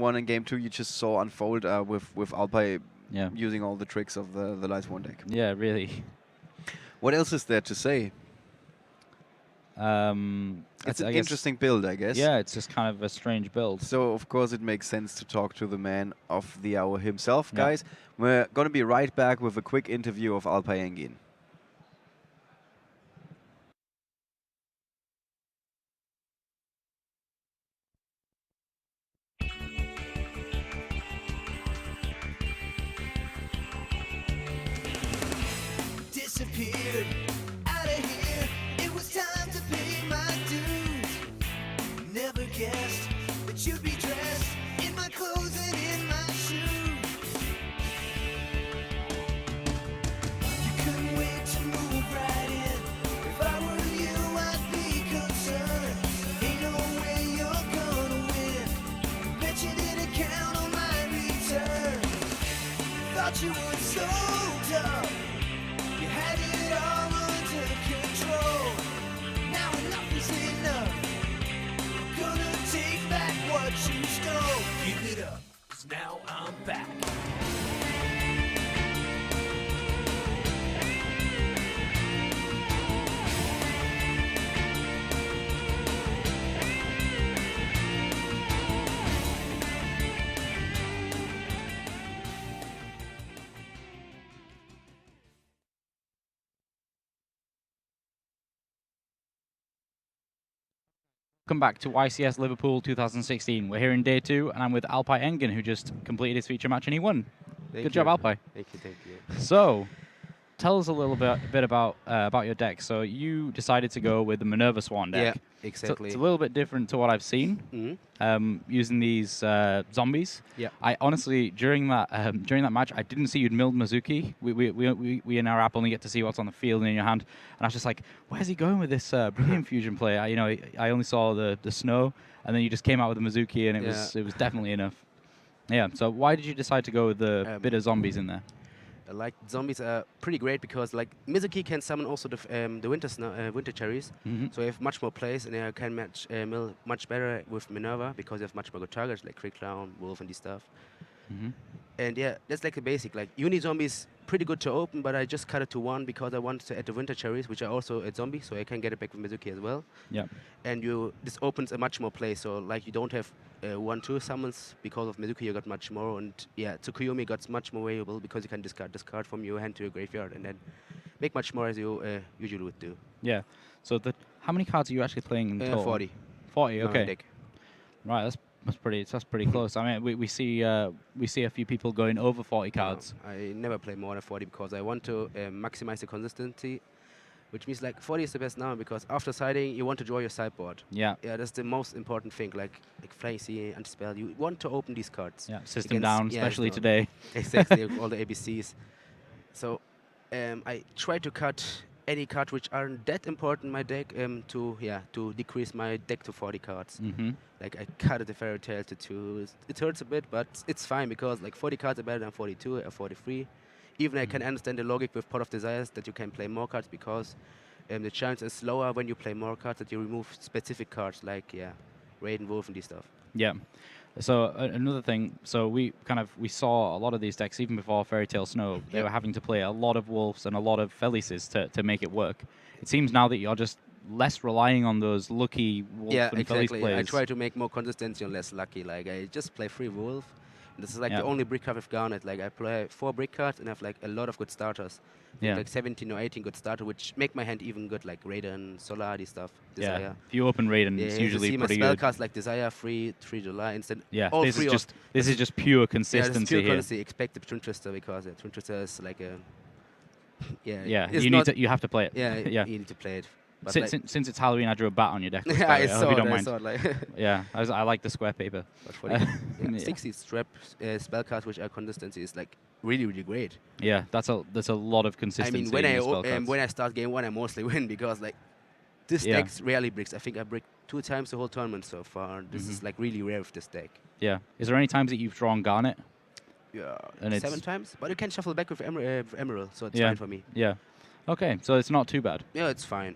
1 and game 2 you just saw unfold with Alpay Yeah. using all the tricks of the Lights 1 deck. Yeah, really. What else is there to say? It's an I guess, interesting build, I guess. yeah, it's just kind of a strange build. So, of course, it makes sense to talk to the man of the hour himself, Yeah. guys. We're going to be right back with a quick interview of Alpay Engin. Disappeared out of here. It was time to pay my dues. Never guessed that you'd be dressed in my clothes and in my shoes. You couldn't wait to move right in. If I were you, I'd be concerned. Ain't no way you're gonna win. Bet you didn't count on my return. Thought you were so tough. You had it all under control. Now enough is enough. Gonna take back what you stole. Keep it up, 'cause now I'm back. Welcome back to YCS Liverpool 2016. We're here in day 2, and I'm with Alpay Engin, who just completed his feature match and he won. Good job, Alpay. Thank you. So, tell us a little bit about your deck. So you decided to go with the Minerva Swan deck. Yeah, exactly. It's a little bit different to what I've seen. Using these zombies. Yeah. I honestly during that match I didn't see you'd milled Mizuki. We in our app only get to see what's on the field and in your hand, and I was just like, where's he going with this Brilliant Fusion play? I only saw the snow, and then you just came out with the Mizuki, and it was definitely enough. Yeah. So why did you decide to go with the bit of zombies in there? Like zombies are pretty great because like Mizuki can summon also the winter cherries, so you have much more plays and you can mill much better with Minerva because you have much more good targets like Crick Clown, Wolf, and this stuff. And yeah, that's like the basic. Like Uni zombies pretty good to open, but I just cut it to 1 because I wanted to add the winter cherries, which are also a zombie, so I can get it back with Mizuki as well. Yeah. And this opens a much more play, so like you don't have 1-2 summons because of Mizuki. You got much more, and yeah, Tsukuyomi got much more valuable because you can discard this card from your hand to your graveyard and then make much more as you usually would do. Yeah. So how many cards are you actually playing in total? 40. 40. on my Okay. deck. Right. That's pretty close. I mean, we see a few people going over 40 cards. No, I never play more than 40 because I want to maximize the consistency, which means like 40 is the best number because after siding you want to draw your sideboard. Yeah. Yeah, that's the most important thing. Like Flying Sea, Anti-Spell, you want to open these cards. Yeah. System Against- down, yeah, especially so- today. Exactly, all the ABCs. So I try to cut any cards which aren't that important in my deck to decrease my deck to 40 cards. Like I cut the Fairy Tale to 2. It hurts a bit, but it's fine because like 40 cards are better than 42 or 43. Even I can understand the logic with Pot of Desires that you can play more cards because the chance is lower when you play more cards that you remove specific cards like Raiden, Wolf, and these stuff. Yeah. So another thing, so we saw a lot of these decks even before Fairy Tale Snow. They were having to play a lot of Wolves and a lot of Felices to make it work. It seems now that you're just less relying on those lucky Wolf and Felice plays. I try to make more consistency and less lucky. Like I just play 3 Wolf. This is like Yeah. the only brick card I've garnered. Like I play 4 brick cards and have like a lot of good starters. Yeah. Like 17 or 18 good starters, which make my hand even good, like Raiden, Solar, this stuff. Desire. Yeah. If you open Raiden, it's usually see pretty my spell good. cards like Desire, 3 July, instant. Yeah. All This 3 is just pure yeah, consistency this is pure here. consistency. Expect the Twin Twister because Twin Twister is like a Yeah. it's You have to play it. yeah, Yeah. you need to play it. But Since it's Halloween, I drew a bat on your deck. like, I hope you don't mind. saw it like Yeah, I like the square paper. But for the Yeah. 60 strap spell cards which are consistency is like really great. Yeah, that's a lot of I consistency. mean, when in the spell cards. when I start game 1, I mostly win because like this Yeah. deck rarely breaks. I think I break 2 times the whole tournament so far. This is like really rare with this deck. Yeah. Is there any times that you've drawn Garnet? Yeah, And 7 it's- times, but you can shuffle back with Emerald, so it's Yeah. fine for me. Yeah. Okay, so it's not too bad. Yeah, it's fine.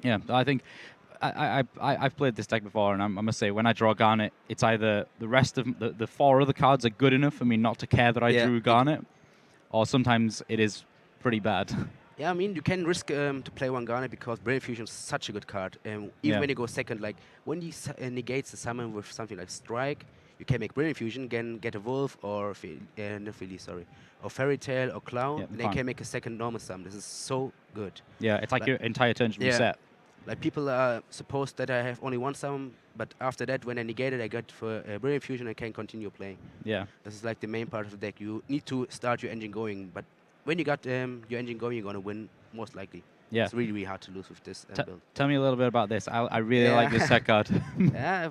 Yeah, I think I've played this deck before, and I must say, when I draw Garnet, it's either the rest of the 4 other cards are good enough for me not to care that I Yeah, drew Garnet, or sometimes it is pretty bad. Yeah, I mean, you can risk to play one Garnet because Brain Fusion is such a good card. Even Yeah. when you go second, like when he negates the summon with something like Strike, you can make Brain Fusion, again get a Wolf or not really, sorry, or Fairy Tale or Clown, Yeah, and then fine. can make a second normal summon. This is so good. Yeah, it's like But- your entire turn Yeah. reset. Like people are supposed that I have only one summon, but after that, when I negate it, I get for Brain Fusion, I can continue playing. Yeah. This is like the main part of the deck. You need to start your engine going, but when you got your engine going, you're gonna win most likely. Yeah. It's really, really hard to lose with this build. Tell me a little bit about this. I really like this Yeah. set card. Yeah,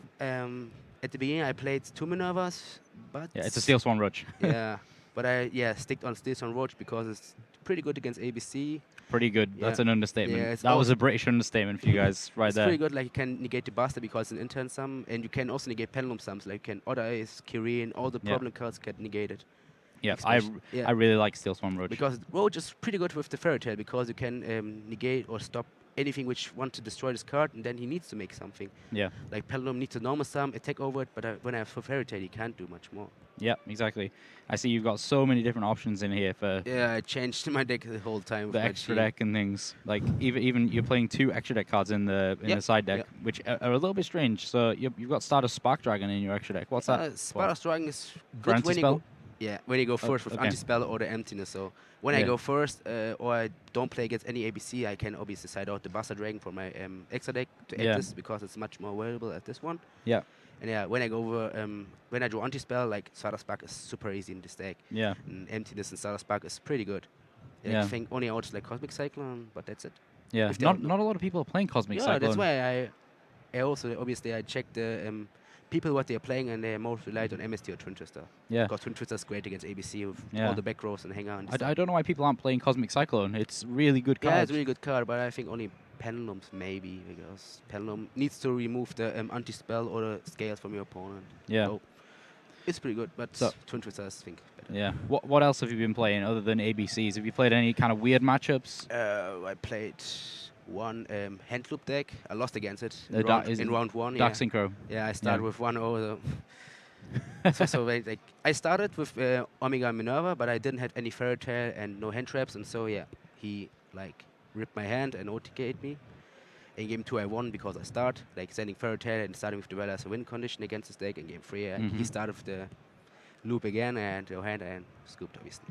at the beginning I played 2 Minervas, but Yeah, it's a Steel Swan Roach. yeah, but I sticked on Steel Sun Roach because it's pretty good against ABC. Pretty good. That's Yeah. an understatement. Yeah, it's That was also- a British understatement for you guys right It's there. pretty good. Like you can negate the Buster because it's an intern sum, and you can also negate Pendulum sums. Like you can Odd Eyes, Kirin, all the Yeah. problem cards get negated. Yeah, Yeah. I really like Steel Swan Roach. Because Roach is pretty good with the Fairy Tale because you can negate or stop anything which want to destroy this card, and then he needs to make something. Yeah. Like Pendulum needs a normal sum, attack over it, but when I have Fairy Tale, he can't do much more. Yeah, exactly. I see you've got so many different options in here for Yeah, I changed my deck the whole time. with the my extra team. deck and things. Like even you're playing 2 extra deck cards in the Yep, side deck, yep. which are a little bit strange. So you've got Stardust Spark Dragon in your extra deck. What's that? Sparta Dragon is For good when you anti-spell? go. Yeah, when you go first with okay. anti-spell or the emptiness. So when I Yeah. go first, or I don't play against any ABC, I can obviously side out the Buster Dragon for my extra deck to add Yeah. this because it's much more valuable at this one. Yeah. And yeah, when I go over, when I draw anti-spell, like Stardust Spark is super easy in this deck. Yeah. And emptiness and Stardust Spark is pretty good. Yeah. I think only out like Cosmic Cyclone, but that's it. Yeah. If they Not don't- not a lot of people are playing Cosmic Yeah, Cyclone. that's why I also obviously I check the people what they're playing and they're most relied on MST or Twin Twister. Yeah. Because Twin Twister is great against ABC with Yeah. all the back rows and hanger and stuff. I don't know why people aren't playing Cosmic Cyclone. It's really good card. Yeah, it's a really good card, but I think only Pendulums maybe because Pendulum needs to remove the anti-spell or the scales from your opponent. Yeah. So it's pretty good, but So- Twin Twister I think better. Yeah. What else have you been playing other than ABCs? Have you played any kind of weird matchups? I played one hand loop deck. I lost against it The in round 1. Dark Yeah. Synchro. Yeah, I started Yeah. with 1-0. Like I started with Omega Minerva, but I didn't have any Fairy Tale and no hand traps, and so yeah, he like ripped my hand and OTK'd me. In game 2 I won because I start like sending Fairy Tale and starting with the as a win condition against his deck. In game 3 he Mhm. started with the loop again and no hand and scooped obviously.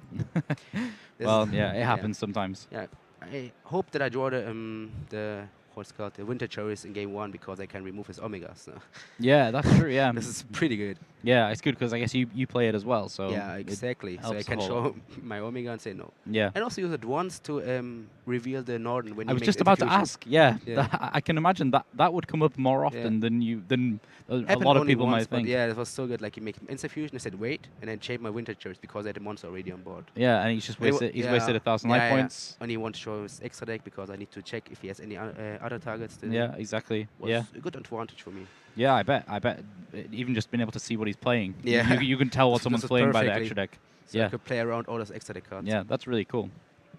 This Well, is- yeah, it happens sometimes. Yeah, I hope that I draw the what's it called the Winter Cherries in game 1 because I can remove his Omega. So Yeah, that's true. Yeah. this is pretty good. Yeah, it's good because I guess you play it as well. So Yeah, it- exactly. So I helps a can whole show my Omega and say no. yeah. And also use it once to reveal the Norden when I you was make just the about to execution. ask. Yeah, Yeah. I can imagine that would come up more often than a Happened lot of only people once, might but think. yeah, it was so good. Like you make Insta-fusion, I said wait, and then chain my Winter Cherries because I had a monster already on board. Yeah, and he's just And he wa- wasted. He's yeah, wasted 1,000 yeah, life yeah. points. And he wants to show his extra deck because I need to check if he has any other targets. That Yeah, exactly. was Yeah, a good advantage for me. yeah. I bet. Even just being able to see what he's playing. Yeah. You can tell what This someone's is playing by the perfectly. extra deck. So Yeah. I could play around all those extra deck cards. Yeah, that's really cool.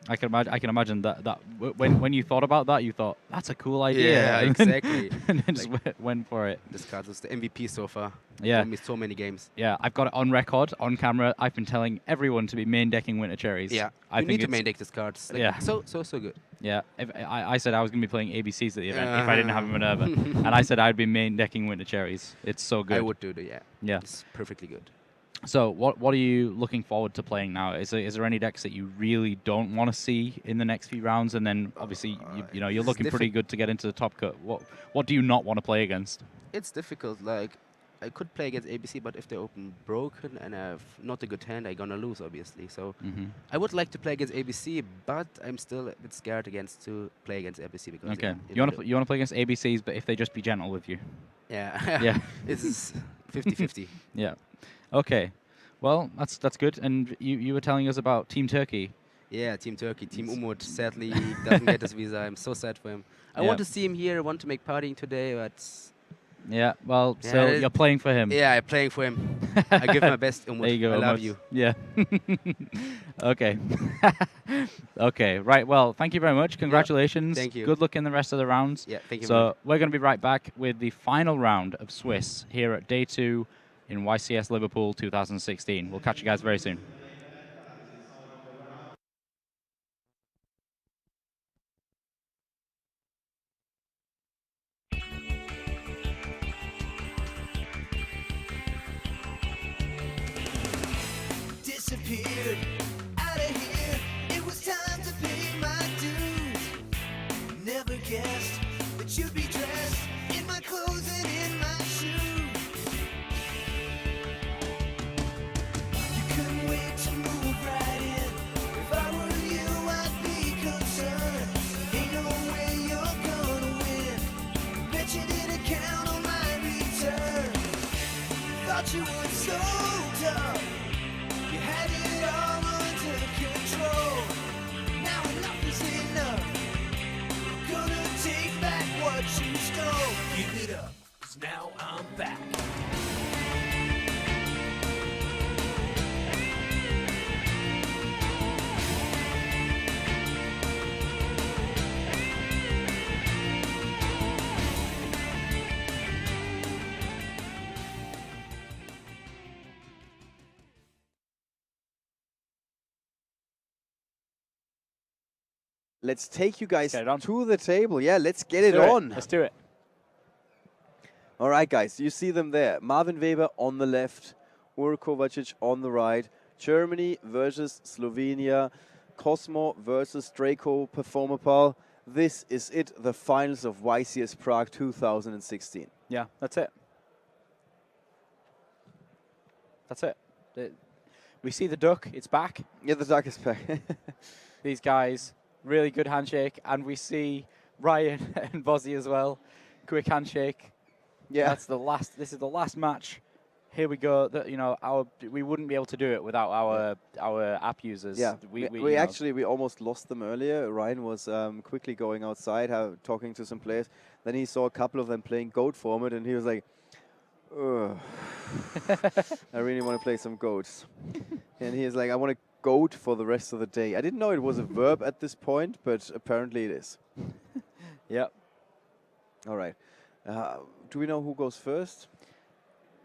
I can imagine that when you thought about that, you thought that's a cool idea. Yeah, and then- exactly. and then just went for it. This card is the MVP so far. Yeah. Won me so many games. Yeah, I've got it on record, on camera. I've been telling everyone to be main decking Winter Cherries. Yeah, I you think need to it's- main deck this card. It's like Yeah. so good. Yeah, if I said I was going to be playing ABCs at the event if I didn't have a Minerva, and I said I'd be main decking Winter Cherries. It's so good. I would do the Yeah. It's perfectly good. So what are you looking forward to playing now? Is there any decks that you really don't want to see in the next few rounds? And then obviously you know you're it's looking pretty good to get into the top cut. What do you not want to play against? It's difficult. Like I could play against ABC, but if they open broken and I have not a good hand, I'm gonna lose obviously. So Mm-hmm. I would like to play against ABC, but I'm still a bit scared to play against ABC because Okay, you you want know to play against ABCs, but if they just be gentle with you. yeah Yeah. This is 50-50. Yeah. Okay. Well, that's good. And you were telling us about Team Turkey. Yeah, Team Turkey, Team Umut sadly doesn't get his visa. I'm so sad for him. I Yeah. want to see him here. I want to make partying today, but Yeah, well, Yeah, so it- you're playing for him. Yeah, I'm playing for him. I give my best, Umut. There you go. I love Umut. you. Yeah. Okay. Okay. Right. Well, thank you very much. Congratulations. Thank you. Good luck in the rest of the rounds. Yeah, thank you So very much. we're going to be right back with the final round of Swiss here at day 2 in YCS Liverpool 2016. We'll catch you guys very soon. Disappeared out of here. It was time to pay my dues. Never guessed that you'd be dressed in my clothes and in my shoes. You couldn't wait to move right in. If I were you, I'd be concerned. Ain't no way you're gonna win. Bet you didn't count on my return. Thought you were so tough. You had it all under control. Now enough is enough. Gonna take back what you stole. Give it up, 'cause now I'm back. Let's take you guys get it on. to the table. Yeah, let's get it Do on. Let's do it. All right, guys, you see them there. Marvin Weber on the left, Ur Kovacic on the right. Germany versus Slovenia. Cosmo versus Draco Performapal. This is it, the finals of YCS Prague 2016. Yeah, that's it. That's it. We see the duck. It's back. Yeah, the duck is back. These guys, really good handshake. And we see Ryan and Bozzy as well. Quick handshake. Yeah. That's the last. This is the last match. Here we go. You know, we wouldn't be able to do it without our app users. Yeah, we we actually we almost lost them earlier. Ryan was quickly going outside, talking to some players. Then he saw a couple of them playing goat format, and he was like, "Ugh, I really want to play some goats." And he is like, "I want to goat for the rest of the day." I didn't know it was a verb at this point, but apparently it is. Yep. All right. Do we know who goes first?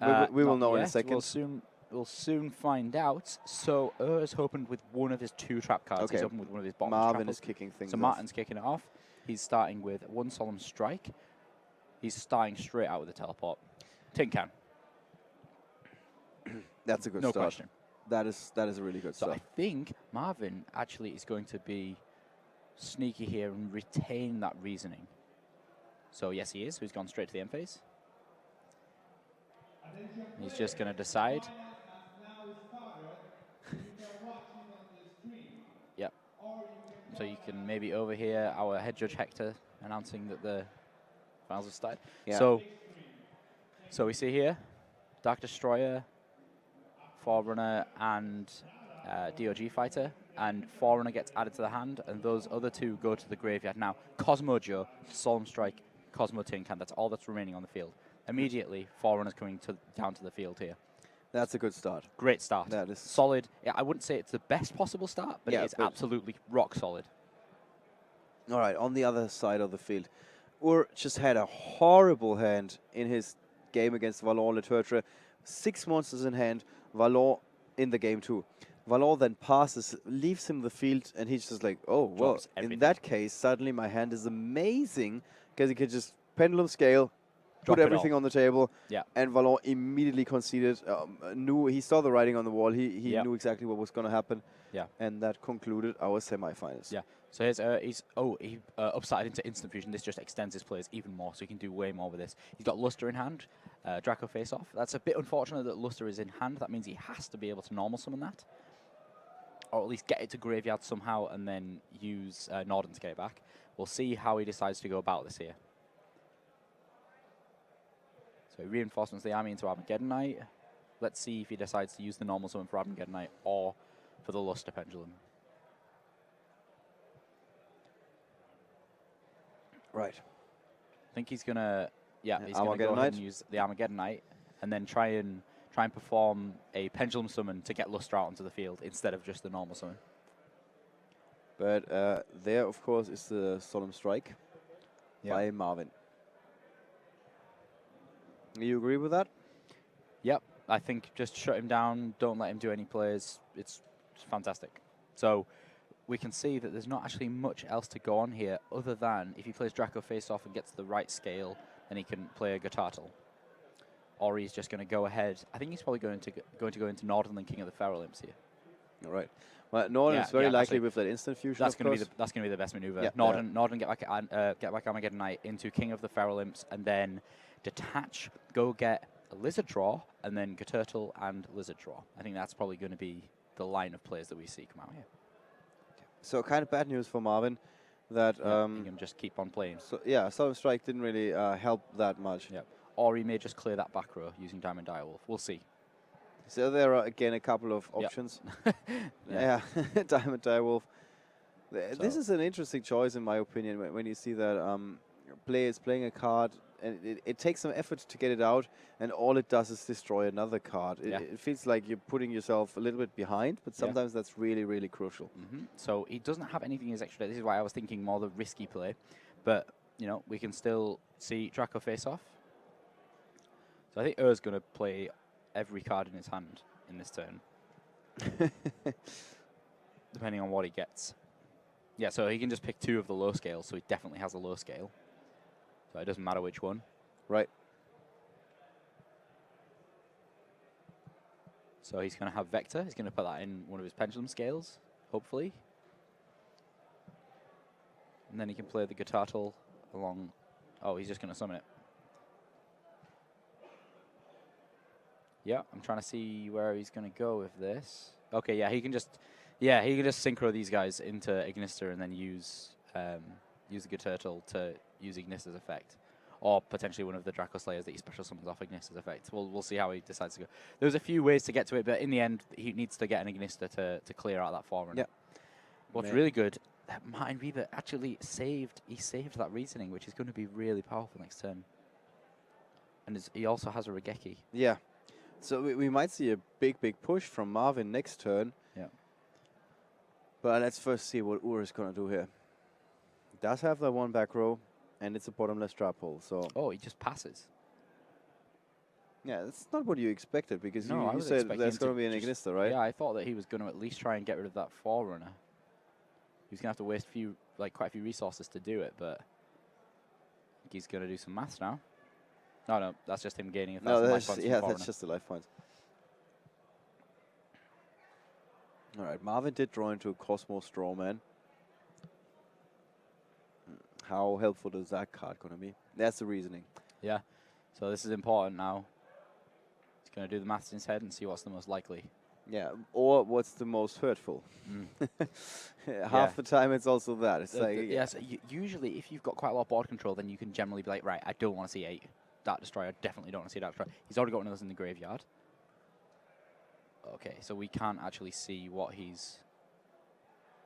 We will Not know in a yet. second. We'll soon find out. So has opened with one of his 2 trap cards. Okay. He's opened with one of his bottom Marvin trappers. is kicking things So off. Martin's kicking it off. He's starting with 1 Solemn Strike. He's starting straight out with the teleport. Tin Can. That's a good No start. question. That is a really good So start. I think Marvin actually is going to be sneaky here and retain that reasoning. So yes, he is. He's gone straight to the end phase. He's just going to decide. Yep. So you can maybe overhear our head judge Hector announcing that the finals have started. Yeah. So we see here, Dark Destroyer, Forerunner, and DOG Fighter, and Forerunner gets added to the hand, and those other 2 go to the graveyard. Now, Cosmo Joe, Solemn Strike, Cosmo Tin Can, that's all that's remaining on the field. Immediately, Forerunner's coming down to the field here. That's a good start. Great start. That is solid. Yeah, I wouldn't say it's the best possible start, but Yeah, it is but absolutely rock solid. All right, on the other side of the field, Ur just had a horrible hand in his game against Valon Letertre. 6 monsters in hand, Valon in the game too. Valon then passes, leaves him the field, and he's just like, oh, well, Drops everything. in that case, suddenly my hand is amazing, because he could just pendulum scale, Drop put it everything on the table, Yeah. and Valon immediately conceded. He saw the writing on the wall. He Yeah. knew exactly what was going to happen. Yeah. And that concluded our semifinals. Yeah. So here's he upside into instant fusion. This just extends his players even more, so he can do way more with this. He's got Luster in hand, Draco face off. That's a bit unfortunate that Luster is in hand. That means he has to be able to normal summon that, or at least get it to graveyard somehow, and then use Norden to get it back. We'll see how he decides to go about this here. So he reinforcements the army into Armageddon Knight. Let's see if he decides to use the normal summon for Armageddon Knight or for the Luster Pendulum. Right. I think he's going to Yeah, he's going to go ahead and use the Armageddonite, and then try and perform a pendulum summon to get Lustra out onto the field instead of just the normal summon. But there, of course, is the Solemn Strike by Marvin. You agree with that? Yep, I think just shut him down, don't let him do any plays. It's fantastic. So we can see that there's not actually much else to go on here other than if he plays Draco face-off and gets the right scale, then he can play a Guitartle. Or he's just going to go ahead. I think he's probably going to go into Northern King of the Feral Imps here. All right. Well, Northern is very likely with that instant fusion. That's going to be the best maneuver. Yeah, Northern get back Armageddonite into King of the Feral Imps, and then detach, go get a Lizard Draw, and then Guitartle and Lizard Draw. I think that's probably going to be the line of plays that we see come out here. So kind of bad news for Marvin that he can just keep on playing. So yeah, Solemn Strike didn't really help that much. Yep. Or he may just clear that back row using Diamond Direwolf. We'll see. So there are again a couple of options. Yeah, Diamond Direwolf. This is an interesting choice in my opinion when you see that players playing a card and it takes some effort to get it out, and all it does is destroy another card. It feels like you're putting yourself a little bit behind, but sometimes that's really, really crucial. So he doesn't have anything in his extra. This is why I was thinking more the risky play, but you know we can still see Draco face off. So I think Ur's going to play every card in his hand in this turn, depending on what he gets. Yeah, so he can just pick 2 of the low scales, so he definitely has a low scale. So it doesn't matter which one. Right. So he's going to have Vector. He's going to put that in one of his pendulum scales, hopefully. And then he can play the Guitartle along. Oh, he's just going to summon it. Yeah, I'm trying to see where he's going to go with this. Okay, yeah, he can just synchro these guys into Ignister and then use the Guitartle to use Ignister's effect, or potentially one of the Draco Slayers that he special summons off Ignister's effect. We'll see how he decides to go. There's a few ways to get to it, but in the end, he needs to get an Ignister to clear out that forerunner. Yeah. What's really good, that Martin Reaver actually saved that reasoning, which is going to be really powerful next turn. And he also has a Regeki. Yeah. So we might see a big push from Marvin next turn. Yeah. But let's first see what Ur is going to do here. Does have that one back row, and it's a bottomless drop hole. So he just passes. Yeah, that's not what you expected, because No, you said there's going to be an Ignister, right? Yeah, I thought that he was going to at least try and get rid of that forerunner. He was going to have to waste quite a few resources to do it, but I think he's going to do some maths now. No, that's just him gaining 1,000 life points. Yeah, that's just the life points. All right, Marvin did draw into a Cosmos Strawman. How helpful is that card going to be? That's the reasoning. Yeah, so this is important now. He's going to do the maths in his head and see what's the most likely. Yeah, or what's the most hurtful. Half the time it's also that. It's so usually if you've got quite a lot of board control, then you can generally be like, right, I don't want to see 8 Dark Destroyer. I definitely don't want to see Dark Destroyer. He's already got one of those in the graveyard. Okay, so we can't actually see what he's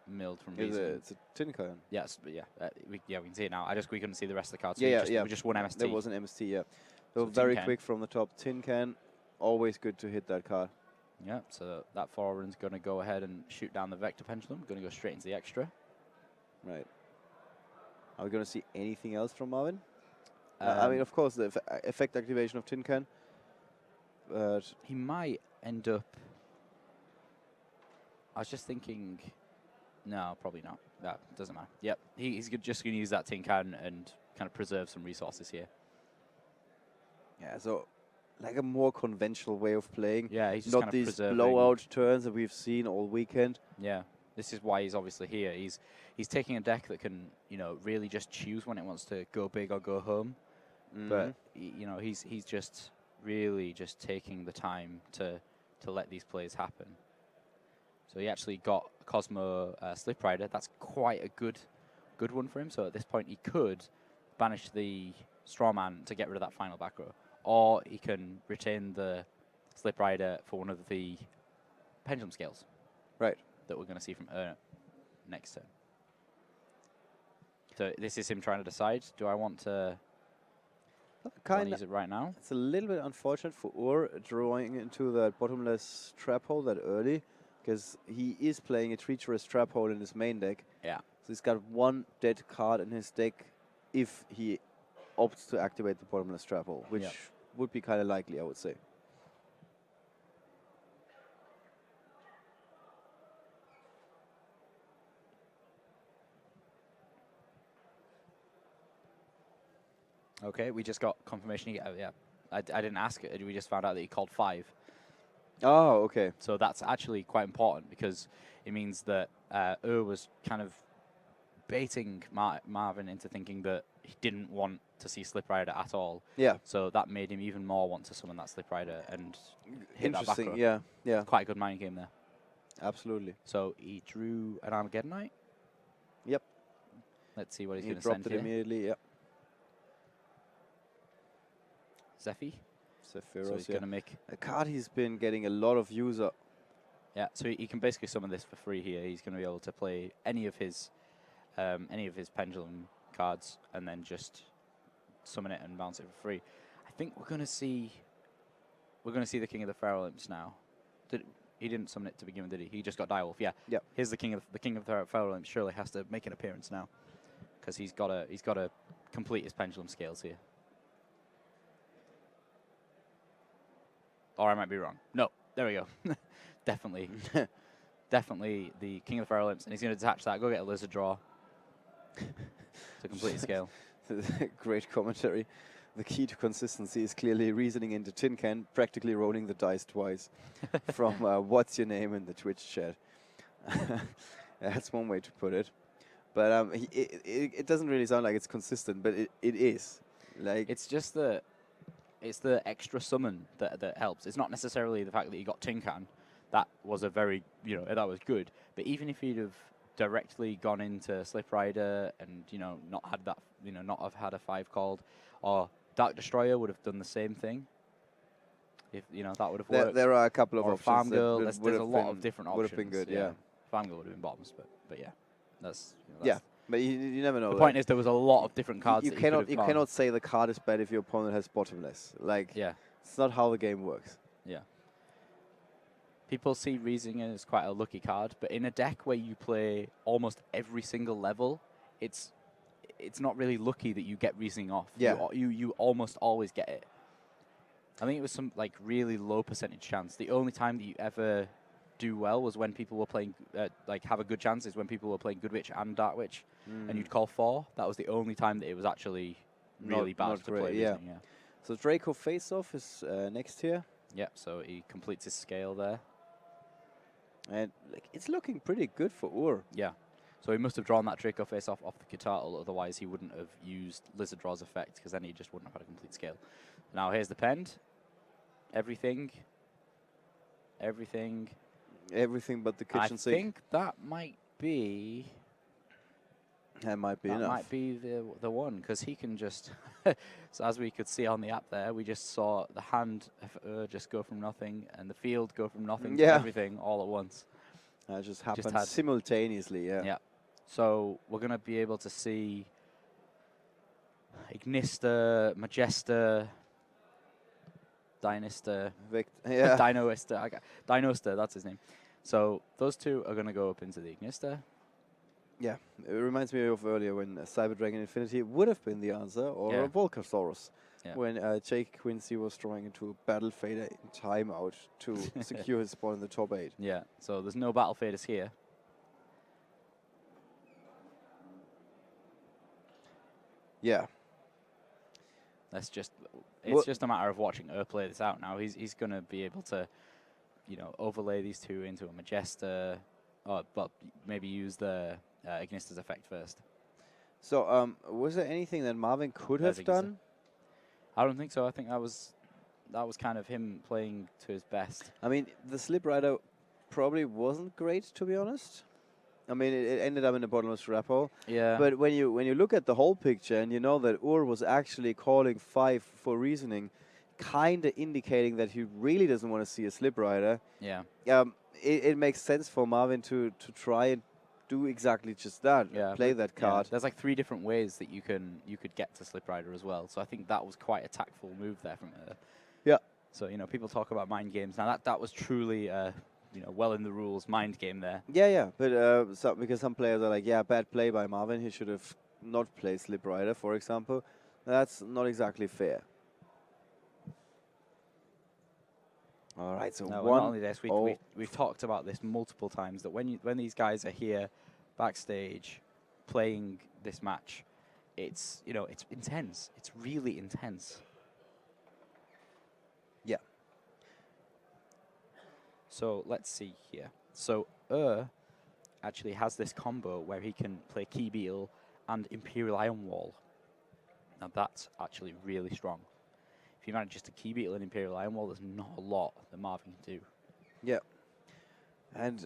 milled from reason. It's a tin can. Yes, but we can see it now. We couldn't see the rest of the cards. So we just won MST. There was an MST, yeah. So very quick from the top. Tin can, always good to hit that card. Yeah, so that forerunner's going to go ahead and shoot down the Vector Pendulum. Going to go straight into the extra. Right. Are we going to see anything else from Marvin? I mean, of course, the effect activation of Tin Can. But he might end up... I was just thinking... No, probably not. That doesn't matter. Yep, he's just going to use that Tin Can and kind of preserve some resources here. Yeah, so like a more conventional way of playing. Yeah, he's just not kind of these preserving. blowout turns that we've seen all weekend. Yeah, this is why he's obviously here. He's taking a deck that can, really just choose when it wants to go big or go home. But he's just really just taking the time to let these plays happen. So he actually got Cosmo Slip Rider. That's quite a good one for him. So at this point he could banish the Strawman to get rid of that final back row, or he can retain the Slip Rider for one of the Pendulum Scales. Right. That we're going to see from next turn. So this is him trying to decide: do I want to Don't Kind use of. it right now. It's a little bit unfortunate for Ur drawing into that bottomless trap hole that early, because he is playing a treacherous trap hole in his main deck. Yeah. So he's got one dead card in his deck if he opts to activate the bottomless trap hole, which Yep. would be kind of likely, I would say. Okay, we just got confirmation. Yeah, I didn't ask it. We just found out that he called 5. Oh, okay. So that's actually quite important because it means that was kind of baiting Marvin into thinking that he didn't want to see Slip Rider at all. Yeah. So that made him even more want to summon that Slip Rider and hit that back row. Interesting. Yeah. Yeah. Quite a good mind game there. Absolutely. So he drew an Armageddonite. Yep. Let's see what he's He going to send dropped it here. immediately. Yep. Zephy. Sephiroth, So he's yeah. going to make... A card he's been getting a lot of user. Yeah, so he can basically summon this for free here. He's going to be able to play any of his pendulum cards and then just summon it and bounce it for free. I think we're going to see the King of the Feral Imps now. He didn't summon it to begin with, did he? He just got Direwolf. Yeah. Yep. Here's the King of the Feral Imps. Surely has to make an appearance now because he's got to complete his pendulum scales here. Or I might be wrong. No, there we go. Definitely. Definitely the King of the Feral Imps. And he's going to detach that, go get a Lizard Draw to complete his scale. Great commentary. The key to consistency is clearly reasoning into tin can, practically rolling the dice twice. From What's Your Name in the Twitch chat. That's one way to put it. But it doesn't really sound like it's consistent, but it is. Like It's just it's the extra summon that helps. It's not necessarily the fact that you got Tin Can. That was a very, that was good. But even if you'd have directly gone into Slip Rider and, not had that, not have had a 5 called, or Dark Destroyer would have done the same thing. If, that would have worked. there are a couple of or options. Farm that Girl, would there's have a lot been- of different options. Would have been good, yeah. Farm Girl would have been bottoms, but yeah. That's, Yeah, but you never know. The point is there was a lot of different cards you that cannot you could have gone. cannot say the card is bad if your opponent has bottomless. Like Yeah. it's not how the game works. Yeah. People see Riesinger as quite a lucky card, but in a deck where you play almost every single level, it's not really lucky that you get Riesinger off. Yeah. You almost always get it. I think it was some really low percentage chance. The only time that you ever do well was when people were playing have a good chance is when people were playing Good Witch and Dark Witch, and you'd call 4. That was the only time that it was actually really bad not to great, play yeah. Riesinger. So Draco face-off is next here. Yeah, so he completes his scale there. And it's looking pretty good for Ur. Yeah. So he must have drawn that Draco face off the guitar, otherwise he wouldn't have used Lizard Draw's effect, because then he just wouldn't have had a complete scale. Now here's the pend. Everything Everything but the kitchen I sink. think that might be That might be that enough. might be the one, because he can just so as we could see on the app there, we just saw the hand just go from nothing and the field go from nothing to Yeah. everything all at once. That just happened had- simultaneously, yeah. Yeah. So we're going to be able to see Ignista, Magesta, Dynista, Yeah. Dinoista, Dinoista, that's his name. So those two are going to go up into the Ignista. Yeah, it reminds me of earlier when Cyber Dragon Infinity would have been the answer, or Yeah. a Volcasaurus, Yeah. when Jake Quincy was drawing into a Battle Fader in timeout to secure his spot in the top 8. Yeah, so there's no Battle Faders here. Yeah, It's Well- just a matter of watching her play this out now. He's going to be able to, overlay these two into a Magesta, but maybe use the Ignista's effect first. so was there anything that Marvin could There's have Ignista. done? I don't think so. I think that was kind of him playing to his best. I mean, the Slip Rider probably wasn't great, to be honest. I mean, it ended up in the bottomless trap hole. Yeah. But when you look at the whole picture and you know that Ur was actually calling 5 for reasoning, kind of indicating that he really doesn't want to see a Slip Rider, yeah. it makes sense for Marvin to try and do exactly just that. Yeah, Play but- that yeah, card. there's like 3 different ways that you could get to Slip Rider as well. So I think that was quite a tactful move there from her. Yeah. So people talk about mind games. Now that was truly well in the rules mind game there. Yeah. But because some players are like, yeah, bad play by Marvin. He should have not played Slip Rider, for example. That's not exactly fair. All right, so No, one. not only this, we've talked about this multiple times that when these guys are here backstage playing this match, it's it's intense. It's really intense. Yeah. So let's see here. So actually has this combo where he can play Key Beetle and Imperial Iron Wall. Now that's actually really strong. If he manages to Key Beetle and Imperial Iron Wall, there's not a lot that Marvin can do. Yeah. And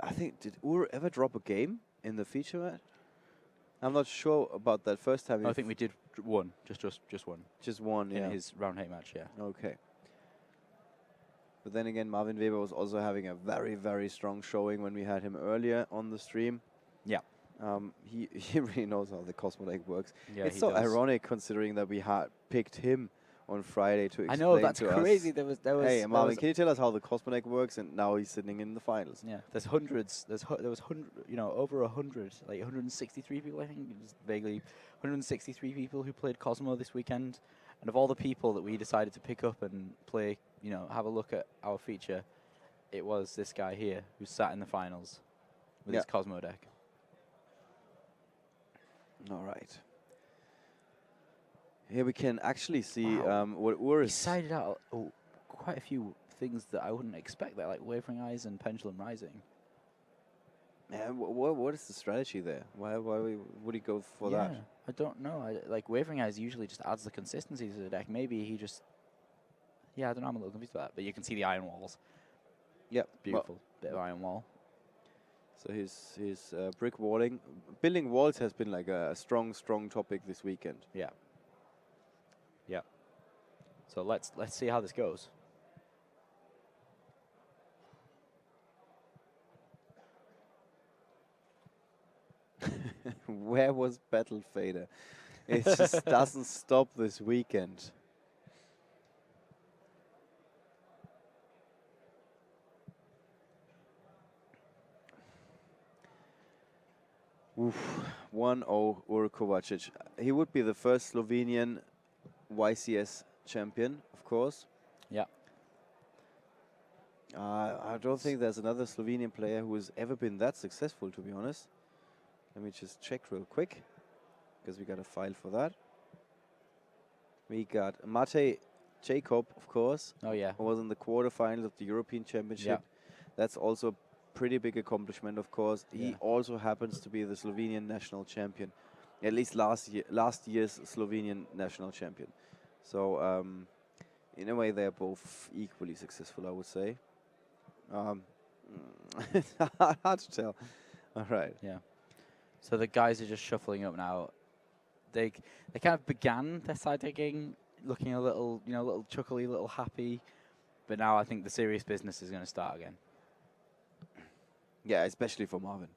I think, did Ur ever drop a game in the feature match? I'm not sure about that first time. I think we did one, just one. Just one, yeah. In his round 8 match, yeah. Okay. But then again, Marvin Weber was also having a very, very strong showing when we had him earlier on the stream. Yeah. He really knows how the Cosmo deck works. Yeah, it's he so does. ironic considering that we had picked him on Friday to explain I know, that's to crazy. us. There was Hey, there Marvin, was- can you tell us how the Cosmo deck works? And now he's sitting in the finals. Yeah, there's hundreds. There was over 100, like 163 people. I think just vaguely 163 people who played Cosmo this weekend. And of all the people that we decided to pick up and play, have a look at our feature, it was this guy here who sat in the finals with his Cosmo deck. All right. Here we can actually see Wow. what Ur He is. sided out quite a few things that I wouldn't expect there, like Wavering Eyes and Pendulum Rising. What is the strategy there? Why would he go for that? I don't know. Like Wavering Eyes usually just adds the consistency to the deck. Maybe he just... Yeah, I don't know. I'm a little confused by that. But you can see the Iron Walls. Yep. Beautiful bit of Iron Wall. So his brick walling, building walls has been like a strong topic this weekend. Yeah. Yeah. So let's see how this goes. Where was Battle Fader? It just doesn't stop this weekend. Oof, 1-0 Ur Kovacic. He would be the first Slovenian YCS champion, of course. Yeah. I don't think there's another Slovenian player who has ever been that successful, to be honest. Let me just check real quick, because we got a file for that. We got Matej Jacob, of course, Oh, yeah. who was in the quarterfinals of the European Championship. That's also a pretty big accomplishment, of course. Yeah. He also happens to be the Slovenian national champion, at least last year's Slovenian national champion. So, in a way, they're both equally successful, I would say. It's hard to tell. All right. Yeah. So the guys are just shuffling up now. They kind of began their side decking looking a little, little chuckly, little happy. But now I think the serious business is going to start again. Yeah, especially for Marvin.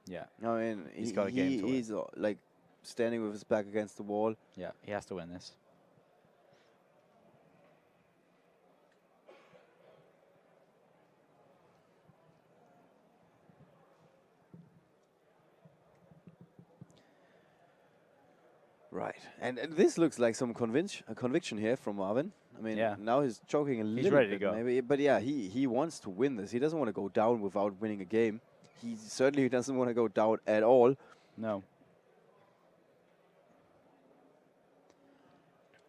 Yeah. I mean, He's got a game to win. he's like standing with his back against the wall. Yeah, he has to win this. Right, and this looks like some conviction here from Marvin. I mean, Yeah. now he's choking a little ready to bit go. maybe, but yeah, he wants to win this. He doesn't want to go down without winning a game. He certainly doesn't want to go down at all. No.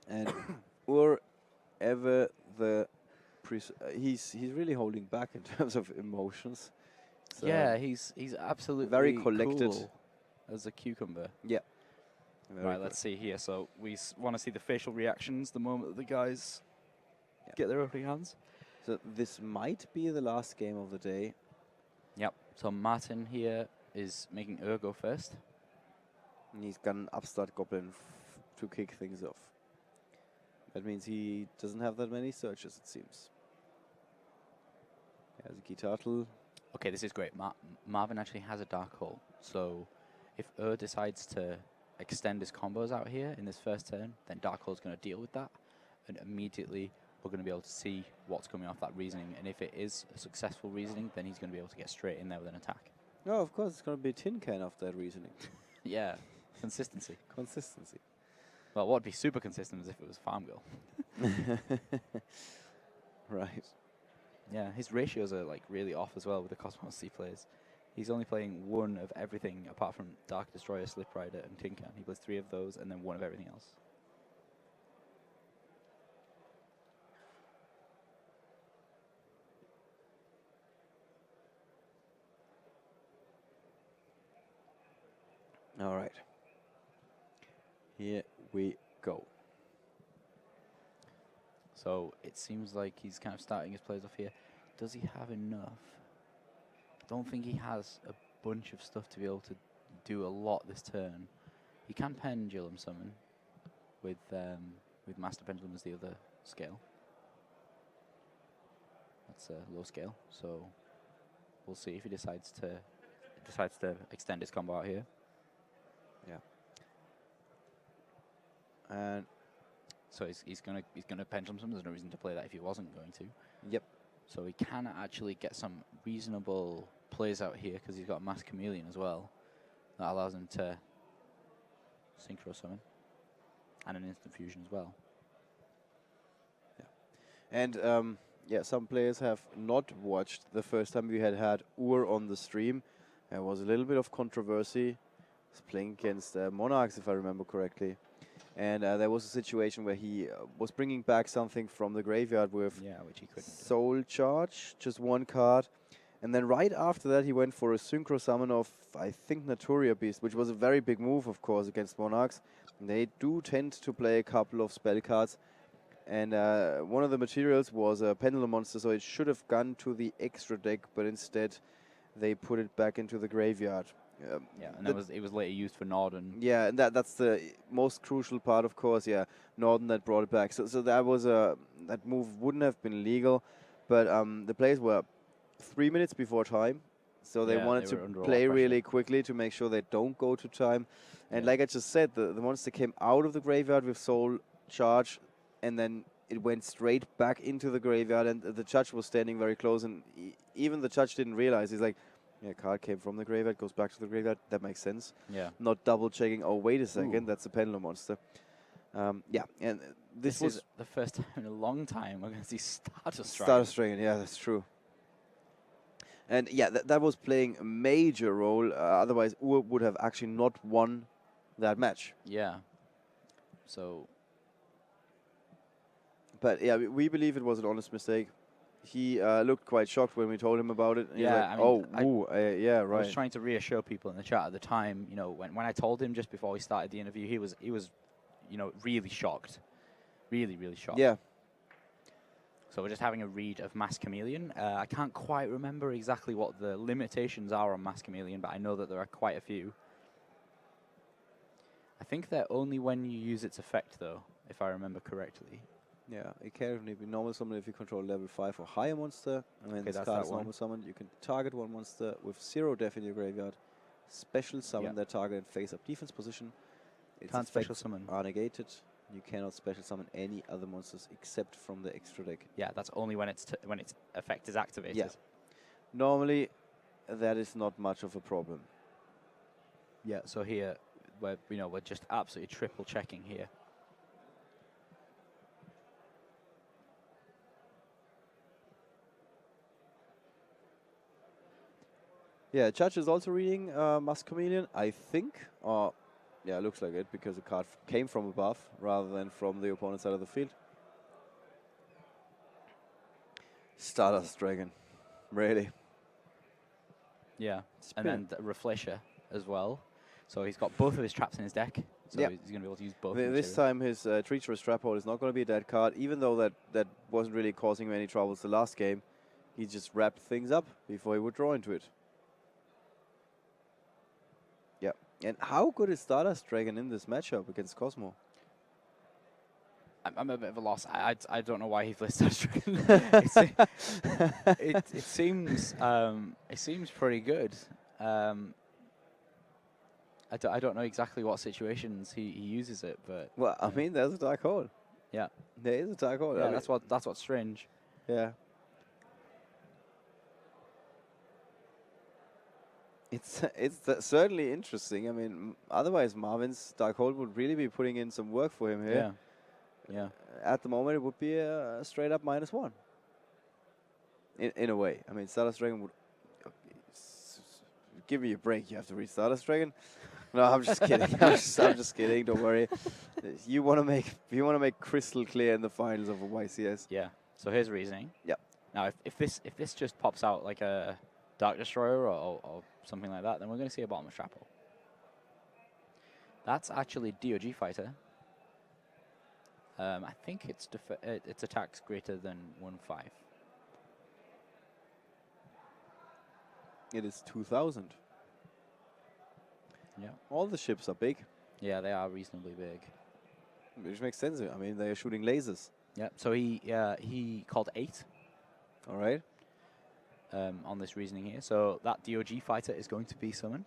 And or ever the he's really holding back in terms of emotions. So Yeah, he's absolutely very collected. cool as a cucumber. Yeah. Very Right, good. let's see here. So we want to see the facial reactions the moment that the guys get their opening hands. So this might be the last game of the day. Yep. So Martin here is making Ergo first. And he's got an upstart goblin to kick things off. That means he doesn't have that many searches, it seems. Kazuki Turtle. Okay, this is great. Marvin actually has a dark hole, so if decides to extend his combos out here in this first turn, then dark hole's going to deal with that, and immediately we're going to be able to see what's coming off that reasoning, and if it is a successful reasoning, then he's going to be able to get straight in there with an attack. No, of course, it's going to be a tin can of that reasoning. Yeah, consistency. Consistency. Well, what would be super consistent is if it was Farm Girl. Right. Yeah, his ratios are like really off as well with the Cosmos he plays. He's only playing one of everything apart from Dark Destroyer, Slip Rider, and Tin Can. He plays 3 of those and then 1 of everything else. All right. Here we go. So it seems like he's kind of starting his plays off here. Does he have enough? I don't think he has a bunch of stuff to be able to do a lot this turn. He can Pendulum Summon with Master Pendulum as the other scale. That's a low scale, so we'll see if he decides to extend his combo out here. Yeah. And so he's gonna Pendulum Summon. There's no reason to play that if he wasn't going to. yep. So he can actually get some reasonable plays out here because he's got a Mass Chameleon as well. That allows him to Synchro Summon and an Instant Fusion as well. And yeah, some players have not watched the first time we had Ur on the stream. There was a little bit of controversy. He's playing against Monarchs, if I remember correctly. And there was a situation where he was bringing back something from the graveyard with Which he couldn't do. Soul Charge, just 1 card. And then right after that, he went for a Synchro Summon of, I think, Naturia Beast, which was a very big move, of course, against Monarchs. And they do tend to play a couple of spell cards. And one of the materials was a Pendulum Monster, so it should have gone to the extra deck, but instead they put it back into the graveyard. Yeah, and it was later used for Norden. Yeah, and that's the most crucial part, of course. Yeah, Norden that brought it back. So that was that move wouldn't have been legal, but the players were 3 minutes before time, so they wanted to play really quickly to make sure they don't go to time. And like I just said, the monster came out of the graveyard with Soul Charge, and then it went straight back into the graveyard, and the judge was standing very close, and even the judge didn't realize. He's like, yeah, card came from the graveyard, goes back to the graveyard. That makes sense. Yeah. Not double checking. Oh, wait a second, Ooh. that's a Pendulum Monster. Yeah, and this was is the first time in a long time we're going to see Stardust Stardust Dragon. Yeah, that's true. And yeah, that was playing a major role. Otherwise, Ur would have actually not won that match. Yeah. So. But yeah, we believe it was an honest mistake. He looked quite shocked when we told him about it. Yeah, like, I mean, yeah, right. I was trying to reassure people in the chat at the time. You know, when I told him just before we started the interview, he was, you know, really shocked, really shocked. Yeah. So we're just having a read of Mass Chameleon. I can't quite remember exactly what the limitations are on Mass Chameleon, but I know that there are quite a few. I think they're only when you use its effect, though, if I remember correctly. Yeah, it can only be normal summon if you control level 5 or higher monster. And when this card is normal summon, you can target 1 monster with 0 def in your graveyard. Special summon that target in face-up defense position. Its Can't special summon. Are negated. You cannot special summon any other monsters except from the extra deck. Yeah, that's only when its effect is activated. Yeah. Normally, that is not much of a problem. Yeah. So here, we're just absolutely triple checking here. Yeah, Judge is also reading Mass Chameleon, I think. Yeah, looks like it, because the card came from above rather than from the opponent's side of the field. Stardust Dragon. Really? Yeah, and then the Refresher as well. So he's got both of his traps in his deck. So he's going to be able to use both. This time his Treacherous Trap Hole is not going to be a dead card, even though that wasn't really causing him any troubles the last game. He just wrapped things up before he would draw into it. And how good is Stardust Dragon in this matchup against Cosmo? I'm a bit of a loss. I don't know why he plays Star Dragon. It seems pretty good. I don't know exactly what situations he uses it, but Well, I mean, there's a dark hole. yeah, There is a dark hole. I yeah, mean, that's what's strange. yeah. It's certainly interesting. I mean, otherwise Marvin's dark hole would really be putting in some work for him here. Yeah. At the moment, it would be a straight up -1. In a way, I mean, Stardust Dragon would give me a break. You have to read Stardust Dragon. No, I'm just kidding. I'm just kidding. Don't worry. You want to make crystal clear in the finals of a YCS. Yeah. So here's reasoning. Yep. Now, if this just pops out like a Dark Destroyer or something like that, then we're going to see a bottomless Shrapple. That's actually DOG fighter. I think its attacks greater than 1/5. It is 2,000. Yeah. All the ships are big, Yeah, they are reasonably big. which makes sense. I mean, they are shooting lasers. Yeah. So he called 8 All right. on this reasoning here. So that DOG fighter is going to be summoned.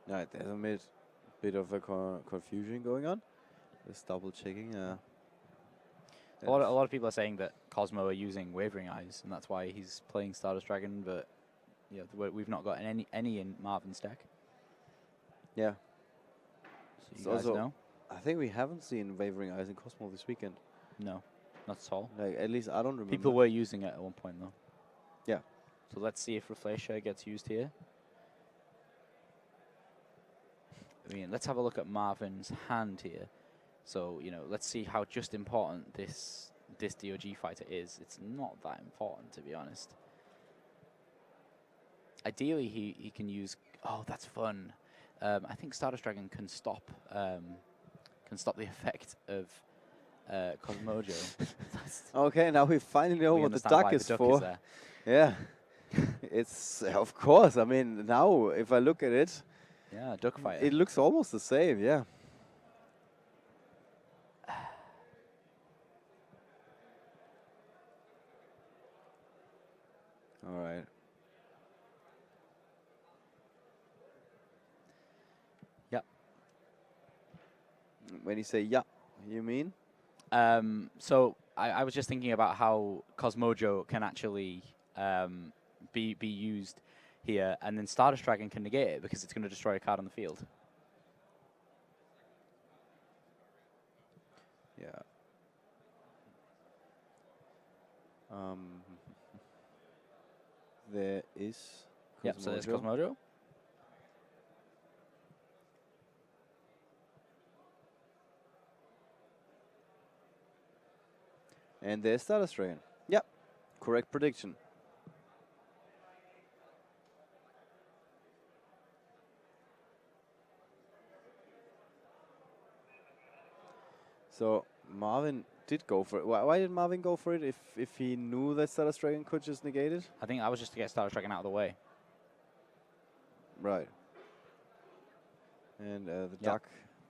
Right, there's a bit of a confusion going on. Just double checking. A lot of people are saying that Cosmo are using Wavering Eyes, and that's why he's playing Stardust Dragon. But yeah, we've not got any in Marvin's deck. Yeah. So you guys know? I think we haven't seen Wavering Eyes in Cosmo this weekend. No, not at all. Like, at least I don't remember. People were using it at one point though. Yeah. So let's see if Reflacia gets used here. I mean, let's have a look at Marvin's hand here. So, you know, let's see how just important this DOG fighter is. It's not that important, to be honest. Ideally, he can use... Oh, that's fun. I think Stardust Dragon can stop the effect of Cosmojo. Okay, now we finally know We what the understand duck why is the duck for. is there. Yeah. It's, of course, I mean, now if I look at it, Yeah, duck fighter. it looks almost the same, yeah. All right. Yep. When you say yeah, you mean? So I was just thinking about how Cosmojo can actually be used here, and then Stardust Dragon can negate it because it's going to destroy a card on the field. Yeah. There is. Yep, so there's Cosmojo. Cosmojo. And there's Stardust Dragon. Yep. Correct prediction. So Marvin did go for it. Why did Marvin go for it if he knew that Stardust Dragon could just negate it? I think that was just to get Stardust Dragon out of the way. Right. And the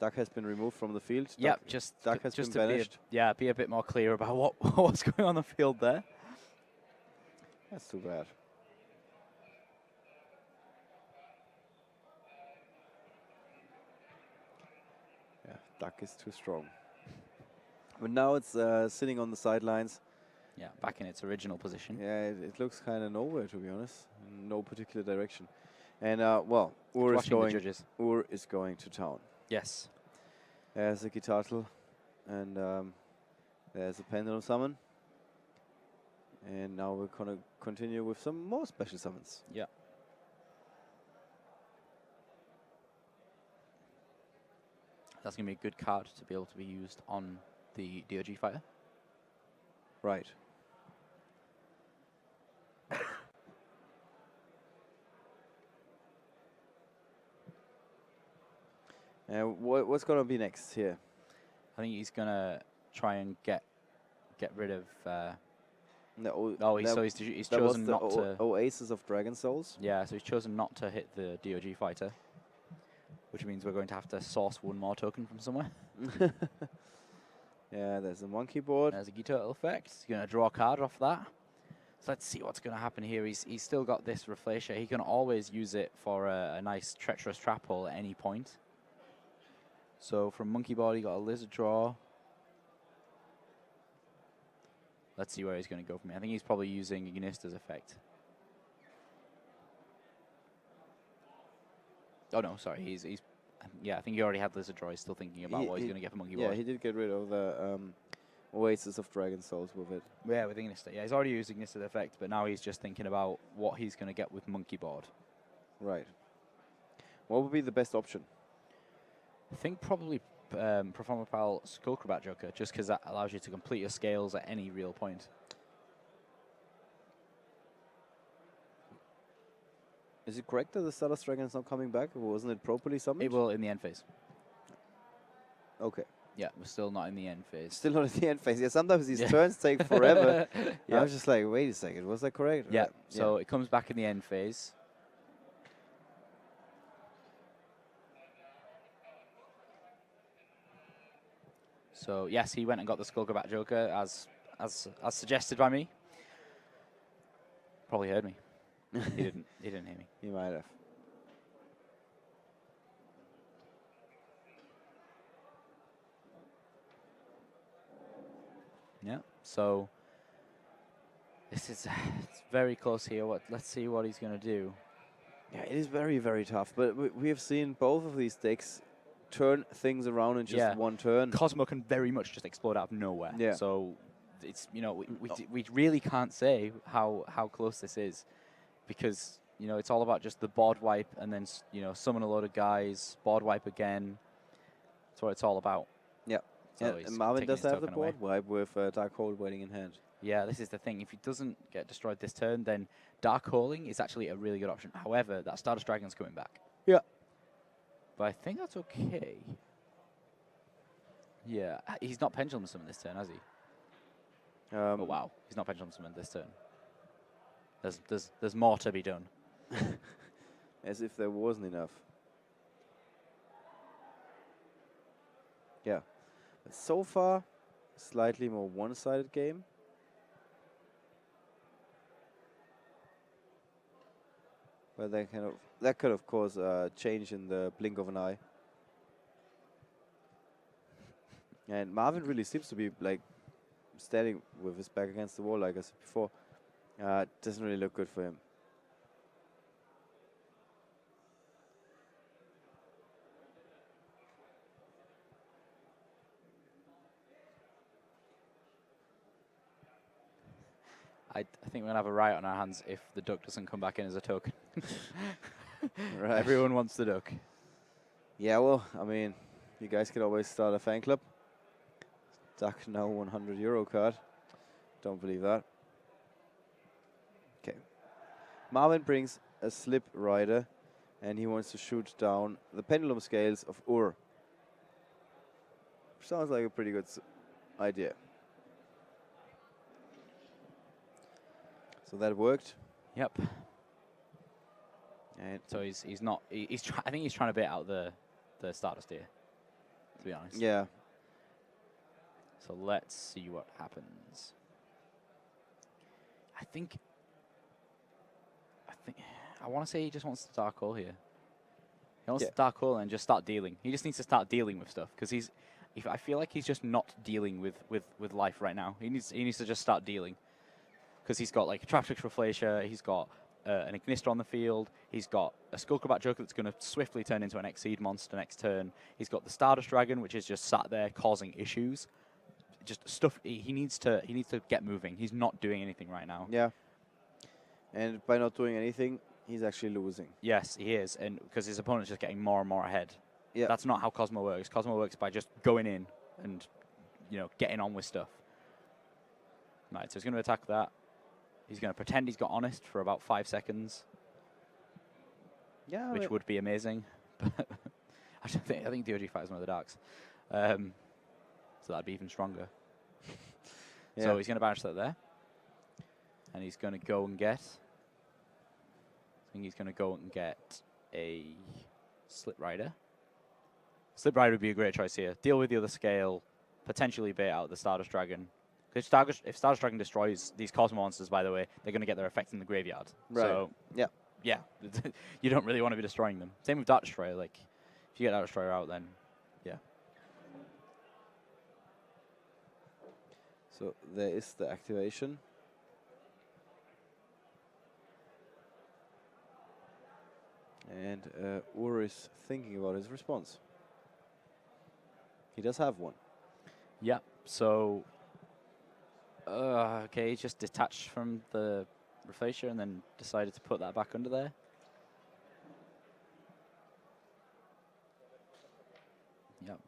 duck has been removed from the field. Yep, duck has just been to banished. be a bit more clear about what's going on the field there. That's too bad. Yeah, duck is too strong. But now it's sitting on the sidelines. Yeah, back in its original position. Yeah, it looks kind of nowhere, to be honest. No particular direction. And well, Ur is going to town. Yes. There's a Gitartle, and there's a Pendulum Summon. And now we're going to continue with some more special summons. Yeah. That's going to be a good card to be able to be used on the DOG fighter. Right. What's going to be next here? I think he's going to try and get get rid of. No, Oh, he's that, he's that was chosen the not to. Oasis of Dragon Souls. Yeah, so he's chosen not to hit the DOG fighter, which means we're going to have to source one more token from somewhere. Yeah, there's a monkey board. There's a Turtle effect. He's going to draw a card off that. So let's see what's going to happen here. He's still got this Reflacia. He can always use it for a nice treacherous trap hole at any point. So from monkey board, he got a lizard draw. Let's see where he's going to go from here. I think he's probably using Ignista's effect. Oh no, sorry. He's yeah. I think he already had lizard draw. He's still thinking about what he's going to get for monkey board. Yeah, he did get rid of the Oasis of Dragon Souls with it. Yeah, with Ignista. Yeah, he's already used Ignista's effect, but now he's just thinking about what he's going to get with monkey board. Right. What would be the best option? I think probably Performapal Skullcrabat Joker, just because that allows you to complete your scales at any real point. Is it correct that the Stardust Dragon is not coming back? Or wasn't it properly summoned? It will in the end phase. Okay. Yeah, we're still not in the end phase. Still not in the end phase. Yeah, sometimes these turns take forever. Yeah. I was just like, wait a second, was that correct? Yeah, Right. so it comes back in the end phase. So yes, he went and got the Skullcrabat Joker as suggested by me. Probably heard me. He didn't. He didn't hear me. He might have. Yeah. So this is it's very close here. Let's see what he's going to do. Yeah, it is very, very tough. But we have seen both of these decks turn things around in just Yeah. one turn. Cosmo can very much just explode out of nowhere. Yeah. So it's we really can't say how close this is, because it's all about just the board wipe and then summon a load of guys, board wipe again. That's what it's all about. Yeah. So And he's Marvin taking does his have the token away. board wipe with Dark Hole waiting in hand. Yeah, this is the thing. If he doesn't get destroyed this turn, then Dark Holing is actually a really good option. However, that Stardust Dragon's coming back. Yeah. But I think that's okay. Yeah, he's not Pendulum Summon this turn, has he? Oh wow, he's not Pendulum Summon this turn. There's more to be done. As if there wasn't enough. Yeah. But so far, slightly more one-sided game. But that could of course change in the blink of an eye. And Marvin really seems to be like standing with his back against the wall, like I said before. Doesn't really look good for him. I think we're going to have a riot on our hands if the duck doesn't come back in as a token. Right. Everyone wants the duck. Yeah, well, I mean, you guys could always start a fan club. Duck now €100 card. Don't believe that. Okay. Marvin brings a Slip Rider, and he wants to shoot down the Pendulum Scales of Ur. Sounds like a pretty good idea. So that worked. Yep. And So he's not. I think he's trying to bait out the Stardust here, to be honest. yeah, So let's see what happens. I want to say he just wants to Dark Hole here. He wants to Dark Hole and just start dealing. He just needs to start dealing with stuff, because I feel like he's just not dealing with life right now. He needs to just start dealing, because he's got like a Traptrix Reflacia, he's got an Ignister on the field, he's got a Skullcrabat Joker that's going to swiftly turn into an Exceed monster next turn. He's got the Stardust Dragon, which is just sat there causing issues. Just stuff he needs to get moving. He's not doing anything right now. yeah. And by not doing anything, he's actually losing. Yes, he is, and because his opponent's just getting more and more ahead. Yeah. That's not how Cosmo works. Cosmo works by just going in and getting on with stuff. Right, so he's going to attack that. He's going to pretend he's got Honest for about 5 seconds, Yeah, which would be amazing. But I think DOG fight is one of the darks, so that'd be even stronger. Yeah. So he's going to banish that there. And he's going to go and get... I think he's going to go and get a Slip Rider. Slip Rider would be a great choice here. Deal with the other scale, potentially bait out the Stardust Dragon. If Stardust Dragon destroys these Cosmo monsters, by the way, they're going to get their effect in the graveyard. Right. So, Yeah. yeah, you don't really want to be destroying them. Same with Dark Destroyer. Like, if you get Dark Destroyer out, then, yeah. So there is the activation. And Ur is thinking about his response. He does have one. Yeah, so... okay, he just detached from the Reflacia and then decided to put that back under there. Yep.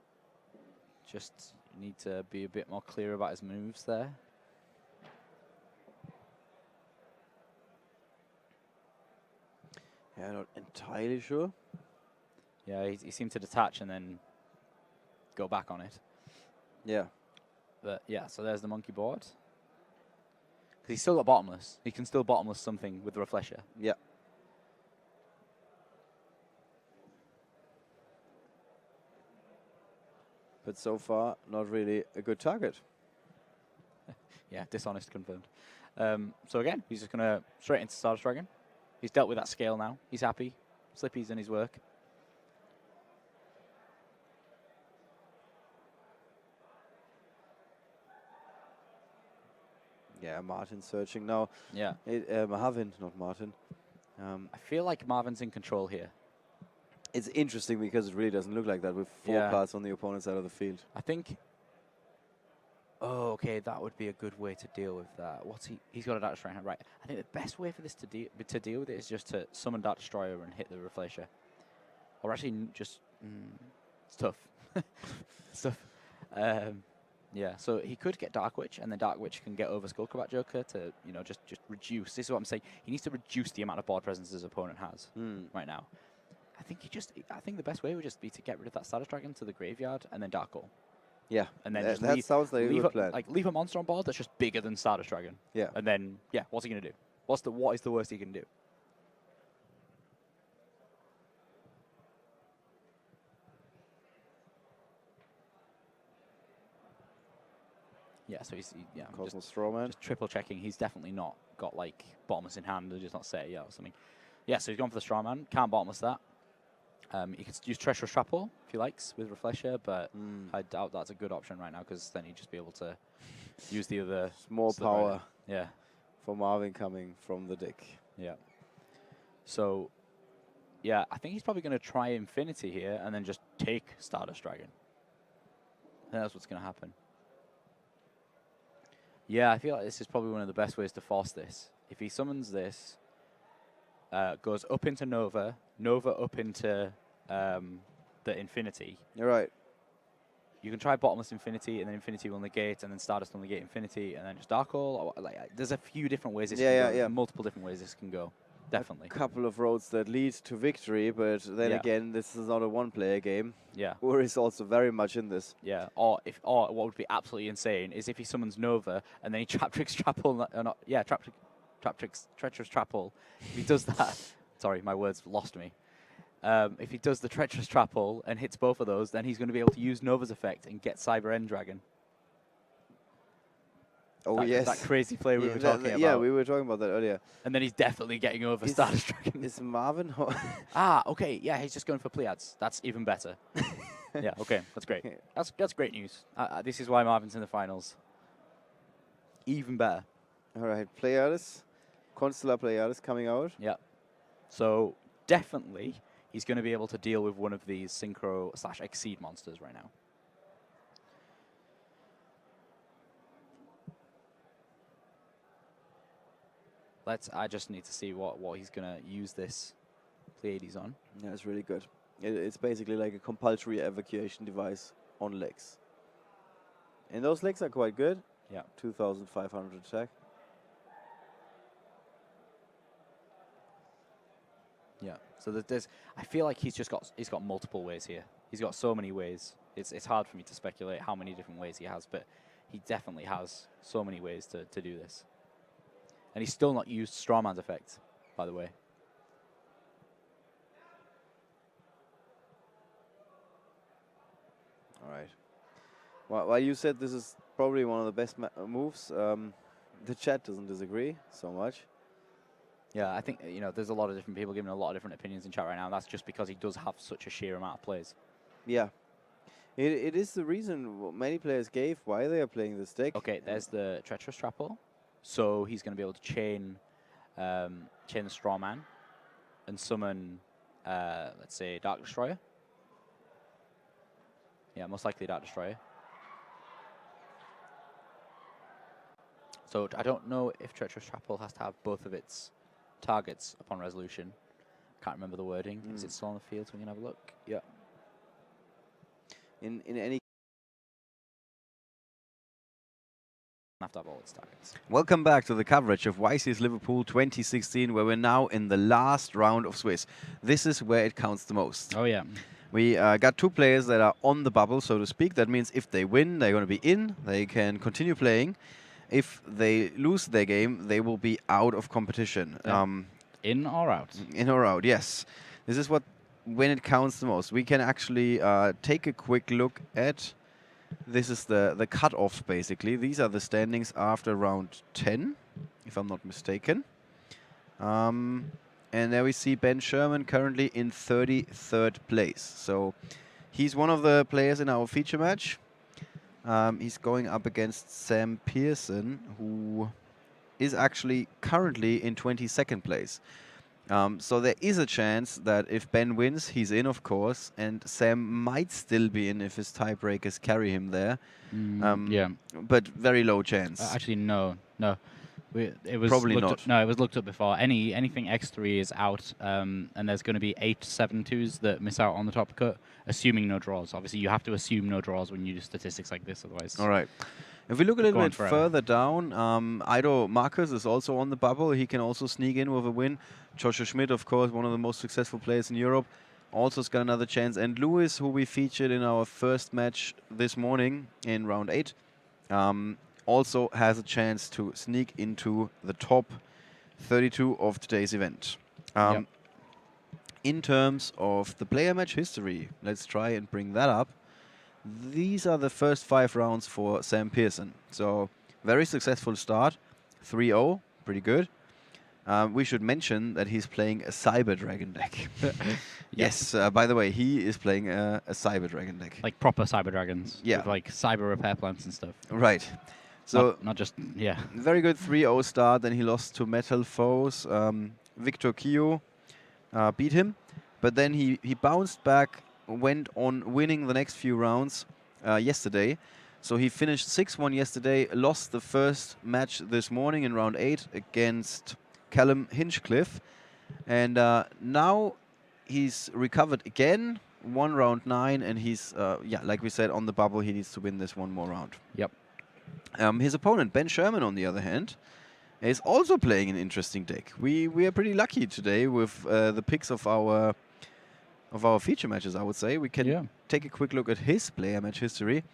Just need to be a bit more clear about his moves there. Yeah, not entirely sure. Yeah, he seemed to detach and then go back on it. Yeah. But yeah, so there's the monkey board. 'Cause he's still got bottomless. He can still bottomless something with the Reflecia. Yeah. But so far, not really a good target. Yeah, dishonest confirmed. So again, he's just going to straight into Stardust Dragon. He's dealt with that scale now. He's happy. Slippy's in his work. Yeah, Martin searching now. Yeah. Marvin, not Martin. I feel like Marvin's in control here. It's interesting because it really doesn't look like that with 4 Yeah. cards on the opponent's side of the field. I think... Oh, okay, that would be a good way to deal with that. What's he? He's got a Dark Destroyer in hand, right? I think the best way for this to deal with it is just to summon Dark Destroyer and hit the Reflacia. Or actually, just it's tough. It's tough. Yeah, so he could get Dark Witch, and then Dark Witch can get over Skullcrabat Joker to just reduce. This is what I'm saying. He needs to reduce the amount of board presence his opponent has right now. I think the best way would just be to get rid of that Stardust Dragon to the graveyard and then Dark Hole. Yeah, And then just that sounds like a good plan. leave a monster on board that's just bigger than Stardust Dragon. Yeah. And then, yeah, what's he going to do? What is the worst he can do? Yeah, so he's Cosmos Strawman. just triple checking. He's definitely not got like bottomless in hand. They're just not set yet or something. Yeah, so he's gone for the Strawman. Can't bottomless that. He could use Treacherous Trapple if he likes with Reflecia, but I doubt that's a good option right now because then he'd just be able to use the other... More Slip Rider. power Yeah, for Marvin coming from the deck. yeah. So, yeah, I think he's probably going to try Infinity here and then just take Stardust Dragon. I think that's what's going to happen. Yeah, I feel like this is probably one of the best ways to force this. If he summons this, goes up into Nova, Nova up into the Infinity. You're right. You can try bottomless Infinity, and then Infinity will negate, and then Stardust will negate Infinity, and then just Dark Hole. Or, like, there's a few different ways this can go. Yeah. Multiple different ways this can go. Definitely. A couple of roads that lead to victory, but then Yeah. again, this is not a one-player game. Yeah. Ur is also very much in this. Yeah. Or what would be absolutely insane is if he summons Nova, and then he Treacherous Trapple, Treacherous Trapple. If he does that, sorry, my words lost me. If he does the Treacherous Trapple and hits both of those, then he's going to be able to use Nova's effect and get Cyber End Dragon. Oh, that, yes. That crazy play we were talking about. Yeah, we were talking about that earlier. And then he's definitely getting over Stardust Dragon. Is Marvin... Okay, yeah, he's just going for Pleiades. That's even better. Yeah, okay, that's great. That's great news. This is why Marvin's in the finals. Even better. All right, Pleiades. Constellar Pleiades coming out. Yeah. So, definitely, he's going to be able to deal with one of these Synchro/Exceed monsters right now. I just need to see what he's going to use this Pleiades on. Yeah, it's really good. It's basically like a compulsory evacuation device on legs. And those legs are quite good. Yeah. 2,500 attack. Yeah. So there's I feel like he's got multiple ways here. He's got so many ways. It's hard for me to speculate how many different ways he has, but he definitely has so many ways to do this. And he's still not used Strawman's effect, by the way. All right. While you said this is probably one of the best moves, the chat doesn't disagree so much. Yeah, I think, there's a lot of different people giving a lot of different opinions in chat right now. And that's just because he does have such a sheer amount of plays. Yeah. It is the reason many players gave why they are playing this deck. Okay, there's the Treacherous Trapple. So he's going to be able to chain the Strawman and summon, let's say, Dark Destroyer. Yeah, most likely Dark Destroyer. So I don't know if Treacherous Trapple has to have both of its targets upon resolution. Can't remember the wording. Is it still on the field so we can have a look? Yeah. In any Have to have all its targets. Welcome back to the coverage of YCS Liverpool 2016, where we're now in the last round of Swiss. This is where it counts the most. Oh, yeah. We got two players that are on the bubble, so to speak. That means if they win, they're going to be in. They can continue playing. If they lose their game, they will be out of competition. Yeah. In or out? In or out, yes. This is when it counts the most. We can actually take a quick look at... This is the cut-off, basically. These are the standings after round 10, if I'm not mistaken. And there we see Ben Sherman currently in 33rd place. So he's one of the players in our feature match. He's going up against Sam Pearson, who is actually currently in 22nd place. So there is a chance that if Ben wins, he's in, of course, and Sam might still be in if his tiebreakers carry him there. Yeah. But very low chance. Actually, no. It was Probably looked not. Up, no, it was looked up before. Anything X3 is out, and there's going to be 8 7-2s that miss out on the top cut, assuming no draws. Obviously, you have to assume no draws when you do statistics like this, otherwise. All right. If we look a little Go on bit forever. further down, Ido Marcus is also on the bubble. He can also sneak in with a win. Joshua Schmidt, of course, one of the most successful players in Europe, also has got another chance. And Lewis, who we featured in our first match this morning in round 8, also has a chance to sneak into the top 32 of today's event. Yep. In terms of the player match history, let's try and bring that up. These are the first 5 rounds for Sam Pearson. So, very successful start. 3-0, pretty good. We should mention that he's playing a Cyber Dragon deck. Yes, by the way, he is playing a Cyber Dragon deck. Like proper Cyber Dragons. Yeah. With like cyber repair plants and stuff. Right. So, Not just, yeah. very good 3-0 start. Then he lost to Metal Foes. Victor Kyo beat him. But then he bounced back, went on winning the next few rounds yesterday. So he finished 6-1 yesterday, lost the first match this morning in round 8 against Callum Hinchcliffe. And now he's recovered again, won round 9, and he's, like we said, on the bubble. He needs to win this one more round. Yep. His opponent, Ben Sherman, on the other hand, is also playing an interesting deck. We are pretty lucky today with the picks of our feature matches, I would say. We can take a quick look at his player match history.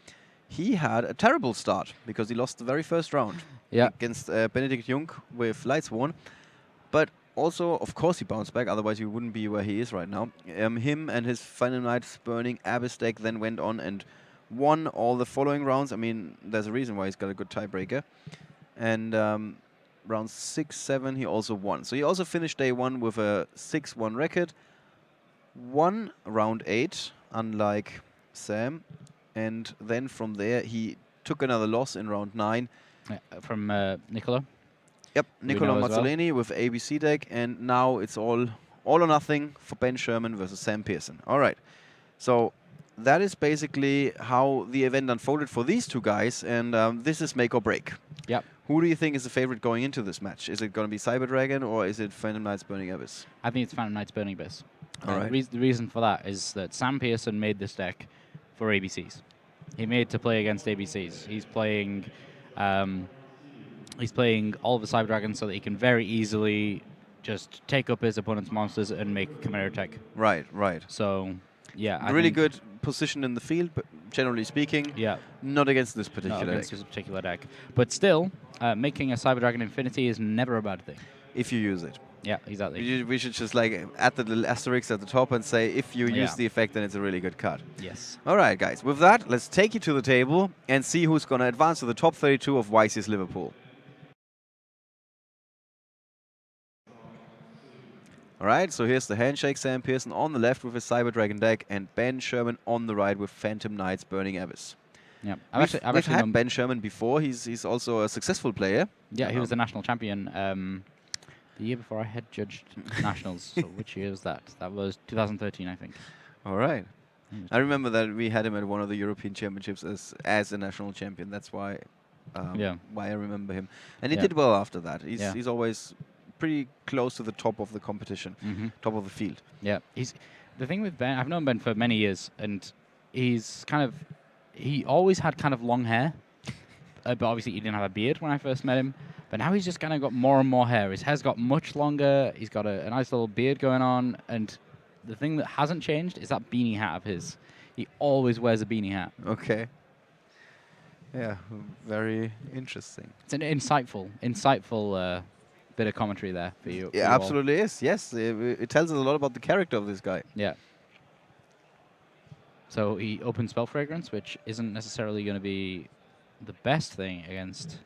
He had a terrible start because he lost the very first round against Benedikt Jung with Lightsworn. But also, of course, he bounced back, otherwise he wouldn't be where he is right now. Him and his Final Night's Burning Abyss deck then went on and won all the following rounds. I mean, there's a reason why he's got a good tiebreaker. And round 6, 7, he also won. So he also finished day 1 with a 6-1 record. Won round 8, unlike Sam. And then from there, he took another loss in round 9. From Nicola. Yep, We Nicola know as well. Mazzolini with ABC deck. And now it's all or nothing for Ben Sherman versus Sam Pearson. All right. So that is basically how the event unfolded for these two guys. And this is make or break. Yep. Who do you think is the favorite going into this match? Is it going to be Cyber Dragon or is it Phantom Knight's Burning Abyss? I think it's Phantom Knight's Burning Abyss. All right. The reason for that is that Sam Pearson made this deck for ABCs. He made to play against ABCs. He's playing all of the Cyber Dragons so that he can very easily just take up his opponent's monsters and make Chimera Tech. Right, right. So, yeah. I Really think good position in the field, but generally speaking. Yeah. Not against this Not particular against deck, this particular deck. But still, making a Cyber Dragon Infinity is never a bad thing. if you use it. Yeah, exactly. We should just like add the little asterisk at the top and say if you Yeah. use the effect, then it's a really good card. Yes. All right, guys. With that, let's take you to the table and see who's going to advance to the top 32 of YCS Liverpool. All right, so here's the handshake. Sam Pearson on the left with his Cyber Dragon deck, and Ben Sherman on the right with Phantom Knights Burning Abyss. Yeah. We've actually had known- Ben Sherman before. He's also a successful player. Yeah, he was the national champion the year before I had judged nationals. So which year was that? That was 2013, I think. All right. He was- I remember that we had him at one of the European Championships as a national champion. That's why why I remember him. And he Yeah. did well after that. Yeah. He's always pretty close to the top of the competition, Mhm. top of the field. Yeah, he's the thing with Ben. I've known Ben for many years, and he always had kind of long hair, but obviously he didn't have a beard when I first met him. But now he's just kind of got more and more hair. His hair's got much longer. He's got a nice little beard going on, and the thing that hasn't changed is that beanie hat of his. He always wears a beanie hat. Okay. Yeah, very interesting. It's an insightful bit of commentary there for you. for you Yeah, all. absolutely is. Yes, it tells us a lot about the character of this guy. Yeah. So he opens Spell Fragrance, which isn't necessarily going to be the best thing against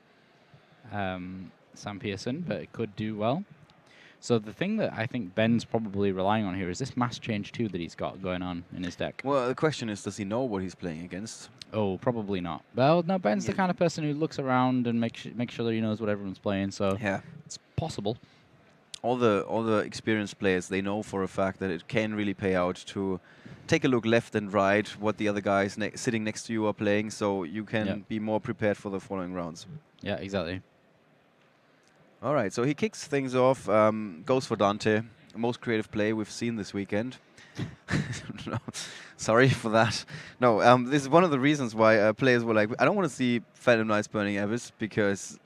Sam Pearson, but it could do well. So the thing that I think Ben's probably relying on here is this Mass Change 2 that he's got going on in his deck. Well, the question is, does he know what he's playing against? Oh, probably not. Well, no, Ben's the Yeah. kind of person who looks around and makes sure that he knows what everyone's playing, so Yeah. it's possible. All the experienced players, they know for a fact that it can really pay out to take a look left and right what the other guys sitting next to you are playing, so you can Yeah. be more prepared for the following rounds. Yeah, exactly. All right, so he kicks things off, goes for Dante, most creative play we've seen this weekend. No, sorry for that. No, this is one of the reasons why players were like, I don't want to see Phantom Knights Burning Abyss because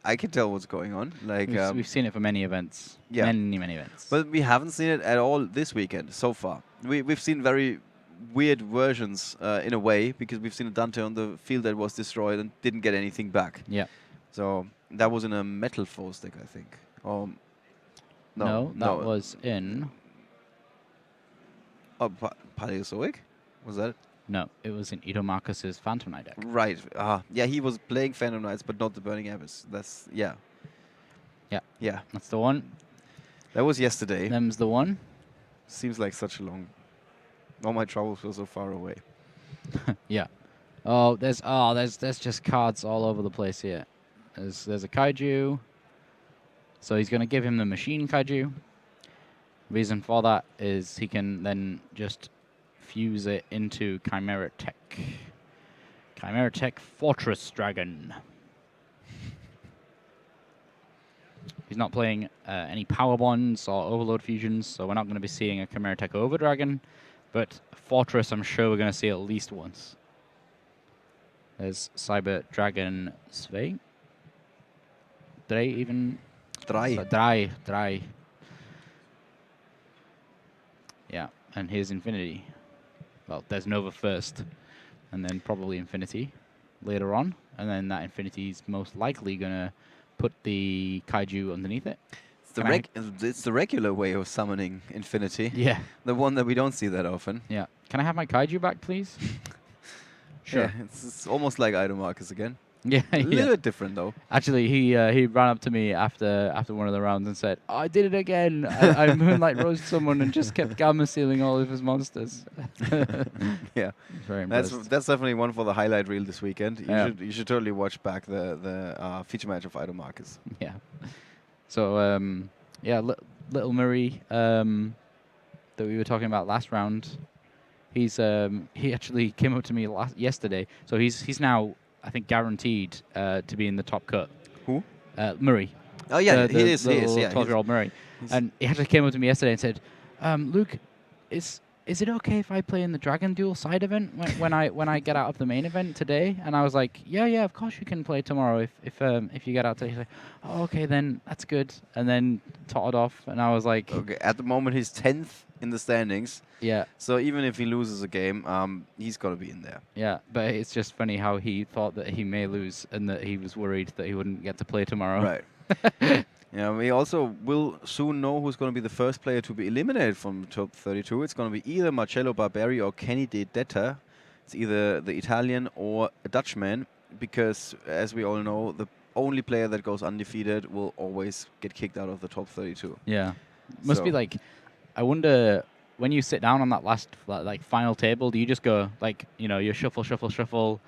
I can tell what's going on. Like, We've seen it for many events. Yeah. Many events. but we haven't seen it at all this weekend so far. We've seen very weird versions in a way because we've seen a Dante on the field that was destroyed and didn't get anything back. Yeah. So that was in a Metal Force deck, I think. No, that was in... Oh, Paleozoic? Was that? No, it was in Ido Marcus's Phantom Knight deck. Right. Yeah, he was playing Phantom Knights, but not the Burning Abyss. That's, yeah. Yeah. Yeah. That's the one. That was yesterday. Them's the one. Seems like such a long... All my troubles were so far away. Yeah. There's just cards all over the place here. There's a Kaiju. So he's going to give him the Machine Kaiju. Reason for that is he can then just fuse it into Chimera Tech. Chimera Tech Fortress Dragon. He's not playing any Power Bonds or Overload Fusions, so we're not going to be seeing a Chimera Tech Over Dragon. But Fortress, I'm sure we're going to see at least once. There's Cyber Dragon Svei. Drei even? Drei. Drei. Yeah, and here's Infinity. Well, there's Nova first, and then probably Infinity later on, and then that Infinity's most likely gonna put the Kaiju underneath it. It's the regular way of summoning Infinity. Yeah. The one that we don't see that often. Yeah. Can I have my Kaiju back, please? Sure. Yeah, it's almost like Ido Marcus again. Yeah. A little Yeah. bit different, though. Actually, he ran up to me after one of the rounds and said, "Oh, I did it again. I Moonlight Rose someone and just kept Gamma Sealing all of his monsters." Yeah. Very impressed. That's definitely one for the highlight reel this weekend. Yeah. You should totally watch back the feature match of Ido Marcus. Yeah. So, Little Murray that we were talking about last round, he actually came up to me yesterday. So he's now, I think, guaranteed to be in the top cut. Who? Murray. Oh yeah, The he is. Yeah, 12-year-old Murray. he's- And he actually came up to me yesterday and said, "Luke, is it okay if I play in the Dragon Duel side event when I get out of the main event today?" And I was like, "Yeah, of course you can play tomorrow if you get out today." He's like, "Oh, okay, then that's good." And then totted off, and I was like, Okay, at the moment he's 10th in the standings. Yeah, So even if he loses a game, he's got to be in there. yeah. But it's just funny how he thought that he may lose and that he was worried that he wouldn't get to play tomorrow. Right. Yeah, we also will soon know who's going to be the first player to be eliminated from the top 32. It's going to be either Marcello Barberi or Kenny De Detta. It's either the Italian or a Dutchman, because as we all know, the only player that goes undefeated will always get kicked out of the top 32. Yeah. Must be So- like, I wonder, when you sit down on that last like final table, do you just go like, you shuffle, shuffle, shuffle?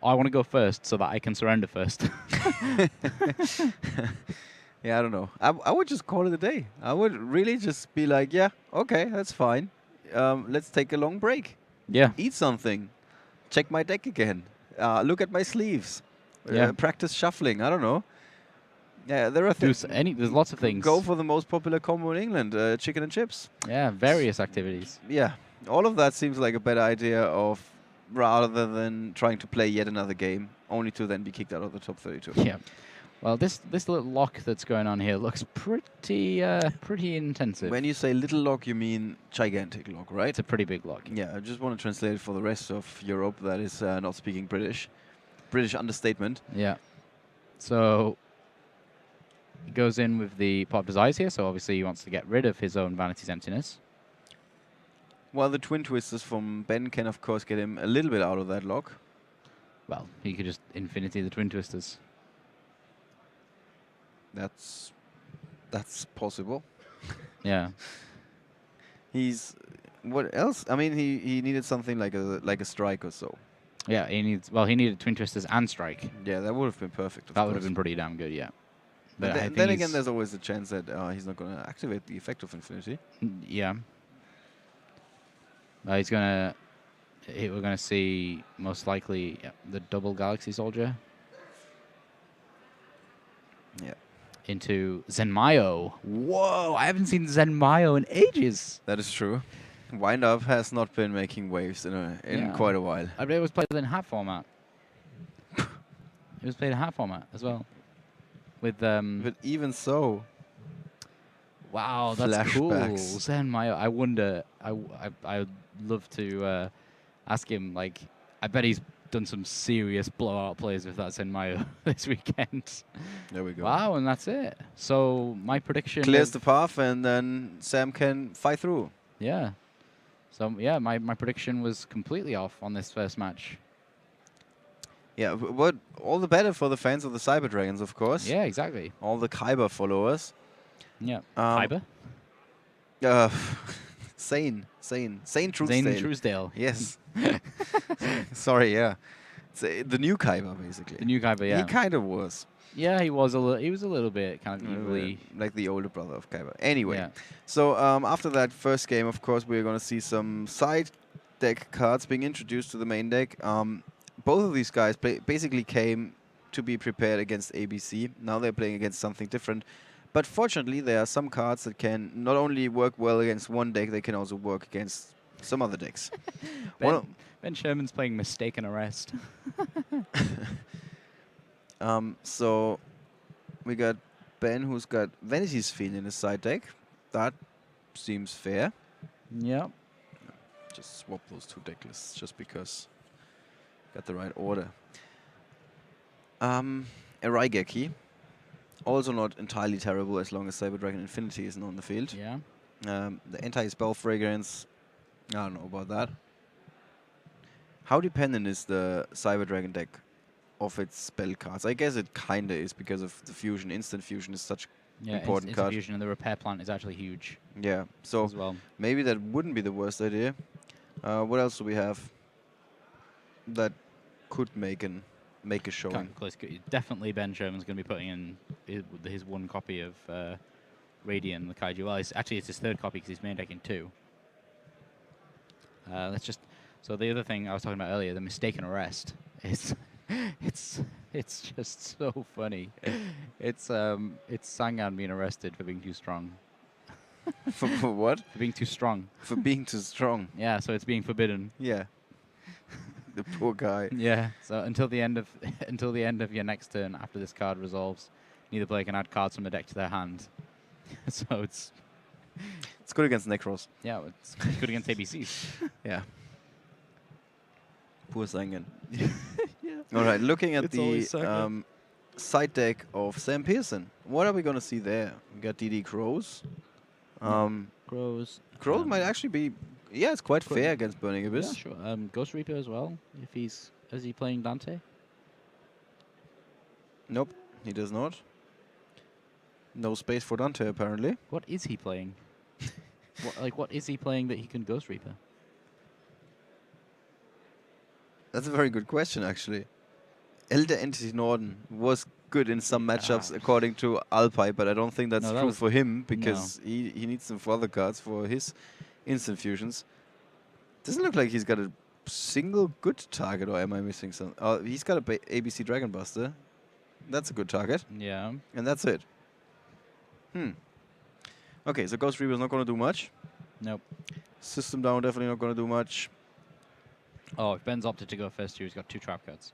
Oh, I want to go first so that I can surrender first. Yeah, I don't know. I would just call it a day. I would really just be like, yeah, okay, that's fine. Let's take a long break. Yeah. Eat something. Check my deck again. Look at my sleeves. Yeah. Practice shuffling. I don't know. Yeah, there are things. There's lots of things. Go for the most popular combo in England, chicken and chips. Yeah, various activities. Yeah, all of that seems like a better idea of rather than trying to play yet another game, only to then be kicked out of the top 32. Yeah. Well, this little lock that's going on here looks pretty intensive. When you say little lock, you mean gigantic lock, right? It's a pretty big lock. Yeah, I just want to translate it for the rest of Europe that is not speaking British. British understatement. Yeah. So he goes in with the pot of desires here, so obviously he wants to get rid of his own vanity's emptiness. Well, the twin twisters from Ben can, of course, get him a little bit out of that lock. Well, he could just infinity the twin twisters. That's possible. Yeah. He's what else? I mean, he needed something like a strike or so. Yeah, he needed twin twisters and strike. Yeah, that would have been perfect. Of That would course. have been pretty damn good, yeah. But I think then again, he's- there's always a chance that he's not going to activate the effect of infinity. Yeah. We're gonna see most likely the double Galaxy Soldier Yeah, into Zenmayo. Whoa! I haven't seen Zenmayo in ages. that is true. Wind Up has not been making waves in Yeah. quite a while. I mean, it was played in hat format. It was played in hat format as well. With But even so, wow, that's cool. Flashbacks. Zenmayo. I wonder. I'd love to ask him. Like, I bet he's done some serious blowout plays with that Zenmayo this weekend. there we go. Wow, and that's it. So my prediction Clears of- the path, and then Sam can fight through. Yeah. So yeah, my prediction was completely off on this first match. Yeah, but all the better for the fans of the Cyber Dragons, of course. Yeah, exactly. All the Kyber followers. Yeah. Um, Fiber? Sane Truthsdale. Zane Truesdale. Yes. Sorry, yeah. It's, the new Kyber, basically. The new Kyber, yeah. He kind of was. Yeah, he was a little bit kind of evilly. Like the older brother of Kyber. Anyway, Yeah. so after that first game, of course, we're going to see some side deck cards being introduced to the main deck. Both of these guys basically came to be prepared against ABC. Now they're playing against something different. But fortunately, there are some cards that can not only work well against one deck, they can also work against some other decks. One of- Ben Sherman's playing Mistaken Arrest. So we got Ben, who's got Vanity's Fiend in his side deck. That seems fair. Yep. Just swap those two deck lists just because got the right order. A Raigeki, also not entirely terrible as long as Cyber Dragon Infinity isn't on the field. Yeah. The anti-spell fragrance, I don't know about that. How dependent is the Cyber Dragon deck of its spell cards? I guess it kinda is because of the fusion. Instant fusion is such Yeah. important Instant card. fusion and the repair plant is actually huge Yeah. So as well. maybe that wouldn't be the worst idea. What else do we have that could make a showing? Can't close. Definitely Ben Sherman's going to be putting in his one copy of Radiant, the Kaiju. Well, it's his third copy because he's main decking two. So the other thing I was talking about earlier, the Mistaken Arrest, is it's just so funny. It's Sangan being arrested for being too strong. for what? For being too strong. For being too strong. Yeah, so it's being forbidden. Yeah. The poor guy. Yeah. So until the end of your next turn, after this card resolves, neither player can add cards from the deck to their hand. So it's It's good against Necros. Yeah, it's good against ABCs. Yeah. Poor Sangen. Yeah. All right, looking at It's always the Sangen. side deck of Sam Pearson. What are we going to see there? We got DD Crows. Crows. Crows might actually be... Yeah, it's quite Cro- fair against Burning Yeah, Abyss. sure. Ghost Reaper as well. If he's... Is he playing Dante? Nope, he does not. No space for Dante, apparently. What is he playing? What is he playing that he can Ghost Reaper? That's a very good question, actually. Elder Entity Norden was good in some matchups, according to Alpai, but I don't think that's No, that true was- for him, because he needs them for other cards for his instant fusions. Doesn't look like he's got a single good target, or am I missing something? Oh, he's got a ABC Dragon Buster. That's a good target, Yeah. and that's it. Okay, so Ghost Reaper is not going to do much. Nope. System Down definitely not going to do much. Oh, if Ben's opted to go first here, he's got 2 trap cards.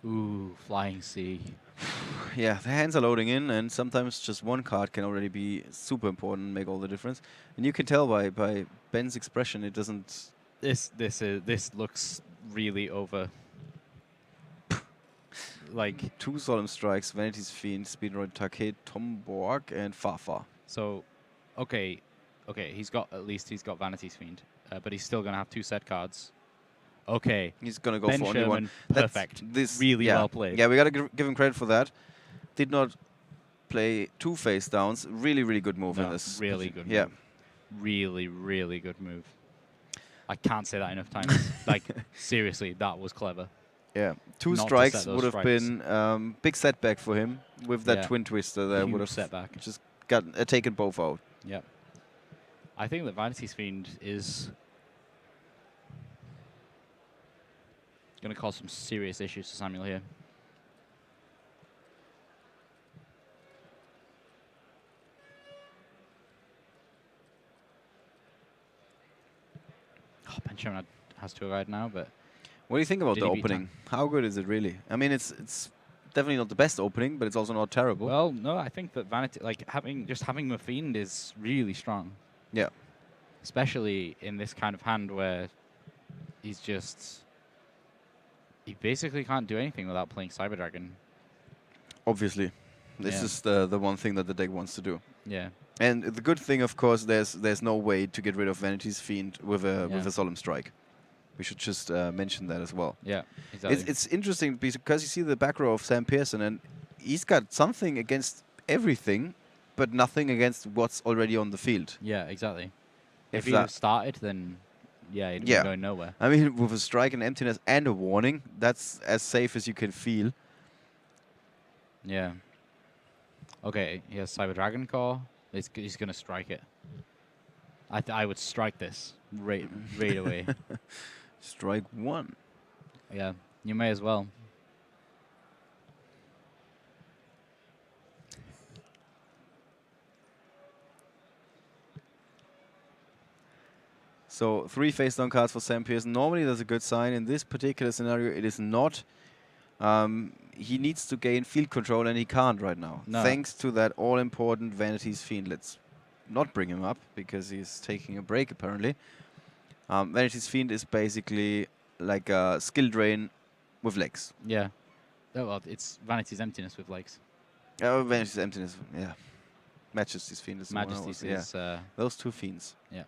Ooh, Flying Sea. Yeah, the hands are loading in, and sometimes just one card can already be super important and make all the difference. And you can tell by Ben's expression, it doesn't... This looks really over. Like, 2 Solemn Strikes, Vanity's Fiend, Speedroid Take, Tomborg, and Fafa. so, okay, he's got Vanity's Fiend, but he's still gonna have 2 set cards. Okay, He's going to go Ben for only one. Sherman, That's perfect. This Really yeah. well played. Yeah, we got to give him credit for that. Did not play 2 face downs. Really, really good move in No, this. really good Yeah. move. Really, really good move. I can't say that enough times. Like, seriously, that was clever. Yeah. 2 Not to strikes set those would have strikes. been big setback for him with that Yeah. twin twister. That Huge would have setback. just got taken both out. Yep. I think that Vanity's Fiend is going to cause some serious issues to Samuel here. Oh, Ben Sherman has to ride now, but What do you think about Did the he beat opening? How good is it really? I mean, it's definitely not the best opening, but it's also not terrible. well, no, I think that Vanity, like having Mephiend is really strong. Yeah. Especially in this kind of hand where he basically can't do anything without playing Cyber Dragon. Obviously, this Yeah. is the one thing that the deck wants to do. Yeah. And the good thing, of course, there's no way to get rid of Vanity's Fiend with a Solemn Strike. We should just mention that as well. Yeah, exactly. It's interesting because you see the back row of Sam Pearson, and he's got something against everything, but nothing against what's already on the field. Yeah, exactly. If If he that- had started, then yeah, he'd Yeah. be going nowhere. I mean, with a strike, an emptiness, and a warning, that's as safe as you can feel. Yeah. Okay, he has Cyber Dragon Core. He's gonna strike it. I would strike this right away. Strike 1. Yeah, you may as well. So 3 face down cards for Sam Pearson. Normally that's a good sign. In this particular scenario, it is not. He needs to gain field control, and he can't right now. No. Thanks to that all-important Vanity's Fiend. Let's not bring him up, because he's taking a break, apparently. Vanity's Fiend is basically like a skill drain with legs. Yeah. Oh, well, it's Vanity's Emptiness with legs. Vanity's Emptiness, yeah. Majesty's Fiend is the one I Majesty's was- yeah. is Those 2 fiends. yeah.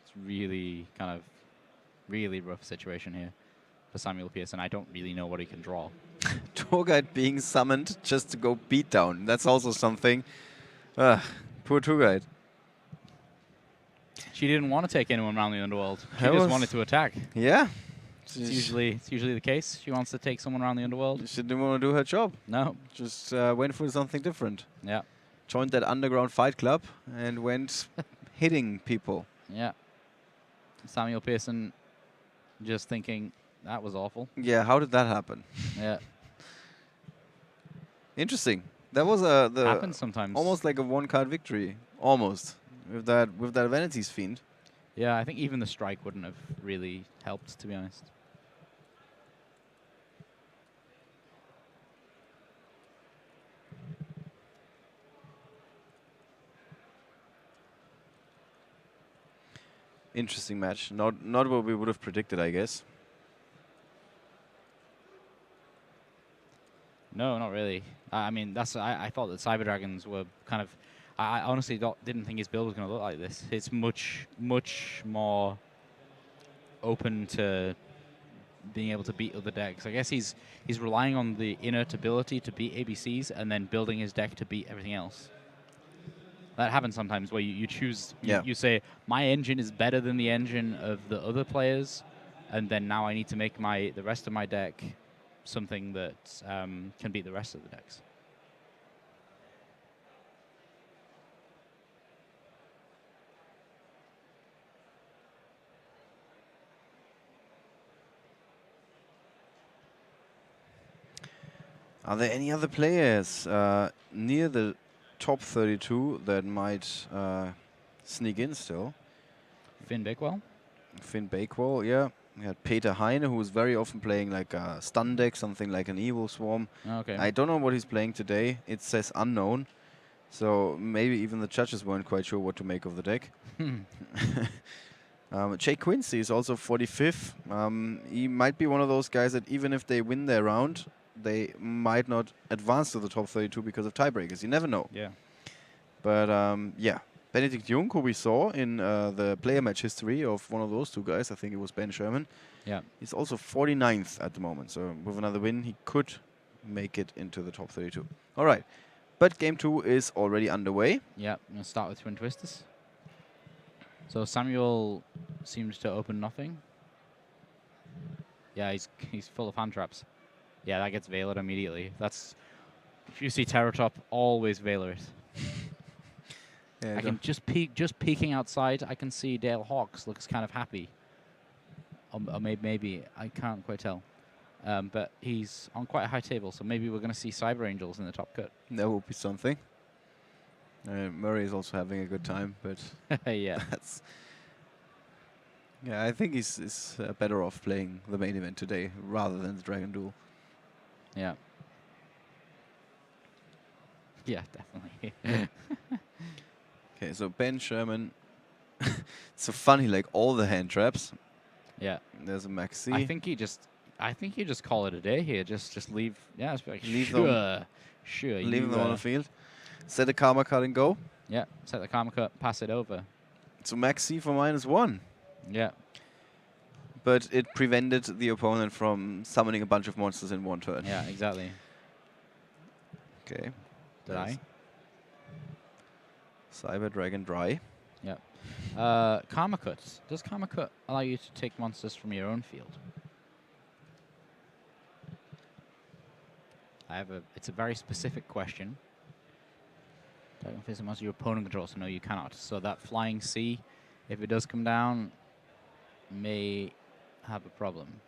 It's really kind of really rough situation here for Samuel Pearson. I don't really know what he can draw. Tour guide being summoned just to go beat down. That's also something. Poor tour guide. She didn't want to take anyone around the underworld. She That just was- wanted to attack. Yeah. It's usually the case. She wants to take someone around the underworld. She didn't want to do her job. No. Just went for something different. Yeah. Joined that underground fight club and went hitting people. Yeah. Samuel Pearson just thinking that was awful. Yeah, how did that happen? Yeah. Interesting. That was Happens sometimes. almost like a 1-card victory. Almost. With that Vanity's Fiend. Yeah, I think even the strike wouldn't have really helped, to be honest. interesting match. Not what we would have predicted, I guess. No, not really. I mean, I thought that Cyber Dragons were kind of. I honestly didn't think his build was going to look like this. It's much more open to being able to beat other decks. I guess he's relying on the innate ability to beat ABCs and then building his deck to beat everything else. That happens sometimes where you choose, you say, my engine is better than the engine of the other players, and then now I need to make the rest of my deck something that can beat the rest of the decks. Are there any other players near the top 32 that might sneak in still? Finn Bakewell? Finn Bakewell, yeah. We had Peter Heine, who was very often playing like a stun deck, something like an Evil Swarm. Okay. I don't know what he's playing today. It says unknown. So maybe even the judges weren't quite sure what to make of the deck. Jay Quincy is also 45th. He might be one of those guys that even if they win their round, they might not advance to the top 32 because of tiebreakers. You never know. Yeah. But yeah, Benedict Jung, who we saw in the player match history of one of those two guys, I think it was Ben Sherman. Yeah. He's also 49th at the moment. So with another win, he could make it into the top 32. All right. But game 2 is already underway. Yeah, I'm going to start with Twin Twisters. So Samuel seems to open nothing. Yeah, he's full of hand traps. Yeah, that gets Veiler immediately. That's if you see Terror Top, always Veiler it. Yeah, I can just peeking outside. I can see Dale Hawks looks kind of happy. Or maybe I can't quite tell. But he's on quite a high table, so maybe we're going to see Cyber Angels in the top cut. That would be something. Murray is also having a good time, but yeah. Yeah, I think he's better off playing the main event today rather than the Dragon Duel. Yeah. Yeah, definitely. Okay, so Ben Sherman. It's so funny, like all the hand traps. Yeah. There's a Maxi. I think you just call it a day here. Just leave. Yeah, it's like Leave sure, them- sure. Leave them on the field. Set a karma card and go. Yeah, set the karma cut, pass it over. So Maxi for -1. Yeah. But it prevented the opponent from summoning a bunch of monsters in one turn. Yeah, exactly. Okay. Did I? Cyber Dragon Dry. Yeah. Karma cut. Does karma cut allow you to take monsters from your own field? It's a very specific question. Dragon face a monster your opponent controls, so no, you cannot. So that flying C, if it does come down, may have a problem.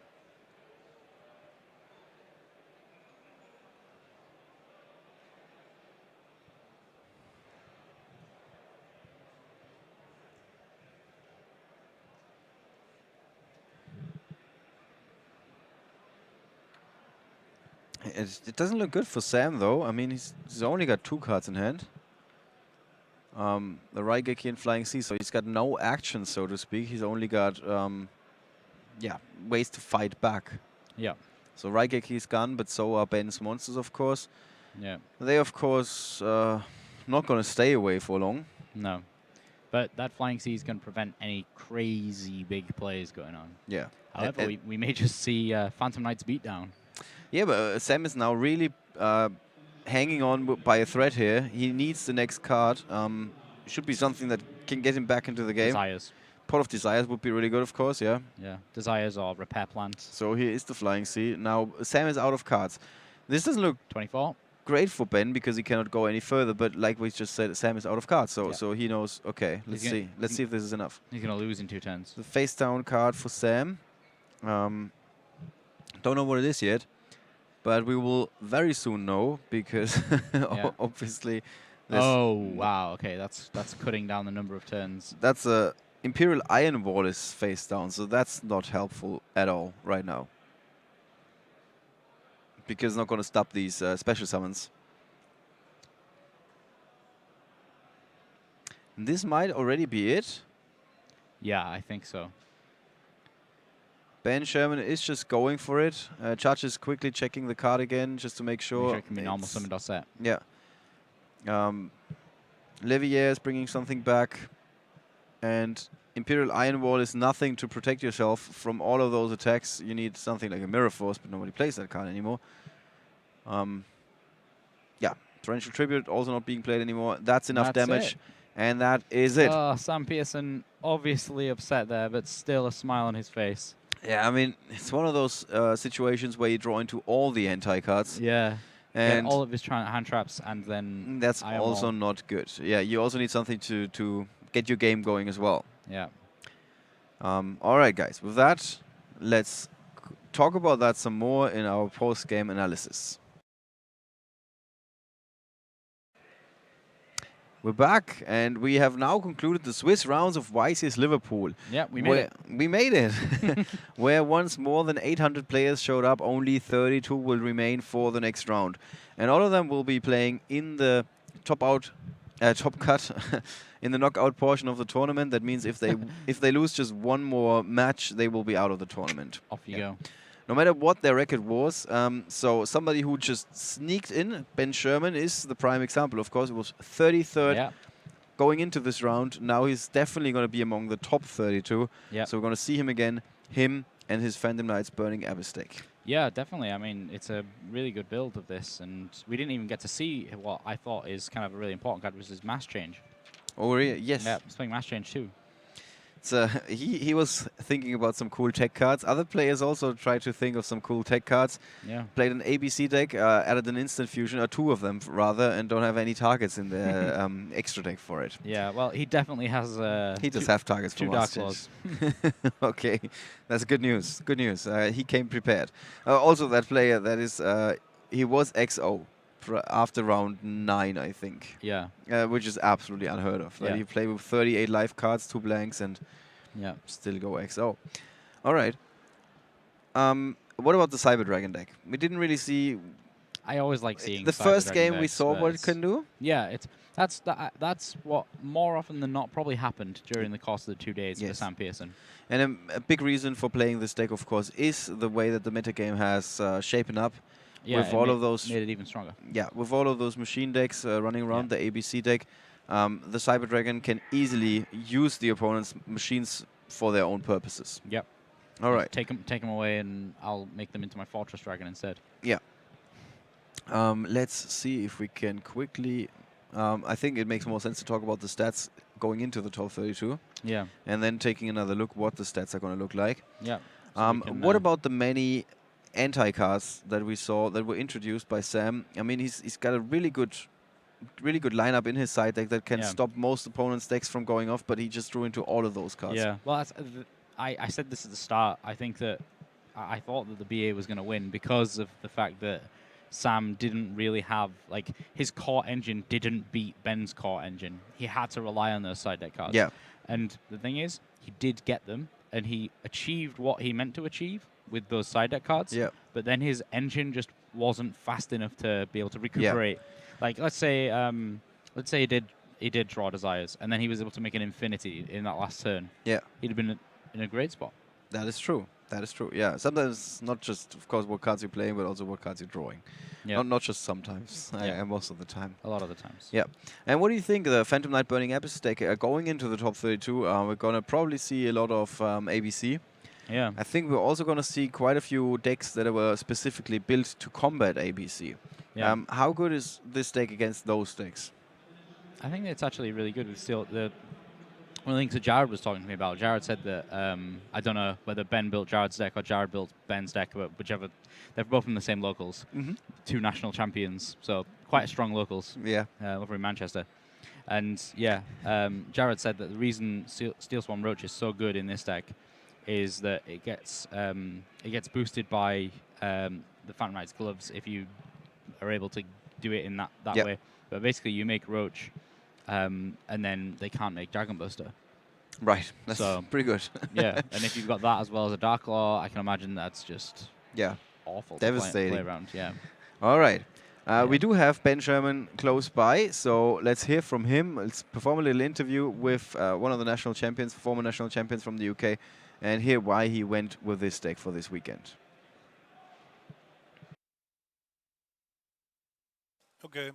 It doesn't look good for Sam, though. I mean, he's only got 2 cards in hand. The Raigeki and Flying Sea, so he's got no action, so to speak. He's only got, ways to fight back. Yeah. So Raigeki is gone, but so are Ben's monsters, of course. Yeah. They, of course, not going to stay away for long. No. But that flying C is going to prevent any crazy big plays going on. Yeah. However, we may just see Phantom Knight's beatdown. Yeah, but Sam is now really hanging on by a thread here. He needs the next card. Should be something that can get him back into the game. Desires. Pot of Desires would be really good, of course, yeah. Yeah. Desires or Repair Plants. So here is the Flying Sea. Now, Sam is out of cards. This doesn't look 24. great for Ben because he cannot go any further, but like we just said, Sam is out of cards. So Yeah. so he knows, okay, let's see. Let's see if this is enough. He's going to lose in 2 turns. The face down card for Sam. Don't know what it is yet, but we will very soon know because obviously there's Oh, wow. Okay, that's cutting down the number of turns. that's a Imperial Iron Wall is face down, so that's not helpful at all right now. Because it's not going to stop these special summons. And this might already be it. Yeah, I think so. Ben Sherman is just going for it. Judge is quickly checking the card again just to make Make sure. sure it can be normal it's- summon set. Yeah. Levier is bringing something back. And Imperial Iron Wall is nothing to protect yourself from all of those attacks. You need something like a Mirror Force, but nobody plays that card anymore. Yeah, Torrential Tribute also not being played anymore. That's enough That's damage. it. And that is it. Sam Pearson obviously upset there, but still a smile on his face. Yeah, I mean, it's one of those situations where you draw into all the anti-cards. Yeah. And all of his hand traps, and then that's Iron also Wall. not good. Yeah, you also need something to get your game going as well. Yeah. All right, guys. With that, let's talk about that some more in our post-game analysis. We're back, and we have now concluded the Swiss rounds of YCS Liverpool. Yeah, we made it. We made it. Where once more than 800 players showed up, only 32 will remain for the next round. And all of them will be playing in the top cut, in the knockout portion of the tournament. That means if they lose just one more match, they will be out of the tournament. Off you go. No matter what their record was, so somebody who just sneaked in, Ben Sherman, is the prime example. Of course, it was 33rd going into this round. Now he's definitely going to be among the top 32. Yeah. So we're going to see him again, him and his Phantom Knights Burning Abyss deck. Yeah, definitely. I mean, it's a really good build of this, and we didn't even get to see what I thought is kind of a really important card, which is Mass Change. Oh, really? Yes. Yeah, he's playing Mass Change too. He was thinking about some cool tech cards. Other players also tried to think of some cool tech cards. Yeah. Played an ABC deck, added an instant fusion, or two of them rather, and don't have any targets in their extra deck for it. Yeah, well, he definitely has He does have targets for two Dark Masters. Claws. Okay, that's good news. Good news. He came prepared. Also, that player, that is, he was XO after round 9, I think. Yeah. Which is absolutely unheard of. Yeah. He played with 38 life cards, 2 blanks, and still go XO. All right. What about the Cyber Dragon deck? We didn't really see. I always like seeing the Cyber first Dragon game we decks, saw but what it it's- can do. Yeah, that's what more often than not probably happened during the course of the 2 days for Sam Pearson. And a big reason for playing this deck, of course, is the way that the metagame has shapen up. Yeah, with all of those, made it even stronger. Yeah, with all of those machine decks running around the ABC deck, the Cyber Dragon can easily use the opponent's machines for their own purposes. Yep. All right. Take them away, and I'll make them into my Fortress Dragon instead. Yeah. Let's see if we can quickly. I think it makes more sense to talk about the stats going into the top 32. Yeah. And then taking another look what the stats are going to look like. Yeah. What about the many anti-cards that we saw that were introduced by Sam? I mean, he's got a really good lineup in his side deck that can stop most opponents' decks from going off, but he just drew into all of those cards. Yeah. Well, I said this at the start. I think that I thought that the BA was going to win because of the fact that Sam didn't really have, like, his core engine didn't beat Ben's core engine. He had to rely on those side deck cards. Yeah. And the thing is, he did get them, and he achieved what he meant to achieve with those side deck cards. Yeah. But then his engine just wasn't fast enough to be able to recuperate. Like, let's say he did draw Desires, and then he was able to make an Infinity in that last turn. Yeah. He'd have been in a great spot. That is true. That is true. Yeah. Sometimes not just, of course, what cards you're playing, but also what cards you're drawing. Yeah. Not just sometimes. Most of the time. A lot of the times. Yeah. And what do you think of the Phantom Knight Burning Abyss deck going into the top 32? We're going to probably see a lot of ABC. Yeah. I think we're also going to see quite a few decks that were specifically built to combat ABC. Yeah. How good is this deck against those decks? I think it's actually really good. One of the things that Jared was talking to me about, Jared said that, I don't know whether Ben built Jared's deck or Jared built Ben's deck, but whichever, they're both from the same locals. Mm-hmm. 2 national champions, so quite strong locals. Yeah. Over in Manchester. And Jared said that the reason Steel Swarm Roach is so good in this deck is that it gets boosted by the Phantom Knight's gloves if you are able to do it in that way. But basically, you make Roach, and then they can't make Dragon Buster. Right. That's pretty good. Yeah, and if you've got that as well as a Dark Law, I can imagine that's just awful Devastating. to play around. Yeah. All right. We do have Ben Sherman close by, so let's hear from him. Let's perform a little interview with one of the national champions, former national champions from the UK, and hear why he went with this deck for this weekend. Okay.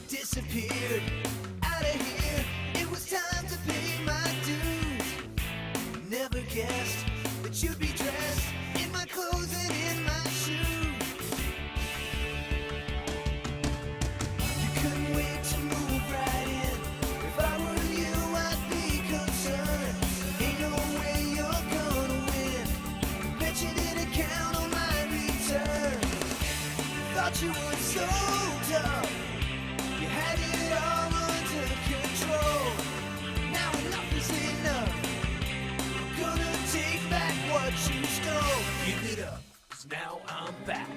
Disappeared out of here. It was time to pay my dues. Never guessed that you'd be dressed in my clothes and in my shoes. You couldn't wait to move right in. If I were you, I'd be concerned. Ain't no way you're gonna win. Bet you didn't count on my return. Thought you were so tough. You had it all under control. Now enough is enough. Gonna take back what you stole. Give it up, 'cause now I'm back.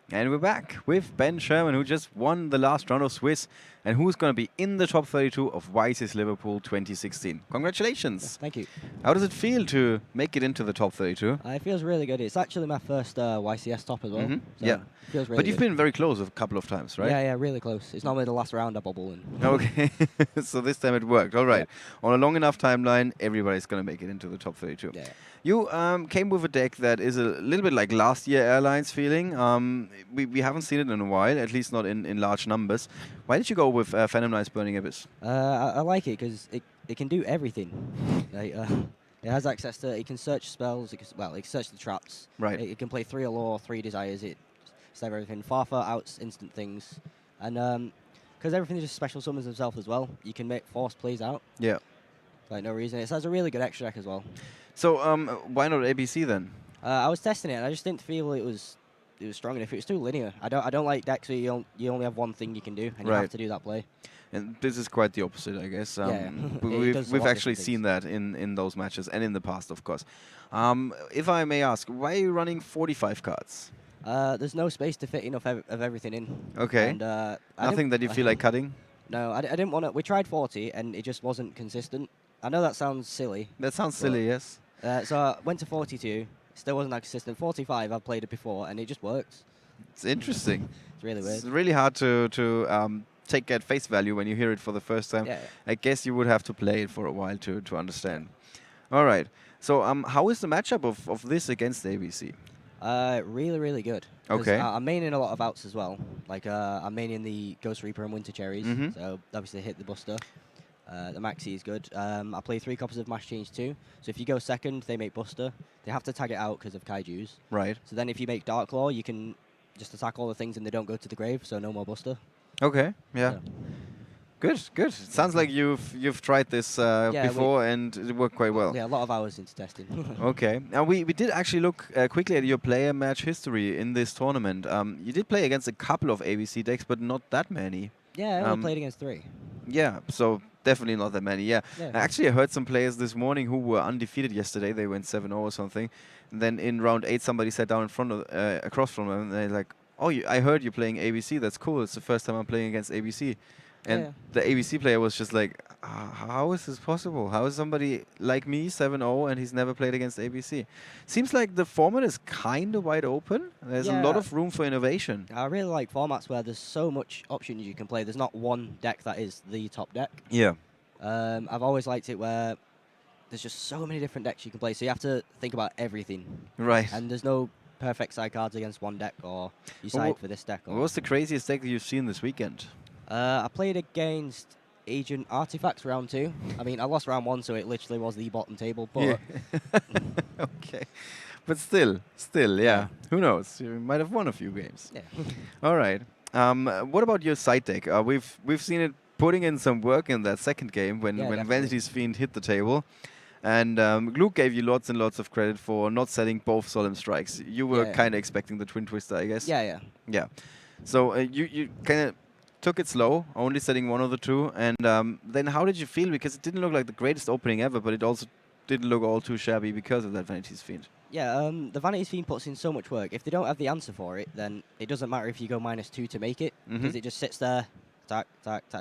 And we're back with Ben Sherman, who just won the last round of Swiss and who's going to be in the top 32 of YCS Liverpool 2016. Congratulations. Thank you. How does it feel to make it into the top 32? It feels really good. It's actually my first YCS top as well. Mhm. So Yeah. It feels really But you've good. been very close a couple of times, right? Yeah, really close. It's normally the last round I bubble in. Okay, so this time it worked. All right. On a long enough timeline, everybody's going to make it into the top 32. Yeah. You came with a deck that is a little bit like last year Airlines feeling. We haven't seen it in a while, at least not in large numbers. Why did you go with Phantom Knight's Burning Abyss? I like it because it can do everything. Like, it has access to. It can search spells. It can search the traps. Right. It can play 3 Allure, 3 Desires. It's everything. Far outs instant things, and because everything just special summons himself as well. You can make force plays out. Yeah. Like no reason. It has a really good extra deck as well. So why not ABC then? I was testing it, and I just didn't feel it was strong enough. It was too linear. I don't like decks where you only have one thing you can do, and you Right. have to do that play. And this is quite the opposite, I guess. Yeah. We've, It does a we've lot of actually different seen that in those matches and in the past, of course. If I may ask, why are you running 45 cards? There's no space to fit enough of everything in. Okay. And, Nothing that you feel like cutting? No, I didn't want to. We tried 40, and it just wasn't consistent. I know that sounds silly. That sounds silly, yes. So I went to 42. Still wasn't that consistent. 45, I've played it before, and it just works. It's interesting. It's really It's weird. really hard to take at face value when you hear it for the first time. Yeah. I guess you would have to play it for a while to understand. All right. So how is the matchup of this against ABC? Really good. 'Cause, Okay. I'm maining a lot of outs as well. Like I'm maining the Ghost Reaper and Winter Cherries. Mhm. So obviously hit the Buster. The Maxi is good. I play 3 copies of Mash Change too. So if you go second, they make Buster. They have to tag it out because of Kaijus. Right. So then if you make Dark Claw, you can just attack all the things and they don't go to the grave, so no more Buster. Okay. Yeah. So, Good. Good. It sounds like you've tried this before and it worked quite well. yeah, a lot of hours into testing. Okay. Now we did actually look quickly at your player match history in this tournament. You did play against a couple of ABC decks, but not that many. Yeah, I only played against 3. Yeah. So definitely not that many. Yeah. Yeah. Actually, I heard some players this morning who were undefeated yesterday. They went 7-0 or something. And then in round 8, somebody sat down in front of across from them, and they're like, "Oh, I heard you playing ABC. That's cool. It's the first time I'm playing against ABC." And Yeah. the ABC player was just like, how is this possible? How is somebody like me 7-0 and he's never played against ABC? Seems like the format is kind of wide open. There's a lot Yeah. of room for innovation. I really like formats where there's so much options you can play. There's not one deck that is the top deck. Yeah. I've always liked it where there's just so many different decks you can play, so you have to think about everything. Right. And there's no perfect side cards against one deck, or you Well, side for this deck. What Or was the craziest deck that you've seen this weekend? I played against Agent Artifacts round 2. I mean, I lost round 1, so it literally was the bottom table. But Okay. But still, yeah. Who knows? You might have won a few games. yeah. All right. What about your side deck? We've seen it putting in some work in that second game when Yeah, definitely. Vanity's Fiend hit the table. And Luke gave you lots and lots of credit for not setting both solemn strikes. You were Yeah. kind of expecting the twin twister, I guess. Yeah. Yeah. So you kind of took it slow, only setting one of the two. And then how did you feel? Because it didn't look like the greatest opening ever, but it also didn't look all too shabby because of that Vanity's Fiend. Yeah, the Vanity's Fiend puts in so much work. If they don't have the answer for it, then it doesn't matter if you go -2 to make it, because it just sits there, attack.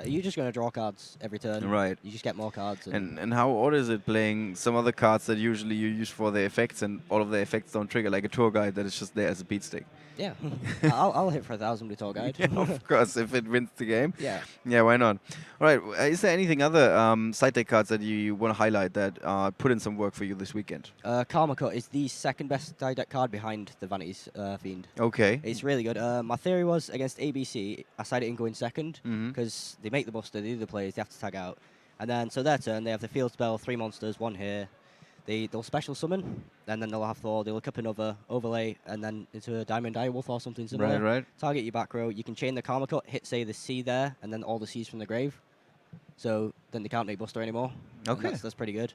You're just going to draw cards every turn. Right. You just get more cards. And how odd is it playing some other cards that usually you use for the effects and all of the effects don't trigger, like a tour guide that is just there as a beat stick? Yeah, I'll hit for 1,000 with Tour Guide. Yeah, of course, if it wins the game. Yeah. Yeah, why not? All right, is there anything other side deck cards that you want to highlight that put in some work for you this weekend? Karma Cut is the second best side deck card behind the Vanity's Fiend. Okay. It's really good. My theory was against ABC, I sided in going second Mhm. because they make the buster, they do the plays, they have to tag out. And then, so their turn, they have the field spell, 3 monsters, 1 here. They'll special summon, and then they'll have Thor, they'll look up another overlay, and then into a Diamond Direwolf or something similar. Right. Target your back row. You can chain the Karma Cut, hit, say, the C there, and then all the C's from the grave. So then they can't make buster anymore. And Okay. that's pretty good.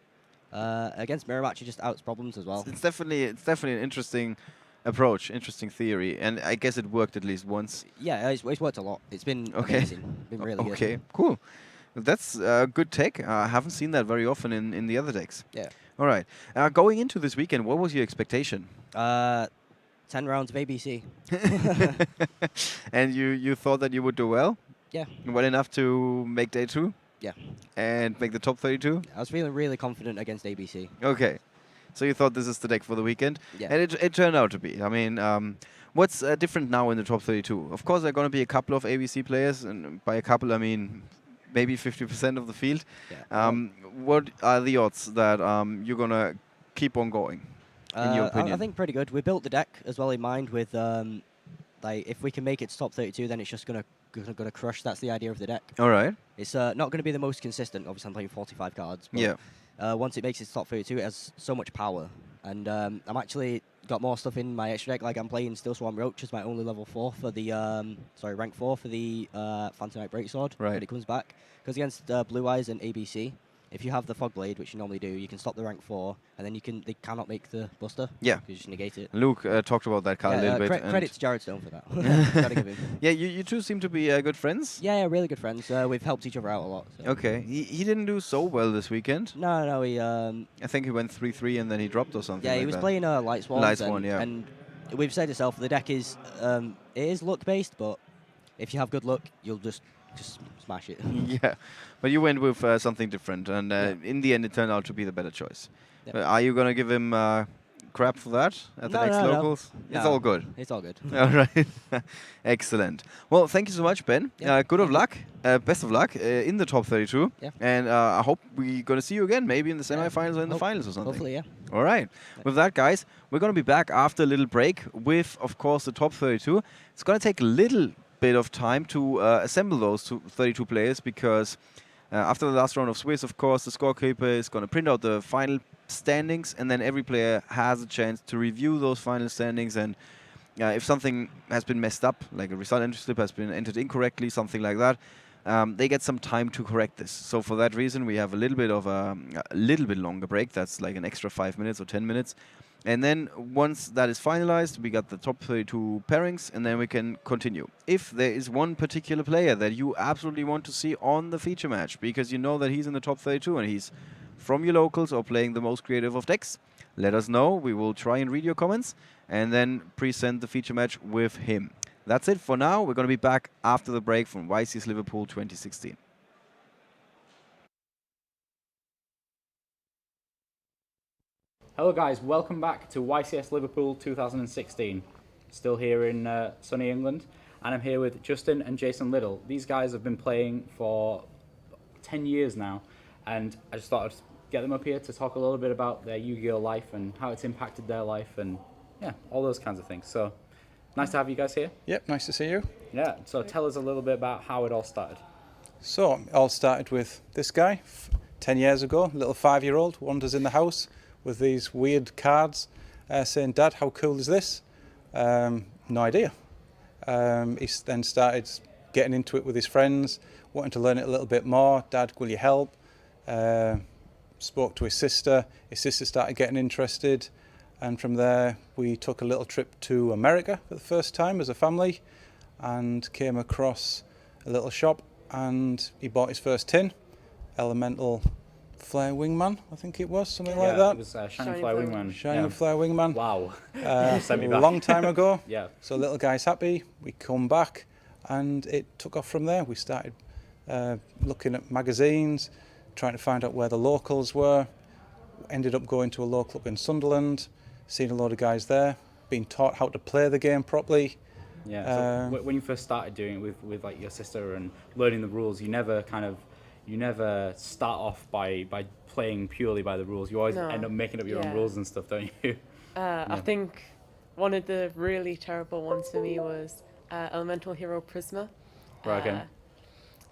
Against Mirror Match, it just outs problems as well. It's definitely an interesting approach, interesting theory, and I guess it worked at least once. Yeah, it's worked a lot. It's been Okay. amazing. Been really good. Okay, cool. That's a good take. I haven't seen that very often in the other decks. Yeah. All right. Going into this weekend, what was your expectation? 10 rounds of ABC. And you thought that you would do well? Yeah. Well enough to make day 2? Yeah. And make the top 32? I was feeling really confident against ABC. Okay. So you thought this is the deck for the weekend? Yeah. And it turned out to be. I mean, what's different now in the top 32? Of course, there are going to be a couple of ABC players, and by a couple, I mean maybe 50% of the field. Yeah. What are the odds that you're going to keep on going, in your opinion? I think pretty good. We built the deck as well in mind with, like, if we can make it to top 32, then it's just going to crush. That's the idea of the deck. All right. It's not going to be the most consistent. Obviously, I'm playing 45 cards. But Yeah. Once it makes it to top 32, it has so much power. And I'm actually got more stuff in my extra deck. Like, I'm playing Steel Swarm Roach as my only level 4 for the, rank 4 for the Phantom Knight Breaksword Right. when it comes back. Because against Blue Eyes and ABC, if you have the Fog Blade, which you normally do, you can stop the rank 4, and then they cannot make the buster. Yeah. You just negate it. Luke talked about that card a little bit. Credit to Jared Stone for that. Gotta give him. Yeah, you two seem to be good friends. Yeah, really good friends. We've helped each other out a lot. So. Okay. He didn't do so well this weekend. No, he. I think he went 3-3 and then he dropped or something. Yeah, he like was that. playing Light Swarms. Light Swan, yeah. And we've said itself, the deck is it is luck based, but if you have good luck, you'll just smash it. Yeah, but you went with something different, and in the end, it turned out to be the better choice. Yep. Are you gonna give him crap for that at the next No. locals? It's No, all good. It's all good. All right, excellent. Well, thank you so much, Ben. Yeah, Good of luck, best of luck in the top 32, Yeah. and I hope we're gonna see you again, maybe in the semifinals or in the finals or something. Hopefully, yeah. All right. With that, guys, we're going to be back after a little break with, of course, the top 32. It's going to take a little bit of time to assemble those 32 players because after the last round of Swiss, of course, the scorekeeper is going to print out the final standings, and then every player has a chance to review those final standings. And if something has been messed up, like a result entry slip has been entered incorrectly, something like that, they get some time to correct this. So for that reason, we have a little bit of a little bit longer break. That's like an extra 5 minutes or 10 minutes. And then once that is finalized, we got the top 32 pairings, and then we can continue. If there is one particular player that you absolutely want to see on the feature match, because you know that he's in the top 32 and he's from your locals or playing the most creative of decks, let us know. We will try and read your comments and then present the feature match with him. That's it for now. We're going to be back after the break from YCS Liverpool 2016. Hello guys, welcome back to YCS Liverpool 2016. Still here in sunny England, and I'm here with Justin and Jason Little. These guys have been playing for 10 years now, and I just thought I'd get them up here to talk a little bit about their Yu-Gi-Oh life and how it's impacted their life, and yeah, all those kinds of things. So nice to have you guys here. Yep, nice to see you. Yeah, so tell us a little bit about how it all started. So, it all started with this guy 10 years ago, little 5-year-old, wanders in the house with these weird cards saying, "Dad, how cool is this?" No idea. He then started getting into it with his friends, wanting to learn it a little bit more. "Dad, will you help?" spoke to his sister. His sister started getting interested, and from there we took a little trip to America for the first time as a family, and came across a little shop, and he bought his first tin, Elemental Flare Wingman, I think it was, something like that. It was Shining Flare Wingman. Shining Flare Wingman. Wow. A long time ago. Yeah. So little guy's happy. We come back, and it took off from there. We started looking at magazines, trying to find out where the locals were. Ended up going to a local up in Sunderland, seeing a load of guys there, being taught how to play the game properly. Yeah. So when you first started doing it with like your sister and learning the rules, you never start off by playing purely by the rules. You always end up making up your own rules and stuff, don't you? I think one of the really terrible ones for me was Elemental Hero Prisma. Right, okay.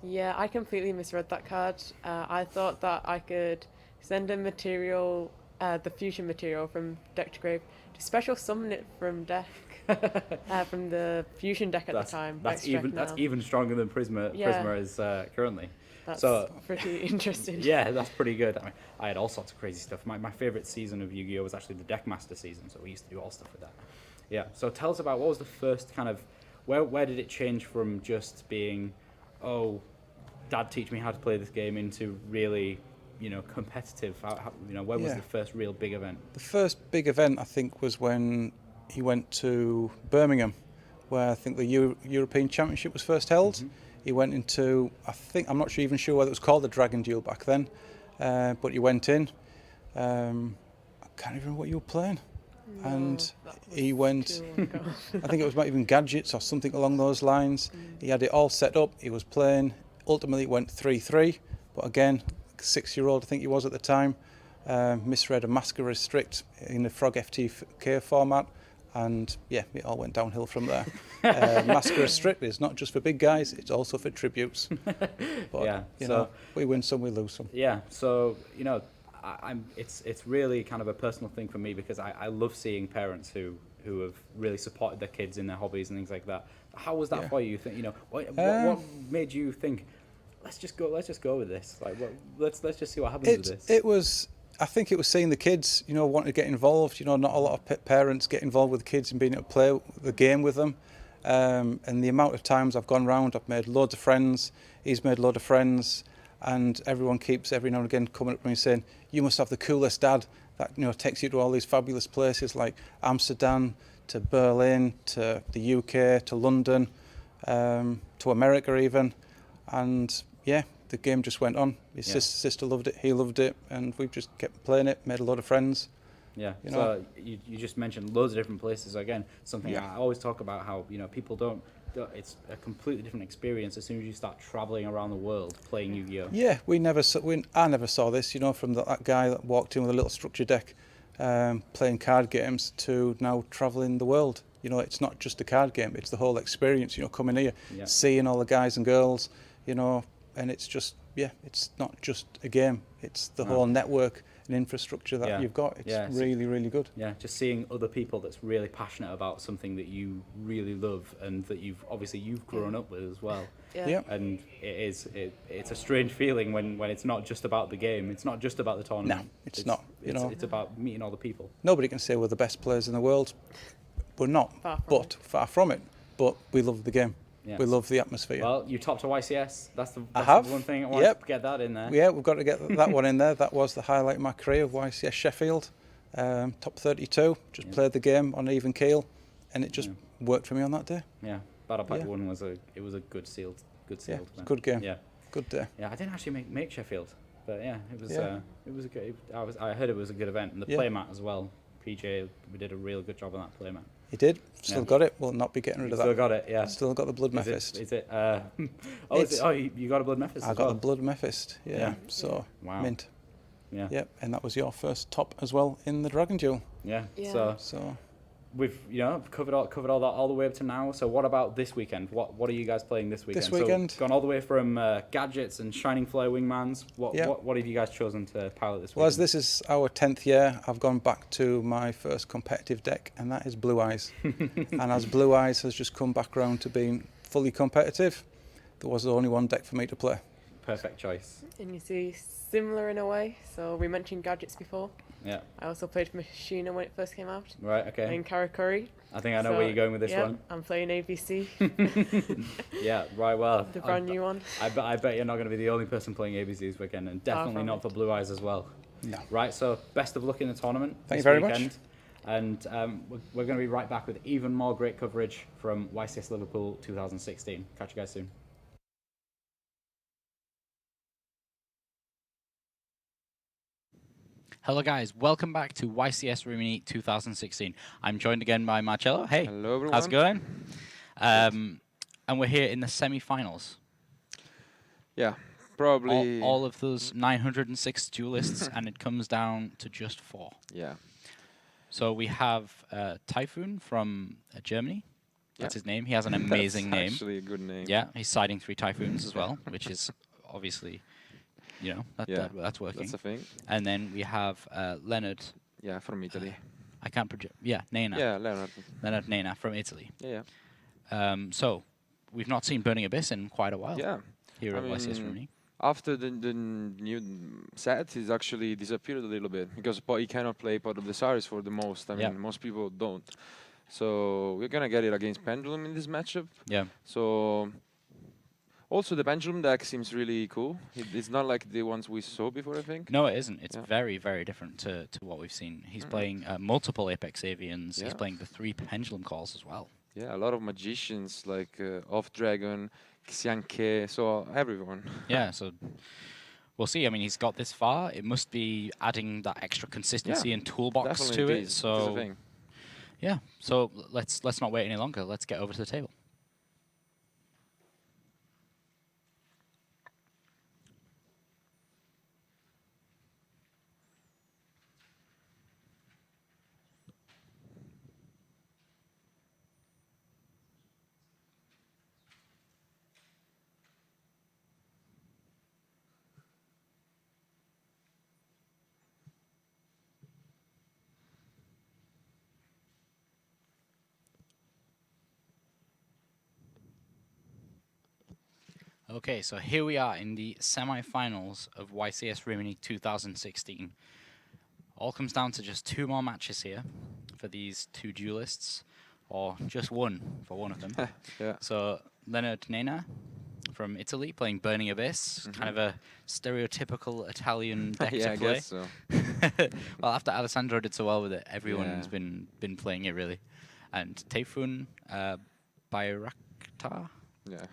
Yeah, I completely misread that card. I thought that I could send a material, the fusion material from deck to grave, to special summon it from deck, from the fusion deck at the time. That's even stronger than Prisma is currently. That's so pretty interesting. Yeah, that's pretty good. I mean, I had all sorts of crazy stuff. My favorite season of Yu-Gi-Oh was actually the Deckmaster season, so we used to do all stuff with that. Yeah. So tell us about what was the first kind of where did it change from just being, oh, Dad teach me how to play this game, into really, competitive? When was the first real big event? The first big event, I think, was when he went to Birmingham, where I think the European Championship was first held. Mm-hmm. He went into, I'm not even sure whether it was called the Dragon Duel back then, but he went in. I can't even remember what you were playing. No, and he went, I think it was even Gadgets or something along those lines. He had it all set up, he was playing. Ultimately it went 3-3, but again, 6-year-old I think he was at the time, misread a Masker Restrict in the Frog FTK format. And yeah, it all went downhill from there. Masker Restrict is not just for big guys, it's also for tributes. But, we win some, we lose some. Yeah, so, it's really kind of a personal thing for me, because I love seeing parents who have really supported their kids in their hobbies and things like that. How was that for you? What made you think, let's just go with this? Like, let's just see what happens with this. I think it was seeing the kids, wanting to get involved. Not a lot of parents get involved with the kids and being able to play the game with them. And the amount of times I've gone round, I've made loads of friends. He's made a load of friends, and everyone keeps every now and again coming up to me saying, "You must have the coolest dad that takes you to all these fabulous places like Amsterdam, to Berlin, to the UK, to London, to America even." And yeah, the game just went on. His sister loved it, he loved it, and we've just kept playing it, made a lot of friends. Yeah, so you just mentioned loads of different places. Again, something I always talk about, how people don't, it's a completely different experience as soon as you start traveling around the world playing Yu-Gi-Oh. Yeah, I never saw this, from that guy that walked in with a little structure deck, playing card games, to now traveling the world. It's not just a card game, it's the whole experience, coming here, seeing all the guys and girls, and it's just, it's not just a game, it's the whole network and infrastructure that you've got. It's really, really good. Yeah, just seeing other people that's really passionate about something that you really love, and that you've grown up with as well. Yeah. And it's a strange feeling when it's not just about the game, it's not just about the tournament. No, it's not. It's about meeting all the people. Nobody can say we're the best players in the world. We're not, far from it. But we love the game. Yeah. We love the atmosphere. Well, you topped a YCS. That's the one thing I want to get that in there. Yeah, we've got to get that one in there. That was the highlight of my career, YCS Sheffield. Top 32. Just played the game on even keel, and it just worked for me on that day. Yeah, Battle Pack 1 was a good sealed. Good game. Yeah, good day. Yeah, I didn't actually make Sheffield, but it was a good. I heard it was a good event, and the playmat as well. PJ, we did a real good job on that playmat. He did. Still got it. We'll not be getting rid of that. Still got it. Yeah. Still got the Blood Mephist. Is it? You got a Blood Mephist. I got a Blood Mephist. Yeah. So mint. Yeah. Yep. And that was your first top as well in the Dragon Duel. Yeah. So we've covered all that all the way up to now. So what about this weekend? What are you guys playing this weekend? This weekend, gone all the way from Gadgets and Shining Flare Wingmans. What have you guys chosen to pilot this weekend? Well, as this is our 10th year, I've gone back to my first competitive deck, and that is Blue Eyes. And as Blue Eyes has just come back around to being fully competitive, there was only one deck for me to play. perfect choice. And you see, similar in a way. So we mentioned gadgets before. Yeah. I also played Machina when it first came out. Right. Okay. Playing Karakuri. I think I know where you're going with this yeah, one. I'm playing ABC, Yeah. Right. Well. the brand new one. I bet you're not going to be the only person playing ABC this weekend, and definitely not for Blue Eyes as well. No. Right. So best of luck in the tournament. Thank you this very weekend. much. And we're going to be right back with even more great coverage from YCS Liverpool 2016. Catch you guys soon. Hello guys, welcome back to YCS Rimini 2016. I'm joined again by Marcello. Hey, hello everyone. how's it going? And we're here in the semi-finals. Yeah, probably. All of those 906 duelists, and it comes down to just 4. Yeah. So we have Typhoon from Germany. That's his name. He has an amazing name. Actually a good name. Yeah, he's siding 3 Typhoons as well, which is obviously, you know, that's working. That's a thing. And then we have Leonard. Yeah, from Italy. I can't project. Yeah, Nena. Yeah, Leonard. Leonard Nena from Italy. Yeah. So we've not seen Burning Abyss in quite a while. Yeah. Here I at YCS mean, Rimini. After the new set, he's actually disappeared a little bit because he cannot play Pot of the Stars for the most. I mean, most people don't. So we're gonna get it against Pendulum in this matchup. Yeah. So also the Pendulum deck seems really cool. It's not like the ones we saw before, I think. No, it isn't. It's very, very different to what we've seen. He's playing multiple Apex Avians. Yeah. He's playing the 3 Pendulum Calls as well. Yeah, a lot of magicians like Off Dragon, Xianke, so everyone. Yeah, so we'll see. I mean, he's got this far. It must be adding that extra consistency and toolbox to it. So yeah, so let's not wait any longer. Let's get over to the table. Okay, so here we are in the semi-finals of YCS Rimini 2016. All comes down to just 2 more matches here for these 2 duelists, or just 1 for one of them. Yeah. So Leonard Nena from Italy playing Burning Abyss, kind of a stereotypical Italian deck yeah, to play. I guess so. Well, after Alessandro did so well with it, everyone's been playing it really. And Typhoon Bayraktar. Yeah.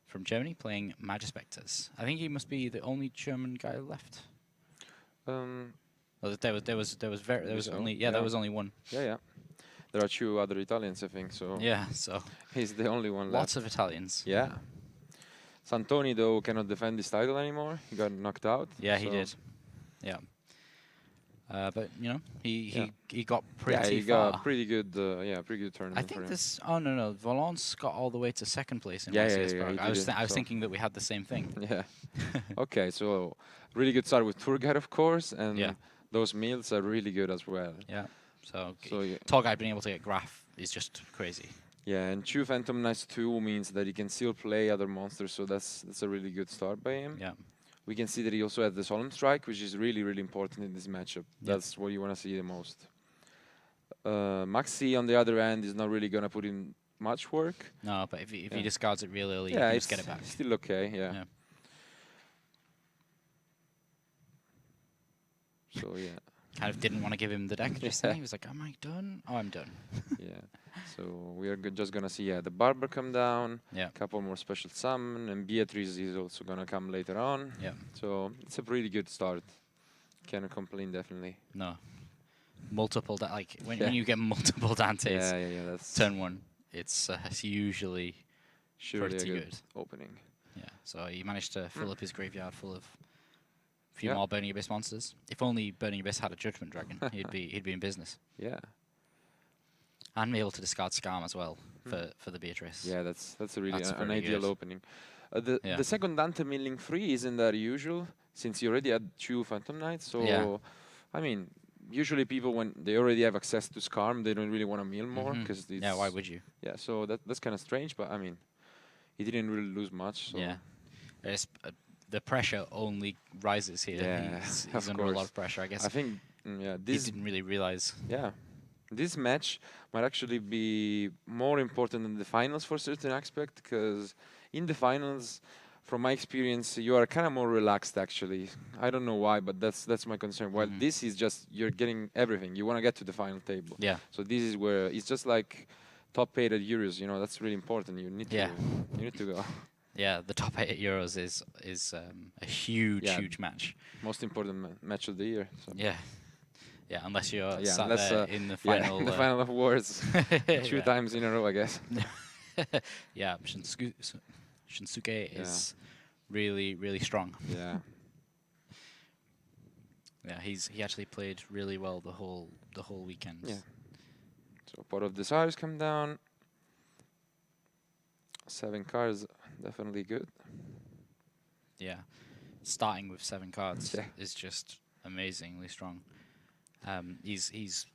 From Germany playing Magispectors. I think he must be the only German guy left. Well, there was only there was only one. Yeah. There are 2 other Italians, I think. So yeah, so he's the only one left. Lots of Italians. Yeah. Santoni though cannot defend his title anymore. He got knocked out. Yeah, he did. Yeah. But you know, he got pretty far. Yeah, he got pretty good. Pretty good tournament. I think this. Oh no, Valence got all the way to 2nd place in Yeah, YCS yeah, Prague. I was thinking that we had the same thing. Yeah. Okay, so really good start with Tour Guide, of course, and those meals are really good as well. Yeah. So yeah. Tour Guide being able to get Graph is just crazy. Yeah, and 2 Phantom Knights 2 means that he can still play other monsters, so that's a really good start by him. Yeah. We can see that he also has the Solemn Strike, which is really, really important in this matchup. That's what you want to see the most. Maxi, on the other hand, is not really going to put in much work. No, but if he discards it real early, you can just get it back. Still okay, yeah. So, yeah. Kind of didn't want to give him the deck just then. He was like, am I done? Oh, I'm done. Yeah. So we are just going to see the Barber come down. Yeah. A couple more special summon. And Beatrice is also going to come later on. Yeah. So it's a pretty good start. Cannot complain, definitely. No. Multiple, when you get multiple Dantes, that's turn 1, it's usually pretty a good opening. Yeah. So he managed to fill up his graveyard full of a few more Burning Abyss monsters. If only Burning Abyss had a Judgment Dragon, he'd be in business. Yeah. And be able to discard Scarm as well for the Beatrice. Yeah, that's a really an ideal opening. The second Dante milling 3 isn't that usual, since you already had 2 Phantom Knights. So, I mean, usually people, when they already have access to Scarm, they don't really want to mill more. Yeah, why would you? Yeah, so that's kind of strange, but I mean, he didn't really lose much. So. Yeah. the pressure only rises here. Yeah, he's under a lot of pressure. I guess I think he this didn't really realize. this match might actually be more important than the finals for certain aspect, because in the finals, from my experience, you are kind of more relaxed actually. I don't know why, but that's my concern. While this is just you're getting everything. You want to get to the final table. Yeah. So this is where it's just like top 8 at Euros. You know, that's really important. You need to you need to go. Yeah, the top 8 at Euros is a huge match. Most important match of the year. So. Yeah. Yeah, unless you're sat unless, there in the final. In the final of Worlds, 2 times in a row, I guess. Yeah, Shinsuke is really strong. Yeah. Yeah, he actually played really well the whole weekend. Yeah. So part of the desires come down. 7 cards, definitely good. Yeah, starting with 7 cards is just amazingly strong. He's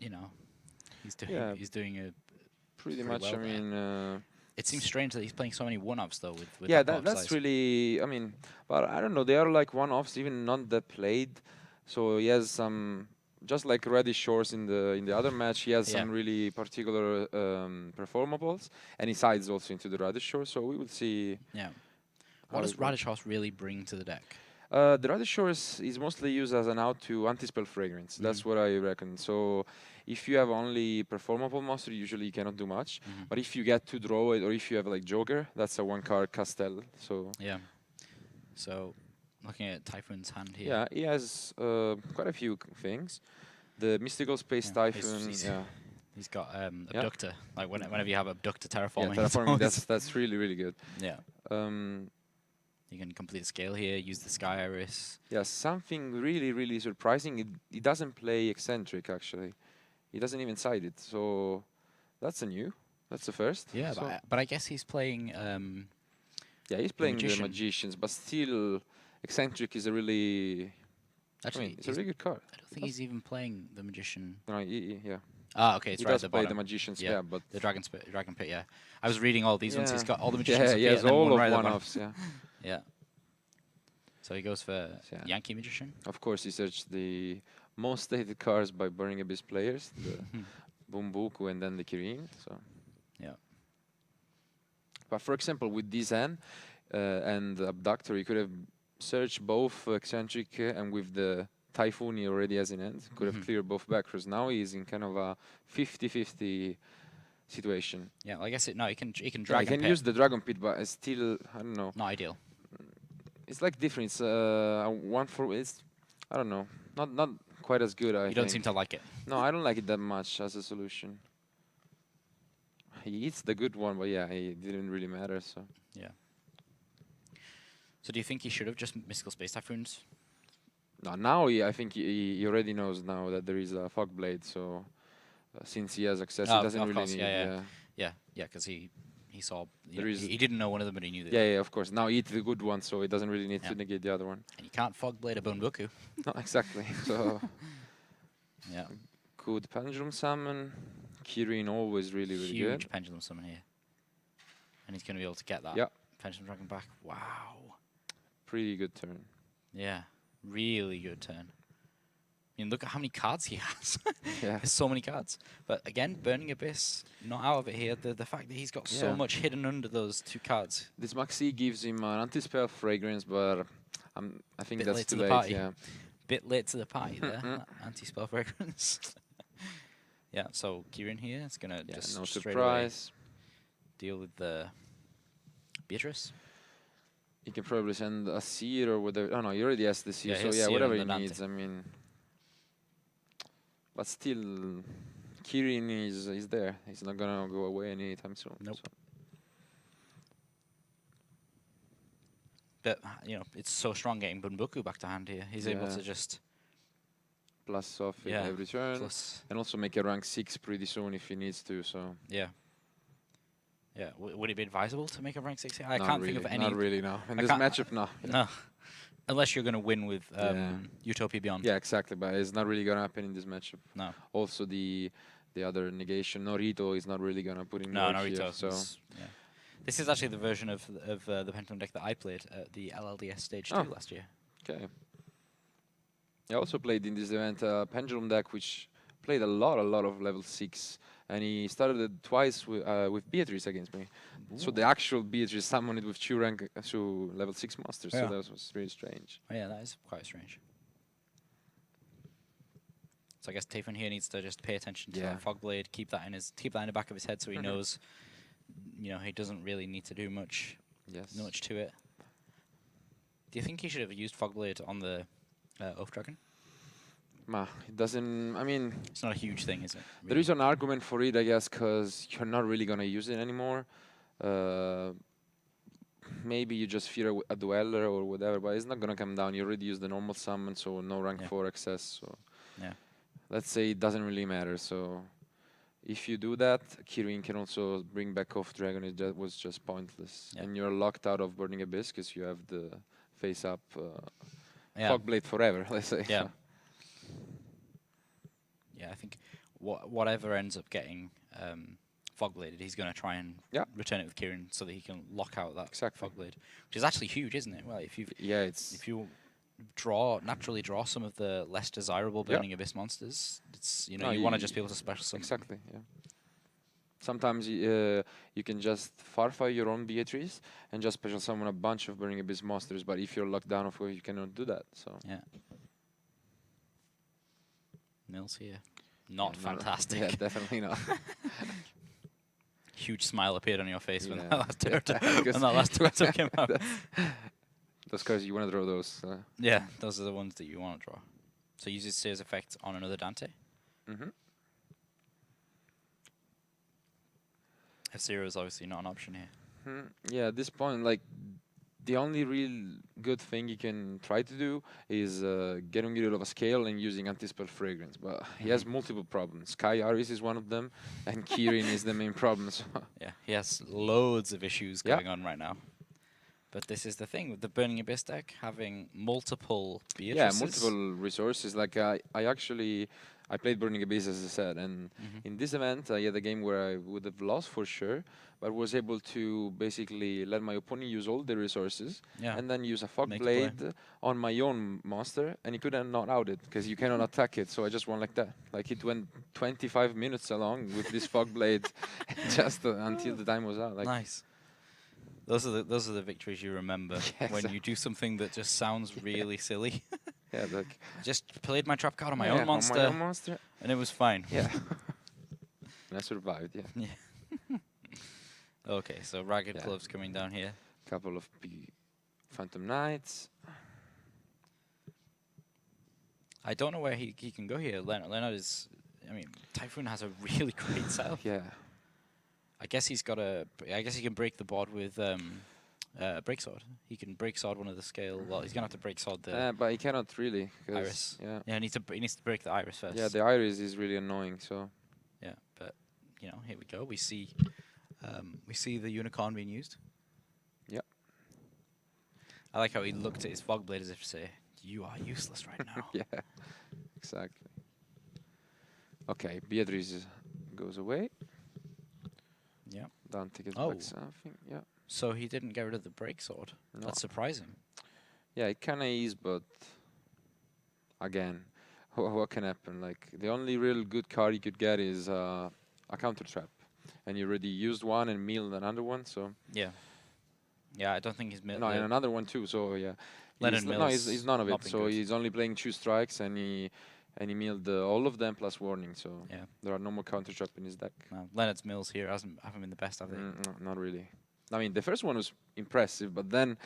you know he's doing a pretty much. well I mean, it seems strange that he's playing so many one-offs though. With that's size. really. I mean, but I don't know. They are like one-offs, even not that played. So he has some, just like Reddish Shores in the other match. He has some really particular performables, and he sides also into the Reddish Shores. So we will see. Yeah. What does Radish Horse really bring to the deck? The Radish Shores is mostly used as an out to anti-spell fragrance. That's what I reckon. So if you have only performable monster, usually you cannot do much. But if you get to draw it, or if you have like Joker, that's a 1-card Castell. So yeah. So looking at Typhoon's hand here. Yeah, he has quite a few things. The Mystical Space Typhoon. He's got Abductor. Like whenever you have Abductor terraforming. Yeah, terraforming. that's really good. Yeah. You can complete the scale here, use the Sky Iris. Yeah, something really surprising. He doesn't play Eccentric, actually. He doesn't even side it. So that's that's the first. Yeah, so but I guess he's playing... yeah, he's playing the Magicians, but still, Eccentric is a really... Actually, I mean, it's a really good card. I don't think he's even playing the Magician. No, yeah. Ah, okay, it's he right at does the play bottom. the Magician's, yeah, but... The Dragon Pit, yeah. I was reading all these ones. He's got all the Magicians. Yeah, he has all of one-offs, yeah. Yeah. So he goes for Yankee Magician. Of course, he searched the most stated cards by Burning Abyss players, the Bumbuku and then the Kirin. So yeah. But for example, with this hand and the Abductor, you could have searched both Eccentric and with the Typhoon he already has in hand, could have cleared both backers. Now he's in kind of a 50-50 situation. Yeah, well, I guess he can Dragon Pit. He can use the Dragon Pit, but it's still, I don't know. Not ideal. It's like different. It's it's I don't know, not quite as good. You don't seem to like it. No, I don't like it that much as a solution. He eats the good one, but yeah, it didn't really matter. So yeah. So do you think he should have just Mystical Space Typhoons? No, now I think he already knows now that there is a Fog Blade. So since he has access, he doesn't really need. Yeah, because he saw. He didn't know one of them, but he knew that. Yeah, of course. Now eat the good one, so he doesn't really need to negate the other one. And you can't Fog Blade a Bunbuku. No, exactly. So yeah. Good Pendulum Summon. Kirin always really good. Huge Pendulum Summon here. And he's going to be able to get that. Yeah. Pendulum Dragon back. Wow. Pretty good turn. Yeah. Really good turn. I mean, look at how many cards he has. Yeah. There's so many cards. But again, Burning Abyss, not out of it here. The fact that he's got so much hidden under those 2 cards. This Maxi gives him an anti-spell fragrance, but I think that's too late. late. Yeah. Bit late to the party there. Anti-spell fragrance. Yeah, so Kirin here is going to just no straight surprise. away deal with the Beatrice. He can probably send a Seer or whatever. Oh no, he already has the Seer, so yeah, whatever he needs. I mean, but still, Kirin is there. He's not gonna go away anytime soon. Nope. So. But it's so strong getting Bunbuku back to hand here. He's able to just plus off every turn, and also make a rank 6 pretty soon if he needs to. So yeah. Yeah, would it be advisable to make a rank 6? I not can't really, think of any. Not really, no. In this matchup, no. No. Unless you're going to win with Utopia Beyond. Yeah, exactly. But it's not really going to happen in this matchup. No. Also, the other negation, Norito, is not really going to put in No, work Norito. here, so This is actually the version of the Pendulum deck that I played at the LLDS Stage 2 last year. Okay. I also played in this event a Pendulum deck which played a lot of level 6, and he started it twice with Beatrice against me. Ooh. So the actual Beatrice summoned it with 2 level 6 monsters, so that was really strange. Oh, yeah, that is quite strange. So I guess Typhon here needs to just pay attention to that Fogblade, keep that in the back of his head so he knows, you know, he doesn't really need to do much to it. Do you think he should have used Fogblade on the Oath Dragon? It doesn't, I mean... It's not a huge thing, is it? Really? There is an argument for it, I guess, because you're not really going to use it anymore. Maybe you just fear a Dweller or whatever, but it's not going to come down. You already used the normal summon, so no rank 4 access. So let's say it doesn't really matter. So if you do that, Kirin can also bring back Off Dragon. It was just pointless. And you're locked out of Burning Abyss because you have the face-up Fogblade forever, let's say. Yeah. Yeah, I think whatever ends up getting Fogbladed, he's going to try and return it with Kirin so that he can lock out that Fogblade, which is actually huge, isn't it? Well, if you naturally draw some of the less desirable Burning Abyss monsters, it's you want to just be able to special summon. Exactly. Yeah. Sometimes you can just Farfire your own Beatrice and just special summon a bunch of Burning Abyss monsters, but if you're locked down, of course, you cannot do that. So yeah. Mills here. Not fantastic. Yeah, definitely not. Huge smile appeared on your face when that last turtle came out. That's because you want to draw those. Yeah, those are the ones that you want to draw. So uses Sears effect on another Dante. F-Zero is obviously not an option here. Yeah, at this point, like, the only real good thing you can try to do is getting rid of a scale and using Antispell Fragrance. But he has multiple problems. Sky Aris is one of them, and Kirin is the main problem. So yeah, he has loads of issues going on right now. But this is the thing with the Burning Abyss deck, having multiple Beatrices. Yeah, multiple resources. Like, I played Burning Abyss, as I said, and in this event, I had a game where I would have lost for sure, but was able to basically let my opponent use all the resources and then use a Fogblade on my own monster, and he couldn't not out it because you cannot attack it. So I just won like that. Like, it went 25 minutes along with this Fogblade just until the time was out. Like, nice. Those are the victories you remember when you do something that just sounds really silly. Yeah, like I just played my trap card on my own monster, and it was fine. Yeah, and I survived. Yeah. Okay, so Ragged Gloves coming down here. Couple of Phantom Knights. I don't know where he can go here. Leonard is. I mean, Typhoon has a really great setup. Yeah. I guess he's got a. I guess he can break the board with Break Sword. He can Break Sword one of the scale. Well, he's gonna have to Break Sword the. But he cannot really. Iris. Yeah. Yeah, he needs to break the Iris first. Yeah, the Iris is really annoying. So. Yeah, but you know, here we go. We see the Unicorn being used. Yeah. I like how he looked at his Fogblade as if to say, "You are useless right now." Yeah. Exactly. Okay, Beatrice goes away. Yeah. Dante gets back something. Yeah. So he didn't get rid of the Break Sword. No. That's surprising. Yeah, it kind of is, but again, what can happen? Like, the only real good card you could get is a counter trap, and you already used one and milled another one. So yeah, I don't think he's milled. No, and another one too. So yeah, he's none of it. So he's only playing 2 strikes, and he milled all of them plus warning. So yeah, there are no more counter trap in his deck. Leonard's mills here haven't been the best, have they? No, not really. I mean, the first one was impressive, but then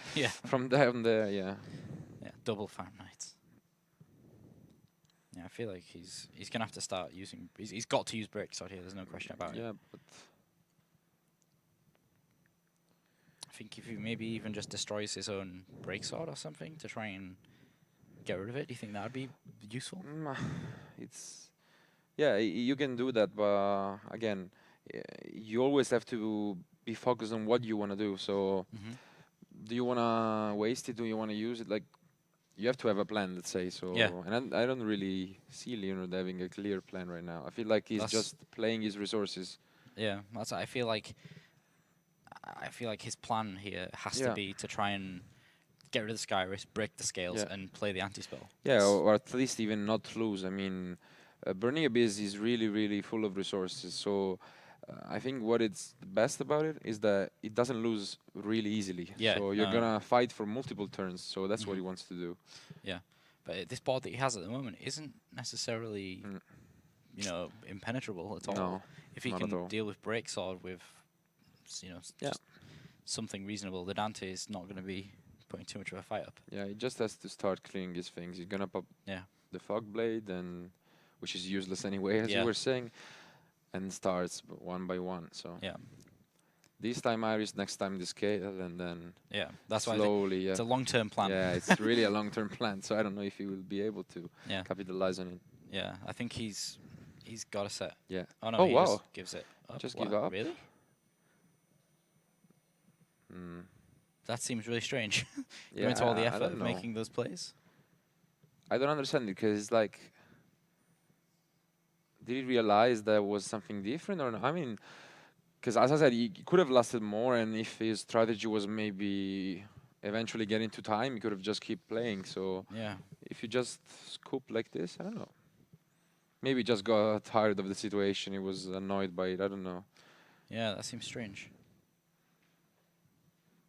from there, double Farm Knights. Yeah, I feel like he's gonna have to start using. He's got to use Break Sword here. There's no question about it. Yeah, but I think if he maybe even just destroys his own Break Sword or something to try and get rid of it, do you think that would be useful? You can do that, but again, you always have to be focused on what you want to do. So, do you want to waste it? Do you want to use it? Like, you have to have a plan, let's say. So, and I don't really see Leonard having a clear plan right now. I feel like he's just playing his resources. Yeah, I feel like feel like his plan here has Yeah. to be to try and get rid of the Skyrist, break the scales, Yeah. and play the anti-spell. Yeah, or at least even not lose. I mean, Burning Abyss is really, really full of resources. So I think what it's the best about it is that it doesn't lose really easily. Yeah, So you're no. gonna fight for multiple turns. So that's what he Mhm. wants to do. Yeah, but this board that he has at the moment isn't necessarily, you know, impenetrable at all. No, If he not at all. can deal with Break Sword with, you know, Yeah. just something reasonable, the Dante is not going to be putting too much of a fight up. Yeah, he just has to start clearing his things. He's gonna pop Yeah. the Fog Blade, and which is useless anyway, as Yeah. you were saying, and starts one by one. So Yeah. this time Iris, next time the scale, and then Yeah, that's why slowly. Yeah, it's a long-term plan. yeah, it's really a long-term plan. So I don't know if he will be able to Yeah. capitalize on it. Yeah, I think he's got a set. Yeah. Oh no, Oh, he wow. just gives it up. Just What? give up? Really? Mm. That seems really strange. Yeah, Going to all the I effort don't of know. making those plays. I don't understand it because it's like, did he realize there was something different or not? I mean, because as I said, he could have lasted more, and if his strategy was maybe eventually getting to time, he could have just keep playing. So Yeah. if you just scoop like this, I don't know. Maybe he just got tired of the situation. He was annoyed by it. I don't know. Yeah, that seems strange.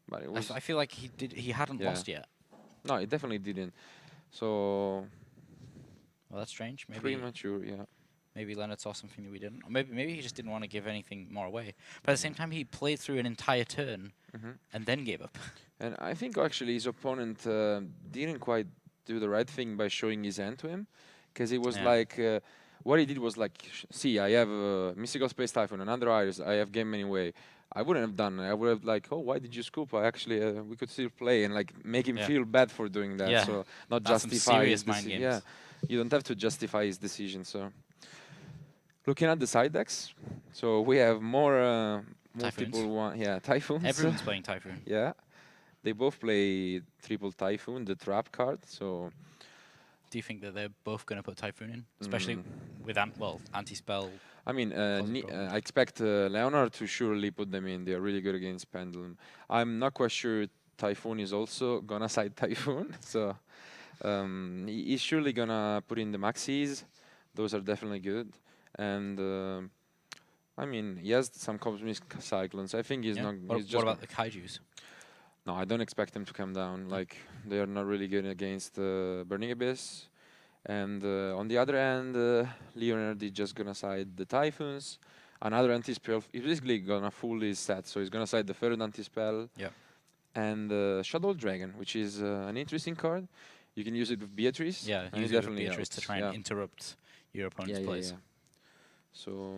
But it I, was I feel like he hadn't Yeah. lost yet. no, it definitely didn't. So Well, that's strange. Maybe premature, yeah. maybe Leonard saw something that we didn't. Or maybe he just didn't want to give anything more away. But at the same time, he played through an entire turn Hmm. and then gave up. And I think actually his opponent didn't quite do the right thing by showing his hand to him, because it was Yeah. like what he did was like, see, I have Mystical Space Typhoon, another Iris, I have Game Anyway. I wouldn't have done. I would have like, oh, why did you scoop? I actually we could still play, and like make him Yeah. feel bad for doing that. Yeah. So not That's some justify serious his mind decision. games. Yeah, you don't have to justify his decision. So looking at the side decks, so we have more Typhoons. multiple one. Yeah, Typhoons. Everyone's playing Typhoon. Yeah, they both play triple Typhoon, the trap card. So Do you think that they're both going to put Typhoon in? Especially Mm. with anti-spell. I mean, Close problem. I expect Leonard to surely put them in. They're really good against Pendulum. I'm not quite sure Typhoon is also gonna side Typhoon. So he's surely gonna put in the Maxis. Those are definitely good. And I mean, he has some Cosmic Cyclones. I think he's Yeah. not. What, He's what just about the Kaijus? No, I don't expect them to come down. Like, they are not really good against Burning Abyss. And on the other hand, Leonard is just gonna side the Typhoons. Another anti-spell. He's basically gonna full his set. So he's gonna side the third anti-spell. Yep. And Shadow Dragon, which is an interesting card. You can use it with Beatrice. Yeah, and use it it with definitely Beatrice to helps. try and Yeah. interrupt your opponent's plays. So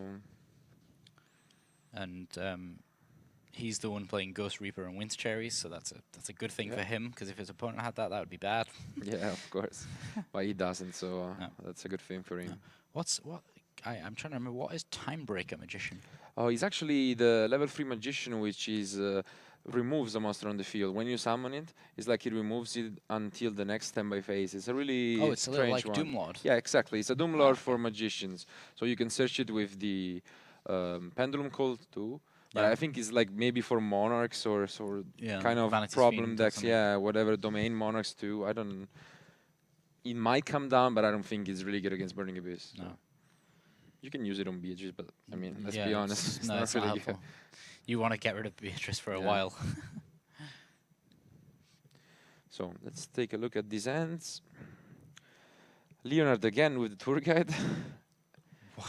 And he's the one playing Ghost Reaper and Winter Cherries, so that's a good thing Yeah. for him, because if his opponent had that, that would be bad. yeah, of course. But he doesn't, so No. that's a good thing for him. No. I'm trying to remember, what is Timebreaker Magician? Oh, he's actually the level 3 magician, which is removes a monster on the field. When you summon it, it's like it removes it until the next standby phase. It's a really Oh, it's a little strange like one. Doomlord. Yeah, exactly. It's a Doomlord for magicians. So you can search it with the Pendulum Cult too. But Yeah. I think it's like maybe for monarchs or Yeah, kind of Vanity's problem Fiend or decks. something. Yeah, whatever domain monarchs too. I don't. It might come down, but I don't think it's really good against Burning Abyss. No. You can use it on Beatrice, but I mean, let's Yeah, be honest, it's no, not it's not really good. helpful. You want to get rid of Beatrice for a Yeah. while. So let's take a look at these ends. Leonard again with the tour guide.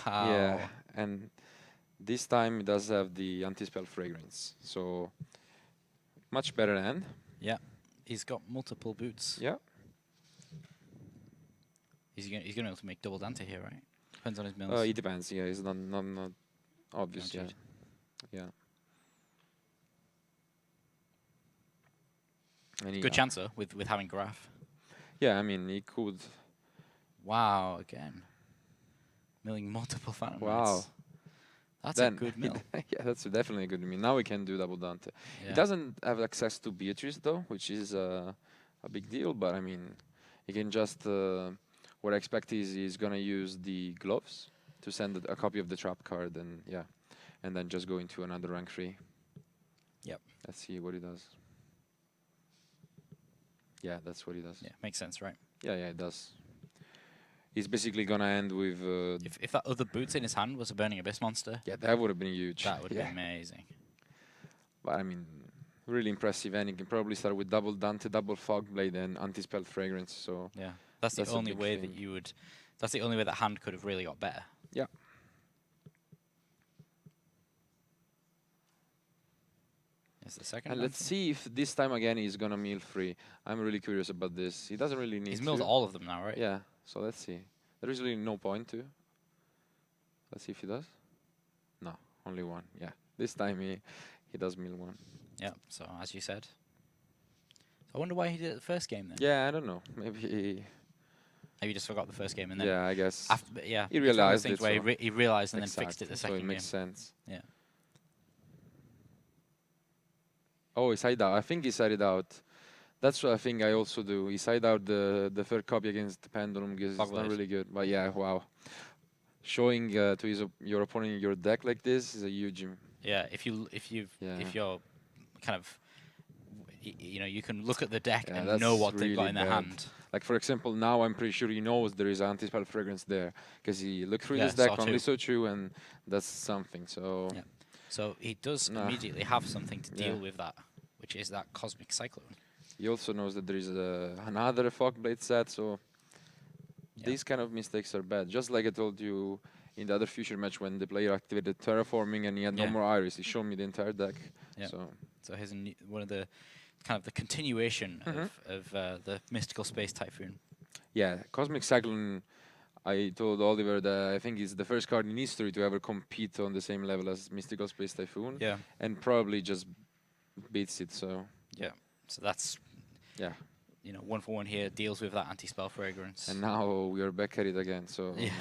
Wow. Yeah, and this time it does have the anti-spell fragrance. So much better end. Yeah. He's got multiple boots. Yeah. He's gonna be able to make double Dante here, right? Depends on his mills. It depends. Yeah, it's not obvious. Yeah. Guaranteed. Yeah. And Good chancer with having Graph. Yeah, I mean, he could. Wow, again. Milling multiple Phantom Wow. Knights. That's Then a good mill. yeah, that's definitely a good mill. Now we can do double Dante. Yeah. He doesn't have access to Beatrice though, which is a big deal. But I mean, he can just. What I expect is he's gonna use the gloves to send a copy of the trap card, and yeah, and then just go into another rank 3. Yep. Let's see what he does. Yeah, that's what he does. Yeah, makes sense, right? Yeah, it does. He's basically gonna end with. If that other boots in his hand was a Burning Abyss monster, Yeah, that would have been huge. that would be amazing. But I mean, really impressive, and he can probably start with double Dante, double Fogblade, and anti-spell fragrance. So Yeah, that's That's the a only big way thing. that you would. That's the only way that hand could have really got better. yeah, Is the second. and let's Dante. see if this time again he's gonna mill free. I'm really curious about this. He doesn't really need He's to. milled all of them now, right? Yeah, so let's see. There is really no point to. Let's see if he does. No, only one. Yeah, this time he does mill one. Yeah. So as you said. I wonder why he did it the first game then. Yeah, I don't know. Maybe. Maybe he just forgot the first game and then. Yeah, I guess. After, but yeah. He it's one of those realized things it, where so- he realized and then fixed Exactly, it the so second it game. makes sense. Yeah. Oh, he side out. I think he side it out. That's what I think I also do. He side out the third copy against the Pendulum because it's not Fogblade. really good. But yeah, wow. Showing to your opponent your deck like this is a huge. Yeah. If you're kind of. You know, you can look at the deck Yeah, and that's know what they've got really in their bad. hand. Like for example, now I'm pretty sure he knows there is anti-spell fragrance there because he looked through Yeah, this deck, saw only two. saw two, and that's something. So Yeah. So he does Nah. immediately have something to deal Yeah. with that, which is that Cosmic Cyclone. he also knows that there is another Fogblade set. So Yeah. these kind of mistakes are bad. Just like I told you in the other future match when the player activated terraforming and he had no Yeah. more Iris, he showed me the entire deck. Yeah. So So here's one of the kind of the continuation Mhm. of the Mystical Space Typhoon. yeah, Cosmic Cyclone. I told Oliver that I think it's the first card in history to ever compete on the same level as Mystical Space Typhoon, Yeah. and probably just beats it. So Yeah. So that's yeah, 1-for-1 here, deals with that anti-spell fragrance. and now we are back at it again. So Yeah.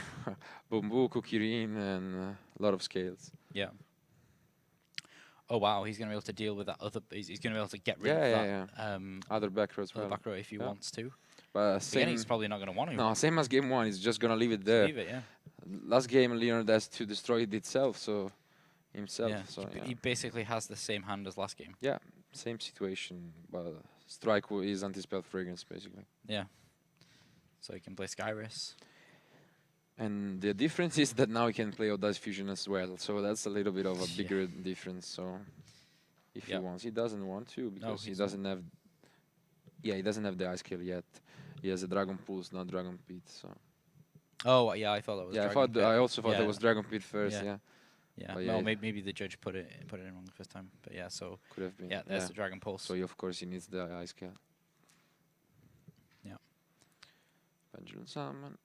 Bumbu, Kirin, and a lot of scales. Yeah. Oh wow, he's gonna be able to deal with that other. He's gonna be able to get rid Yeah, of yeah, that Other back row as other well. back row if he Yeah. wants to. But Again, same. he's probably not gonna want to. No, same as game one. He's just gonna leave it there. Leave it, yeah. Last game, Leonard has to destroy it itself. So himself. Yeah. So He- yeah. He basically has the same hand as last game. Yeah, same situation. But strike is anti-spell fragrance basically. Yeah. So he can play Skyrus. And the difference is that now he can play Audacious Fusion as well. So that's a little bit of a Yeah. bigger difference. So if Yeah. he wants, he doesn't want to because he he's doesn't have. Yeah, he doesn't have the ice scale yet. He has a Dragon Pulse, not Dragon Pit. So Oh yeah, I thought that was. yeah, Dragon Pit. I also thought Yeah. that was Dragon Pit first. Yeah. Yeah, Yeah. but No, yeah. maybe the judge put it in wrong the first time. But yeah, so could have been. yeah, there's the Dragon Pulse. So of course he needs the ice scale. Yeah. Pendulum Summon.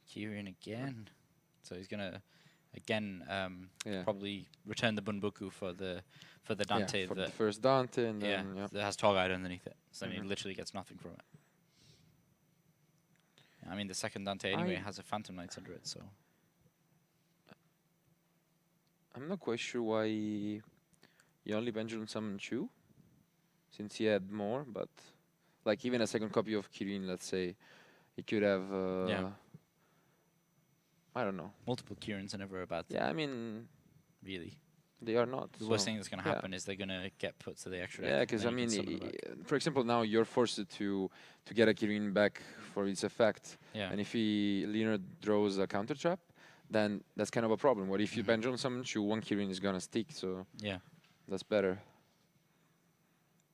Kirin again. So he's gonna again Yeah. probably return the Bunbuku for the Dante yeah, for that the first Dante, and yeah, then that has Torguide underneath it. So then he Mhm. literally gets nothing from it. I mean the second Dante anyway has a Phantom Knights under it, so I'm not quite sure why he only Pendulum Summon 2, since he had more, but like even a second copy of Kirin, let's say, he could have. Yeah. I don't know. multiple Kirins are never a bad thing, Yeah, I mean really. they are not. The worst so- thing that's gonna yeah. happen is they're gonna get put to the extra Yeah, deck, because and I then you mean, can summon them back. for example, now you're forced to get a Kirin back for its effect, Yeah. and if Leonard draws a counter trap, then that's kind of a problem. What if you Mhm. Pendulum Summon 2, one Kirin is gonna stick, so Yeah. that's better.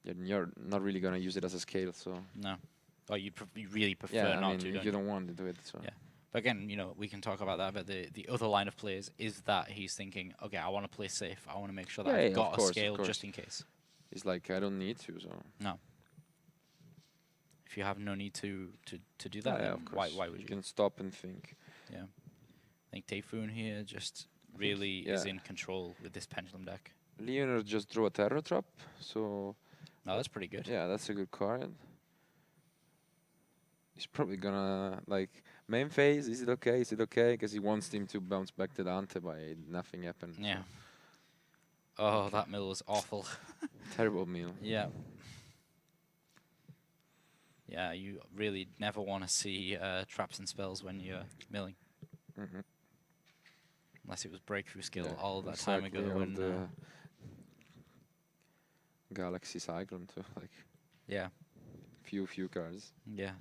You're not really gonna use it as a scale, so No. Oh, you really prefer yeah. I not mean, to. if Don't you you? don't want to do it, so Yeah. But again, we can talk about that. But the other line of players is that he's thinking, okay, I want to play safe. I want to make sure that Yeah, I've yeah, got of course, a scale of course. just in case. it's like I don't need to. So No. If you have no need to do yeah, that, yeah, then of course. why would you? can stop and think. Yeah. I think Typhoon here just really is in control with this Pendulum deck. Leonard just drew a Terror Trap, so No, that's pretty good. yeah, that's a good card. He's probably gonna like main phase. Is it okay? Is it okay? Because he wants him to bounce back to Dante, but nothing happened. so Yeah. Oh, that mill was awful. terrible meal. Yeah. Yeah, you really never want to see traps and spells when you're milling. Hmm Unless it was breakthrough skill Yeah, all that time ago exactly, when. the Galaxy Cyclone too, like Yeah. few cards. Yeah.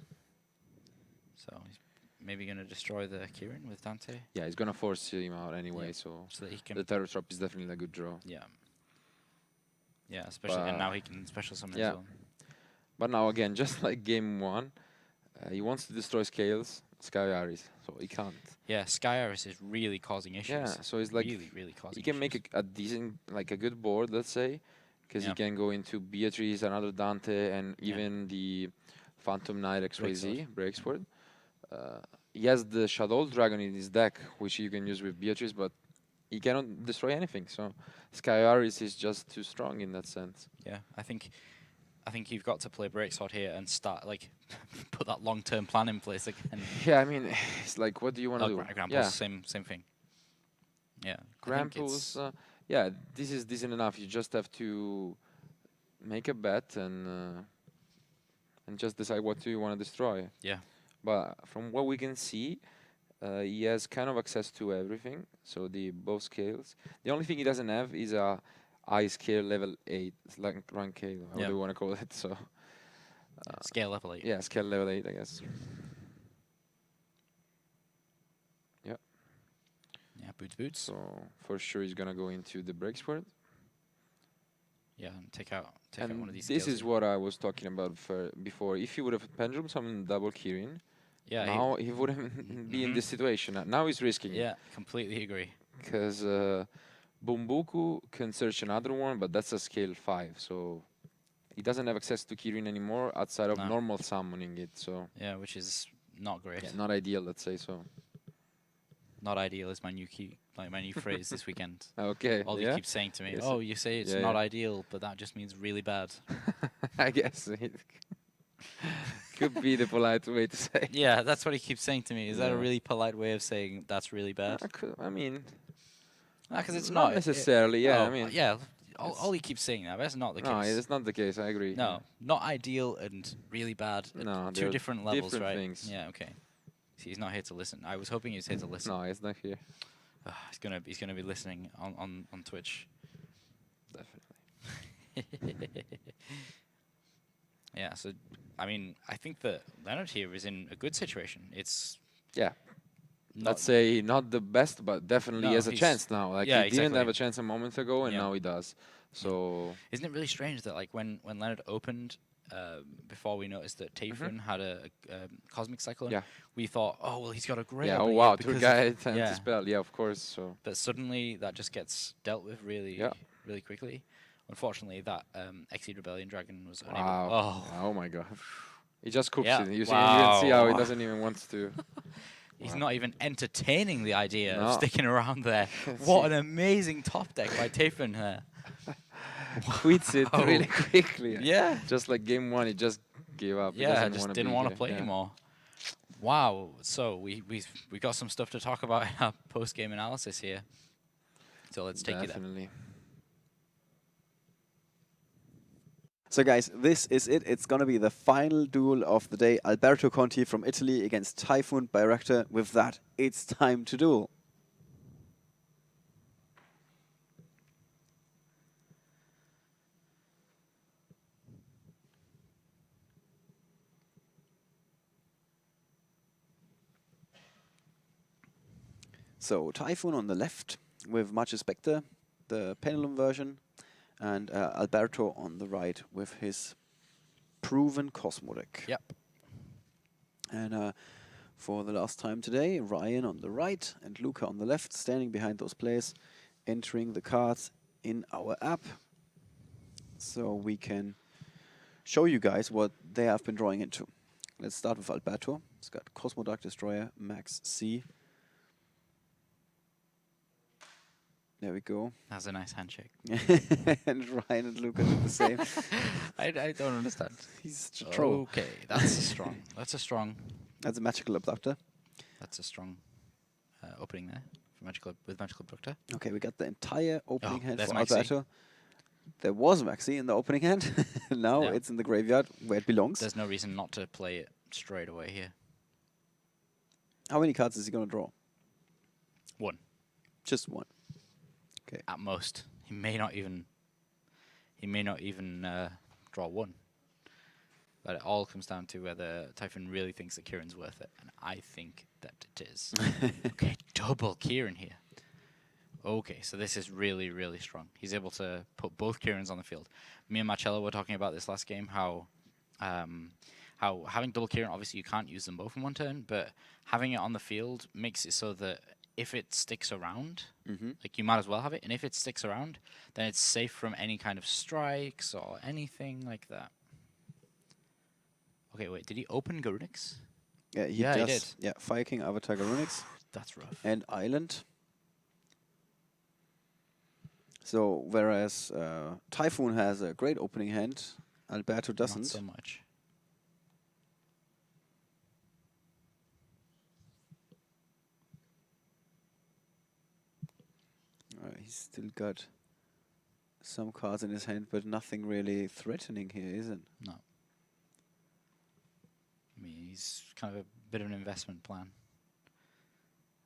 So he's maybe going to destroy the Kieran with Dante. Yeah, he's gonna force him out anyway, Yeah, so so that he can. the Terror Trap is definitely a good draw. Yeah. Yeah, especially and now But- he can special summon yeah. as well. But now again, just like game 1, he wants to destroy Scales, Sky Aris, so he can't. Yeah, Sky Iris is really causing issues. Yeah, so it's like really causing. he can issues. make a decent, like a good board, let's say, because Yeah. he can go into Beatrice, another Dante, and Yeah. even the Phantom Knight XYZ, Breaksword. Breaksword. He has the Shadow Dragon in his deck, which you can use with Beatrice, but he cannot destroy anything. So Sky Aris is just too strong in that sense. Yeah, I think you've got to play Breaksword here and start like put that long-term plan in place again. Yeah, I mean, it's like, what do you want to do? Grampus, Yeah, same thing. Yeah, I think it's- Grampus. Yeah, this is decent enough. You just have to make a bet and just decide what do you want to destroy. Yeah. But from what we can see, he has kind of access to everything. So the both scales. The only thing he doesn't have is a I scale level 8, it's like rank 8, how Yeah. do you want to call it? So scale level 8. yeah, scale level 8, I guess. Yeah, boots. So for sure he's gonna go into the Breaksword. Yeah, and take out one of And these. this scales is here. what I was talking about before. If he would have pendulum summoned double Kirin, Yeah. now he wouldn't be in this situation. Now he's risking it. Yeah, completely agree. Because Bumbuku can search another one, but that's a scale 5, so he doesn't have access to Kirin anymore outside of No. normal summoning it. So Yeah, which is not great. yeah, not ideal, let's say so. Not ideal is my new key, like my new phrase this weekend. Okay, All yeah, you keep saying to me, Yes. oh, you say it's Yeah, not yeah. ideal, but that just means really bad. I guess it could be the polite way to say. Yeah, that's what he keeps saying to me. Is that a Yeah. really polite way of saying that's really bad? I mean, Because it's not not necessarily. Yeah, I oh, mean, yeah. All it's- he keeps saying now, that's not the no, case. it's not the case. I agree. No, not ideal and really bad. No, Two they're different levels, different right? things. Yeah, okay. See, he's not here to listen. I was hoping he was here to listen. No, it's not here. He's gonna be listening on Twitch. Definitely. Yeah, so I mean, I think that Leonard here is in a good situation. It's Yeah. not, Let's say not the best, but definitely No, he has a he's- chance now. Like yeah, he didn't have exactly. a chance a moment ago, and Yeah. now he does. So Isn't it really strange that like when Leonard opened, before we noticed that Tayfun had a cosmic cyclone, Yeah. we thought, oh well, he's got a great. yeah, oh opening wow, here tour because guide and yeah. to spell. Yeah, of course. So But suddenly that just gets dealt with really, Yeah. really quickly. Unfortunately, that Exceed Rebellion Dragon was unable. wow. Oh, my god. He just cooks Yeah. it. You can see how he Wow. doesn't even want to. he's Wow. not even entertaining the idea No. of sticking around there. What an amazing top deck by Tayfun there. Quits it Wow. really quickly. Yeah. Just like game 1, he just gave up. He Yeah, I doesn't just wanna didn't be want to here. play Yeah. anymore. Wow. So we got some stuff to talk about in our post game analysis here. So let's take you there. Definitely. So guys, this is it. It's going to be the final duel of the day. Alberto Conti from Italy against Typhoon Bayraktar. With that, it's time to duel. So Typhoon on the left with Macho Spectre, the Pendulum version, and Alberto on the right with his proven Cosmo deck. Yep. And for the last time today, Ryan on the right and Luca on the left, standing behind those players, entering the cards in our app. So we can show you guys what they have been drawing into. Let's start with Alberto. He's got Cosmo Dark Destroyer, Max C. There we go. That's a nice handshake. And Ryan and Luca do the same. I don't understand. He's a troll. Okay, that's a strong. That's a strong. That's a magical abductor. That's a strong opening there for with magical abductor. Okay, we got the entire opening hand there's for Maxi. Alberto. There was Maxi in the opening hand. Now Yeah. it's in the graveyard where it belongs. There's no reason not to play it straight away here. How many cards is he going to draw? One. Just one. Okay. At most. He may not even draw one. But it all comes down to whether Typhoon really thinks that Kieran's worth it, and I think that it is. Okay, double Kieran here. Okay, so this is really, really strong. He's able to put both Kierans on the field. Me and Marcello were talking about this last game, how having double Kieran, obviously you can't use them both in one turn, but having it on the field makes it so that if it sticks around, like you might as well have it, and if it sticks around, then it's safe from any kind of strikes or anything like that. Okay, wait, did he open Garunix? Yeah, he did. Yeah, Fire King, Avatar Garunix. That's rough. And Island. So, whereas Typhoon has a great opening hand, Alberto doesn't. Not so much. He's still got some cards in his hand, but nothing really threatening here, isn't? No. I mean, he's kind of a bit of an investment plan.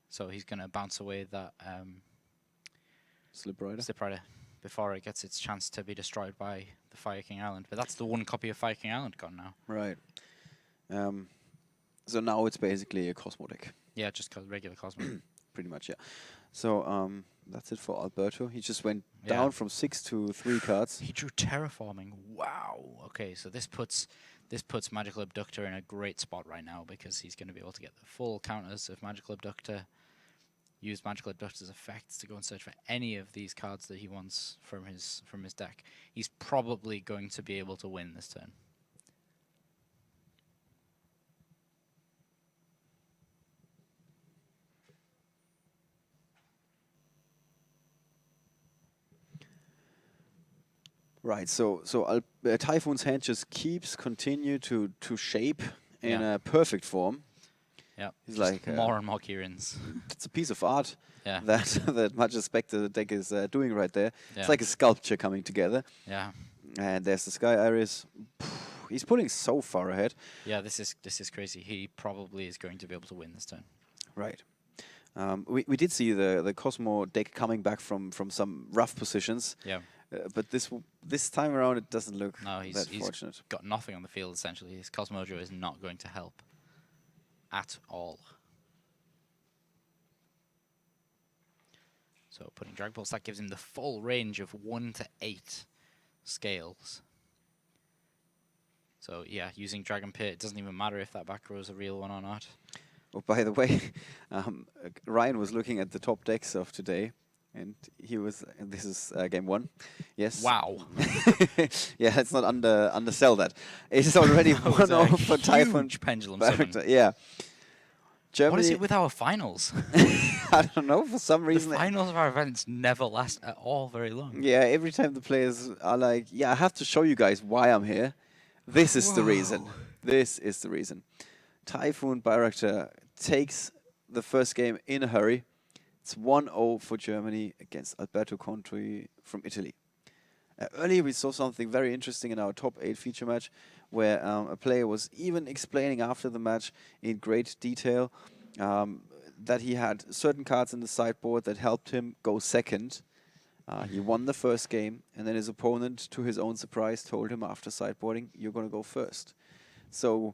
So he's going to bounce away that Slip Rider before it gets its chance to be destroyed by the Fire King Island. But that's the one copy of Fire King Island gone now. Right. So now it's basically a Cosmo deck. Yeah, just regular Cosmo. Pretty much, yeah. So that's it for Alberto. He just went down from 6 to 3 cards. He drew Terraforming. Wow. Okay, so this puts Magical Abductor in a great spot right now because he's going to be able to get the full counters of Magical Abductor, use Magical Abductor's effects to go and search for any of these cards that he wants from his deck. He's probably going to be able to win this turn. Right, so Typhoon's hand just continue to shape in a perfect form. Yeah, he's just like more and more Kierans. It's a piece of art that that Magic Spectre deck is doing right there. Yeah. It's like a sculpture coming together. Yeah, and there's the Sky Iris. He's pulling so far ahead. Yeah, this is crazy. He probably is going to be able to win this turn. Right. We did see the Cosmo deck coming back from some rough positions. Yeah. But this time around, it doesn't look that fortunate. He's got nothing on the field, essentially. His Cosmojo is not going to help at all. So putting Drag Pulse, that gives him the full range of 1 to 8 scales. So yeah, using Dragon Pit, it doesn't even matter if that back row is a real one or not. Oh, by the way, Ryan was looking at the top decks of today. And he was. This is game 1. Yes. Wow. Yeah, let's not undersell that. It's already 1-0 for Typhoon. Huge pendulum summon. Yeah. Germany. What is it with our finals? I don't know. For some reason, the finals of our events never last at all very long. Yeah. Every time the players are like, "Yeah, I have to show you guys why I'm here. This is the reason. This is the reason." Typhoon Bayraktar takes the first game in a hurry. It's 1-0 for Germany against Alberto Conti from Italy. Earlier we saw something very interesting in our top 8 feature match where a player was even explaining after the match in great detail that he had certain cards in the sideboard that helped him go second. He won the first game, and then his opponent, to his own surprise, told him after sideboarding, "You're going to go first." So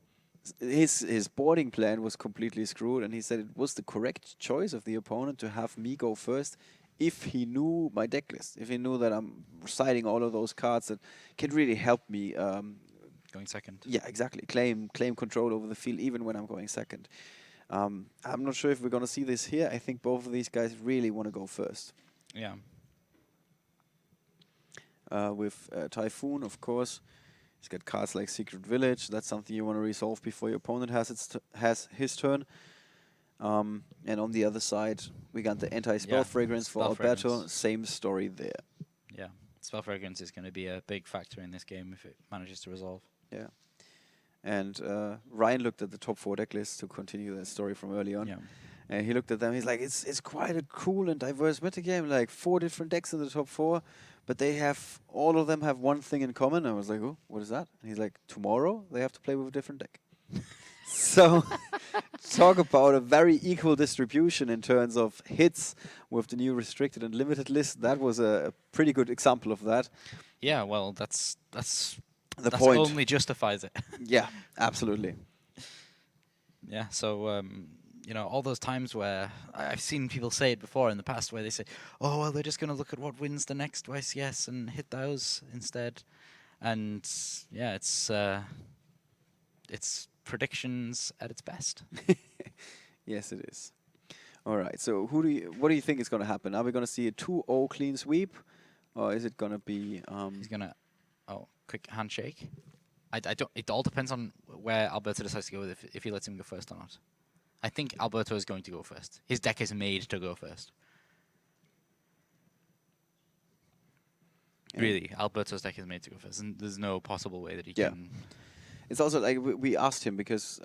his boarding plan was completely screwed, and he said it was the correct choice of the opponent to have me go first if he knew my deck list, if he knew that I'm reciting all of those cards that can really help me going second. Yeah, exactly. Claim control over the field even when I'm going second. I'm not sure if we're going to see this here. I think both of these guys really want to go first. Yeah. With Typhoon, of course. He's got cards like Secret Village. That's something you want to resolve before your opponent has his turn. And on the other side, we got the anti-spell fragrance for Alberto. Same story there. Yeah, spell fragrance is going to be a big factor in this game if it manages to resolve. Yeah. And Ryan looked at the top 4 deck list to continue that story from early on. Yeah. And he looked at them. He's like, it's quite a cool and diverse metagame. Like 4 different decks in the top 4. But all of them have one thing in common. I was like, oh, what is that? And he's like, tomorrow they have to play with a different deck. So, talk about a very equal distribution in terms of hits with the new restricted and limited list. That was a pretty good example of that. Yeah, well, that's The that's point. only justifies it. Yeah, absolutely. Yeah, so all those times where I've seen people say it before in the past, where they say, "Oh, well, they're just going to look at what wins the next YCS and hit those instead," and yeah, it's predictions at its best. Yes, it is. All right. So, what do you think is going to happen? Are we going to see a 2-0 clean sweep, or is it going to be? He's gonna, quick handshake. I don't. It all depends on where Alberto decides to go with if he lets him go first or not. I think Alberto is going to go first. His deck is made to go first. Yeah. Really, Alberto's deck is made to go first, and there's no possible way that he Yeah. can. It's also like we asked him because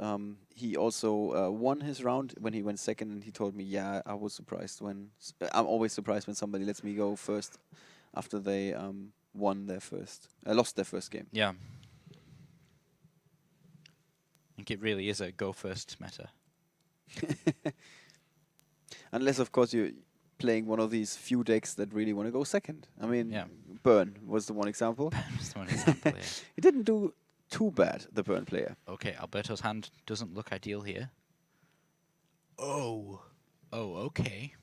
he also won his round when he went second, and he told me, "Yeah, I was surprised when I'm always surprised when somebody lets me go first after they lost their first game." Yeah. I think it really is a go first meta. Unless, of course, you're playing one of these few decks that really want to go second. I mean, Yeah. Burn was the one example. Just one example, yeah. He didn't do too bad, the Burn player. Okay, Alberto's hand doesn't look ideal here. Oh, okay.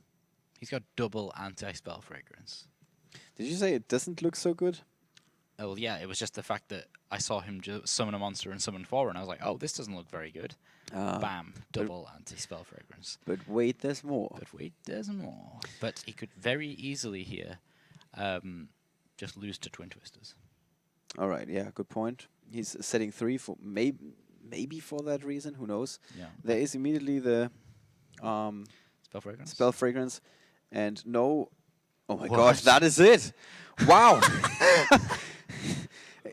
He's got double anti-spell fragrance. Did you say it doesn't look so good? Oh, yeah, it was just the fact that I saw him summon a monster and summon 4, and I was like, oh, this doesn't look very good. Bam, double anti-spell fragrance. But wait, there's more. But wait, there's more. But he could very easily here just lose to Twin Twisters. All right, yeah, good point. He's setting 3 for maybe for that reason, who knows. Yeah. There is immediately the Spell fragrance? spell fragrance, and no... Oh my What? gosh, that is it! Wow!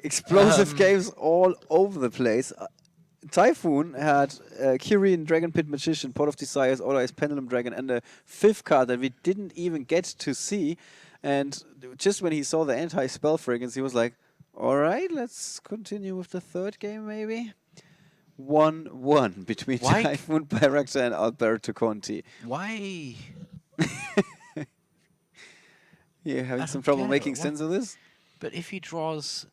Explosive games all over the place. Typhoon had Kyrian, Dragon Pit Magician, Pot of Desires, Order Ice Pendulum Dragon, and a 5th card that we didn't even get to see. And just when he saw the anti-spell fragrance, he was like, all right, let's continue with the 3rd game, maybe. 1-1 between Why? Typhoon Bayraktar and Alberto Conti. Why? You're having I some don't trouble get it. making Why- sense of this? But if he draws...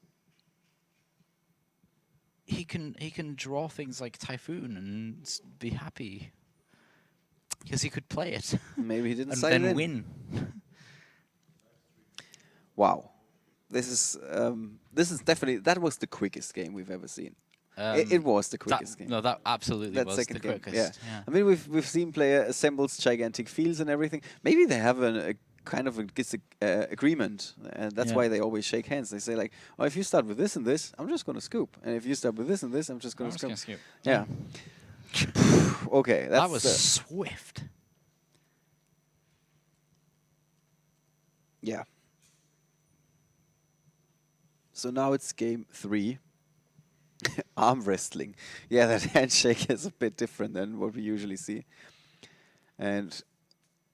He can draw things like Typhoon and be happy. Because he could play it. Maybe he didn't and sign it then in. win. Wow. This is definitely, that was the quickest game we've ever seen. It was the quickest game. No, that absolutely That was second the game, quickest. yeah. I mean, we've seen player assembles gigantic fields and everything. Maybe they have a kind of a agreement, and that's Yeah. why they always shake hands. They say like, "Oh, if you start with this and this, I'm just going to scoop, and if you start with this and this, I'm just going I'm to just scoop." gonna skip. Yeah. Okay, that's That was swift. yeah. So now it's game 3. Arm wrestling. Yeah, that handshake is a bit different than what we usually see. And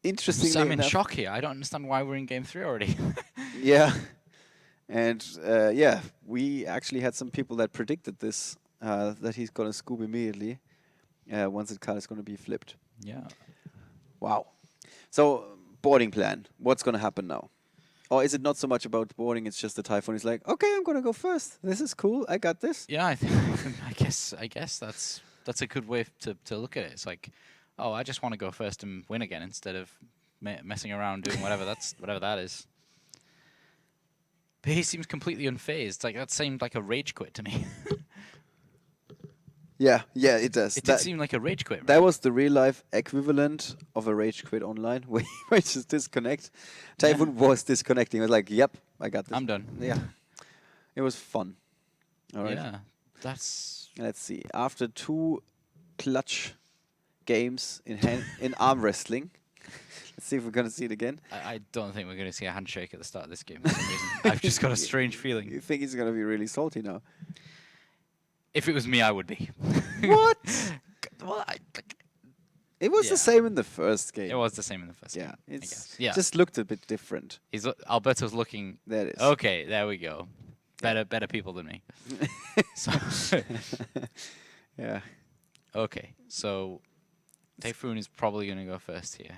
interestingly I'm in enough, shock here. I don't understand why we're in game 3 already. yeah, and yeah, we actually had some people that predicted this, that he's gonna scoop immediately once the card is gonna be flipped. Yeah. Wow. So boarding plan. What's gonna happen now? Or is it not so much about boarding? It's just the Typhoon is like, okay, I'm gonna go first. This is cool. I got this. Yeah, I guess that's a good way to look at it. It's like, oh, I just want to go first and win again instead of messing around doing whatever that is. But he seems completely unfazed. Like that seemed like a rage quit to me. Yeah, it does. It did seem like a rage quit. Right? That was the real life equivalent of a rage quit online, where you just disconnect. Typhoon was disconnecting. He was like, "Yep, I got this. I'm done." Yeah, it was fun. All right. Yeah, that's. Let's see. After 2 clutch games in arm wrestling, let's see if we're gonna see it again. I don't think we're going to see a handshake at the start of this game for some reason. I've just got a strange feeling. You think he's gonna be really salty now? If it was me, I would be. What? Well, It was Yeah. the same in the first game. it was the same in the first Yeah, game. I it's guess. Yeah. just looked a bit different. Alberto's looking. There it is. Okay, there we go. Better people than me. So Yeah. Okay, so Typhoon is probably going to go first here.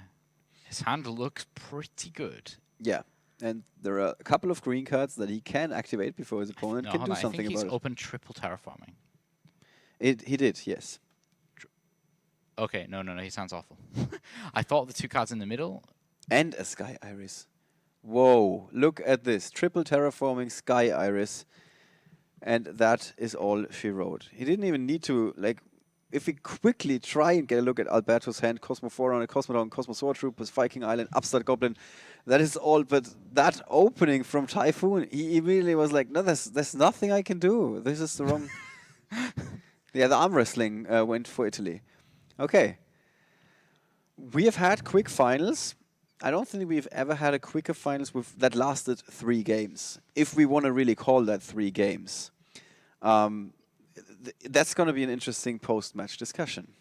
His hand looks pretty good. Yeah. And there are a couple of green cards that he can activate before his opponent No, can hold do on, something I think about he's it. open triple terraforming. He did, yes. Okay, no, he sounds awful. I thought the two cards in the middle. And a Sky Iris. Whoa, look at this. Triple terraforming Sky Iris. And that is all she wrote. He didn't even need to, like, if we quickly try and get a look at Alberto's hand, Cosmophora, Cosmodon, Cosmosaur Troopers, Viking Island, Upstart Goblin, that is all. But that opening from Typhoon, he immediately was like, no, there's nothing I can do. This is the wrong... Yeah, the arm wrestling went for Italy. Okay. We have had quick finals. I don't think we've ever had a quicker finals that lasted 3 games. If we want to really call that 3 games. That's going to be an interesting post-match discussion.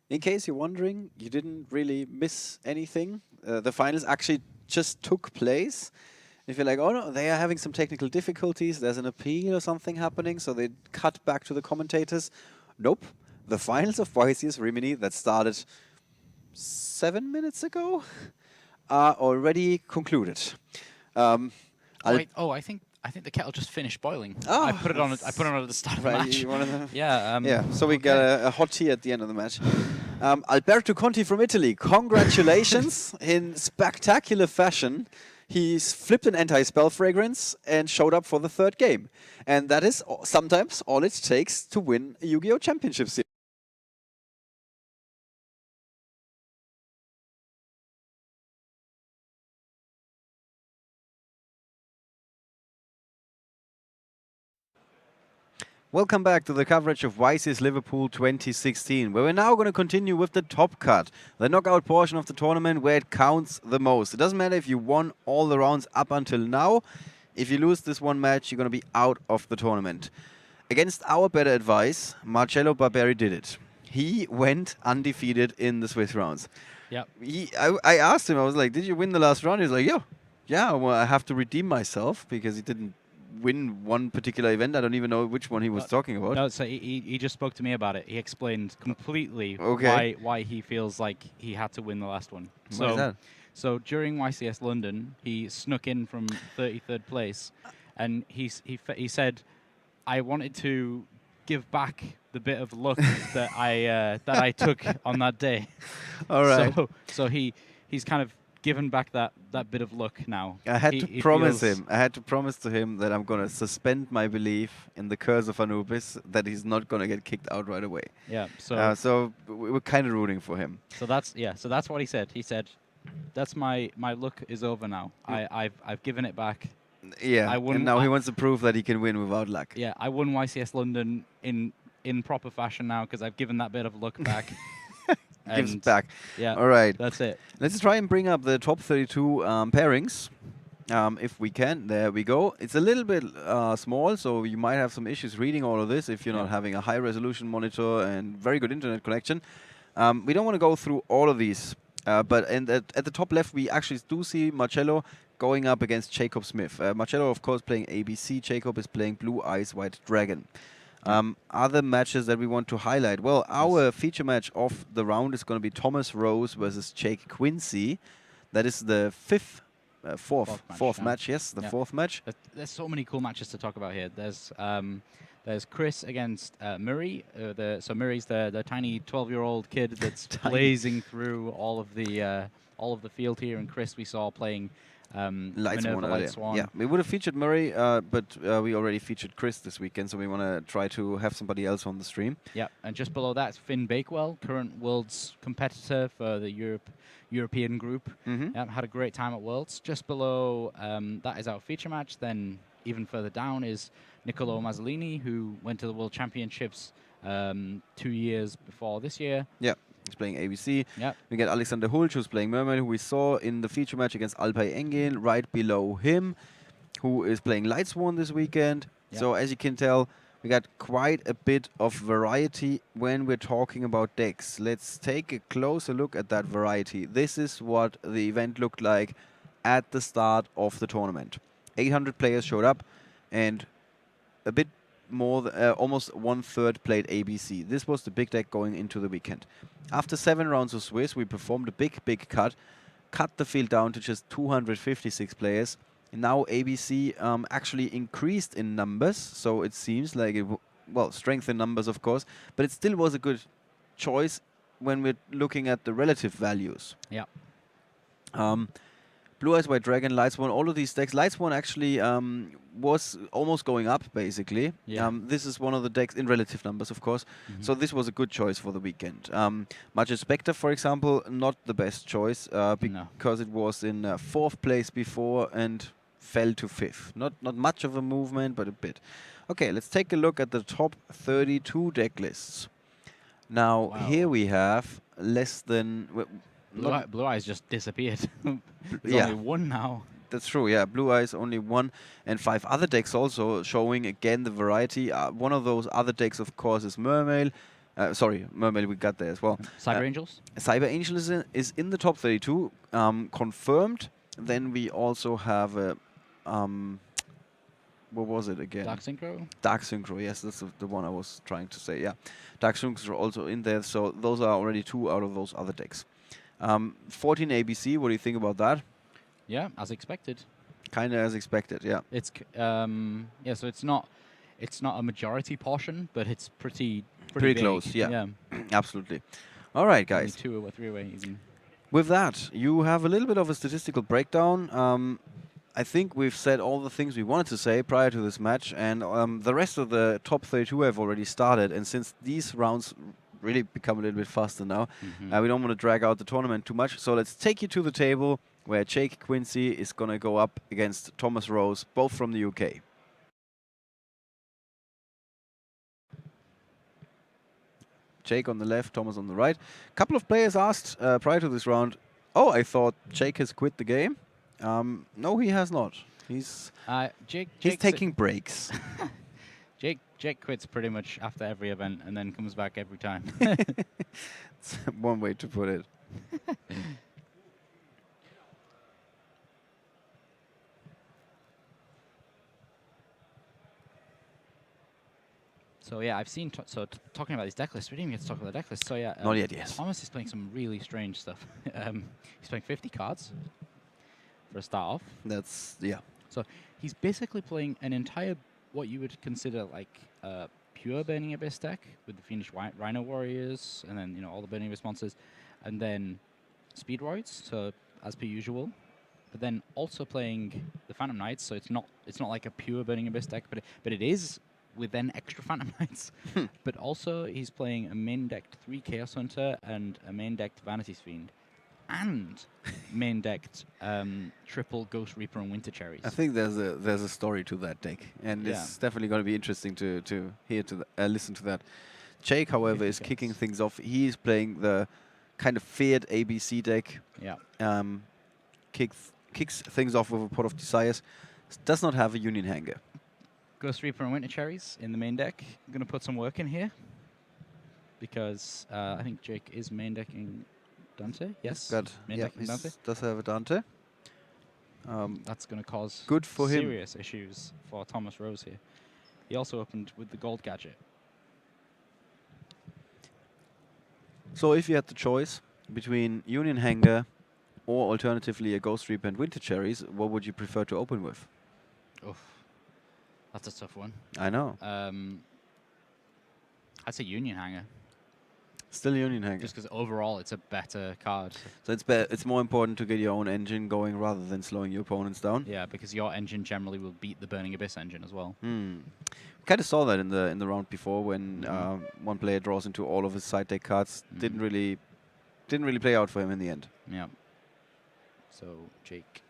In case you're wondering, you didn't really miss anything. The finals actually just took place. If you're like, oh no, they are having some technical difficulties, there's an appeal or something happening, so they cut back to the commentators. Nope. The finals of YCS Rimini that started 7 minutes ago are already concluded. I think the kettle just finished boiling. Oh, I put it on. I put it on at the start of the match. Yeah. Yeah. So we got a hot tea at the end of the match. Alberto Conti from Italy. Congratulations! In spectacular fashion, he's flipped an anti-spell fragrance and showed up for the 3rd game. And that is sometimes all it takes to win a Yu-Gi-Oh! Championship Series. Welcome back to the coverage of YCS Liverpool 2016, where we're now going to continue with the top cut, the knockout portion of the tournament where it counts the most. It doesn't matter if you won all the rounds up until now. If you lose this one match, you're going to be out of the tournament. Against our better advice, Marcello Barberi did it. He went undefeated in the Swiss rounds. Yep. I asked him, I was like, did you win the last round? He was like, yeah, well, I have to redeem myself because he didn't win one particular event. I don't even know which one he was talking about. No, so he just spoke to me about it. He explained completely why he feels like he had to win the last one. Why is that? So during YCS London, he snuck in from 33rd place, and he said, "I wanted to give back the bit of luck that I took on that day." All right. So he's kind of given back that bit of luck now. I had to promise to him that I'm going to suspend my belief in the curse of Anubis, that he's not going to get kicked out right away. Yeah. So we're kind of rooting for him. So that's what he said. He said, "That's my luck is over now. I've given it back." Yeah. And now he wants to prove that he can win without luck. Yeah. I won YCS London in proper fashion now because I've given that bit of luck back. Gives back. Yeah. All right. That's it. Let's try and bring up the top 32 pairings, if we can. There we go. It's a little bit small, so you might have some issues reading all of this if you're not having a high-resolution monitor and very good internet connection. We don't want to go through all of these, but at the top left, we actually do see Marcello going up against Jacob Smith. Marcello, of course, playing ABC. Jacob is playing Blue Eyes White Dragon. Other matches that we want to highlight. Well, our feature match of the round is going to be Thomas Rose versus Jake Quincy. That is the fourth match. Yes, the fourth match. There's so many cool matches to talk about here. There's Chris against Murray. So Murray's the tiny 12-year-old kid that's blazing through all of the field here, and Chris we saw playing Light Swan. Yeah, we would have featured Murray, but we already featured Chris this weekend, so we want to try to have somebody else on the stream. Yeah, and just below that, Finn Bakewell, current Worlds competitor for the European group. Had a great time at Worlds. Just below that is our feature match. Then even further down is Niccolo Mazzolini, who went to the World Championships 2 years before this year. Yeah. He's playing ABC. Yep. We get Alexander Hulch, who's playing Mermaid, who we saw in the feature match against Alpay Engin. Right below him who is playing Lightsworn this weekend. Yep. So as you can tell, we got quite a bit of variety when we're talking about decks. Let's take a closer look at that variety. This is what the event looked like at the start of the tournament. 800 players showed up, and a bit more, almost 1/3 played ABC. This was the big deck going into the weekend. After 7 rounds of Swiss, we performed a big cut the field down to just 256 players. And now ABC actually increased in numbers, so it seems like it, well, strength in numbers, of course, but it still was a good choice when we're looking at the relative values. Yeah. Blue Eyes White Dragon, Lightsworn, all of these decks. Lightsworn actually was almost going up, basically. Yeah. This is one of the decks, in relative numbers, of course. So this was a good choice for the weekend. Magic Spectre, for example, not the best choice because it was in 4th place before and fell to 5th. Not much of a movement, but a bit. Okay, let's take a look at the top 32 deck lists. Now, here we have less than... Blue Eyes just disappeared. There's Yeah. only one now. That's true, yeah. Blue Eyes only 1, and 5 other decks also showing again the variety. One of those other decks, of course, is Mermail. Mermail we got there as well. Cyber Angels? Cyber Angels is in the top 32, confirmed. Then we also have what was it again? Dark Synchro? Dark Synchro, yes, that's the one I was trying to say, yeah. Dark Synchro also in there, so those are already 2 out of those other decks. 14 ABC, what do you think about that? Yeah, as expected. Kind of as expected, yeah. It's so it's not a majority portion, but it's pretty big. Close, yeah. Yeah. Absolutely. All right, Only guys. 2 or 3 away even. With that, you have a little bit of a statistical breakdown. I think we've said all the things we wanted to say prior to this match, and the rest of the top 32 have already started. And since these rounds really become a little bit faster now, we don't want to drag out the tournament too much. So let's take you to the table where Jake Quincy is going to go up against Thomas Rose, both from the UK. Jake on the left, Thomas on the right. A couple of players asked prior to this round, oh, I thought Jake has quit the game. No, he has not. He's taking breaks. Jake quits pretty much after every event and then comes back every time. It's one way to put it. So yeah, I've seen. Talking about these deck lists, we didn't even get to talk about the deck list. So yeah, not yet. Yes. Thomas is playing some really strange stuff. He's playing 50 cards for a start off. That's So he's basically playing an entire what you would consider like pure Burning Abyss deck with the Fiendish Rhino Warriors, and then all the Burning Abyss monsters, and then Speedroids. So as per usual, but then also playing the Phantom Knights. So it's not like a pure Burning Abyss deck, but it is with then extra Phantom Knights. But also he's playing a main decked 3 Chaos Hunter and a main decked Vanity's Fiend, and main decked triple Ghost Reaper and Winter Cherries. I think there's a story to that deck, and it's definitely going to be interesting to hear listen to that. Jake, however, is kicking things off. He is playing the kind of feared ABC deck. Yeah. Kicks things off with a Pot of Desires. Does not have a Union Hanger. Ghost Reaper and Winter Cherries in the main deck. I'm going to put some work in here because I think Jake is main decking Dante. Yes. Main decking Dante. Does have a Dante. That's going to cause good for serious issues for Thomas Rose here. He also opened with the gold gadget. So if you had the choice between Union Hanger or alternatively a Ghost Reaper and Winter Cherries, what would you prefer to open with? Oof. That's a tough one. I know. I'd say Union Hanger. Still Union Hanger. Just because overall it's a better card. So it's more important to get your own engine going rather than slowing your opponents down. Yeah, because your engine generally will beat the Burning Abyss engine as well. We kind of saw that in the round before when one player draws into all of his side deck cards. Didn't really play out for him in the end. Yeah. So Jake.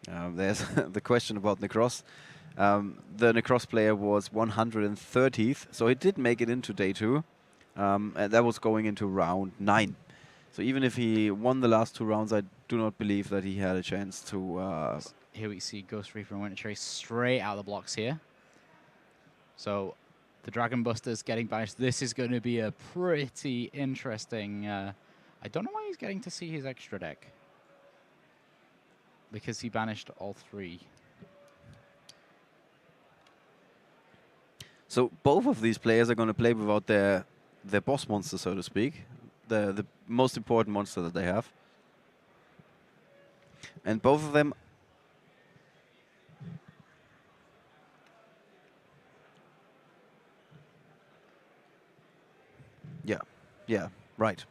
There's the question about Necros. The Necros player was 130th, so he did make it into day 2. And that was going into round 9. So even if he won the last 2 rounds, I do not believe that he had a chance to here we see Ghost Reaper and Winter Cherry straight out of the blocks here. So the Dragon Buster's getting banished. This is going to be a pretty interesting... I don't know why he's getting to see his extra deck. Because he banished all 3. So both of these players are going to play without their boss monster, so to speak. The most important monster that they have. And both of them... Yeah, right.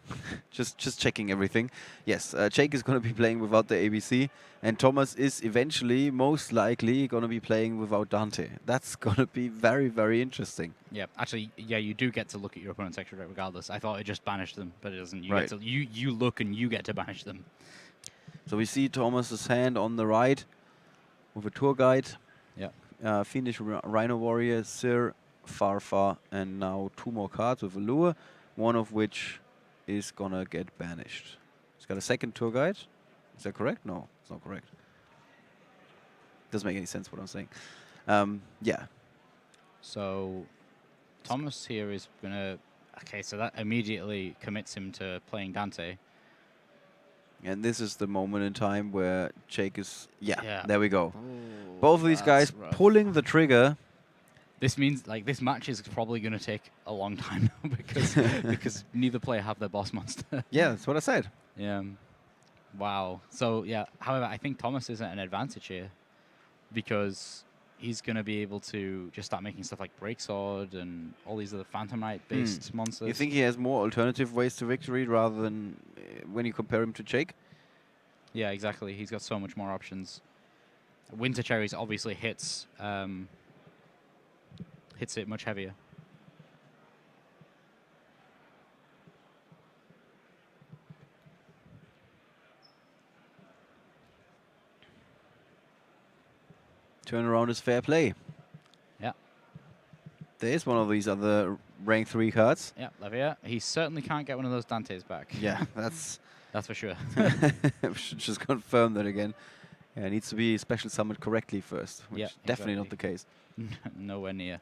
just checking everything. Yes, Jake is going to be playing without the ABC, and Thomas is eventually, most likely, going to be playing without Dante. That's going to be very, very interesting. Yeah, actually, yeah, you do get to look at your opponent's extra deck regardless. I thought it just banished them, but it doesn't. You Right. get to, you look and you get to banish them. So we see Thomas's hand on the right with a tour guide. Yeah. Fiendish Rhino Warrior, Sir, Farfa, and now 2 more cards with a lure, one of which is gonna get banished. It's got a second tour guide. Is that correct? No, it's not correct. Doesn't make any sense what I'm saying. Yeah. So Thomas here is gonna... Okay, so that immediately commits him to playing Dante. And this is the moment in time where Jake is... Yeah. There we go. Ooh, Both of these that's guys rough. pulling the trigger. This means like this match is probably going to take a long time now because neither player have their boss monster. Yeah, that's what I said. Yeah. Wow. So yeah. However, I think Thomas is at an advantage here because he's going to be able to just start making stuff like Breaksword and all these other Phantom Knight-based monsters. You think he has more alternative ways to victory rather than when you compare him to Jake? Yeah, exactly. He's got so much more options. Winter Cherries obviously hits it much heavier. Turnaround is fair play. Yeah. There is one of these other rank 3 cards. Yeah, Levia. He certainly can't get one of those Dantes back. Yeah, that's for sure. we should just confirm that again. Yeah, it needs to be special summoned correctly first, which Yeah, is definitely not the case. Nowhere near.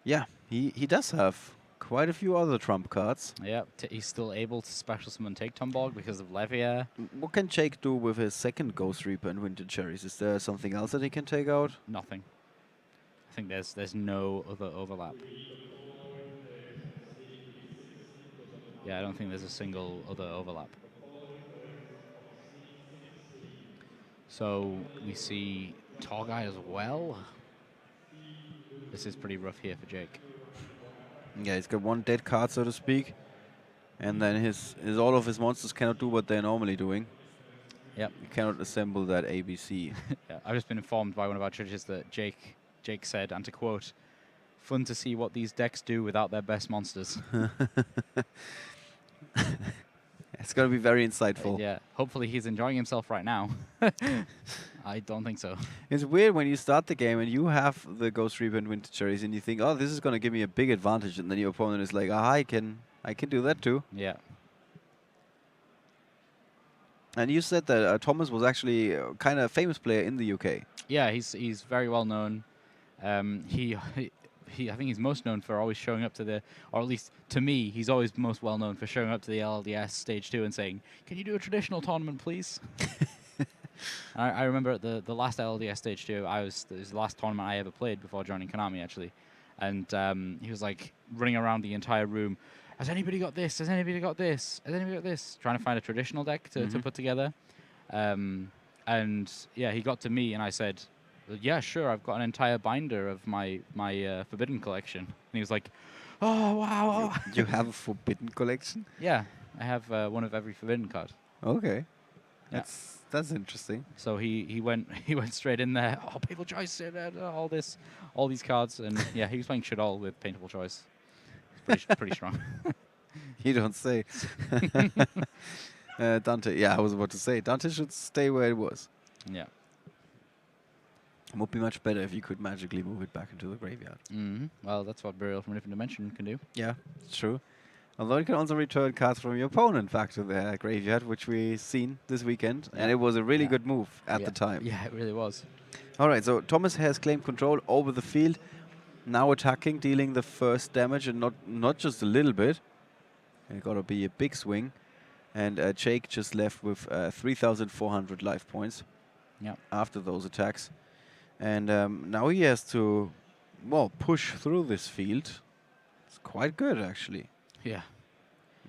Yeah, he does have quite a few other trump cards. Yeah, he's still able to special summon Take Tombolg because of Levia. What can Jake do with his second Ghost Reaper and Winter Cherries? Is there something else that he can take out? Nothing. I think there's no other overlap. Yeah, I don't think there's a single other overlap. So we see Torgai as well. This is pretty rough here for Jake. Yeah, he's got one dead card, so to speak. And then his all of his monsters cannot do what they're normally doing. Yep. You cannot assemble that ABC. Yeah, I've just been informed by one of our judges that Jake said, and to quote, "Fun to see what these decks do without their best monsters." It's going to be very insightful. Yeah, hopefully he's enjoying himself right now. I don't think so. It's weird when you start the game and you have the Ghost Reaper and Winter Cherries and you think, oh, this is going to give me a big advantage, and then your opponent is like, ah, I can do that too. Yeah. And you said that Thomas was actually kind of a famous player in the UK. Yeah, he's very well known. I think he's most known for always showing up to the, or at least to me, he's always most well known for showing up to the LLDS Stage 2 and saying, "Can you do a traditional tournament, please?" I remember at the last LLDS Stage 2, it was the last tournament I ever played before joining Konami, actually. And he was like running around the entire room. Has anybody got this? Has anybody got this? Has anybody got this? Trying to find a traditional deck to put together. And yeah, he got to me and I said, "Yeah, sure, I've got an entire binder of my Forbidden collection." And he was like, "Oh, wow." You have a Forbidden collection? Yeah, I have one of every Forbidden card. Okay. Yeah. That's interesting. So he went straight in there. Oh, Painful Choice, all these cards, and yeah, he was playing Shadol with Painful Choice. Pretty strong. You don't say. Dante, yeah, I was about to say Dante should stay where it was. Yeah. It would be much better if you could magically move it back into the graveyard. Well, that's what Burial from a Different Dimension can do. Yeah, it's true. Although you can also return cards from your opponent back to their graveyard, which we've seen this weekend, and it was a really good move at the time. Yeah, it really was. All right, so Thomas has claimed control over the field, now attacking, dealing the first damage, and not just a little bit. It got to be a big swing. And Jake just left with 3,400 life points after those attacks. And now he has to, well, push through this field. It's quite good, actually. Yeah.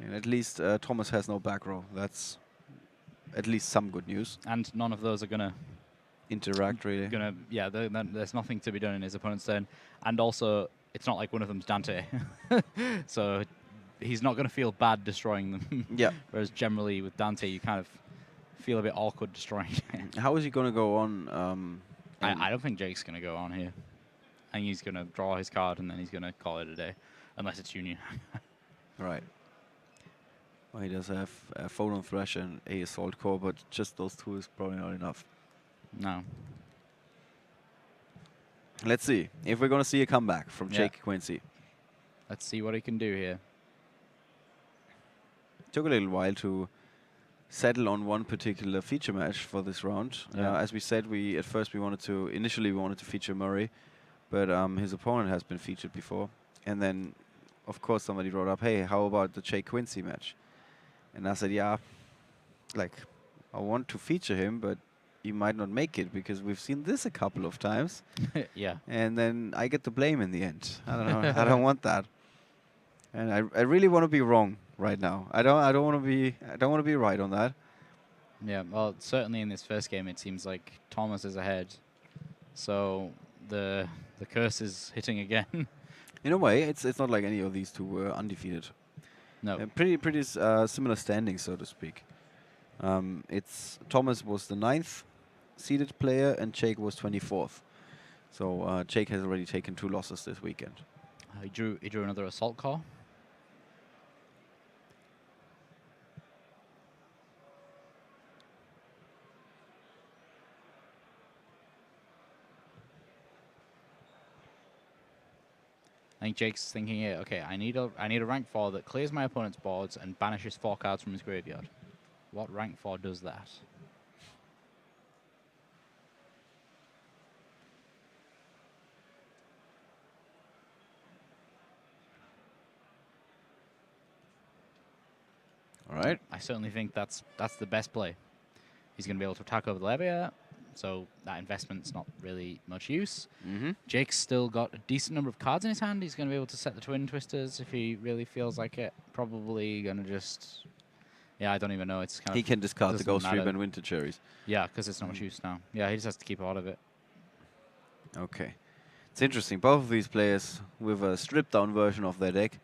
And at least Thomas has no back row. That's at least some good news. And none of those are going to interact, really. There's nothing to be done in his opponent's turn. And also, it's not like one of them's Dante. So he's not going to feel bad destroying them. Yeah. Whereas generally with Dante, you kind of feel a bit awkward destroying it. How is he going to go on? I don't think Jake's going to go on here. I think he's going to draw his card and then he's going to call it a day. Unless it's Union. Right. Well, he does have a Photon Thresh and a Assault Core, but just those two is probably not enough. No. Let's see if we're going to see a comeback from Jake Quincy. Let's see what he can do here. Took a little while to settle on one particular feature match for this round. As we said, initially we wanted to feature Murray, but his opponent has been featured before. And then, of course, somebody brought up, hey, how about the Jake Quincy match? And I said, yeah, like, I want to feature him, but he might not make it because we've seen this a couple of times. Yeah. And then I get the blame in the end. I don't know. I don't want that. And I really want to be wrong right now. I don't want to be right on that. Yeah, well, certainly in this first game, it seems like Thomas is ahead. So the curse is hitting again. In a way, it's not like any of these two were undefeated. No. Pretty similar standing, so to speak. It's Thomas was the 9th seeded player, and Jake was 24th. So Jake has already taken 2 losses this weekend. He drew another Assault Core. I think Jake's thinking here, okay, I need a rank 4 that clears my opponent's boards and banishes 4 cards from his graveyard. What rank 4 does that? All right. I certainly think that's the best play. He's going to be able to attack over the Levia, so that investment's not really much use. Jake's still got a decent number of cards in his hand. He's going to be able to set the Twin Twisters if he really feels like it. Probably going to just... Yeah, I don't even know. It's kind of... He can discard the Ghost Reap and Winter Cherries. Yeah, because it's not much use now. Yeah, he just has to keep out of it. Okay. It's interesting. Both of these players with a stripped-down version of their deck,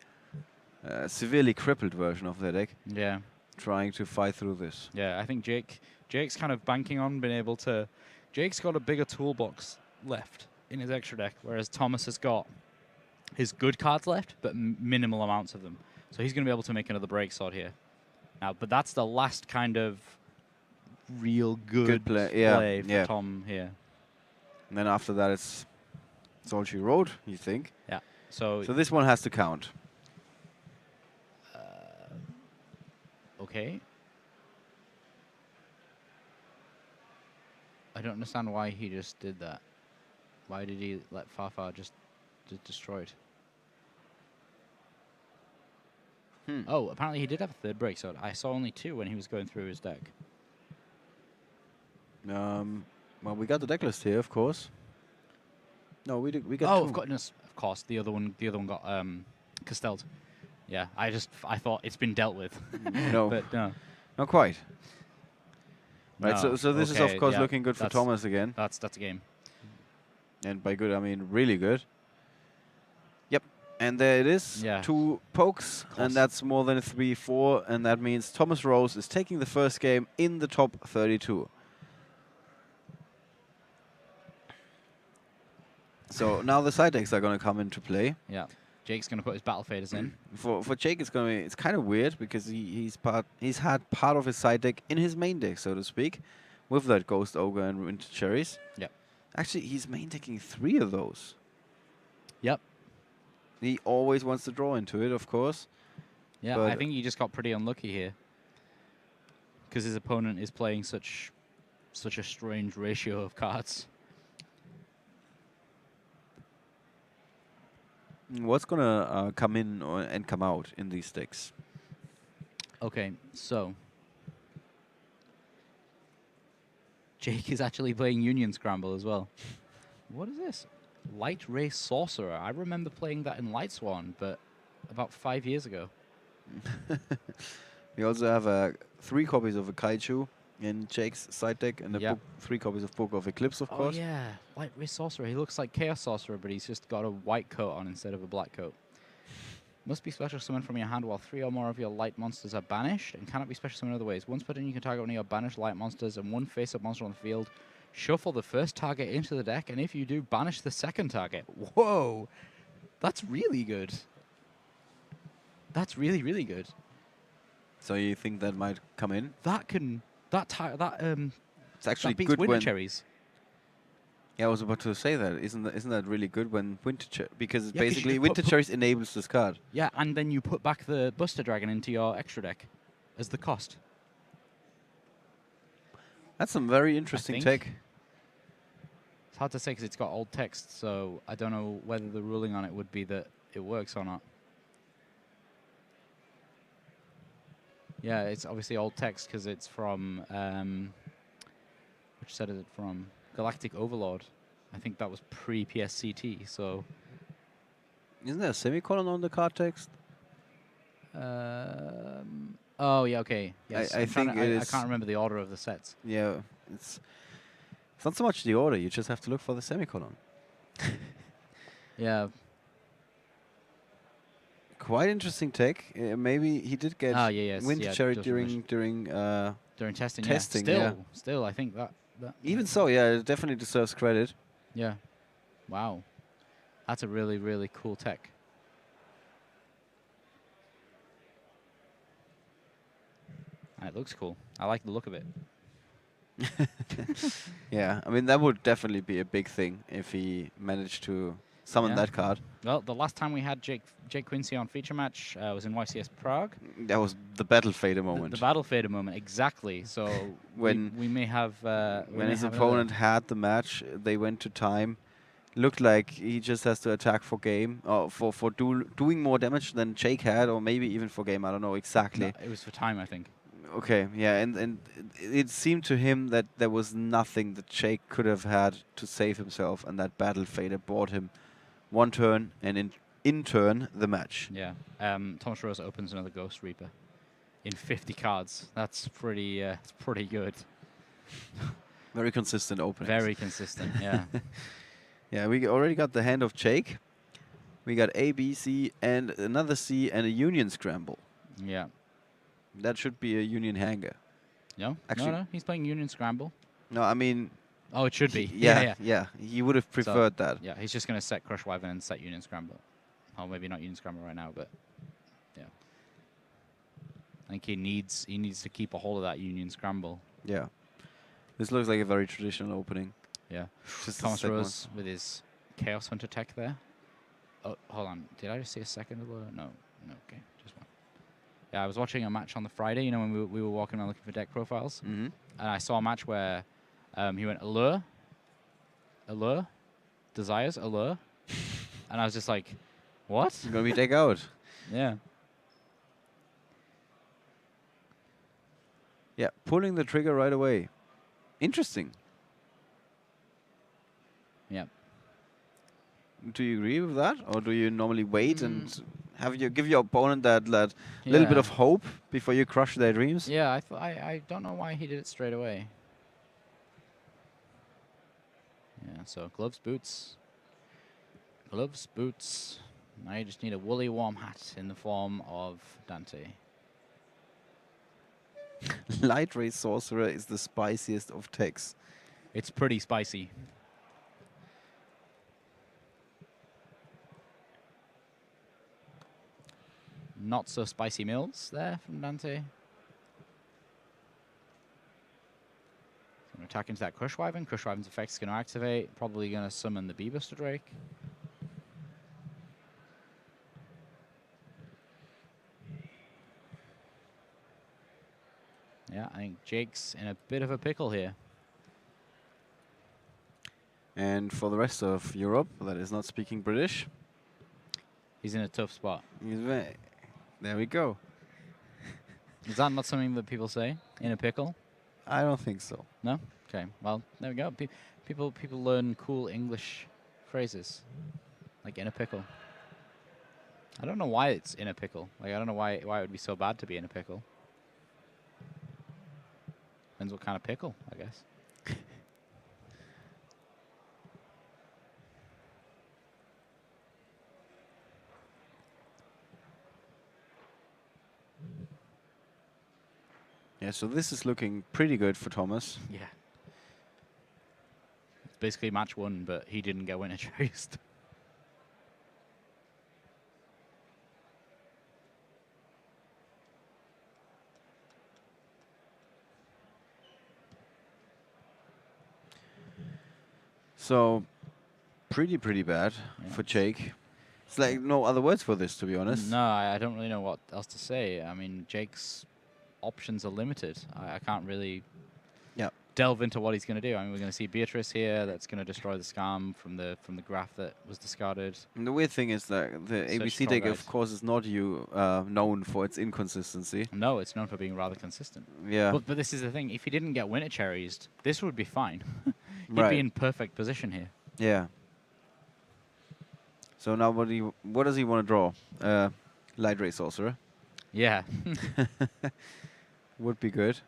a severely crippled version of their deck. Yeah. Trying to fight through this. Yeah, I think Jake's kind of banking on being able to... Jake's got a bigger toolbox left in his extra deck, whereas Thomas has got his good cards left, but minimal amounts of them. So he's going to be able to make another break sword here. Now, but that's the last kind of real good play for Tom here. And then after that, it's all she wrote, you think? Yeah. So this one has to count. Okay. I don't understand why he just did that. Why did he let Farfar just destroy it? Oh, apparently he did have a third break sword. I saw only 2 when he was going through his deck. Well, we got the deck list here, of course. No, we got 2. Oh, of course. The other one got Castelled. Yeah, I thought it's been dealt with. No, but no, not quite. Right, no. so this is of course looking good for Thomas again. That's a game. And by good, I mean really good. Yep, and there it is. Yeah. 2 pokes, and that's more than 3-4, and that means Thomas Rose is taking the first game in the top 32. So now the side decks are going to come into play. Yeah. Jake's going to put his battle faders in. For Jake, it's kind of weird because he's had part of his side deck in his main deck, so to speak, with that Ghost Ogre and Winter Cherries. Yeah. Actually, he's main decking 3 of those. Yep. He always wants to draw into it, of course. Yeah, But I think he just got pretty unlucky here. Because his opponent is playing such a strange ratio of cards. what's gonna come in and come out in these decks? Okay, so Jake is actually playing Union Scramble as well. What is this? Light Ray Sorcerer. I remember playing that in Light Swan, but about 5 years ago. We also have 3 copies of a Kaiju in Jake's side deck, and Yeah. 3 copies of Book of Eclipse, of Oh course. yeah, Light Ray Sorcerer. He looks like Chaos Sorcerer, but he's just got a white coat on instead of a black coat. Must be special summon from your hand while 3 or more of your light monsters are banished, and cannot be special summoned other ways. Once per turn, you can target one of your banished light monsters and 1 face-up monster on the field. Shuffle the first target into the deck, and if you do, banish the second target. Whoa! That's really good. That's really, really good. So you think that might come in? That can... It's actually that beats good Winter when... Cherries. Yeah, I was about to say that. Isn't that really good when because Yeah, 'cause you basically just Winter put- Cherries enables this card. Yeah, and then you put back the Buster Dragon into your extra deck as the cost. That's some very interesting think. tech. It's hard to say because it's got old text, so I don't know whether the ruling on it would be that it works or not. Yeah, it's obviously old text because it's from... which set is it from? Galactic Overlord. I think that was pre-PSCT, so... Isn't there a semicolon on the card text? Oh, yeah, okay. Yes, I think it I is... can't remember the order of the sets. Yeah, it's not so much the order. You just have to look for the semicolon. Yeah. Quite interesting tech. Maybe he did get yes, Winter yeah, Cherry does during During testing, testing, yeah. yeah. Still, I think that... Even so, yeah, it definitely deserves credit. Yeah. Wow. That's a really, really cool tech. And it looks cool. I like the look of it. Yeah, I mean, that would definitely be a big thing if he managed to summon Yeah. that card. Well, the last time we had Jake Quincy on feature match was in YCS Prague. That was the Battle Fader The moment. Battle Fader moment, exactly. So When we may have... when his opponent had the match, they went to time. Looked like he just has to attack for game, or for doing more damage than Jake had, or maybe even for game. I don't know exactly. No, it was for time, I think. Okay, yeah, and it seemed to him that there was nothing that Jake could have had to save himself, and that Battle Fader bought him 1 turn, and in turn the match. Yeah. Thomas Rose opens another Ghost Reaper in 50 cards. That's pretty good. Very consistent openings. Very consistent, yeah. Yeah, we already got the hand of Jake. We got A, B, C, and another C, and a Union Scramble. Yeah. That should be a Union Hanger. No? Actually- No, he's playing Union Scramble. No, I mean... Oh, it should be. Yeah, he would have preferred that. Yeah, he's just going to set Crush Wyvern and set Union Scramble. Oh, maybe not Union Scramble right now, but yeah. I think he needs to keep a hold of that Union Scramble. Yeah. This looks like a very traditional opening. Yeah. Just the Thomas second one. Rose with his Chaos Hunter tech there. Oh, hold on. Did I just see a second alert? No, okay, just one. Yeah, I was watching a match on the Friday, you know, when we were walking around looking for deck profiles. Mm-hmm. And I saw a match where he went Allure, Desires, Allure. And I was just like, what? It's going to be take out. Yeah. Yeah, pulling the trigger right away. Interesting. Yeah. Do you agree with that, or do you normally wait and give your opponent that little bit Yeah. of hope before you crush their dreams? Yeah, I don't know why he did it straight away. Yeah, so gloves, boots. Gloves, boots. Now you just need a woolly warm hat in the form of Dante. Light Ray Sorcerer is the spiciest of techs. It's pretty spicy. Not so spicy mills there from Dante. Gonna attack into that Crush Wyvern. Crush Wyvern's effect is going to activate. Probably going to summon the Bee-Buster Drake. Yeah, I think Jake's in a bit of a pickle here. And for the rest of Europe that is not speaking British, He's in a tough spot. There we go. Is that not something that people say? In a pickle? I don't think so. No? Okay. Well, there we go. People learn cool English phrases. Like in a pickle. I don't know why it's in a pickle. Like I don't know why it would be so bad to be in a pickle. Depends what kind of pickle, I guess. Yeah, so this is looking pretty good for Thomas. Yeah. It's basically match won, but he didn't get winner chased. So, pretty bad for Jake. It's like no other words for this, to be honest. No, I don't really know what else to say. I mean, Jake's options are limited. I can't really delve into what he's going to do. I mean, we're going to see Beatrice here. That's going to destroy the scam from the graph that was discarded. And the weird thing is that the ABC deck, of course, is not known for its inconsistency. No, it's known for being rather consistent. Yeah. But this is the thing. If he didn't get winner cherries, this would be fine. He'd be in perfect position here. Yeah. So now what does he want to draw? Light Ray Sorcerer. Yeah. Would be good.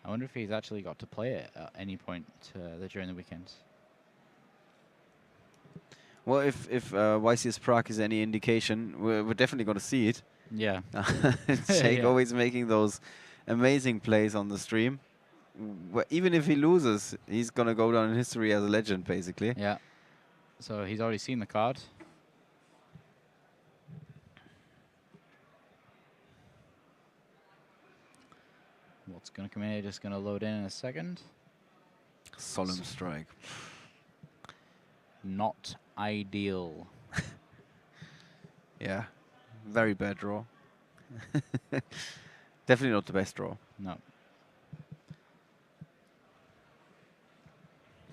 I wonder if he's actually got to play it at any point during the weekend. Well, if YCS Prague is any indication, we're definitely going to see it. Yeah. Jake always making those amazing plays on the stream. Even if he loses, he's going to go down in history as a legend, basically. Yeah. So he's already seen the card. What's going to come in here? Just going to load in a second. Solemn Strike. Not ideal. Yeah. Very bad draw. Definitely not the best draw. No.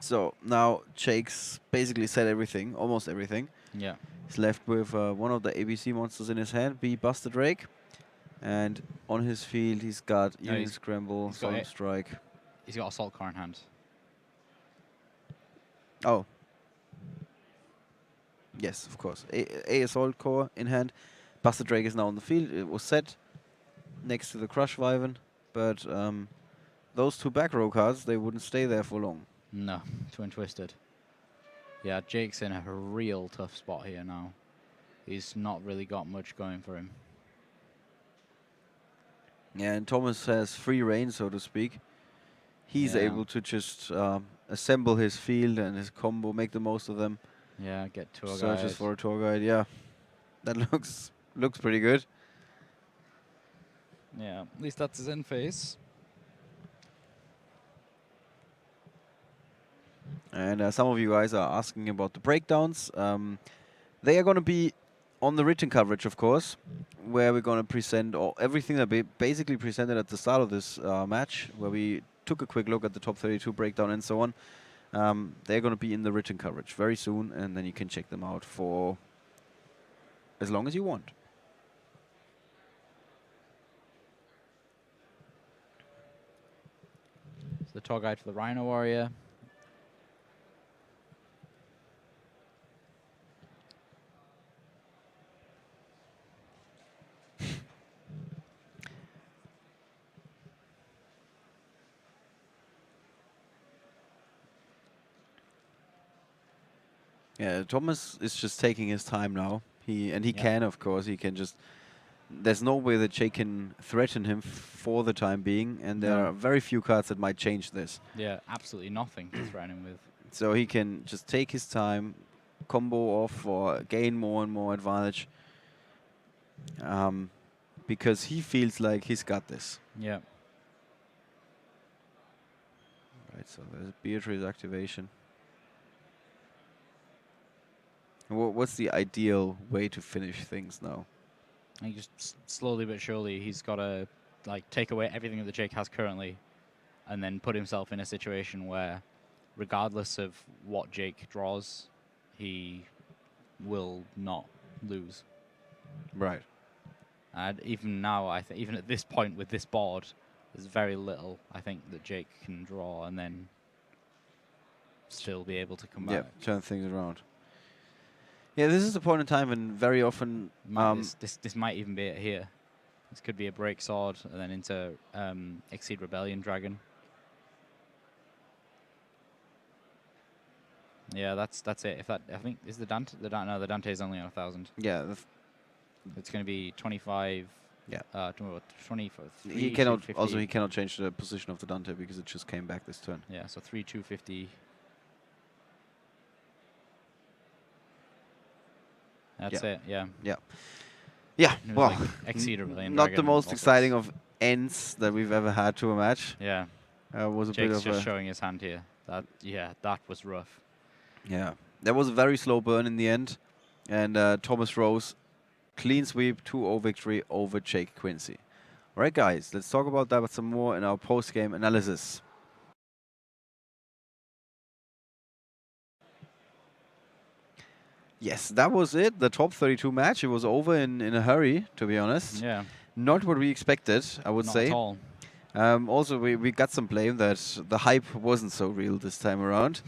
So now Jake's basically said everything, almost everything. Yeah. He's left with one of the ABC monsters in his hand, be Buster Drake. And on his field, he's got Union Scramble, Solemn Strike. He's got Assault Car in hand. Oh. Yes, of course. A Assault Core in hand. Buster Drake is now on the field. It was set next to the Crush Wyvern. But those two back row cards, they wouldn't stay there for long. No, Twin Twisted. Yeah, Jake's in a real tough spot here now. He's not really got much going for him. Yeah, and Thomas has free reign, so to speak. He's able to just assemble his field and his combo, make the most of them. Yeah, get tour guide. Searches for a tour guide, yeah. That looks pretty good. Yeah, at least that's his end phase. And some of you guys are asking about the breakdowns. They are going to be on the written coverage, of course, where we're going to present everything that we basically presented at the start of this match, where we took a quick look at the top 32 breakdown and so on. They're going to be in the written coverage very soon, and then you can check them out for as long as you want. So the tour guide for the Rhino Warrior. Yeah, Thomas is just taking his time now. He can, of course, he can just. There's no way that Jake can threaten him for the time being, and there are very few cards that might change this. Yeah, absolutely nothing to threaten him with. So he can just take his time, combo off, or gain more and more advantage, because he feels like he's got this. Yeah. Right. So there's Beatrice activation. What's the ideal way to finish things now? And just slowly but surely, he's got to like take away everything that Jake has currently, and then put himself in a situation where, regardless of what Jake draws, he will not lose. Right. And even now, even at this point with this board, there's very little I think that Jake can draw and then still be able to come back. Yeah, turn things around. Yeah, this is the point in time when very often this might even be it here. This could be a break sword and then into Exceed Rebellion Dragon. Yeah, that's it. If that, I think, is the Dante. No, the Dante is only on 1,000. Yeah, It's going to be 25. Yeah. 25. He cannot. Also, he cannot change the position of the Dante because it just came back this turn. Yeah, so 3,250. That's it. Yeah. Yeah. Yeah. Well, like Exceed Rebellion not Dragon the most also. exciting of ends that we've ever had to a match. Yeah. Was a Jake's bit of just a showing his hand here. That was rough. Yeah, that was a very slow burn in the end, and Thomas Rose clean sweep 2-0 victory over Jake Quincy. All right, guys, let's talk about that some more in our post-game analysis. Yes, that was it. The top 32 match. It was over in a hurry, to be honest. Yeah. Not what we expected, I would say. Not at all. Also, we got some blame that the hype wasn't so real this time around.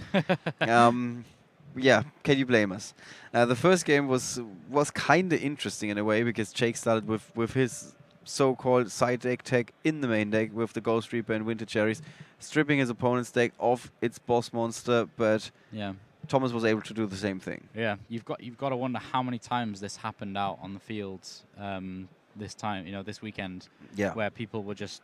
Yeah, can you blame us? The first game was kind of interesting in a way because Jake started with his so-called side deck tech in the main deck with the Ghost Reaper and Winter Cherries, stripping his opponent's deck of its boss monster, but yeah. Thomas was able to do the same thing. Yeah, you've got to wonder how many times this happened out on the fields this time, this weekend, where people were just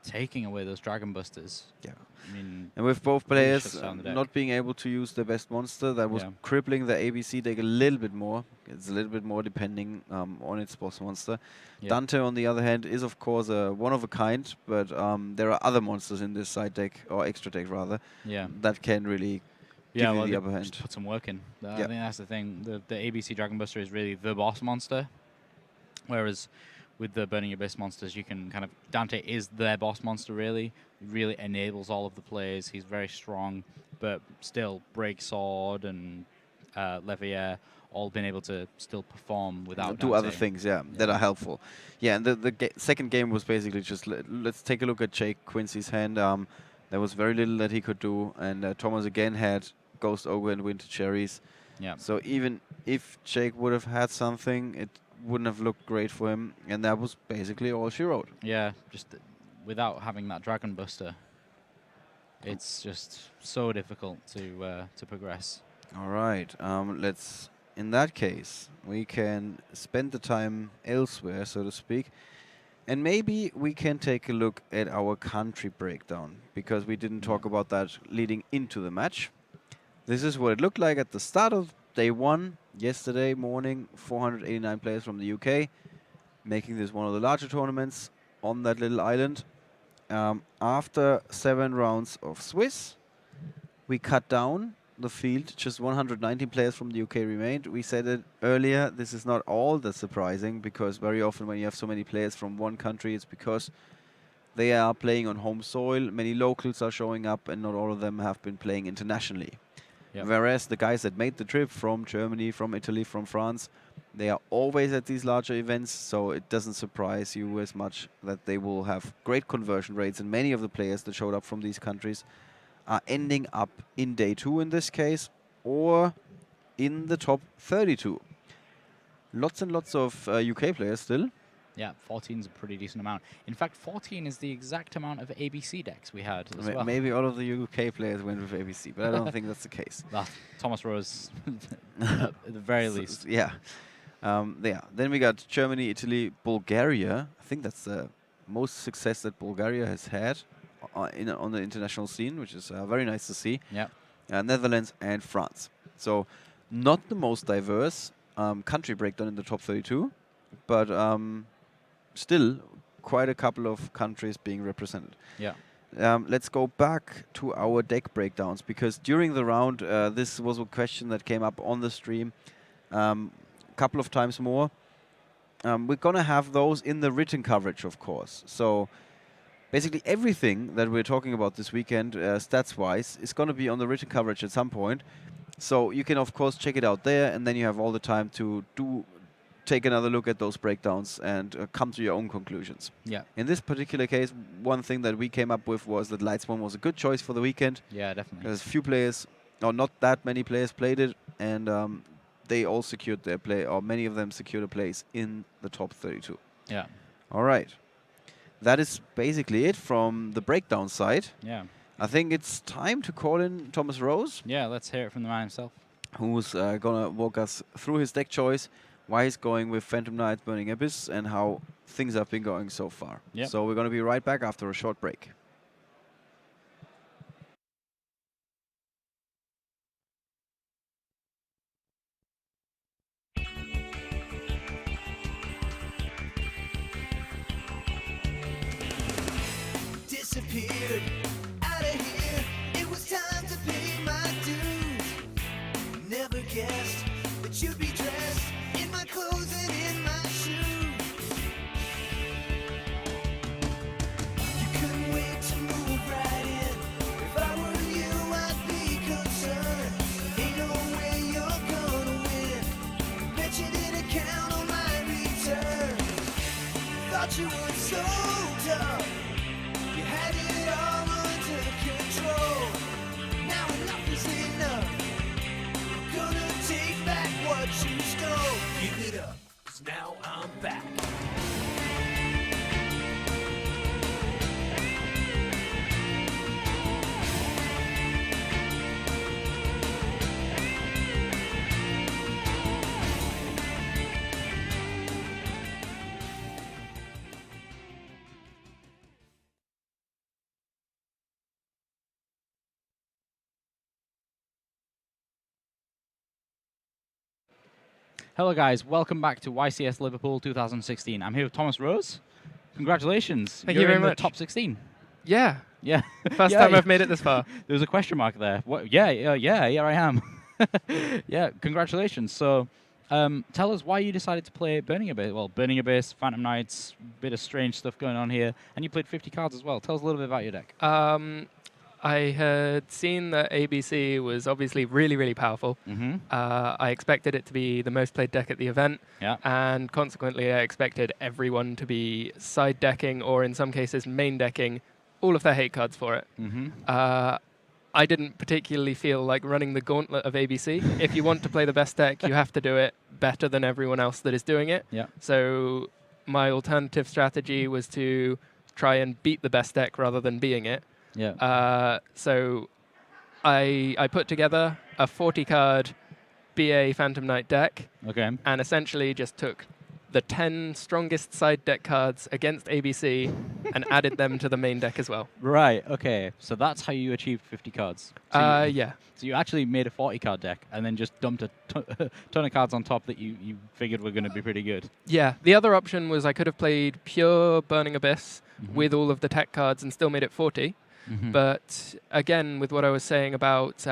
taking away those Dragon Busters. Yeah. I mean, and with both players not being able to use their best monster, that was crippling the ABC deck a little bit more. It's a little bit more depending on its boss monster. Yeah. Dante, on the other hand, is of course a one of a kind, but there are other monsters in this side deck, or extra deck rather, that can really give you the upper hand. Just put some work in. I think that's the thing. The ABC Dragon Buster is really the boss monster, whereas with the Burning Abyss monsters, you can kind of... Dante is their boss monster, really. He really enables all of the plays. He's very strong, but still, Break Sword and Levier all been able to still perform without do Dante. other things, that are helpful. Yeah, and the second game was basically just... Let's take a look at Jake Quincy's hand. There was very little that he could do, and Thomas again had Ghost Ogre and Winter Cherries. Yeah. So even if Jake would have had something, it wouldn't have looked great for him, and that was basically all she wrote. Yeah, just without having that Dragon Buster, it's just so difficult to progress. All right, let's. In that case, we can spend the time elsewhere, so to speak, and maybe we can take a look at our country breakdown because we didn't talk about that leading into the match. This is what it looked like at the start of day one. Yesterday morning, 489 players from the UK, making this one of the larger tournaments on that little island. After 7 rounds of Swiss, we cut down the field. Just 119 players from the UK remained. We said it earlier, this is not all that surprising because very often when you have so many players from one country, it's because they are playing on home soil. Many locals are showing up and not all of them have been playing internationally. Yep. Whereas the guys that made the trip from Germany, from Italy, from France, they are always at these larger events, so it doesn't surprise you as much that they will have great conversion rates, and many of the players that showed up from these countries are ending up in day 2 in this case, or in the top 32. Lots and lots of UK players still. Yeah, 14 is a pretty decent amount. In fact, 14 is the exact amount of ABC decks we had as well. Maybe all of the UK players went with ABC, but I don't think that's the case. Thomas Rose, at the very least. Yeah. Then we got Germany, Italy, Bulgaria. I think that's the most success that Bulgaria has had on the international scene, which is very nice to see. Yeah. Netherlands and France. So not the most diverse country breakdown in the top 32, but still quite a couple of countries being represented. Yeah. Let's go back to our deck breakdowns, because during the round, this was a question that came up on the stream. couple of times more. We're going to have those in the written coverage, of course. So basically everything that we're talking about this weekend, stats-wise, is going to be on the written coverage at some point. So you can, of course, check it out there, and then you have all the time to take another look at those breakdowns and come to your own conclusions. Yeah. In this particular case, one thing that we came up with was that Lightsworn was a good choice for the weekend. Yeah, definitely. There's few players, or not that many players played it, and they all secured their play, or many of them secured a place in the top 32. Yeah. All right. That is basically it from the breakdown side. Yeah. I think it's time to call in Thomas Rose. Yeah, let's hear it from the man himself. Who's going to walk us through his deck choice, why he's going with Phantom Knight, Burning Abyss, and how things have been going so far. Yep. So we're going to be right back after a short break. Disappeared out of here. It was time to pay my dues. Never guessed that you'd be dressed in my clothes and in my shoes. You couldn't wait to move right in. If I were you, I'd be concerned. Ain't no way you're gonna win. Bet you didn't count on my return. Thought you were so tough. You had it all under control. Now enough is enough. Gonna take back what you stole. Give it up, 'cause now I'm back. Hello, guys. Welcome back to YCS Liverpool 2016. I'm here with Thomas Rose. Congratulations. Thank You're you very in the much. top 16. Yeah, Yeah. first Yeah, time yeah. I've made it this far. There was a question mark there. What? Yeah, I am. Yeah, congratulations. So, tell us why you decided to play Burning Abyss. Well, Burning Abyss, Phantom Knights, bit of strange stuff going on here, and you played 50 cards as well. Tell us a little bit about your deck. I had seen that ABC was obviously really, really powerful. Mm-hmm. I expected it to be the most played deck at the event, Yeah. and consequently I expected everyone to be side decking, or in some cases main decking, all of their hate cards for it. Mm-hmm. I didn't particularly feel like running the gauntlet of ABC. If you want to play the best deck, you have to do it better than everyone else that is doing it. Yeah. So my alternative strategy was to try and beat the best deck rather than being it. Yeah. So I put together a 40-card BA Phantom Knight deck Okay. and essentially just took the 10 strongest side deck cards against ABC and added them to the main deck as well. Right. Okay. So that's how you achieved 50 cards. So you, Yeah. So you actually made a 40-card deck and then just dumped a ton of cards on top that you figured were going to be pretty good. Yeah. The other option was I could have played pure Burning Abyss Mhm. with all of the tech cards and still made it 40. Mhm. But again, with what I was saying about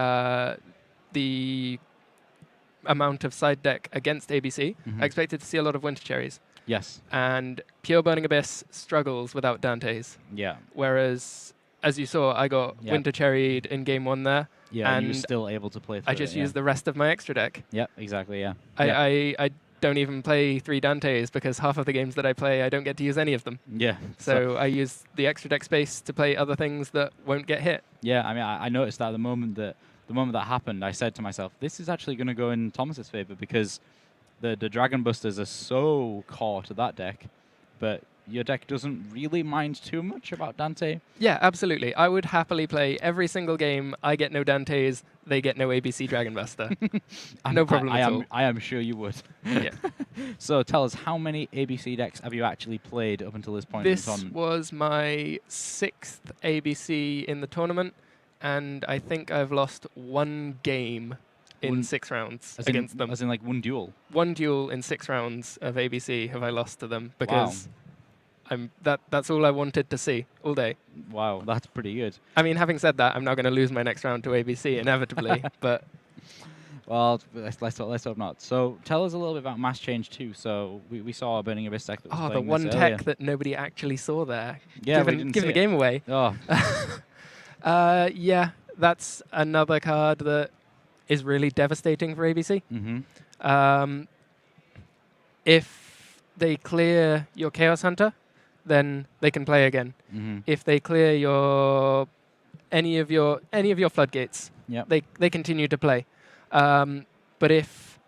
the amount of side deck against ABC, Mhm. I expected to see a lot of Winter Cherries. Yes. And pure Burning Abyss struggles without Dante's. Yeah. Whereas, as you saw, I got Yep. Winter Cherried in game one there. Yeah. And you were And still able to play through I just it, yeah. used the rest of my extra deck. Yep. Exactly. Yeah. Yeah. I don't even play 3 Dantes because half of the games that I play, I don't get to use any of them. Yeah. So I use the extra deck space to play other things that won't get hit. Yeah, I mean, I noticed that the moment that happened, I said to myself, this is actually going to go in Thomas's favor because the Dragon Busters are so core to that deck, but your deck doesn't really mind too much about Dante. Yeah, absolutely. I would happily play every single game. I get no Dantes, they get no ABC Dragon Buster. No problem at all. I am sure you would. Yeah. So tell us, how many ABC decks have you actually played up until this point in the This tournament? was my 6th ABC in the tournament, and I think I've lost 1 game in One- 6 rounds As against in, them. As in like one duel? 1 duel in 6 rounds of ABC have I lost to them because that's all I wanted to see all day. Wow, that's pretty good. I mean, having said that, I'm now going to lose my next round to ABC inevitably, but Well, let's hope not. So tell us a little bit about Mass Change 2. So we saw a Burning Abyss deck that was Oh, the playing one this tech earlier. that nobody actually saw there. Yeah, we didn't giving see the it. game away. Oh, Yeah, that's another card that is really devastating for ABC. If they clear your Chaos Hunter, then they can play again. If they clear any of your floodgates, Yep. they continue to play. But if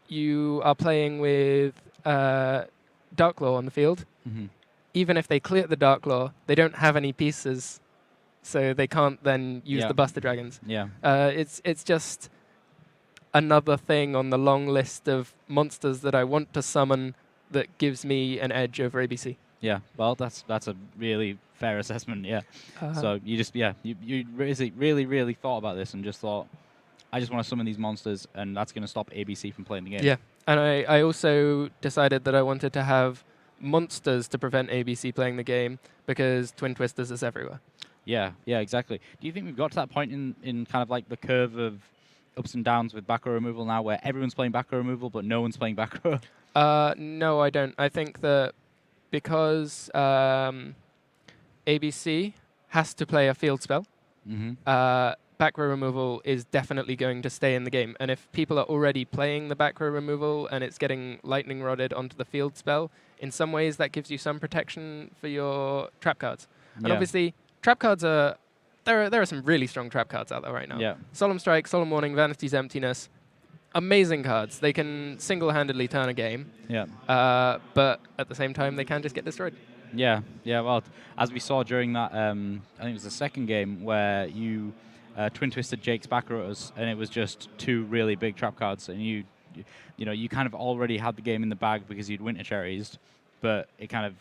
you are playing with Darklaw on the field, even if they clear the Darklaw, they don't have any pieces, so they can't then use the Buster Dragons. Yeah. It's just another thing on the long list of monsters that I want to summon that gives me an edge over ABC. Yeah. Well, that's a really fair assessment. Yeah. So you just you really thought about this and just thought, I just want to summon these monsters, and that's going to stop ABC from playing the game. Yeah, and I also decided that I wanted to have monsters to prevent ABC playing the game because Twin Twisters is everywhere. Yeah, exactly. Do you think we've got to that point in kind of like the curve of ups and downs with back row removal now, where everyone's playing back row removal, but no one's playing back row? No, I don't. I think that because ABC has to play a field spell, back row removal is definitely going to stay in the game. And if people are already playing the back row removal and it's getting lightning rodded onto the field spell, in some ways that gives you some protection for your trap cards. And obviously, trap cards are... There are some really strong trap cards out there right now. Yeah. Solemn Strike, Solemn Warning, Vanity's Emptiness. Amazing cards. They can single-handedly turn a game. Yeah. But at the same time, they can just get destroyed. Yeah. Well, as we saw during that, I think it was the second game where you twin twisted Jake's back rows, and it was just two really big trap cards, and you kind of already had the game in the bag because you'd winter cherries, but it kind of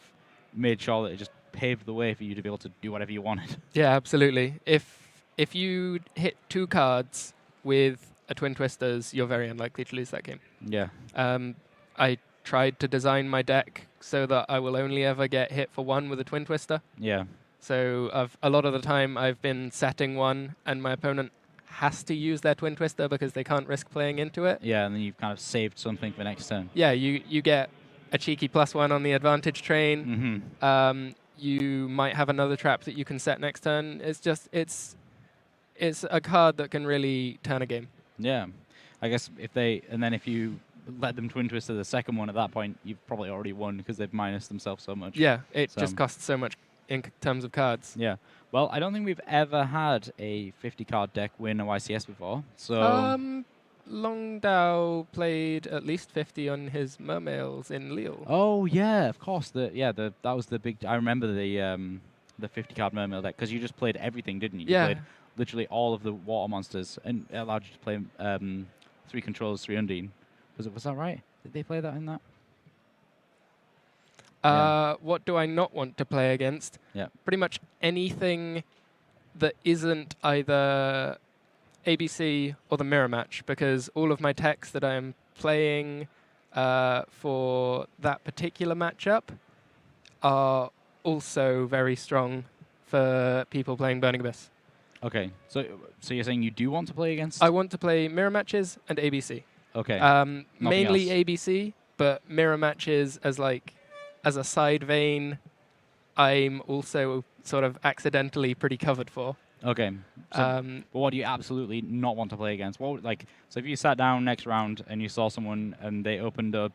made sure that it just paved the way for you to be able to do whatever you wanted. Yeah, absolutely. If you hit two cards with a Twin Twisters, you're very unlikely to lose that game. Yeah. I tried to design my deck so that I will only ever get hit for one with a Twin Twister. Yeah. So a lot of the time I've been setting one, and my opponent has to use their Twin Twister because they can't risk playing into it. Yeah, and then you've kind of saved something for next turn. Yeah, you get a cheeky +1 on the advantage train. You might have another trap that you can set next turn. It's a card that can really turn a game. Yeah, I guess if you let them twin twister the second one at that point, you've probably already won because they've minused themselves so much. Yeah, it just costs so much in terms of cards. Yeah. Well, I don't think we've ever had a 50-card deck win a YCS before. So Longdow played at least 50 on his Mermails in Lille. Oh yeah, of course. That was the big. I remember the 50-card Mermail deck because you just played everything, didn't you? Yeah. You played literally all of the water monsters, and it allowed you to play 3 controls, 3 Undine. Was that right? Did they play that in that? What do I not want to play against? Yeah. Pretty much anything that isn't either ABC or the mirror match, because all of my techs that I'm playing for that particular matchup are also very strong for people playing Burning Abyss. Okay, so you're saying you do want to play against? I want to play mirror matches and ABC. Okay. Mainly else. ABC, but mirror matches as a side vein, I'm also sort of accidentally pretty covered for. Okay. So, but what do you absolutely not want to play against? So if you sat down next round and you saw someone and they opened up,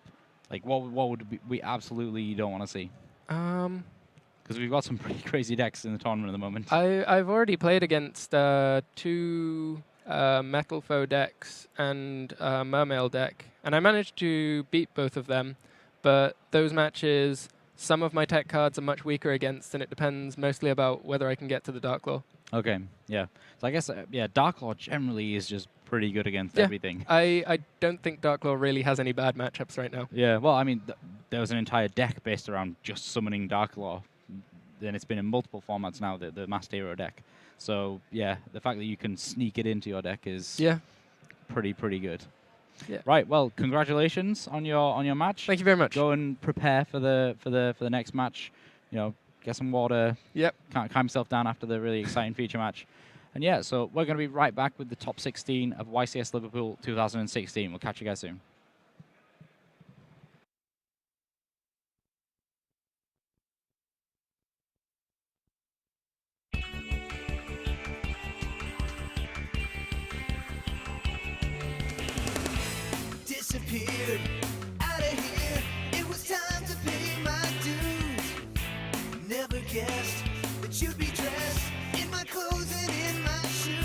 what would we absolutely don't want to see? Because we've got some pretty crazy decks in the tournament at the moment. I've already played against 2 Metal Foe decks and a Mermail deck, and I managed to beat both of them. But those matches, some of my tech cards are much weaker against, and it depends mostly about whether I can get to the Darklaw. Okay, yeah. So I guess, Darklaw generally is just pretty good against everything. I don't think Darklaw really has any bad matchups right now. Yeah, well, I mean, there was an entire deck based around just summoning Darklaw. Then it's been in multiple formats now, the Masked Hero deck. So, yeah, the fact that you can sneak it into your deck is pretty good. Yeah. Right. Well, congratulations on your match. Thank you very much. Go and prepare for the next match. Get some water. Yep. Can't calm yourself down after the really exciting feature match. And yeah, so we're going to be right back with the top 16 of YCS Liverpool 2016. We'll catch you guys soon. Disappeared out of here. It was time to pay my dues. Never guessed that you'd be dressed in my clothes and in my shoes.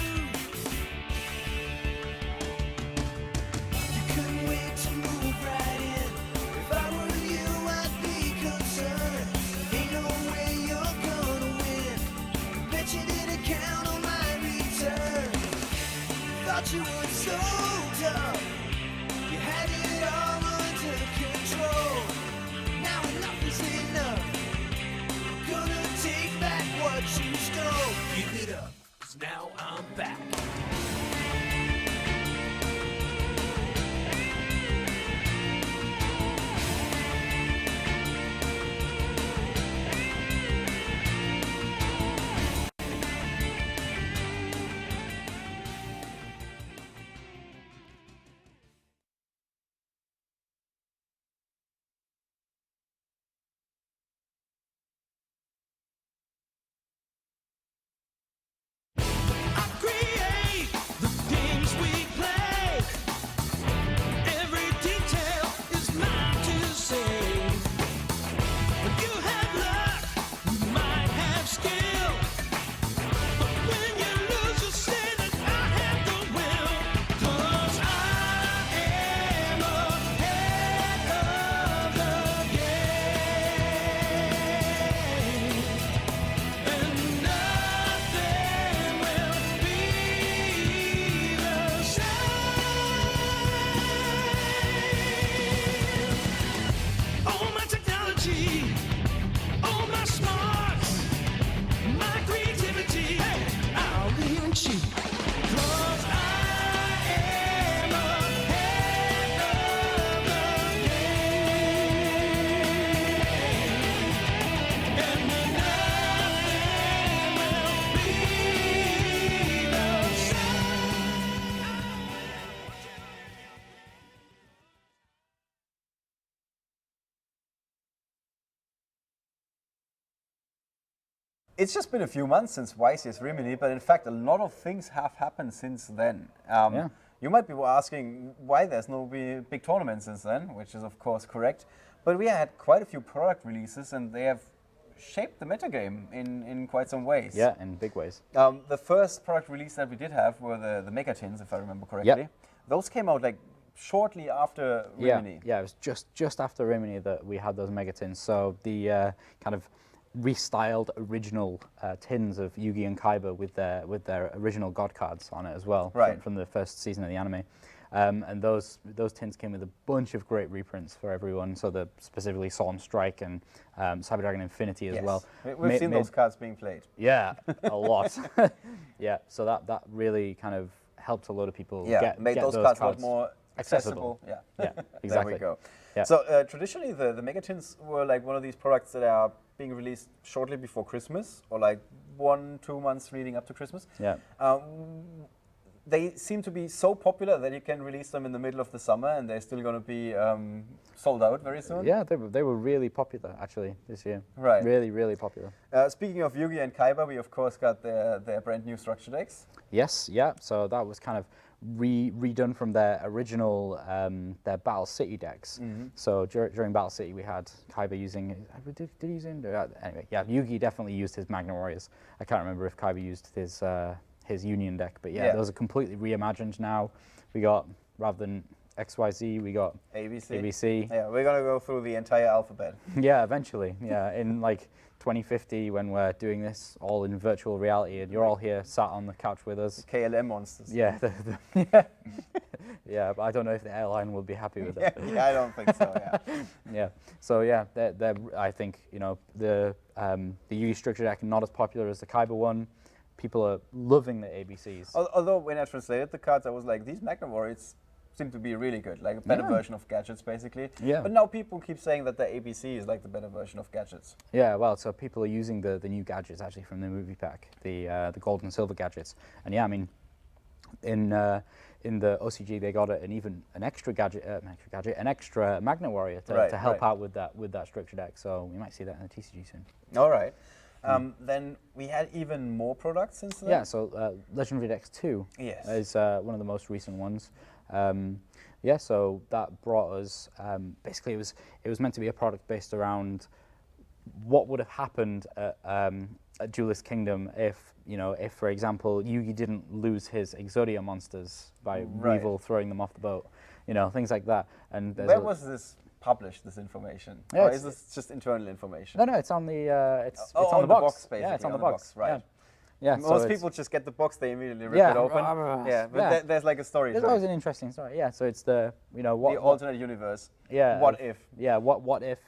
You couldn't wait to move right in. If I were you, I'd be concerned. Ain't no way you're gonna win. Bet you didn't count on my return. Thought you were so tough. You had it all under control. Now enough is enough. Gonna take back what you stole. Give it up, 'cause now I'm back. Create the games we play. Every detail is mine to say. When you have luck, you might have skill. But when you lose, you say that I have the will. 'Cause I am ahead of the game. And nothing will be the same. All my technology, all my smarts, my creativity, I'll even cheat. 'Cause I am ahead of the game. And nothing will be the same. It's just been a few months since YCS Rimini, but in fact, a lot of things have happened since then. Yeah. You might be asking why there's no big tournament since then, which is of course correct. But we had quite a few product releases, and they have shaped the metagame in quite some ways. Yeah, in big ways. The first product release that we did have were the Mega Tins, if I remember correctly. Those came out like shortly after Rimini. Yeah, it was just after Rimini that we had those mega tins. So the kind of restyled original tins of Yugi and Kaiba with their original god cards on it as well, Right. from the first season of the anime. And those tins came with a bunch of great reprints for everyone. So the specifically Salt and Strike and Cyber Dragon Infinity as well. We've seen those cards being played. Yeah, a lot. Yeah, so that really kind of helped a lot of people made get those cards a lot more accessible. Yeah, exactly. There we go. Yeah. So traditionally, the Mega Tins were like one of these products that are being released shortly before Christmas, or like 1-2 months leading up to Christmas. Yeah. They seem to be so popular that you can release them in the middle of the summer, and they're still going to be sold out very soon. Yeah, they were really popular actually this year. Right. Really, really popular. Speaking of Yugi and Kaiba, we of course got their brand new structure decks. Yes, yeah. So that was kind of redone from their original their Battle City decks. Mm-hmm. So during Battle City, we had Kaiba using. Did he use it? Anyway, yeah. Yugi definitely used his Magna Warriors. I can't remember if Kaiba used his Union deck, but yeah, those are completely reimagined now. We got, rather than XYZ, we got ABC. Yeah, we're gonna go through the entire alphabet. Yeah, eventually. Yeah, in like 2050 when we're doing this all in virtual reality and you're all here sat on the couch with us. KLM monsters. Yeah, yeah, but I don't know if the airline will be happy with it. Yeah, I don't think so. Yeah. Yeah. So yeah, they're I think the Yugi structure deck not as popular as the Kaiba one. People are loving the ABCs. Although when I translated the cards, I was like, these Magna Warriors seem to be really good, like a better version of gadgets, basically. Yeah. But now people keep saying that the ABC is like the better version of gadgets. Yeah, well, so people are using the new gadgets actually from the movie pack, the gold and silver gadgets, and yeah, I mean, in the OCG they got an extra gadget, an extra Magnet Warrior to help out with that structure deck. So we might see that in the TCG soon. All right. Then we had even more products since then? Yeah, so Legendary Decks 2 is one of the most recent ones. Yeah, so that brought us, basically it was meant to be a product based around what would have happened at Duelist Kingdom if, for example, Yugi didn't lose his Exodia monsters by Weevil throwing them off the boat, things like that. And where was this published, this information? Yeah, or is this just internal information? No, it's on the it's on on the box. basically. Yeah, it's on the box. Right. Yeah. Most people just get the box, they immediately rip it open. But there's like a story. There's always an interesting story. Yeah, so it's the what the alternate universe. Yeah. What if? Yeah. What if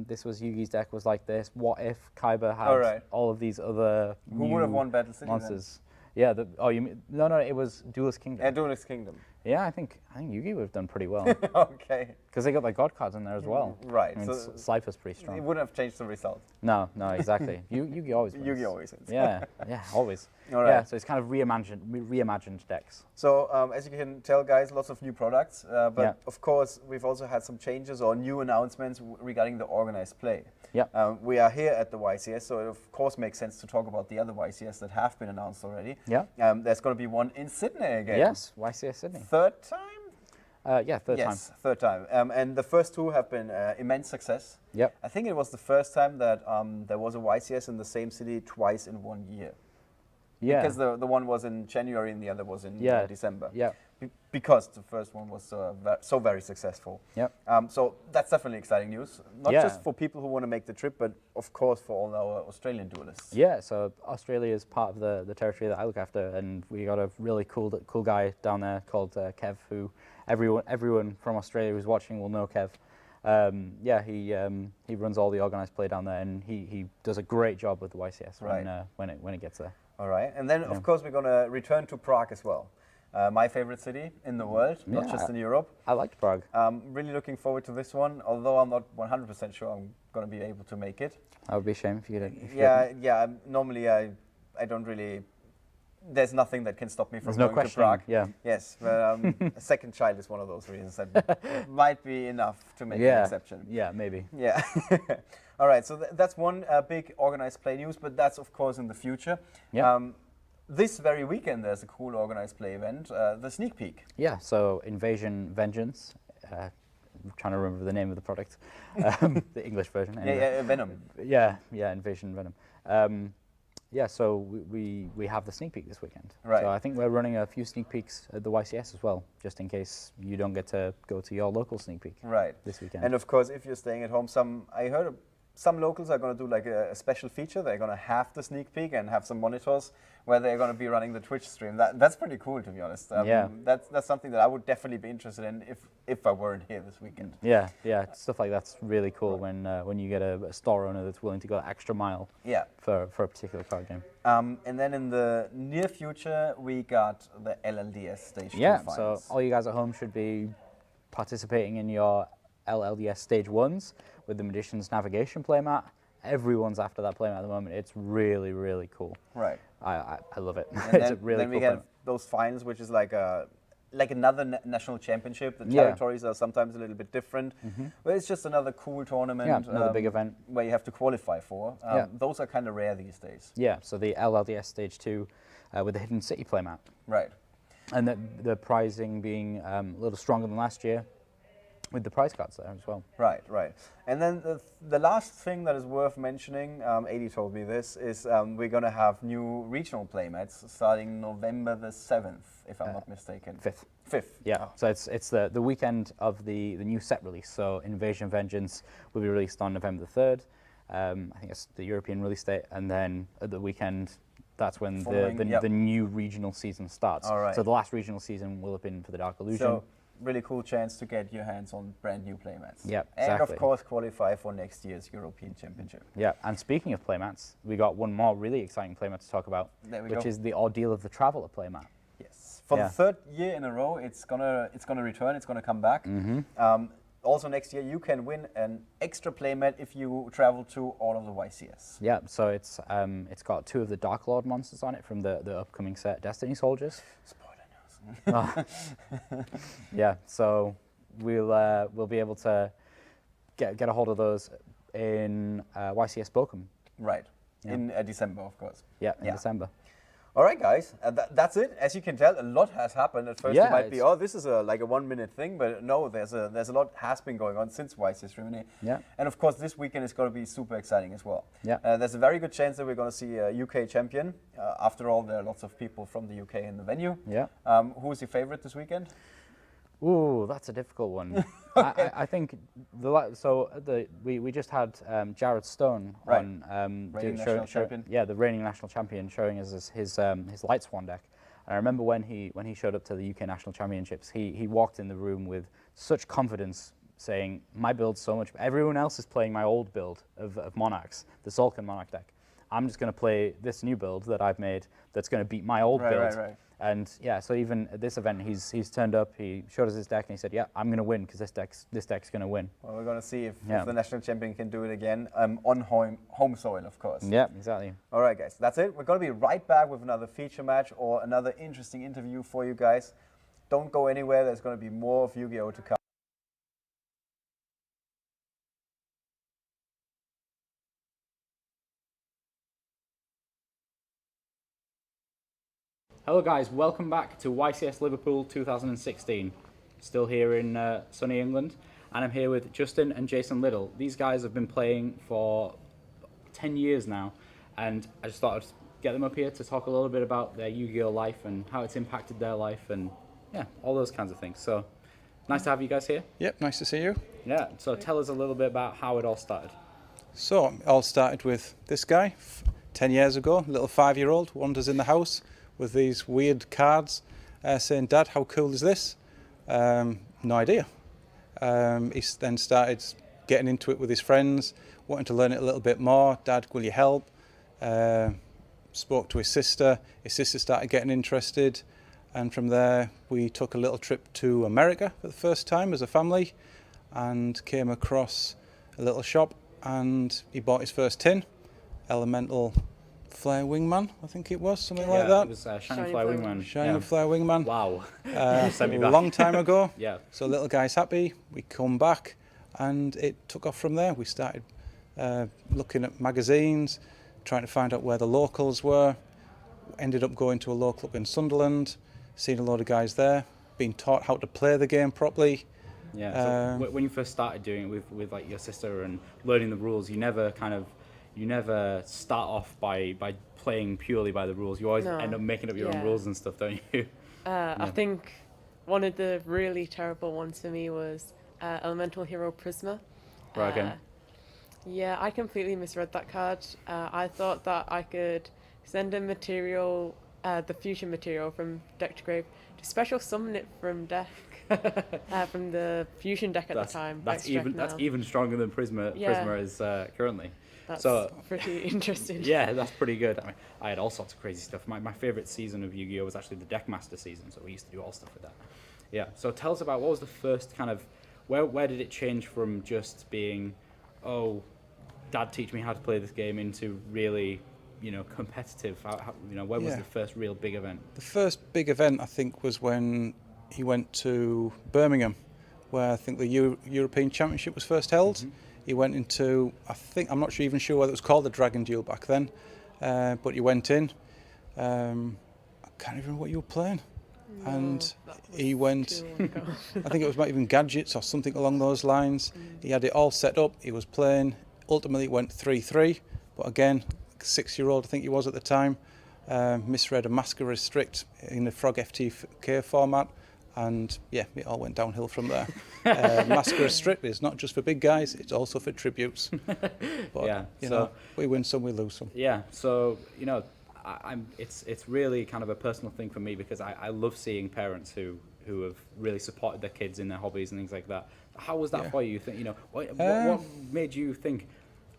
this was Yugi's deck was like this? What if Kaiba had all of these other who would have won Battle City monsters? Yeah. You mean no? It was Duelist Kingdom. Yeah, Duelist Kingdom. Yeah, I think Yugi would have done pretty well. Okay. Because they got their God cards in there as well. Right. I mean, Slifer's pretty strong. It wouldn't have changed the result. No, exactly. Yugi always wins. Yugi always wins. Yeah, always. All right. Yeah, so it's kind of reimagined decks. So as you can tell, guys, lots of new products. But of course, we've also had some changes or new announcements regarding the organized play. Yeah. We are here at the YCS, so it of course makes sense to talk about the other YCS that have been announced already. Yeah. There's going to be one in Sydney again. Yes, YCS Sydney. Third time? Third time. Yes, third time. And the first two have been immense success. Yep. I think it was the first time that there was a YCS in the same city twice in 1 year. Yeah. Because the one was in January and the other was in December. Yeah. Because the first one was so very successful. Yep. So that's definitely exciting news. Not just for people who want to make the trip, but of course for all our Australian duelists. Yeah, so Australia is part of the territory that I look after, and we got a really cool guy down there called Kev, who everyone from Australia who's watching will know Kev. He runs all the organised play down there, and he does a great job with the YCS when it gets there. All right, and then of course we're going to return to Prague as well. My favorite city in the world, not just in Europe. I liked Prague. Really looking forward to this one, although I'm not 100% sure I'm going to be able to make it. That would be a shame if you didn't. Normally I don't really. There's nothing that can stop me from There's no going to Prague. Yeah. Yes, but a second child is one of those reasons that might be enough to make an exception. Yeah, maybe. Yeah. All right, so that's one big organized play news, but that's of course in the future. Yeah. This very weekend there's a cool organized play event, the Sneak Peek. Yeah, so Invasion Vengeance. I'm trying to remember the name of the product. The English version. Anyway. Yeah, Venom. Yeah, Invasion Venom. So we have the sneak peek this weekend. Right. So I think we're running a few sneak peeks at the YCS as well, just in case you don't get to go to your local sneak peek. Right. This weekend. And of course, if you're staying at home, I heard some locals are going to do like a special feature. They're going to have the sneak peek and have some monitors where they're going to be running the Twitch stream. That's pretty cool, to be honest. That's something that I would definitely be interested in if I weren't here this weekend. Yeah, stuff like that's really cool when you get a store owner that's willing to go extra mile. Yeah. For a particular card game. And then in the near future, we got the LLDS Stage 2 finals. finals. So all you guys at home should be participating in your LLDS Stage 1s with the Magician's Navigation playmat. Everyone's after that playmat at the moment. It's really, really cool. Right. I love it. And It's a really then cool we have those finals, which is like another national championship. The territories are sometimes a little bit different, but it's just another cool tournament. Yeah, another big event where you have to qualify for. Those are kind of rare these days. Yeah. So the LLDS Stage 2 with the Hidden City playmat. Right. And the prizing being a little stronger than last year, with the prize cards there as well. Right. And then the last thing that is worth mentioning, Adi told me this, is we're going to have new regional playmats starting November the 7th, if I'm not mistaken. 5th. Yeah, Oh. so it's the weekend of the new set release. So Invasion Vengeance will be released on November the 3rd. I think it's the European release date. And then at the weekend, that's when the new regional season starts. All right. So the last regional season will have been for the Dark Illusion. So really cool chance to get your hands on brand new playmats. Yeah, And exactly. of course qualify for next year's European Championship. Yeah, and speaking of playmats, we got one more really exciting playmat to talk about, There we which go. is the Ordeal of the Traveller playmat. Yes. For the third year in a row, it's gonna return. It's gonna come back. Also next year, you can win an extra playmat if you travel to all of the YCS. Yeah, so it's got 2 of the Dark Lord monsters on it from the upcoming set, Destiny Soldiers. Spoiler news. Yeah, so we'll be able to get a hold of those in YCS Bochum. Right, in December, of course. Yeah, in December. All right, guys, that's it. As you can tell, a lot has happened. At first, it might be, oh, this is like a 1 minute thing, but no, there's a lot has been going on since YCS Germany. Yeah. And of course, this weekend is going to be super exciting as well. Yeah. There's a very good chance that we're going to see a UK champion. After all, there are lots of people from the UK in the venue. Yeah. Who is your favorite this weekend? Ooh, that's a difficult one. I think we just had Jared Stone on reigning national champion. Yeah, the reigning national champion, showing us his Light Swan deck. And I remember when he showed up to the UK National Championships, he walked in the room with such confidence, saying, "My build's so much. Everyone else is playing my old build of Monarchs, the Sulcan Monarch deck. I'm just going to play this new build that I've made that's going to beat my old build." Right. And yeah, so even at this event, he's turned up. He showed us his deck, and he said, "Yeah, I'm going to win because this deck's going to win." Well, we're going to see if the national champion can do it again on home soil, of course. Yeah, exactly. All right, guys, that's it. We're going to be right back with another feature match or another interesting interview for you guys. Don't go anywhere. There's going to be more of Yu-Gi-Oh to come. Hello guys, welcome back to YCS Liverpool 2016. Still here in sunny England, and I'm here with Justin and Jason Little. These guys have been playing for 10 years now, and I just thought I'd get them up here to talk a little bit about their Yu-Gi-Oh life and how it's impacted their life, and yeah, all those kinds of things. So, nice to have you guys here. Yep, nice to see you. Yeah, so tell us a little bit about how it all started. So, it all started with this guy 10 years ago, little 5-year-old, wanders in the house with these weird cards, saying, "Dad, how cool is this?" No idea. He then started getting into it with his friends, wanting to learn it a little bit more. "Dad, will you help?" Spoke to his sister. His sister started getting interested, and from there we took a little trip to America for the first time as a family, and came across a little shop, and he bought his first tin, Elemental Flare Wingman, I think it was, something like that. It was Shining Flare Wingman. Shining Flare Wingman. Wow. A long time ago. Yeah. So little guy's happy. We come back, and it took off from there. We started looking at magazines, trying to find out where the locals were. Ended up going to a local up in Sunderland, seeing a load of guys there, being taught how to play the game properly. Yeah. So when you first started doing it with like your sister and learning the rules, you never start off by playing purely by the rules. You always end up making up your own rules and stuff, don't you? I think one of the really terrible ones for me was Elemental Hero Prisma. Right, okay. Yeah, I completely misread that card. I thought that I could send a material, the fusion material from deck to grave, to special summon it from deck, from the fusion deck at the time. That's even stronger than Prisma is currently. That's so pretty interesting. Yeah, that's pretty good. I mean, I had all sorts of crazy stuff. My favorite season of Yu-Gi-Oh was actually the Deckmaster season, so we used to do all stuff with that. Yeah. So tell us about what was the first kind of where did it change from just being, oh, Dad teach me how to play this game, into really, competitive? Where was the first real big event? The first big event, I think, was when he went to Birmingham, where I think the European Championship was first held. Mm-hmm. He went into, I'm not even sure whether it was called the Dragon Duel back then, but he went in. I can't even remember what you were playing. No, and he went, I think it was even Gadgets or something along those lines. He had it all set up, he was playing, ultimately went 3-3, but again, 6-year-old I think he was at the time, misread a Masker Restrict in the Frog FTK format, and yeah, it all went downhill from there. Masker Restrict is not just for big guys, it's also for tributes. But, you know, we win some, we lose some. Yeah, so, it's really kind of a personal thing for me, because I love seeing parents who have really supported their kids in their hobbies and things like that. How was that for you? What made you think,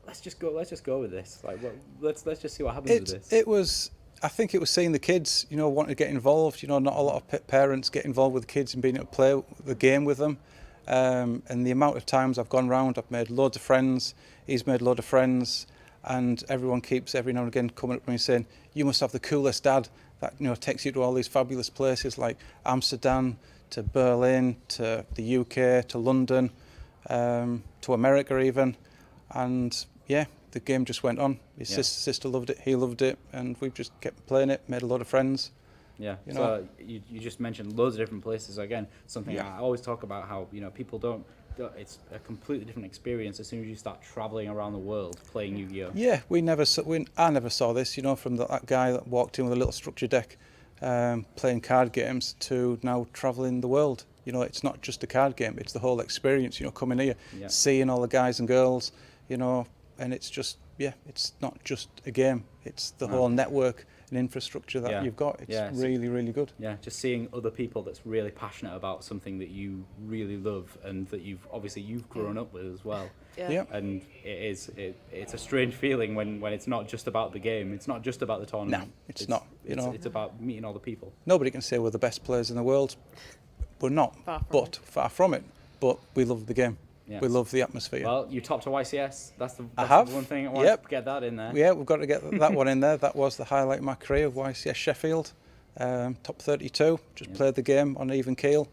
let's just go with this? Like, let's just see what happens with this. It was I think it was seeing the kids, you know, wanting to get involved. You know, not a lot of parents get involved with the kids and being able to play the game with them. And the amount of times I've gone round, I've made loads of friends. He's made a load of friends, and everyone keeps every now and again coming up to me saying, "You must have the coolest dad that, you know, takes you to all these fabulous places like Amsterdam, to Berlin, to the UK, to London, to America even." And yeah, the game just went on. His sister loved it, he loved it, and we just kept playing it, made a lot of friends. Yeah, you so know. You just mentioned loads of different places. Again, something I always talk about, how, you know, people don't, it's a completely different experience as soon as you start traveling around the world playing Yu-Gi-Oh. Yeah, I never saw this, you know, from that guy that walked in with a little structure deck, playing card games, to now traveling the world. You know, it's not just a card game, it's the whole experience, you know, coming here, seeing all the guys and girls, you know, and it's just, it's not just a game, it's the whole network and infrastructure that you've got. It's really, really good. Yeah, just seeing other people that's really passionate about something that you really love and that you've grown up with as well. Yeah. And it's a strange feeling when it's not just about the game, it's not just about the tournament. No, it's not. You know, it's about meeting all the people. Nobody can say we're the best players in the world. We're not, far from it. But we love the game. Yes. We love the atmosphere. Well, you topped a YCS. That's the one thing I wanted to get that in there. Yeah, we've got to get that one in there. That was the highlight of my career, YCS Sheffield. Top 32. Just played the game on even keel,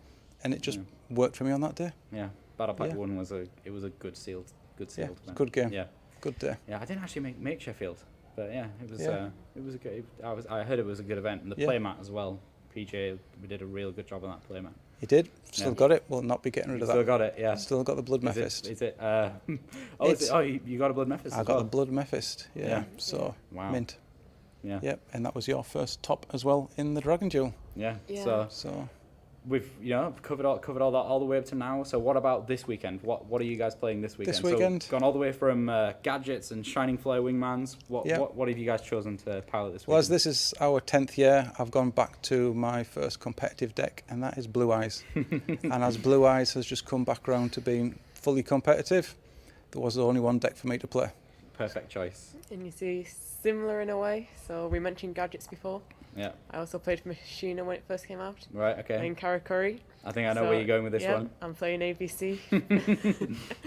and it just worked for me on that day. Yeah, Battle Pack 1 was a good sealed. Yeah, good game. Yeah, good day. Yeah, I didn't actually make Sheffield, but yeah, it was a good. I heard it was a good event, and the playmat as well. PJ, we did a real good job on that playmat. You did. Still got it. We'll not be getting rid of that. Still got it. Yeah. Still got the Blood Mephist. Is it? You got a Blood Mephist. I got the Blood Mephist. Yeah. So mint. Yeah. Yep. And that was your first top as well in the Dragon Duel. Yeah. So we've covered all that all the way up to now. So what about this weekend? What are you guys playing this weekend? This weekend, so gone all the way from gadgets and Shining Flare Wingmans. What have you guys chosen to pilot this weekend? Well, as this is our 10th year, I've gone back to my first competitive deck, and that is Blue Eyes. And as Blue Eyes has just come back around to being fully competitive, there was only one deck for me to play. Perfect choice. And you see, similar in a way. So we mentioned gadgets before. Yeah. I also played Machina when it first came out. Right, okay. Playing Karakuri. I think I know where you're going with this one. I'm playing ABC.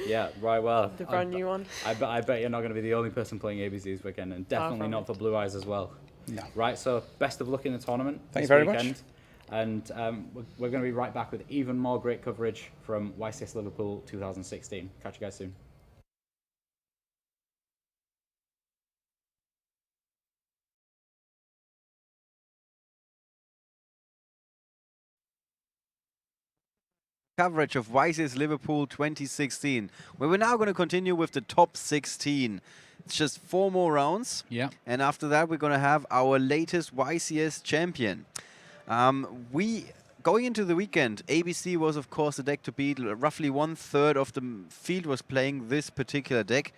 Yeah, right, well. The brand new one. I bet you're not going to be the only person playing ABC this weekend, and definitely not for Blue Eyes as well. No. Right, so best of luck in the tournament. Thank you very much. And we're going to be right back with even more great coverage from YCS Liverpool 2016. Catch you guys soon. Coverage of YCS Liverpool 2016, where we're now going to continue with the top 16. It's just 4 more rounds. Yeah. And after that, we're going to have our latest YCS champion. Going into the weekend, ABC was, of course, the deck to beat. Roughly 1/3 of the field was playing this particular deck.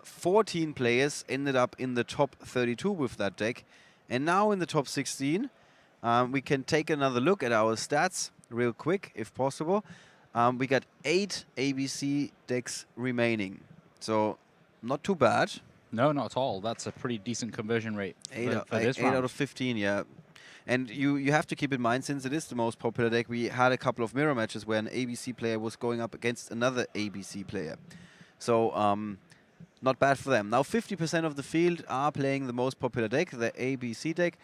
14 players ended up in the top 32 with that deck. And now in the top 16, we can take another look at our stats real quick, if possible. We got 8 ABC decks remaining. So, not too bad. No, not at all. That's a pretty decent conversion rate for this 8 round. out of 15, yeah. And you have to keep in mind, since it is the most popular deck, we had a couple of mirror matches where an ABC player was going up against another ABC player. So, not bad for them. Now, 50% of the field are playing the most popular deck, the ABC deck.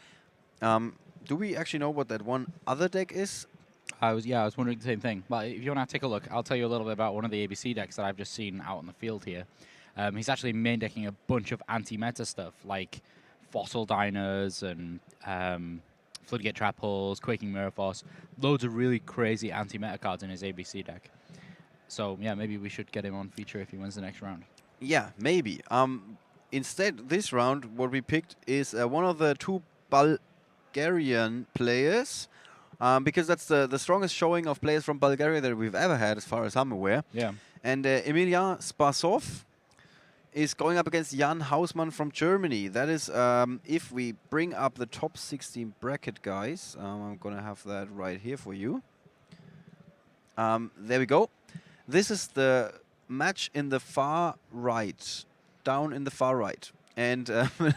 Do we actually know what that one other deck is? I was wondering the same thing. But if you want to take a look, I'll tell you a little bit about one of the ABC decks that I've just seen out in the field here. He's actually main decking a bunch of anti-meta stuff, like Fossil Diners and Floodgate Trap Holes, Quaking Mirror Force. Loads of really crazy anti-meta cards in his ABC deck. So, yeah, maybe we should get him on feature if he wins the next round. Yeah, maybe. Instead, this round, what we picked is one of the 2 Bulgarian players, because that's the strongest showing of players from Bulgaria that we've ever had, as far as I'm aware. Yeah. And Emilian Spasov is going up against Jan Hausmann from Germany. That is, if we bring up the top 16 bracket, guys, I'm going to have that right here for you. There we go. This is the match in the far right, down in the far right. And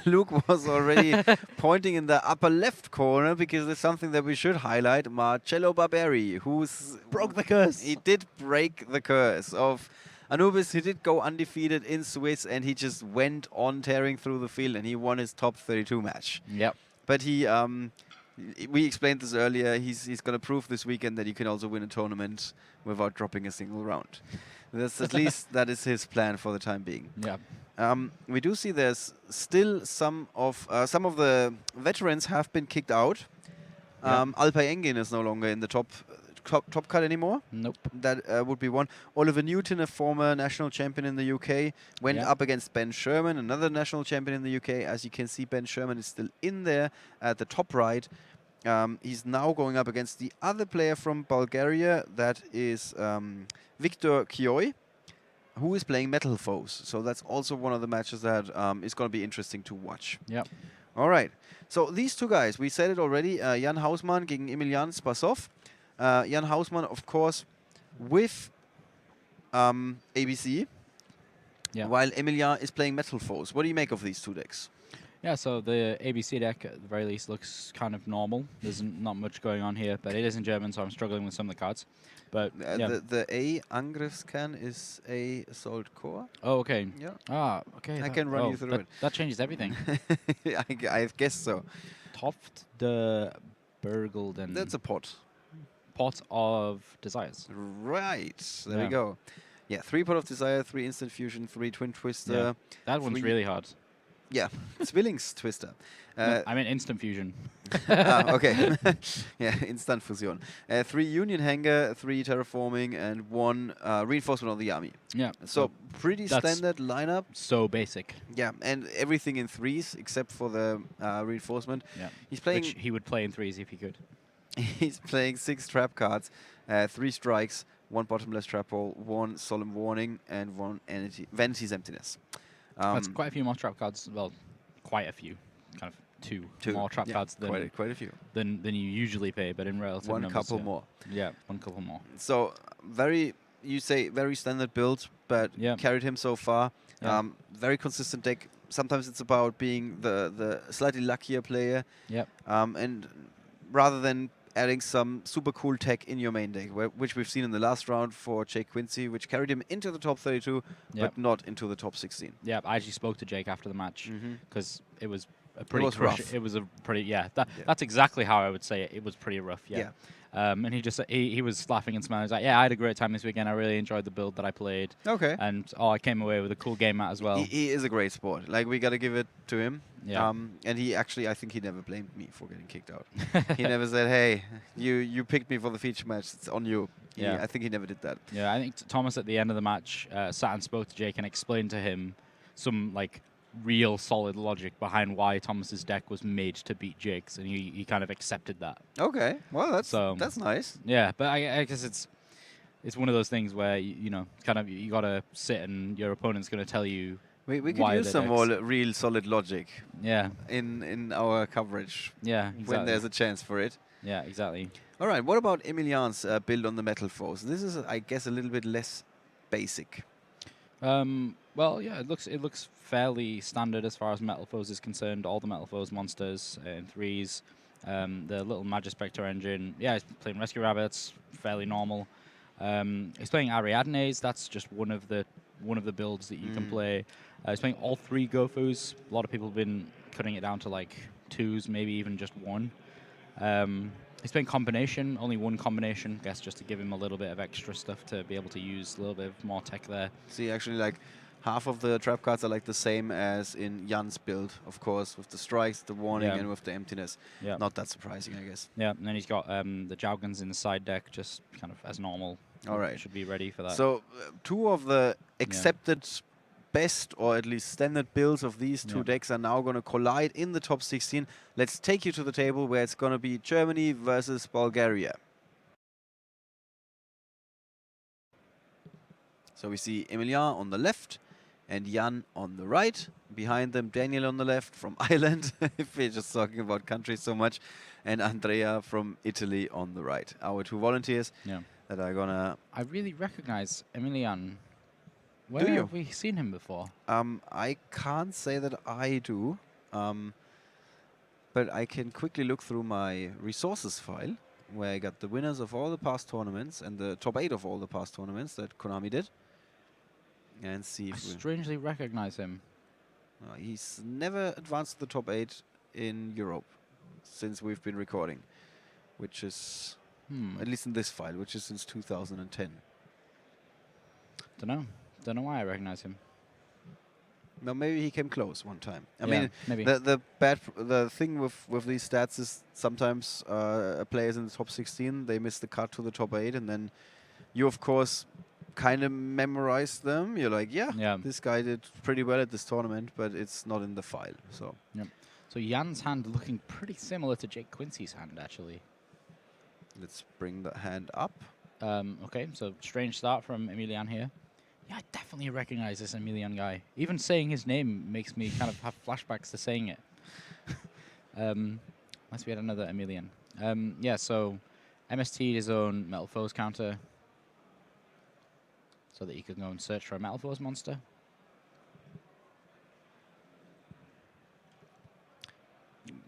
Luke was already pointing in the upper left corner because there's something that we should highlight. Marcello Barberi, who's broke the curse. He did break the curse of Anubis. He did go undefeated in Swiss, and he just went on tearing through the field, and he won his top 32 match. Yep. But he, we explained this earlier, he's going to prove this weekend that he can also win a tournament without dropping a single round. That's at least that is his plan for the time being. Yeah. We do see there's still some of the veterans have been kicked out. Alpay Engin is no longer in the top cut anymore. Nope. That would be one. Oliver Newton, a former national champion in the UK, went up against Ben Sherman, another national champion in the UK. As you can see, Ben Sherman is still in there at the top right. He's now going up against the other player from Bulgaria, that is Viktor Kioi, who is playing Metal Foes. So that's also one of the matches that is going to be interesting to watch. Yep. All right. So these two guys, we said it already, Jan Hausmann gegen Emilian Spasov. Jan Hausmann, of course, with ABC, while Emilian is playing Metal Foes. What do you make of these two decks? Yeah, so the ABC deck, at the very least, looks kind of normal. There's not much going on here, but it is in German, so I'm struggling with some of the cards. But the A Angriffskern is a Assault Core. Oh, okay. Yeah. Ah, okay. I can run you through it. That changes everything. I guess so. Toft the Burgelden. That's a pot. Pot of Desires. Right. There we go. Yeah, 3 Pot of Desire, 3 Instant Fusion, 3 Twin Twister. Yeah. That one's really hard. Yeah, Zwillings Twister. No, I mean Instant Fusion. Okay. Yeah, Instant Fusion. 3 Union Hanger, 3 Terraforming, and 1 Reinforcement of the Army. Yeah. So pretty standard lineup. So basic. Yeah, and everything in 3s except for the Reinforcement. Yeah. He's playing. Which he would play in 3s if he could. He's playing 6 trap cards, 3 strikes, 1 bottomless trap hole, 1 solemn warning, and 1 vanity's emptiness. That's quite a few more trap cards. Well, quite a few. Kind of two more trap cards than quite a few than you usually pay, but in relative one numbers, couple more. Yeah, one couple more. So very standard build, but carried him so far. Yeah. Very consistent deck. Sometimes it's about being the slightly luckier player. Yep. And rather than adding some super cool tech in your main deck, which we've seen in the last round for Jake Quincy, which carried him into the top 32, but not into the top 16. Yeah, I actually spoke to Jake after the match because it was a pretty rough. It was a pretty That's exactly how I would say it. It was pretty rough. Yeah. And he just he was laughing and smiling. He was like, "Yeah, I had a great time this weekend. I really enjoyed the build that I played. Okay. And I came away with a cool game mat as well." He is a great sport. Like, we got to give it to him. Yeah. And he actually, I think he never blamed me for getting kicked out. He never said, "Hey, you picked me for the feature match. It's on you." I think he never did that. Yeah, I think Thomas at the end of the match sat and spoke to Jake and explained to him some real solid logic behind why Thomas's deck was made to beat Jake's, and he kind of accepted that. Okay, well that's nice. Yeah, but I guess it's one of those things where you gotta sit and your opponent's gonna tell you. We could use some more real solid logic. Yeah. In our coverage. Yeah, exactly. When there's a chance for it. Yeah, exactly. All right. What about Emilian's build on the Metal Foes? This is, I guess, a little bit less basic. Well, yeah, it looks fairly standard as far as Metal Foes is concerned. All the Metal Foes monsters in 3s. The little Magispector engine. Yeah, he's playing Rescue Rabbits, fairly normal. He's playing Ariadnes. That's just one of the builds that you can play. He's playing all 3 Gofus. A lot of people have been cutting it down to 2s, maybe even just 1. He's playing combination, only 1 combination, I guess, just to give him a little bit of extra stuff to be able to use, a little bit more tech there. See, actually, half of the trap cards are the same as in Jan's build, of course, with the strikes, the warning, and with the emptiness. Yeah. Not that surprising, I guess. Yeah, and then he's got the Jaugans in the side deck, just kind of as normal. All right. Should be ready for that. So, 2 of the accepted best, or at least standard builds of these 2 decks are now going to collide in the top 16. Let's take you to the table where it's going to be Germany versus Bulgaria. So we see Emilian on the left and Jan on the right. Behind them, Daniel on the left from Ireland, if we're just talking about countries so much, and Andrea from Italy on the right. Our 2 volunteers that are going to... I really recognize Emilian Where Do you? have we seen him before? I can't say that I do, but I can quickly look through my resources file, where I got the winners of all the past tournaments and the top 8 of all the past tournaments that Konami did, and see I if we... strangely recognize him. He's never advanced to the top 8 in Europe since we've been recording, which is, at least in this file, which is since 2010. Don't know why I recognize him. Now maybe he came close one time. I Yeah, mean, maybe. the thing with these stats is sometimes players in the top 16, they miss the cut to the top 8, and then you of course kind of memorize them. You're like, yeah, this guy did pretty well at this tournament, but it's not in the file. So So Jan's hand looking pretty similar to Jake Quincy's hand, actually. let's bring the hand up. Okay, so strange start from Emilian here. Yeah, I definitely recognize this Emilian guy. Even saying his name makes me kind of have flashbacks to saying it. Unless we had another Emilian. Yeah, so MST'd his own Metal Foes counter so that he could go and search for a Metal Foes monster.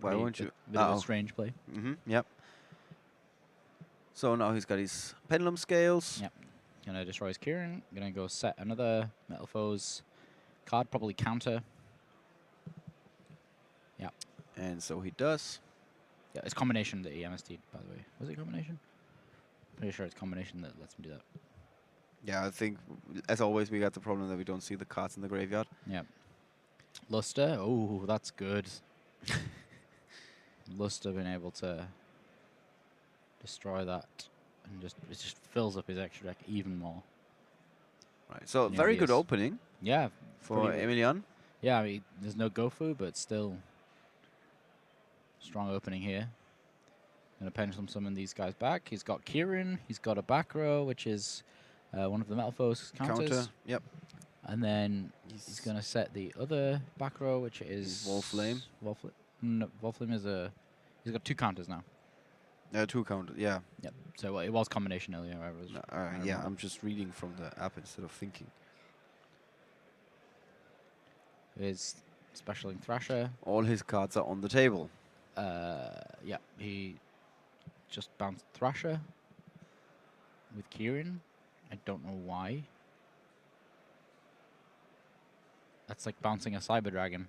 Why won't you? Bit of a strange play. Yep. So now he's got his pendulum scales. Yep. Gonna destroy his Kieran. Gonna go set another Metal Foes card, probably counter. Yeah. And so he does. Yeah, it's combination that he MST'd, by the way. Was it combination? Pretty sure it's combination that lets him do that. Yeah, I think, as always, we got the problem that we don't see the cards in the graveyard. Yeah. Luster. Oh, that's good. Luster been able to destroy that, and it just fills up his extra deck even more. Right. So very good opening. Yeah. For Emilian. Yeah, I mean, there's no Gofu, but still strong opening here. Gonna pendulum summon these guys back. He's got Kieran. He's got a back row, which is one of the Metal Foes counters. Yep. And then he's gonna set the other back row, which is Wolflame. No, Wolflame is he's got 2 counters now. 2 counters, yeah. Yep. So it was combination earlier. Yeah, I'm just reading from the app instead of thinking. His Special Link Thrasher. All his cards are on the table. Yeah, he just bounced Thrasher with Kieran. I don't know why. That's like bouncing a Cyber Dragon.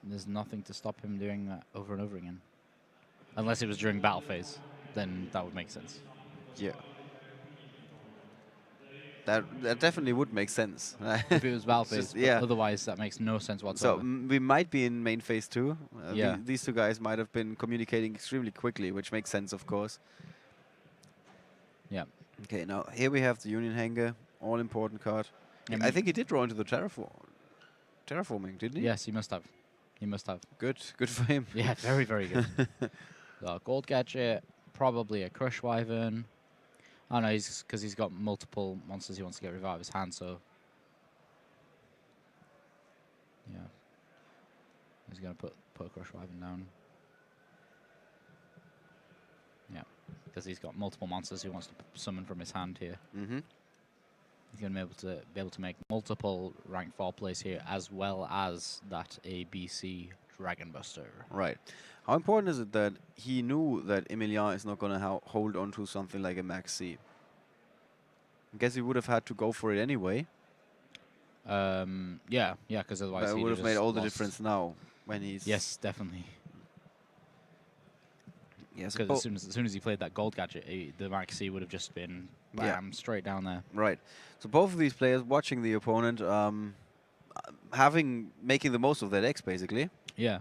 There's nothing to stop him doing that over and over again. Unless it was during battle phase, then that would make sense. Yeah. That definitely would make sense. If it was battle phase, yeah. Otherwise that makes no sense whatsoever. So we might be in main phase 2. Yeah. These 2 guys might have been communicating extremely quickly, which makes sense, of course. Yeah. Okay, now here we have the Union Hanger, all important card. I think he did draw into the terraforming, didn't he? Yes, he must have. He must have. Good for him. Yeah, very, very good. So Gold Gadget, probably a Crush Wyvern. Oh no, because he's got multiple monsters he wants to get rid of out of his hand, so yeah. He's gonna put a Crush Wyvern down. Yeah. Because he's got multiple monsters he wants to summon from his hand here. He's going to be able to make multiple rank 4 plays here, as well as that ABC Dragon Buster. Right. How important is it that he knew that Emilian is not going to hold on to something like a Max C? I guess he would have had to go for it anyway. Yeah, because otherwise it he would have made all the lost. difference now when he's... Yes, definitely. Yes, because as soon as he played that Gold Gadget, the Max C would have just been bam, straight down there. Right. So both of these players watching the opponent, making the most of their decks, basically. Yeah.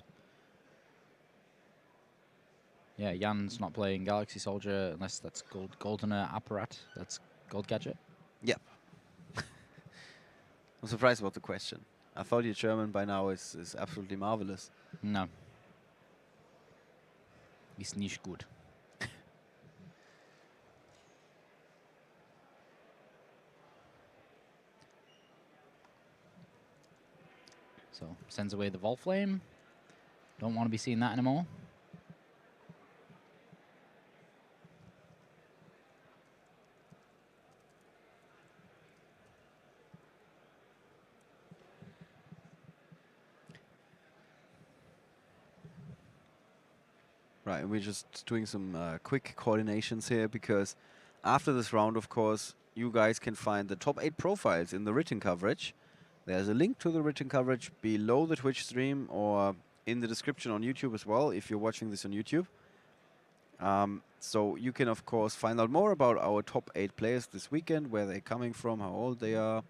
Yeah, Jan's not playing Galaxy Soldier unless that's Goldener Apparat. That's Gold Gadget. Yep. I'm surprised about the question. I thought your German by now is absolutely marvelous. No. Ist nicht gut. So, sends away the Volflame. Don't want to be seeing that anymore. Right, we're just doing some quick coordinations here because after this round, of course, you guys can find the top 8 profiles in the written coverage. There's a link to the written coverage below the Twitch stream or in the description on YouTube as well, if you're watching this on YouTube. So you can, of course, find out more about our top 8 players this weekend, where they're coming from, how old they are,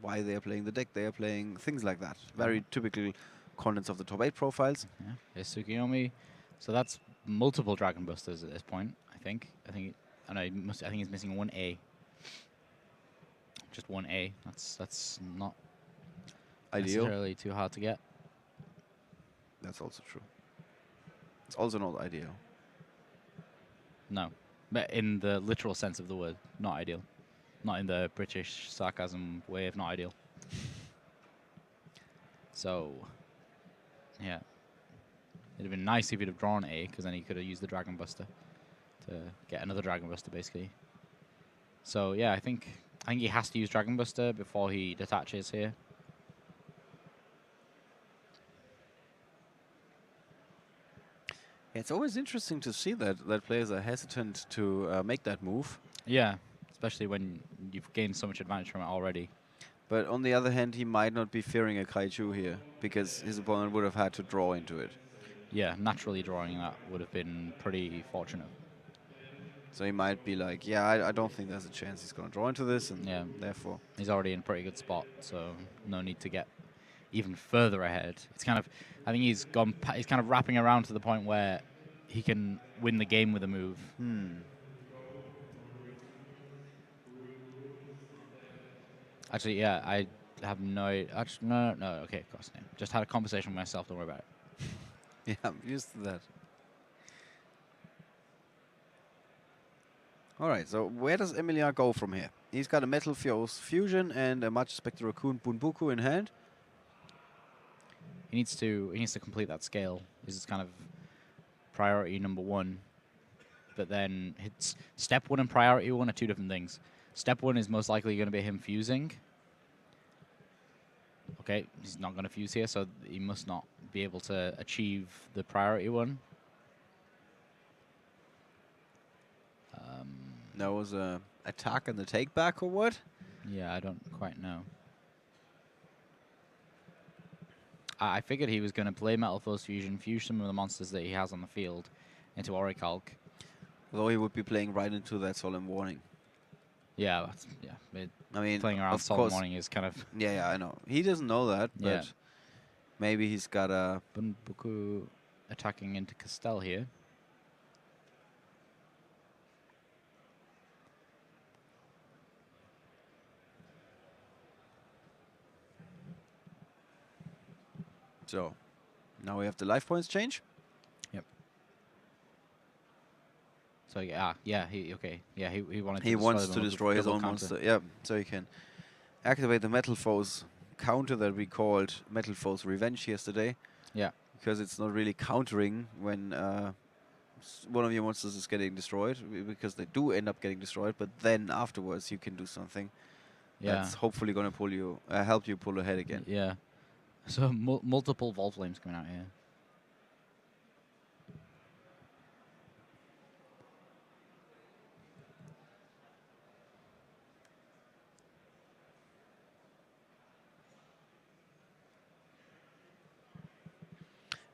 why they are playing the deck they are playing, things like that. Very typical contents of the top 8 profiles. Yeah, here's Tsukiyomi. So that's multiple Dragon Busters at this point, I think. I think he's missing one A. Just one A. That's not Ideal. necessarily too hard to get. That's also true. It's also not ideal. No, but in the literal sense of the word, not ideal. Not in the British sarcasm way of not ideal. So, yeah. It'd have been nice if he'd have drawn A, because then he could have used the Dragon Buster to get another Dragon Buster, basically. So, yeah, I think he has to use Dragon Buster before he detaches here. It's always interesting to see that players are hesitant to make that move. Yeah, especially when you've gained so much advantage from it already. But on the other hand, he might not be fearing a Kaiju here, because his opponent would have had to draw into it. Yeah, naturally drawing that would have been pretty fortunate. So he might be like, yeah, I don't think there's a chance he's going to draw into this, and yeah, therefore... He's already in a pretty good spot, so no need to get even further ahead. It's kind of, I think he's kind of wrapping around to the point where he can win the game with a move. Actually, yeah, I have no... Actually, no, okay, of course. Yeah. Just had a conversation with myself, don't worry about it. Yeah, I'm used to that. All right, so where does Emilia go from here? He's got a Metal Fusion and a Much Spectre Raccoon Bunbuku in hand. He needs to complete that scale. This is kind of priority number 1. But then it's step 1 and priority 1 are 2 different things. Step 1 is most likely going to be him fusing. Okay, he's not going to fuse here, so he must not be able to achieve the priority 1. That was a attack and the take back or what? Yeah, I don't quite know. I figured he was going to play Metal Force Fusion, fuse some of the monsters that he has on the field into Orichalc. Though he would be playing right into that Solemn Warning. Yeah, I mean, playing around Solemn Warning is kind of... Yeah, I know. He doesn't know that, but yeah. Maybe he's got a... Bunbuku attacking into Castell here. So, now we have the life points change. Yep. So he wanted. He wants to destroy his own monster. Yeah, so he can activate the Metal Foes counter that we called Metal Foes Revenge yesterday. Yeah. Because it's not really countering when one of your monsters is getting destroyed, because they do end up getting destroyed. But then afterwards, you can do something. Yeah. That's hopefully going to pull you, help you pull ahead again. Yeah. So multiple Vol Flames coming out here.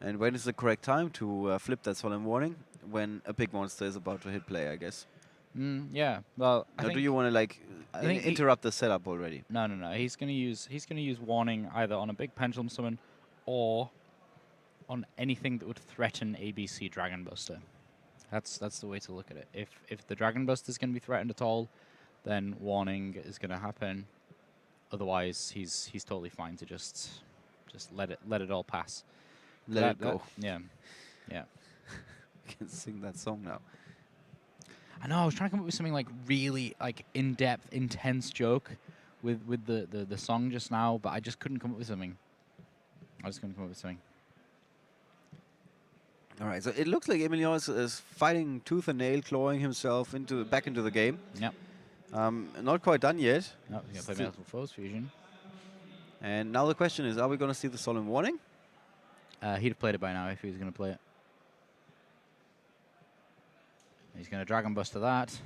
And when is the correct time to flip that Solemn Warning? When a big monster is about to hit play, I guess. Yeah. Well, or do you want to like interrupt the setup already? No. He's gonna use Warning either on a big Pendulum Summon or on anything that would threaten ABC Dragon Buster. That's the way to look at it. If the Dragon Buster is gonna be threatened at all, then Warning is gonna happen. Otherwise, he's totally fine to just let it all pass. Let it go. Yeah. I can sing that song now. I know, I was trying to come up with something like really like in-depth, intense joke with the song just now, but I just couldn't come up with something. All right, so it looks like Emilion is fighting tooth and nail, clawing himself back into the game. Yep. Not quite done yet. No, he's going to play Metal Force Fusion. And now the question is, are we going to see the Solemn Warning? He'd have played it by now if he was going to play it. He's going to Dragon Buster that.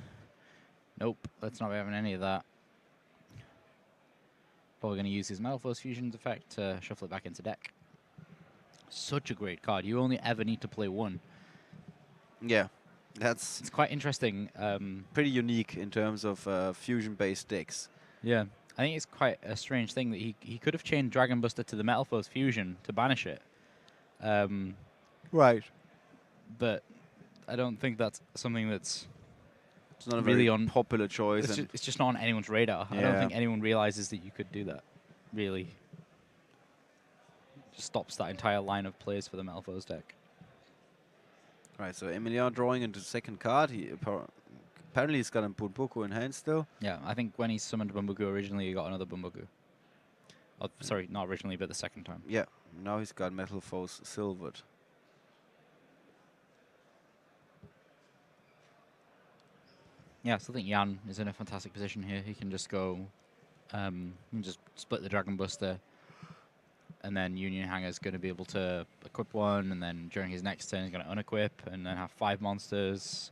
Nope, let's not be having any of that. Probably going to use his Metal Force Fusion's effect to shuffle it back into deck. Such a great card. You only ever need to play one. Yeah, that's It's quite interesting. pretty unique in terms of fusion-based decks. Yeah, I think it's quite a strange thing that he could have chained Dragon Buster to the Metal Force Fusion to banish it. Right. But I don't think that's something that's It's not a really very on popular choice. It's just not on anyone's radar. I don't Yeah. think anyone realizes that you could do that. Really, just stops that entire line of plays for the Metal Force deck. Right, so Emilion drawing into the second card. He apparently he's got a Bunbuku in hand still. Yeah, I think when he summoned Bumbugu originally, he got another Bumbugu. Oh, sorry, not originally, but the second time. Yeah, now he's got Metal Force silvered. Yeah, I still think Jan is in a fantastic position here. He can just go, he can just split the Dragon Buster, and then Union Hanger's going to be able to equip one, and then during his next turn he's going to unequip, and then have 5 monsters,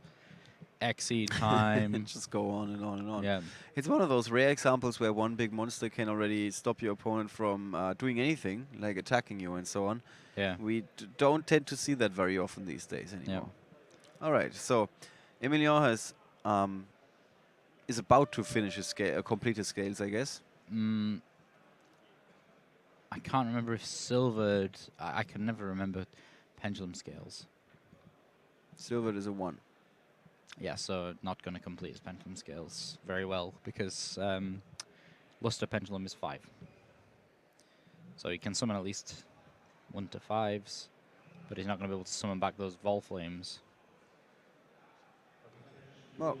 Exceed time. Just go on and on and on. Yeah. It's one of those rare examples where one big monster can already stop your opponent from doing anything, like attacking you and so on. Yeah. We don't tend to see that very often these days anymore. All right, so Emilion has is about to finish his complete his scales, I guess. I can't remember if silvered. I can never remember pendulum scales. Silvered is a 1. Yeah, so not going to complete his pendulum scales very well because Luster Pendulum is 5. So he can summon at least 1 to 5s, but he's not going to be able to summon back those Vol Flames. Well,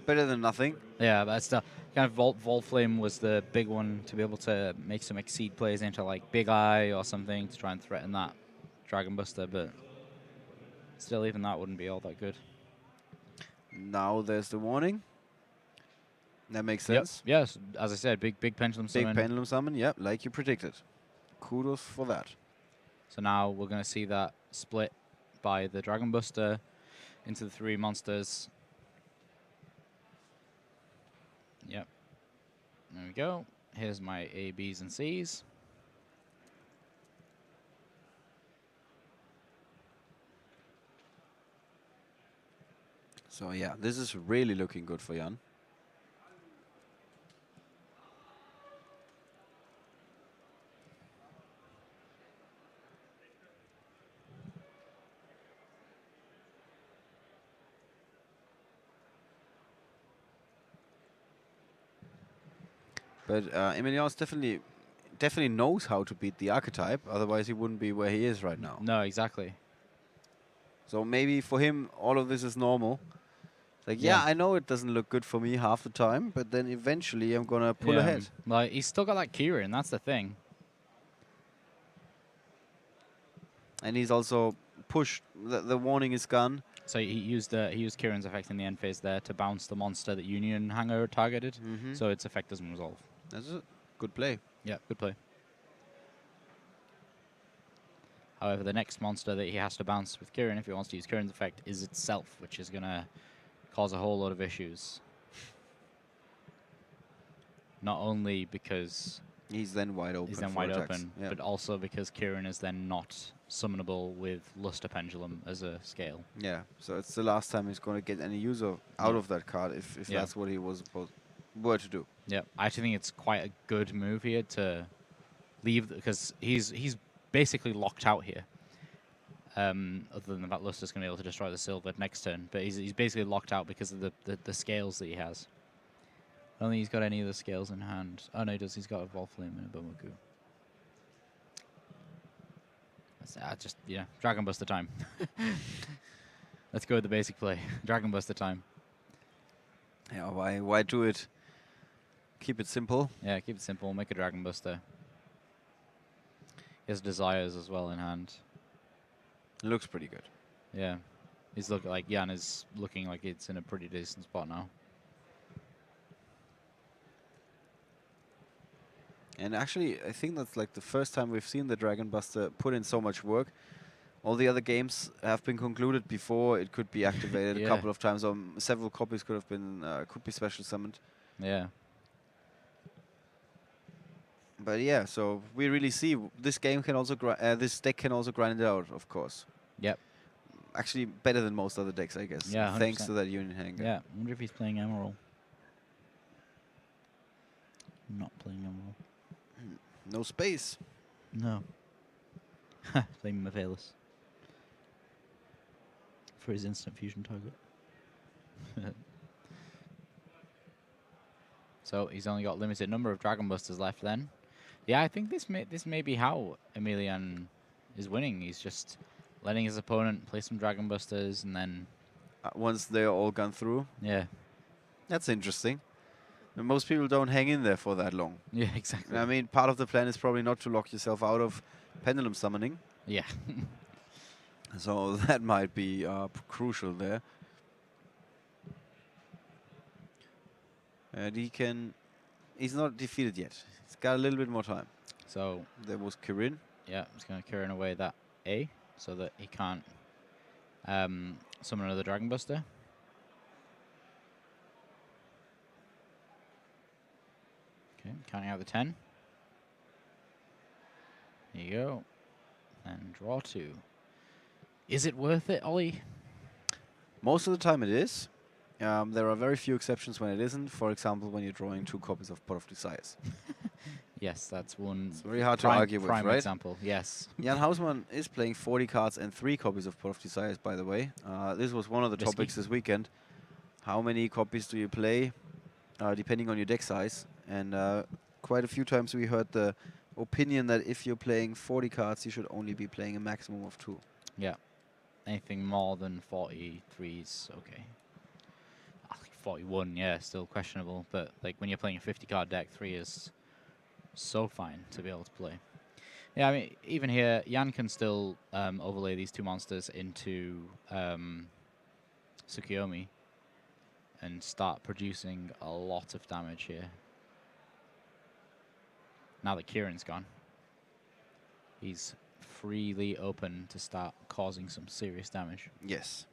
better than nothing. Yeah, but still, kind of Vol Flame was the big one to be able to make some Exceed plays into like Big Eye or something to try and threaten that Dragon Buster, but still, even that wouldn't be all that good. Now there's the warning. That makes sense. Yep. Yes, as I said, big pendulum summon. Big pendulum summon, yep, like you predicted. Kudos for that. So now we're going to see that split by the Dragon Buster into the 3 monsters. Yep. There we go. Here's my A, Bs, and Cs. So yeah, this is really looking good for Jan. But Emilion definitely knows how to beat the archetype. Otherwise, he wouldn't be where he is right now. No, exactly. So maybe for him, all of this is normal. Like, yeah, I know it doesn't look good for me half the time, but then eventually I'm gonna pull ahead. Like he's still got that Kieran, that's the thing. And he's also pushed. The warning is gone. So he used Kieran's effect in the end phase there to bounce the monster that Union Hanger targeted. So its effect doesn't resolve. That's a good play. Yeah, good play. However, the next monster that he has to bounce with Kieran, if he wants to use Kieran's effect, is itself, which is going to cause a whole lot of issues. Not only because he's then wide open, but also because Kieran is then not summonable with Luster Pendulum as a scale. Yeah, so it's the last time he's going to get any use out of that card if that's what he was were to do. Yeah, I actually think it's quite a good move here to leave because he's basically locked out here. Other than the fact Luster's going to be able to destroy the silver next turn, but he's basically locked out because of the scales that he has. I don't think he's got any of the scales in hand. Oh no, he does. He's got a Vol Flame and a Bomoku. Just Dragon Buster time. Let's go with the basic play. Dragon Buster time. Yeah, why do it? Keep it simple. Yeah, keep it simple. Make a Dragon Buster. He has Desires as well in hand. Looks pretty good. Yeah, he's looking like Jan is looking like it's in a pretty decent spot now. And actually, I think that's like the first time we've seen the Dragon Buster put in so much work. all the other games have been concluded before it could be activated a couple of times, or several copies could have been could be special summoned. Yeah. But yeah, so we really see this game can also this deck can also grind it out, of course. Yep. Actually, better than most other decks, I guess. Yeah, 100%. Thanks to that Union Hanger. Yeah. I wonder if he's playing Emerald. Not playing Emerald. No space. No. Playing Mavelis. For his instant fusion target. So he's only got limited number of Dragon Busters left then. Yeah, I think this may be how Emilian is winning. He's just letting his opponent play some Dragon Busters and then... once they're all gone through. Yeah. That's interesting. Most people don't hang in there for that long. Yeah, exactly. I mean, part of the plan is probably not to lock yourself out of pendulum summoning. Yeah. So that might be crucial there. And he's not defeated yet. He's got a little bit more time. So there was Kirin. Yeah, he's going to Kirin away that A so that he can't summon another Dragon Buster. Okay, counting out the 10. There you go. And draw 2. Is it worth it, Ollie? Most of the time it is. There are very few exceptions when it isn't. For example, when you're drawing 2 copies of Pot of Desires. Yes, that's one. It's very hard to argue with, prime right? example, yes. Jan Hausmann is playing 40 cards and 3 copies of Pot of Desires, by the way. This was one of the topics this weekend. How many copies do you play, depending on your deck size? And quite a few times we heard the opinion that if you're playing 40 cards, you should only be playing a maximum of 2. Yeah. Anything more than 43 is okay. I think 41, yeah, still questionable. But like when you're playing a 50-card deck, 3 is so fine to be able to play. Yeah, I mean, even here, Jan can still overlay these 2 monsters into Tsukiyomi and start producing a lot of damage here. Now that Kieran's gone, he's freely open to start causing some serious damage. Yes.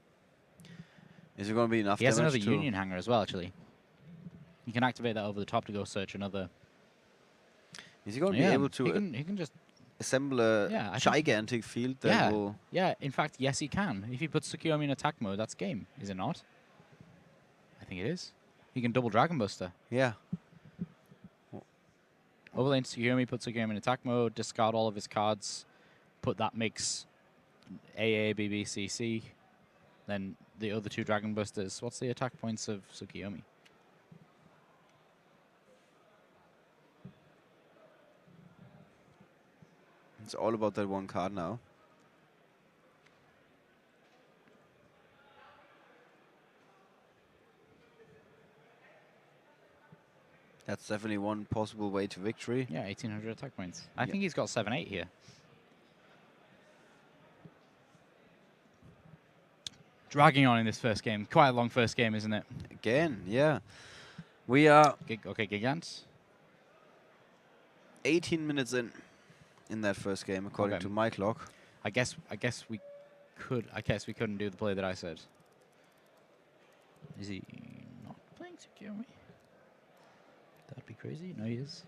Is it going to be enough damage? He has another Union Hanger as well, actually. You can activate that over the top to go search another. Is he going to be able to he can just assemble a gigantic field that will... Yeah, in fact, yes, he can. If he puts Tsukiyomi in attack mode, that's game, is it not? I think it is. He can double Dragon Buster. Yeah. Overlay into Tsukiyomi, put Tsukiyomi in attack mode, discard all of his cards, put that mix AA, BB, CC, then the other 2 Dragon Busters. What's the attack points of Tsukiyomi? It's all about that 1 card now. That's definitely one possible way to victory. Yeah, 1800 attack points. I think he's got 7-8 here. Dragging on in this first game. Quite a long first game, isn't it? Again, yeah. We are... Okay, Gigant. 18 minutes in that first game, according to my clock. I guess we couldn't do the play that I said. Is he not playing Tsukiyomi? That'd be crazy. No, he is.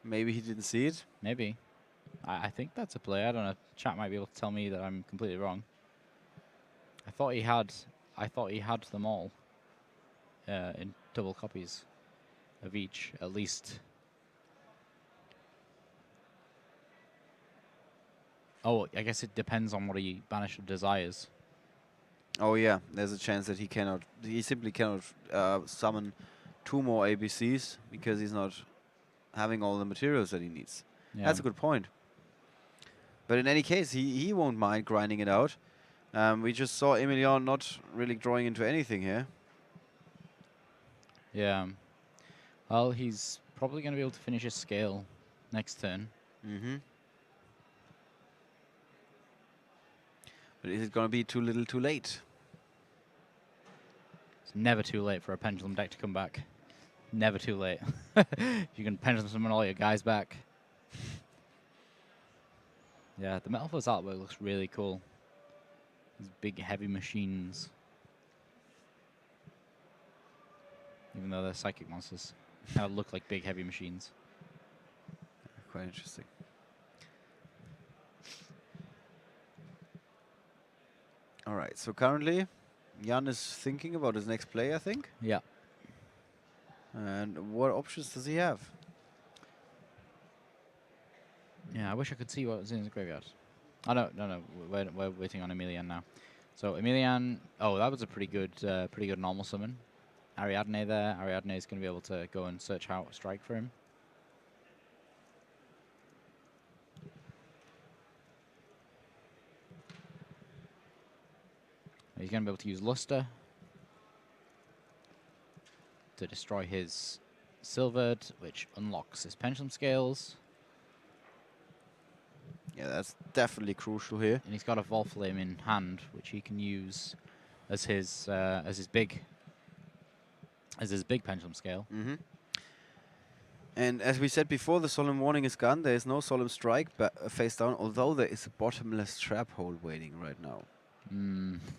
Maybe he didn't see it. Maybe. I think that's a play. I don't know. Chat might be able to tell me that I'm completely wrong. I thought he had them all in double copies of each, at least. Oh, I guess it depends on what he banished desires. Oh yeah, there's a chance that he simply cannot summon 2 more ABCs because he's not having all the materials that he needs. Yeah. That's a good point. But in any case, he won't mind grinding it out. We just saw Emilian not really drawing into anything here. Yeah. Well, he's probably going to be able to finish his scale next turn. Mm-hmm. But is it going to be too little too late? It's never too late for a Pendulum deck to come back. Never too late. You can Pendulum summon all your guys back. Yeah, the Metal Force artwork looks really cool. These big, heavy machines. Even though they're psychic monsters. Kind of look like big, heavy machines. Quite interesting. All right, so currently, Jan is thinking about his next play, I think. Yeah. And what options does he have? Yeah, I wish I could see what was in his graveyard. Oh, no. We're waiting on Emilian now. So Emilian, oh, that was a pretty good normal summon. Ariadne there. Ariadne is going to be able to go and search out a strike for him. He's going to be able to use Luster to destroy his Silvered, which unlocks his Pendulum Scales. Yeah, that's definitely crucial here. And he's got a Volflame in hand, which he can use as his big Pendulum Scale. Mm-hmm. And as we said before, the Solemn Warning is gone. There is no Solemn Strike face down, although there is a bottomless trap hole waiting right now.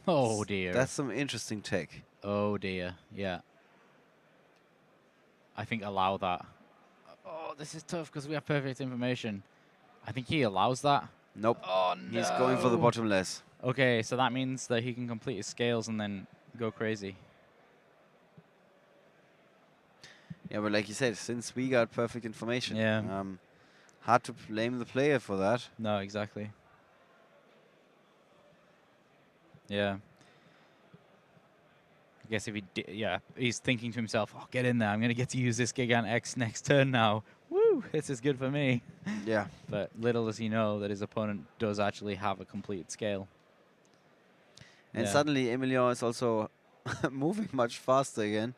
Oh dear. That's some interesting tech. Oh dear. Yeah. I think allow that. Oh, this is tough because we have perfect information. I think he allows that. Nope. Oh no. He's going for the bottomless. Okay, so that means that he can complete his scales and then go crazy. Yeah, but like you said, since we got perfect information, Yeah. hard to blame the player for that. No, exactly. Yeah. I guess if he he's thinking to himself, oh, get in there. I'm going to get to use this Gigant X next turn now. Woo, this is good for me. Yeah. But little does he know that his opponent does actually have a complete scale. And suddenly Emilien is also moving much faster again.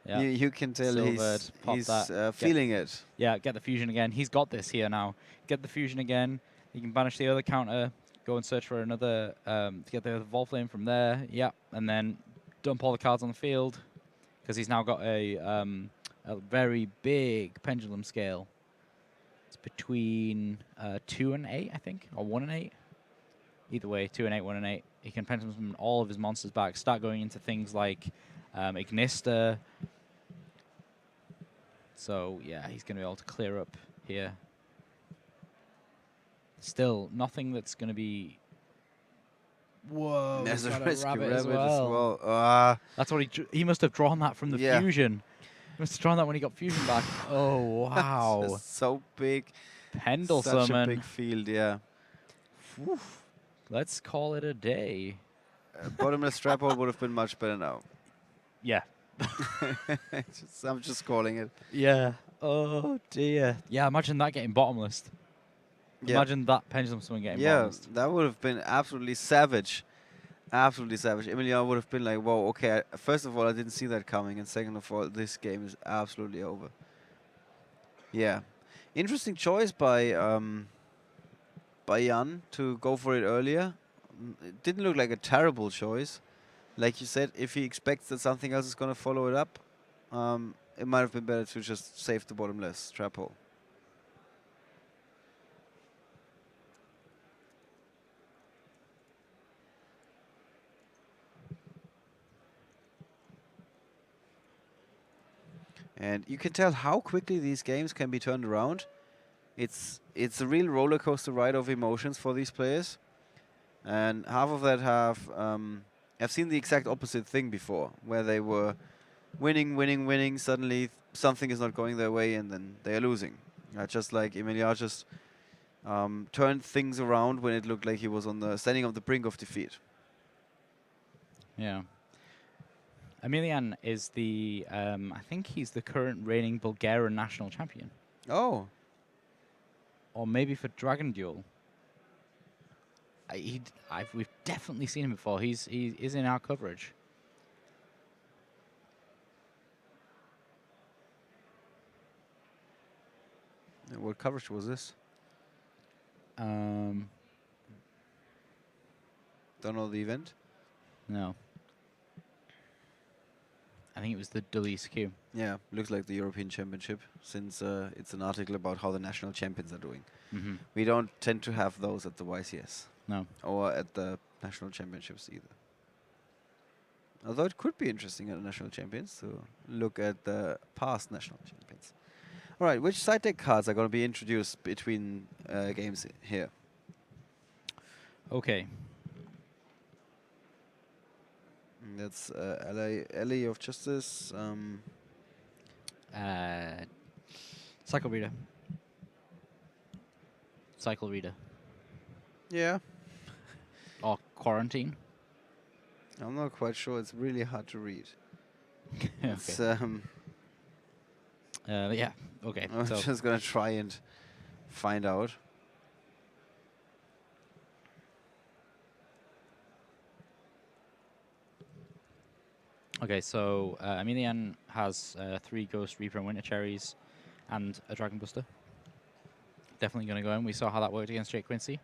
Yeah. You can tell Silvered, he's pop feeling it. Yeah, get the fusion again. He's got this here now. Get the fusion again. He can banish the other counter, go and search for another, to get the other Volflame from there. Yeah, and then dump all the cards on the field because he's now got a very big Pendulum Scale. It's between 2 and 8, I think, or 1 and 8. Either way, 2 and 8, 1 and 8. He can Pendulum summon all of his monsters back, start going into things like Ignister. So, yeah, he's going to be able to clear up here. Still, nothing that's going to be... Whoa, There's he's a got rescue rabbit rabbit as well. That's what he must have drawn that from the fusion. He must have drawn that when he got fusion back. Oh, wow. That's so big. Pendle Such summon. a big field, yeah. Oof. Let's call it a day. Bottomless trap hole would have been much better now. Yeah. I'm just calling it. Yeah. Oh, dear. Yeah, imagine that getting bottomless. Yeah. Imagine that Pendulum Summon getting bottomless. Yeah, that would have been absolutely savage. Absolutely savage. Emilien would have been like, whoa, okay, first of all, I didn't see that coming. And second of all, this game is absolutely over. Yeah. Interesting choice by Jan to go for it earlier. It didn't look like a terrible choice. Like you said, if he expects that something else is going to follow it up, it might have been better to just save the bottomless trap hole. And you can tell how quickly these games can be turned around. It's a real roller coaster ride of emotions for these players. And half of that have seen the exact opposite thing before, where they were winning, suddenly something is not going their way and then they are losing. Just like Emilien just turned things around when it looked like he was standing on the brink of defeat. Yeah. Emilian is I think he's the current reigning Bulgarian national champion. Oh. Or maybe for Dragon Duel. We've definitely seen him before. He is in our coverage. What coverage was this? Don't know the event? No. I think it was the Dulles Q. Yeah, looks like the European Championship, since it's an article about how the national champions are doing. Mm-hmm. We don't tend to have those at the YCS. No. Or at the national championships either. Although it could be interesting at the national champions to look at the past national champions. All right, which side deck cards are going to be introduced between games here? Okay. That's Alley of Justice. Cycle Reader. Cycle Reader. Yeah. Or Quarantine. I'm not quite sure. It's really hard to read. It's, yeah. Okay. I'm So just going to try and find out. okay. So Emilian has 3 Ghost Reaper and Winter Cherries, and a Dragon Buster. Definitely going to go in. We saw how that worked against Jake Quincy.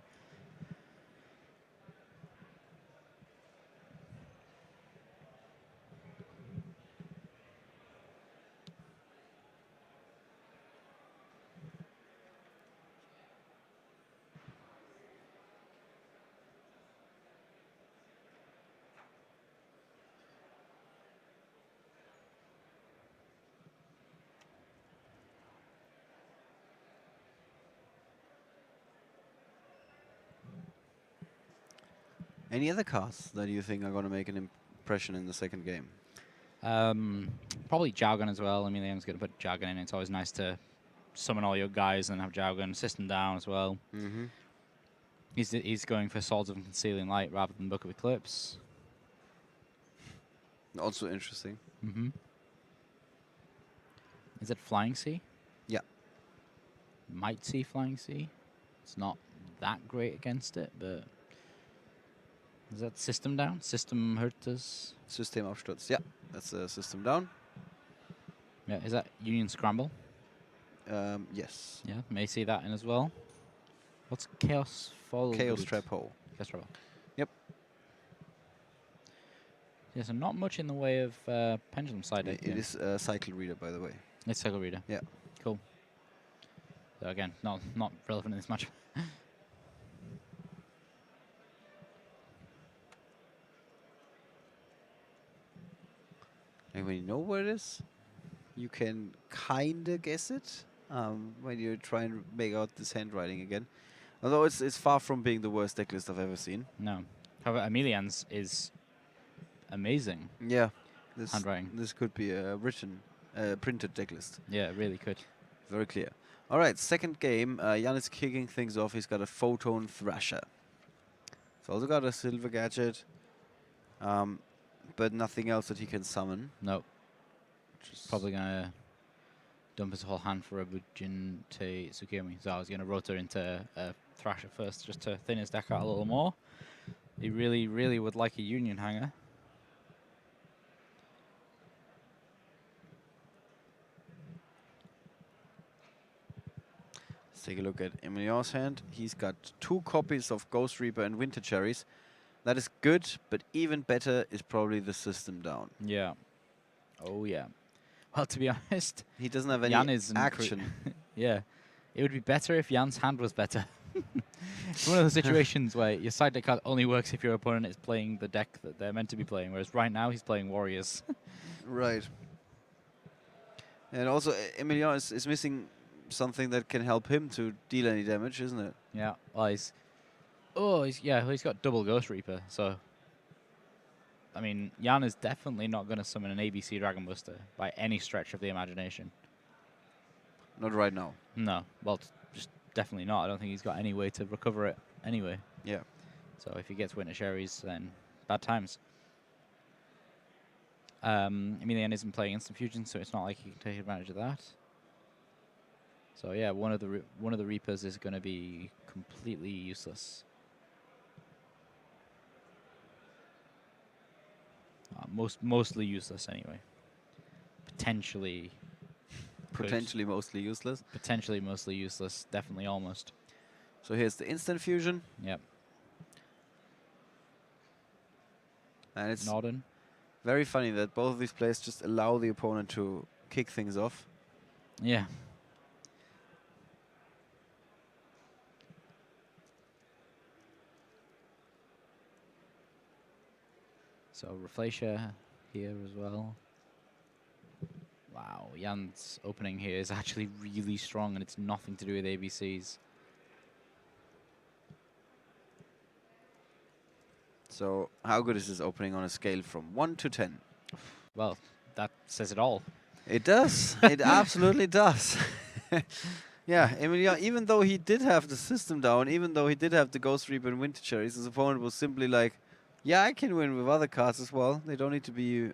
Any other cards that you think are going to make an impression in the second game? Probably Jargon as well. Emilian's going to put Jargon in. It's always nice to summon all your guys and have Jargon system down as well. Mm-hmm. He's going for Swords of Concealing Light rather than Book of Eclipse. Also interesting. Mm-hmm. Is it Flying Sea? Yeah. Might see Flying Sea. It's not that great against it, but is that system down? System hurt us? Systemabsturz. Yeah, that's a system down. Yeah, is that Union Scramble? Yes. Yeah, may see that in as well. What's Chaos Fall? Chaos Trap Hole. Chaos Trap Hole. Yep. Yeah, so not much in the way of Pendulum side deck. It is a Cycle Reader, by the way. It's Cycle Reader. Yeah. Cool. So again, not relevant in this match. And when you know what it is, you can kind of guess it when you try and make out this handwriting again. Although it's far from being the worst deck list I've ever seen. No. However, Emilian's is amazing. Yeah. Handwriting. This could be a printed deck list. Yeah, it really could. Very clear. All right, second game. Jan is kicking things off. He's got a Photon Thrasher. He's also got a Silver Gadget. But nothing else that he can summon. No. Probably going to dump his whole hand for a Bujinte Tsukiyomi. So I was going to rotor into a Thrasher first just to thin his deck out a little more. He really, really would like a Union Hanger. Let's take a look at Emilian's hand. He's got 2 copies of Ghost Reaper and Winter Cherries. That is good, but even better is probably the system down. Yeah. Oh, yeah. Well, to be honest, he doesn't have any action. Yeah. It would be better if Jan's hand was better. It's one of those situations where your side deck card only works if your opponent is playing the deck that they're meant to be playing, whereas right now he's playing Warriors. Right. And also, Emilian is missing something that can help him to deal any damage, isn't it? Yeah. Well, he's got double Ghost Reaper, so I mean, Jan is definitely not going to summon an ABC Dragon Buster by any stretch of the imagination. Not right now. No, well, just definitely not. I don't think he's got any way to recover it anyway. Yeah. So if he gets Winter Cherries, then bad times. Emilian isn't playing Instant Fusion, so it's not like he can take advantage of that. So yeah, one of the Reapers is going to be completely useless. Mostly useless anyway. Potentially mostly useless. Potentially mostly useless. Definitely almost. So here's the Instant Fusion. Yep. And it's Norden. Very funny that both of these players just allow the opponent to kick things off. Yeah. So Reflacia here as well. Wow, Jan's opening here is actually really strong, and it's nothing to do with ABCs. So how good is this opening on a scale from 1 to 10? Well, that says it all. It does. It absolutely does. Yeah, Emilion, even though he did have the system down, even though he did have the Ghost Reaper and Winter Cherries, his opponent was simply like, yeah, I can win with other cards as well. They don't need to be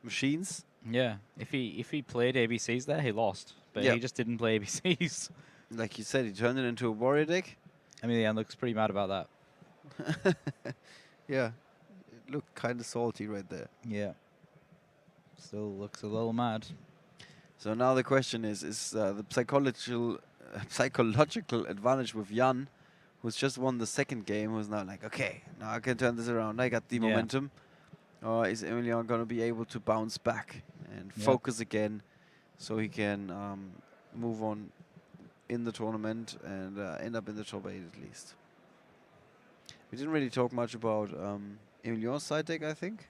machines. Yeah, if he played ABCs there, he lost. But Yep. he just didn't play ABCs. Like you said, he turned it into a warrior deck. Emilian looks pretty mad about that. Yeah, it looked kind of salty right there. Yeah. Still looks a little mad. So now the question is the psychological advantage with Jan, who's just won the second game, who's now like, okay, now I can turn this around. I got the momentum. Or is Emilion going to be able to bounce back and focus again so he can move on in the tournament and end up in the top 8 at least? We didn't really talk much about Emilion's side deck, I think.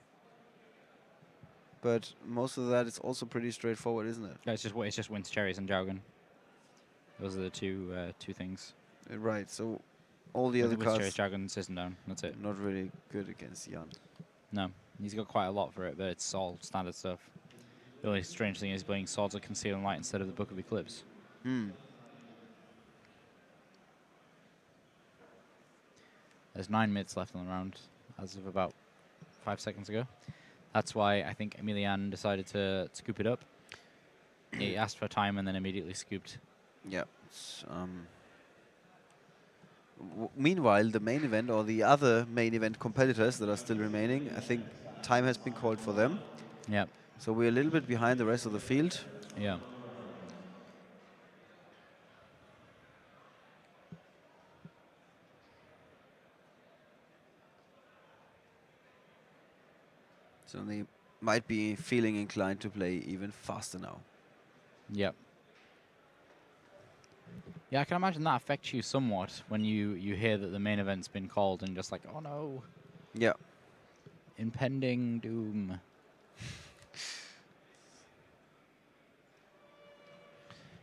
But most of that is also pretty straightforward, isn't it? Yeah, it's just Winter Cherries and Jargon. Those are the two things. Right, so all the other Winter cards... Cherries, Jargon, System Down. That's it. Not really good against Jan. No. He's got quite a lot for it, but it's all standard stuff. The only strange thing is playing Swords of Conceal and Light instead of the Book of Eclipse. There's 9 minutes left in the round, as of about 5 seconds ago. That's why I think Emilian decided to scoop it up. He asked for time and then immediately scooped. Yeah. Meanwhile, the main event, or the other main event competitors that are still remaining, I think time has been called for them. Yeah. So we're a little bit behind the rest of the field. Yeah. So they might be feeling inclined to play even faster now. Yep. Yeah, I can imagine that affects you somewhat when you hear that the main event's been called and just like, oh no. Yeah. Impending doom.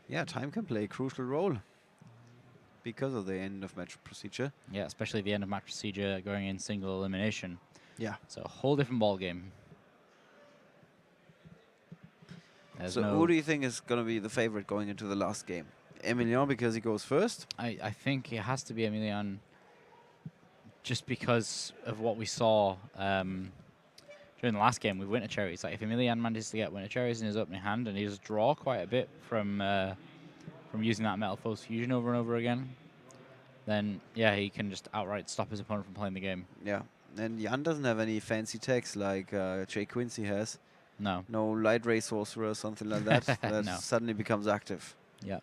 Yeah, time can play a crucial role because of the end of match procedure. Yeah, especially the end of match procedure going in single elimination. Yeah. So a whole different ball game. So who do you think is going to be the favorite going into the last game? Emilion because he goes first? I think it has to be Emilian just because of what we saw during the last game with Winter Cherries. Like if Emilian manages to get Winter Cherries in his opening hand and he does draw quite a bit from using that Metal Foes Fusion over and over again, then yeah, he can just outright stop his opponent from playing the game. Yeah, and Jan doesn't have any fancy techs like Jay Quincy has. No. No Light Ray Sorcerer or something like that that No. suddenly becomes active. Yeah.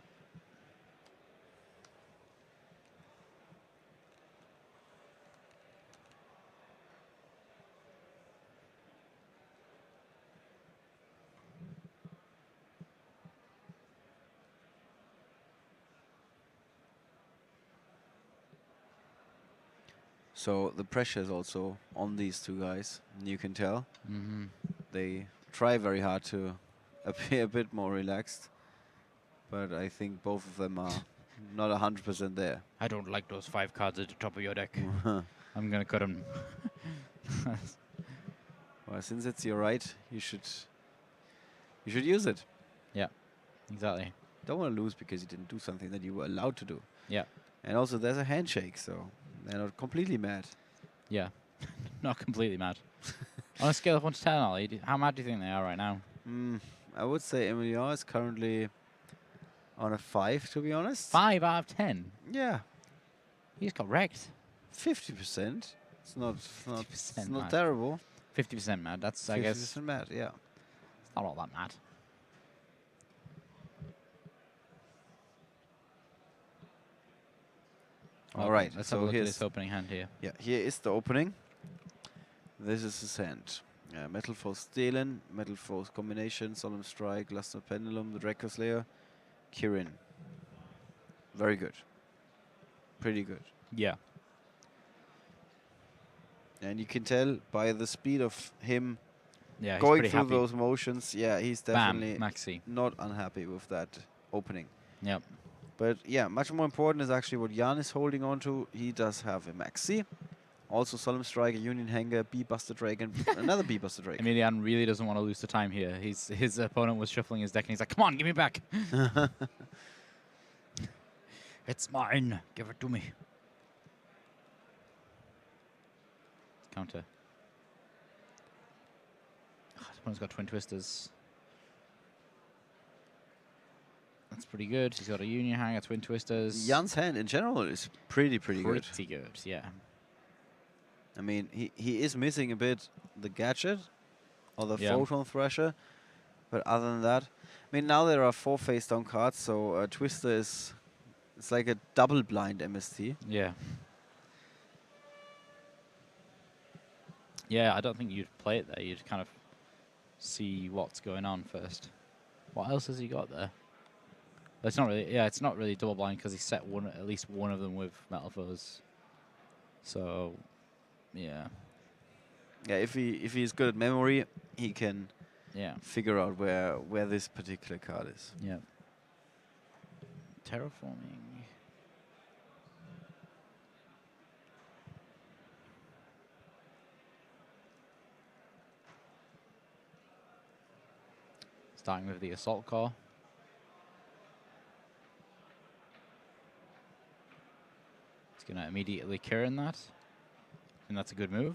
So the pressure is also on these two guys. You can tell. Mm-hmm. They try very hard to appear a bit more relaxed. But I think both of them are not 100% there. I don't like those 5 cards at the top of your deck. I'm going to cut them. Well, since it's your right, you should use it. Yeah, exactly. Don't want to lose because you didn't do something that you were allowed to do. Yeah. And also there's a handshake, so they're not completely mad. Yeah, not completely mad. On a scale of 1 to 10, Ollie, how mad do you think they are right now? I would say Emilion is currently on a 5, to be honest. 5 out of 10? Yeah. He just got wrecked. 50%. It's not mad. terrible. 50% mad. That's, I guess, 50% mad, yeah. it's not all that mad. All right, Let's so have a look at here's this opening hand here. Yeah, here is the opening. This is his hand. Metal Force Stelen, Metal Force Combination, Solemn Strike, Luster Pendulum, the Draco Slayer, Kirin. Very good. Pretty good. Yeah. And you can tell by the speed of him Yeah, going he's through pretty happy. those motions. Yeah, he's Bam, definitely maxi. not unhappy with that opening. Yep. But yeah, much more important is actually what Jan is holding on to. He does have a maxi. Also Solemn Strike, a Union Hanger, B-Buster Drake, and another B-Buster Drake. Emilian really doesn't want to lose the time here. His opponent was shuffling his deck, and he's like, come on, give me back. It's mine. Give it to me. Counter. This one's got Twin Twisters. That's pretty good. He's got a Union Hanger, Twin Twisters. Jan's hand in general is pretty good. Pretty good, yeah. I mean, he is missing a bit the gadget or the Photon Thresher, but other than that, I mean, now there are 4 face-down cards, so Twister is it's like a double blind MST. Yeah. Yeah, I don't think you'd play it there. You'd kind of see what's going on first. What else has he got there? It's not really. Yeah, it's not really double blind because he set at least one of them with Metal Foes. So, yeah. Yeah, if he's good at memory, he can figure out where this particular card is. Yeah. Terraforming. Starting with the Assault Core. He's going to immediately Kirin that. And that's a good move.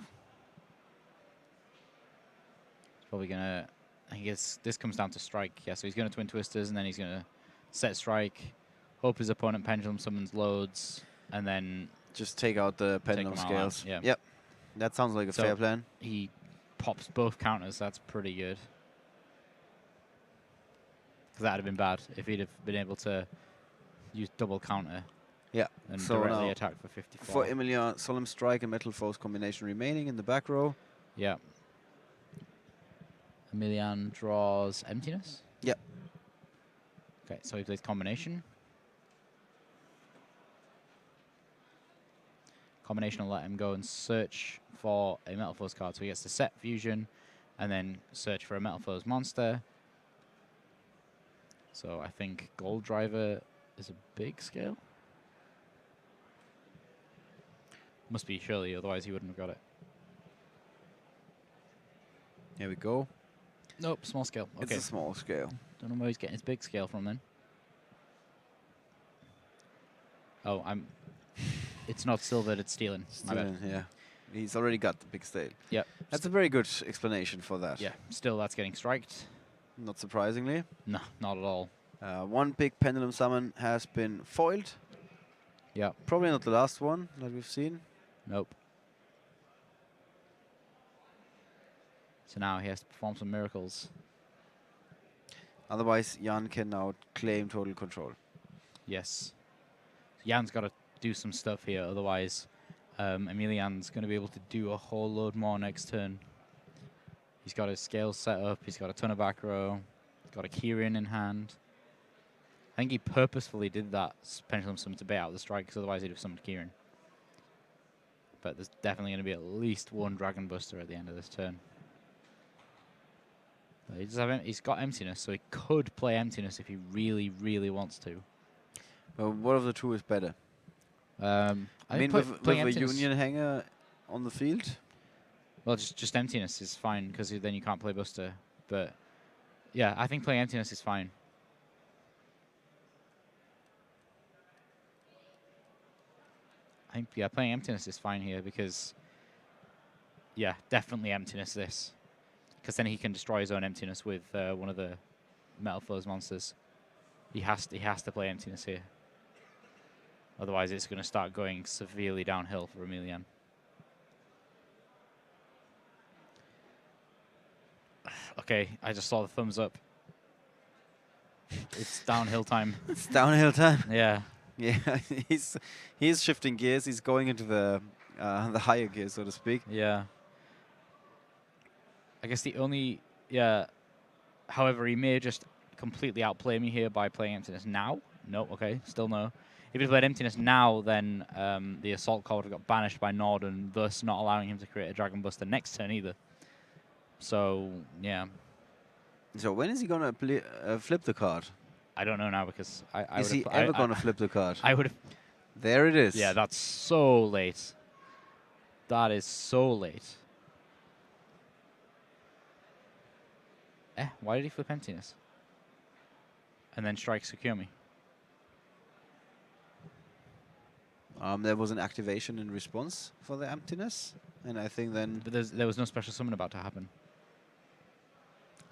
He's probably going to... I guess this comes down to strike. Yeah, so he's going to Twin Twisters, and then he's going to set strike, hope his opponent Pendulum summons loads, and then... Just take out the Pendulum Scales. Yeah. Yep. That sounds like a fair plan. He pops both counters. That's pretty good. Because that would have been bad if he'd have been able to use double counter. Yeah. And so directly attack for 54. For Emilia, Solemn Strike and Metal Foes combination remaining in the back row. Yeah. Emilian draws Emptiness. Yep. Okay, so he plays Combination. Combination will let him go and search for a Metal Foes card. So he gets to set Fusion and then search for a Metal Foes monster. So I think Gold Driver is a big scale. Must be, surely, otherwise he wouldn't have got it. Here we go. Nope, small scale. Okay. It's a small scale. Don't know where he's getting his big scale from then. Oh, it's not silvered, it's Stealing. My bad. Yeah. He's already got the big scale. Yep. That's a very good explanation for that. Yeah, still that's getting striked. Not surprisingly. No, not at all. One big Pendulum Summon has been foiled. Yeah. Probably not the last one that we've seen. Nope. So now he has to perform some miracles. Otherwise, Jan can now claim total control. Yes. Jan's got to do some stuff here, otherwise Emilian's going to be able to do a whole load more next turn. He's got his scales set up, he's got a ton of back row, he's got a Kirin in hand. I think he purposefully did that Pendulum Summon to bait out the strike, because otherwise he'd have summoned Kirin. But there's definitely going to be at least one Dragon Buster at the end of this turn. But he's got Emptiness, so he could play Emptiness if he really, really wants to. Well, what of the two is better? I mean, with a Union Hanger on the field? Well, just Emptiness is fine, because then you can't play Buster. But, yeah, I think playing Emptiness is fine. I think, yeah, playing Emptiness is fine here, because, yeah, definitely Emptiness this. Because then he can destroy his own Emptiness with one of the Metal Foes monsters. He has to play Emptiness here. Otherwise, it's going to start going severely downhill for Emilian. Okay, I just saw the thumbs up. It's downhill time. It's downhill time. Yeah. Yeah, he's shifting gears. He's going into the higher gear, so to speak. Yeah. I guess the only, yeah. However, he may just completely outplay me here by playing Emptiness now. No, okay, still no. If he played Emptiness now, then the Assault Core would have got banished by Nord, and thus not allowing him to create a Dragon Buster next turn either. So, yeah. So when is he going to flip the card? I don't know now because I is he ever going to flip the card? I would have. There it is. Yeah, that's so late. That is so late. Why did he flip Emptiness? And then strike Secure Me? There was an activation in response for the Emptiness, and I think then... But there was no special summon about to happen.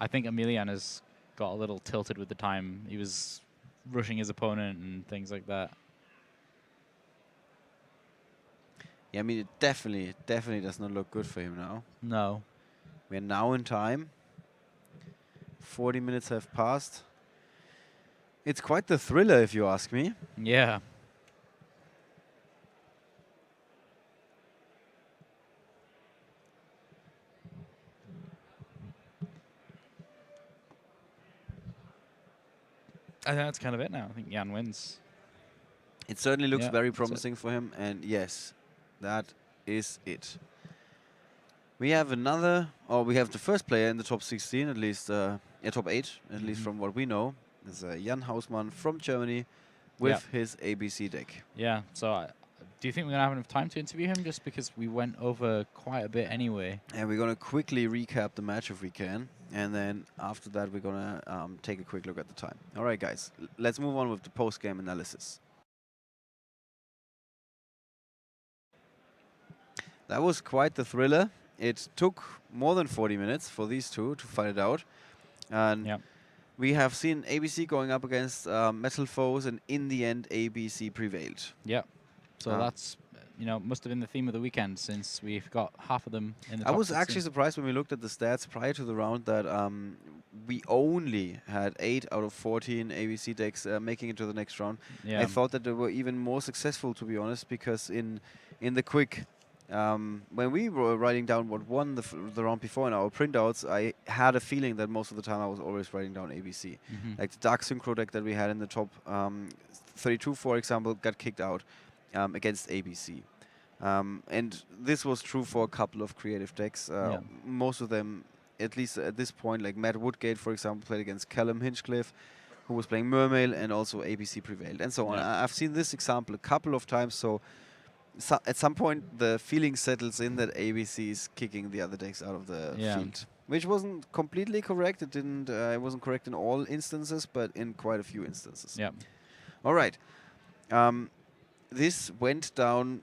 I think Emilian has got a little tilted with the time. He was rushing his opponent and things like that. Yeah, I mean, it definitely does not look good for him now. No. We're now in time. 40 minutes have passed. It's quite the thriller, if you ask me. Yeah. I think that's kind of it now. I think Jan wins. It certainly looks very promising for him, and yes, that is it. We have we have the first player in the top 16, at least, top 8, at least from what we know. It's Jan Hausmann from Germany with his ABC deck. Yeah, so do you think we're going to have enough time to interview him, just because we went over quite a bit anyway? And we're going to quickly recap the match if we can, and then after that we're going to take a quick look at the time. All right, guys, let's move on with the post-game analysis. That was quite the thriller. It took more than 40 minutes for these two to fight it out. And we have seen ABC going up against metal foes, and in the end, ABC prevailed. Yeah. So that's, must have been the theme of the weekend, since we've got half of them in the top I was 16. actually surprised when we looked at the stats prior to the round that we only had 8 out of 14 ABC decks making it to the next round. Yeah. I thought that they were even more successful, to be honest, because in the quick... when we were writing down what won the round before in our printouts, I had a feeling that most of the time I was always writing down ABC. Like the Dark Synchro deck that we had in the top 32, for example, got kicked out against ABC. And this was true for a couple of creative decks. Most of them, at least at this point, like Matt Woodgate, for example, played against Callum Hinchcliffe, who was playing Mermail, and also ABC prevailed, and so on. I've seen this example a couple of times, so at some point the feeling settles in that ABC is kicking the other decks out of the field, which wasn't completely correct. It didn't. It wasn't correct in all instances, but in quite a few instances. Yeah. All right. This went down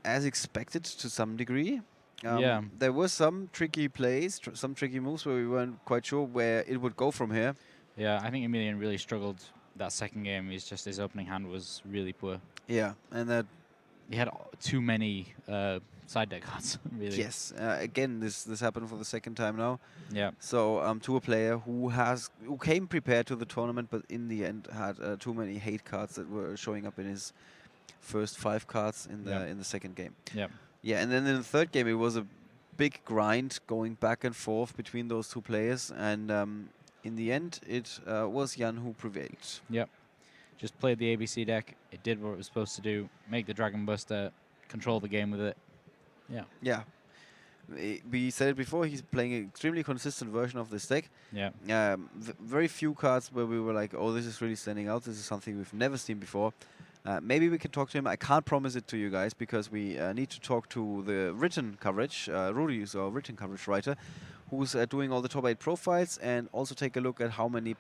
as expected to some degree. There were some tricky plays, some tricky moves where we weren't quite sure where it would go from here. Yeah, I think Emilian really struggled that second game. His opening hand was really poor. Yeah, and that. He had too many side deck cards, really. Yes, again, this happened for the second time now. Yeah. So to a player who came prepared to the tournament, but in the end had too many hate cards that were showing up in his first 5 cards in the second game. Yeah. Yeah, and then in the third game it was a big grind going back and forth between those two players, and in the end it was Jan who prevailed. Yep. Just played the ABC deck. It did what it was supposed to do. Make the Dragon Buster, control the game with it. Yeah. Yeah. We said it before, he's playing an extremely consistent version of this deck. Yeah. Very few cards where we were like, oh, this is really standing out. This is something we've never seen before. Maybe we can talk to him. I can't promise it to you guys because we need to talk to the written coverage. Rudy is our written coverage writer, who's doing all the top 8 profiles, and also take a look at how many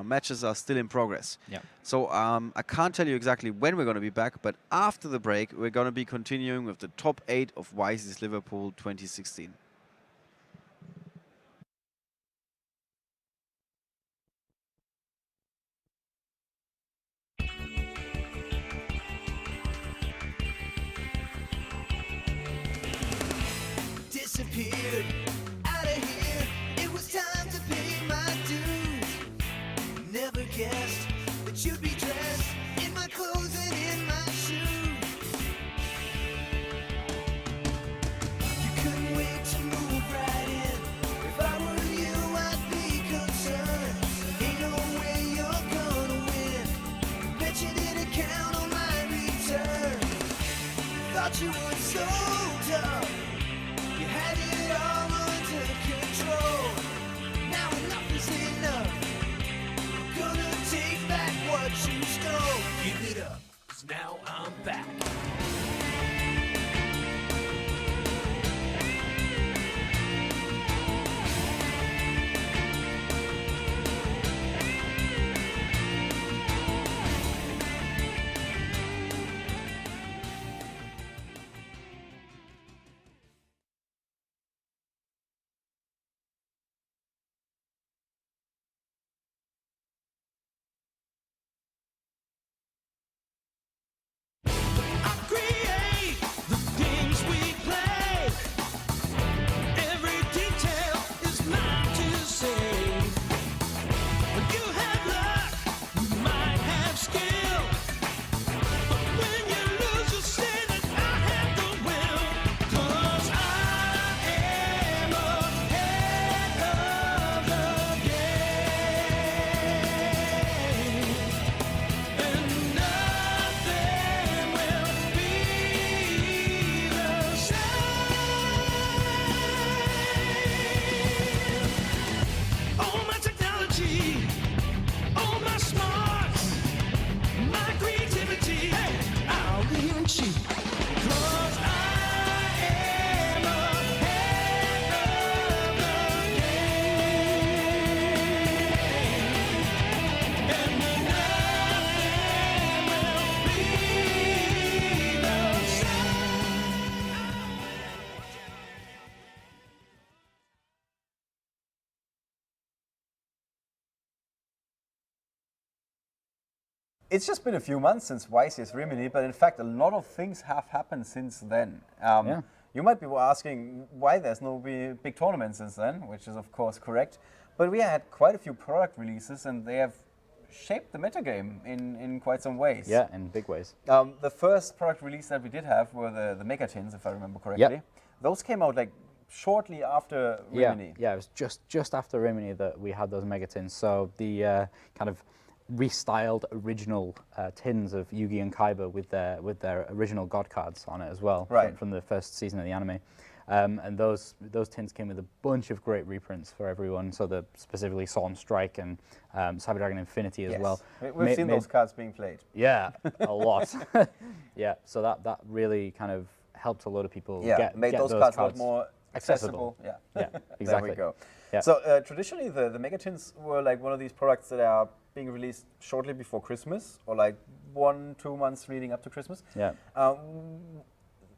matches are still in progress. Yeah. So I can't tell you exactly when we're going to be back, but after the break, we're going to be continuing with the top 8 of YCS Liverpool 2016. Disappeared out of here. It was time to pay my dues. Never guessed that you'd be dressed in my clothes and in my shoes. You couldn't wait to move right in. thought you were so tough. You had it all under control. Now enough is enough. Gonna take back what you stole. Give it up, 'cause now I'm back. Create the games we play. Every detail is mine to say. When you have luck, you might have skill. But when you lose, you say that I have the will. 'Cause I am ahead of the game. And nothing will be the same. All my technology, all my smarts, my creativity, I'll even cheat. 'Cause I am ahead of the game. And nothing will be the same. It's just been a few months since YCS Rimini, but in fact, a lot of things have happened since then. Yeah. You might be asking why there's no big tournament since then, which is of course correct. But we had quite a few product releases, and they have shaped the metagame in quite some ways. Yeah, in big ways. The first product release that we did have were the Mega Tins, if I remember correctly. Yep. Those came out like shortly after Rimini. Yeah, it was just after Rimini that we had those mega tins. So the kind of restyled original tins of Yugi and Kaiba with their original god cards on it as well, Right. from the first season of the anime. And those tins came with a bunch of great reprints for everyone. So specifically Solemn Strike and Cyber Dragon Infinity as Yes. well. We've seen those cards being played. Yeah, a lot. Yeah, so that really kind of helped a lot of people made get those cards a lot more accessible. Yeah, Yeah, exactly. There we go. Yeah. So traditionally, the Megatins were like one of these products that are being released shortly before Christmas, or like 1-2 months leading up to Christmas. Yeah.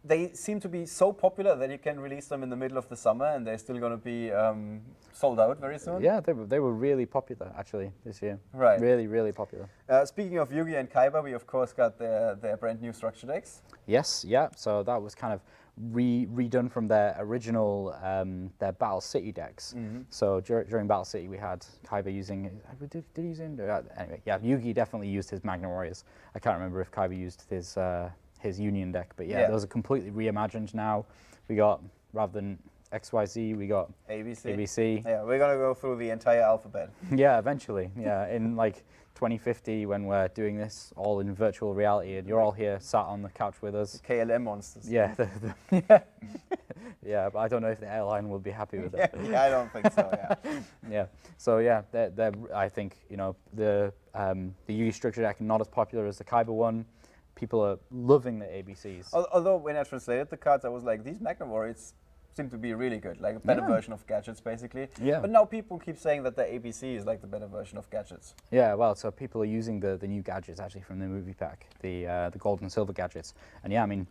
They seem to be so popular that you can release them in the middle of the summer, and they're still going to be sold out very soon. Yeah, they were really popular actually this year. Right. Really, really popular. Speaking of Yugi and Kaiba, we of course got their brand new structure decks. Yes, yeah. So that was kind of redone from their original their Battle City decks. So during Battle City, we had Kaiba using. Did he use it? Anyway, yeah. Yugi definitely used his Magna Warriors. I can't remember if Kaiba used his Union deck, but yeah, those are completely reimagined now. We got, rather than XYZ, we got ABC. Yeah, we're gonna go through the entire alphabet. Yeah, eventually. Yeah, in like 2050, when we're doing this all in virtual reality, and you're all here sat on the couch with us. KLM monsters. Yeah, yeah, but I don't know if the airline will be happy with it. Yeah, I don't think so. Yeah. Yeah. So yeah, I think the Yugi structure deck not as popular as the Kaiba one. People are loving the ABCs. Although when I translated the cards, I was like, these Magna Warriors seem to be really good, like a better version of Gadgets, basically. Yeah. But now people keep saying that the ABC is like the better version of Gadgets. Yeah, well, so people are using the new gadgets actually from the movie pack, the gold and silver gadgets, and yeah, I mean,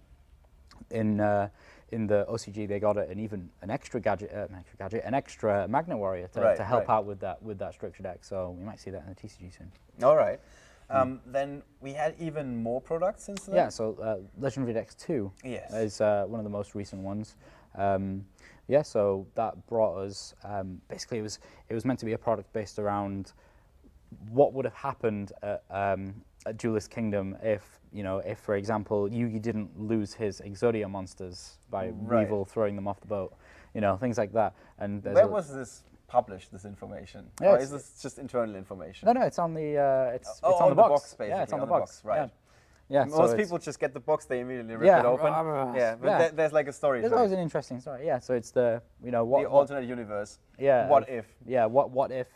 in the OCG they got an extra gadget, an extra Magna Warrior to help out with that structure deck. So we might see that in the TCG soon. All right. Then we had even more products since then? Yeah, so Legendary Dex 2 is one of the most recent ones. Yeah, so that brought us, basically it was meant to be a product based around what would have happened at Duelist Kingdom if, for example, Yugi didn't lose his Exodia monsters by Weevil throwing them off the boat, things like that. And where was this published, this information? Yeah, or is this just internal information? No, it's on the it's on on the the box. box, basically. Yeah, it's on the box. Right. Yeah, Most so people just get the box, they immediately rip Yeah, it open. Yeah, but there's like a story. There's always an interesting story. Yeah, so it's the the alternate universe. Yeah. What if? Yeah. What if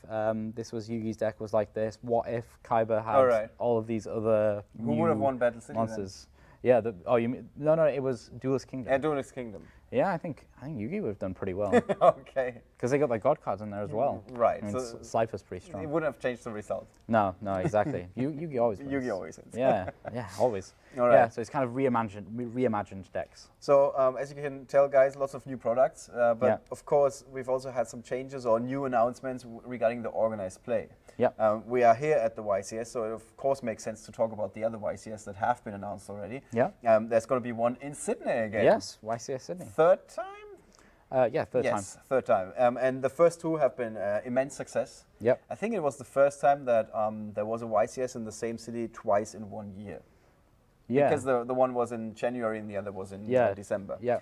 this was Yugi's deck was like this? What if Kaiba had all of these other Who would have won Battle City monsters? Yeah. You mean no? It was Duelist Kingdom. Yeah, Duelist Kingdom. Yeah, I think Yugi would have done pretty well. Okay. Because they got the God cards in there as well. Right. I mean, so Slifer's pretty strong. It wouldn't have changed the result. No, exactly. Yugi always wins. Yugi always wins. Yeah, always. All right. Yeah, so it's kind of reimagined decks. So as you can tell, guys, lots of new products. But of course, we've also had some changes or new announcements regarding the organized play. Yeah. We are here at the YCS, so it of course makes sense to talk about the other YCS that have been announced already. Yeah. There's going to be one in Sydney again. Yes, YCS Sydney. Third time? Third time. Yes, third time. And the first two have been immense success. Yep. I think it was the first time that there was a YCS in the same city twice in 1 year. Yeah. Because the one was in January and the other was in December. Yeah.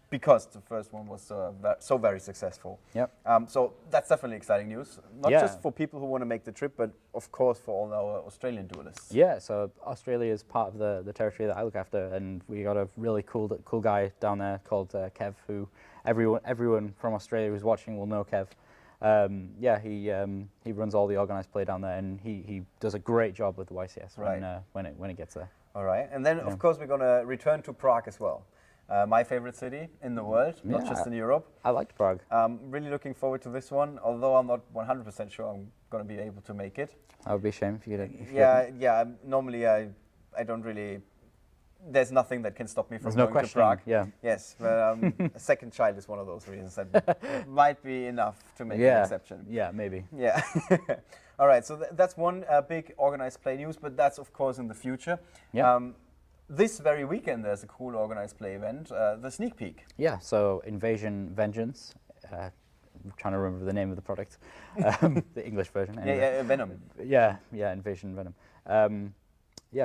Because the first one was so very successful. Yep. So that's definitely exciting news. Not just for people who want to make the trip, but of course for all our Australian duelists. Yeah, so Australia is part of the territory that I look after, and we got a really cool guy down there called Kev, who everyone from Australia who's watching will know Kev. He runs all the organised play down there, and he does a great job with the YCS when it gets there. All right, and then of course we're going to return to Prague as well. My favorite city in the world, not just in Europe. I liked Prague. Really looking forward to this one, although I'm not 100% sure I'm going to be able to make it. That would be a shame if you didn't. Normally I don't really. There's nothing that can stop me from going to Prague. Yeah. Yes, but a second child is one of those reasons that might be enough to make an exception. Yeah, maybe. Yeah. All right, so that's one big organized play news, but that's of course in the future. Yeah. This very weekend there's a cool organized play event, the Sneak Peek. Yeah, so Invasion Vengeance. I'm trying to remember the name of the product. The English version. Anyway. Venom. Yeah, Invasion Venom.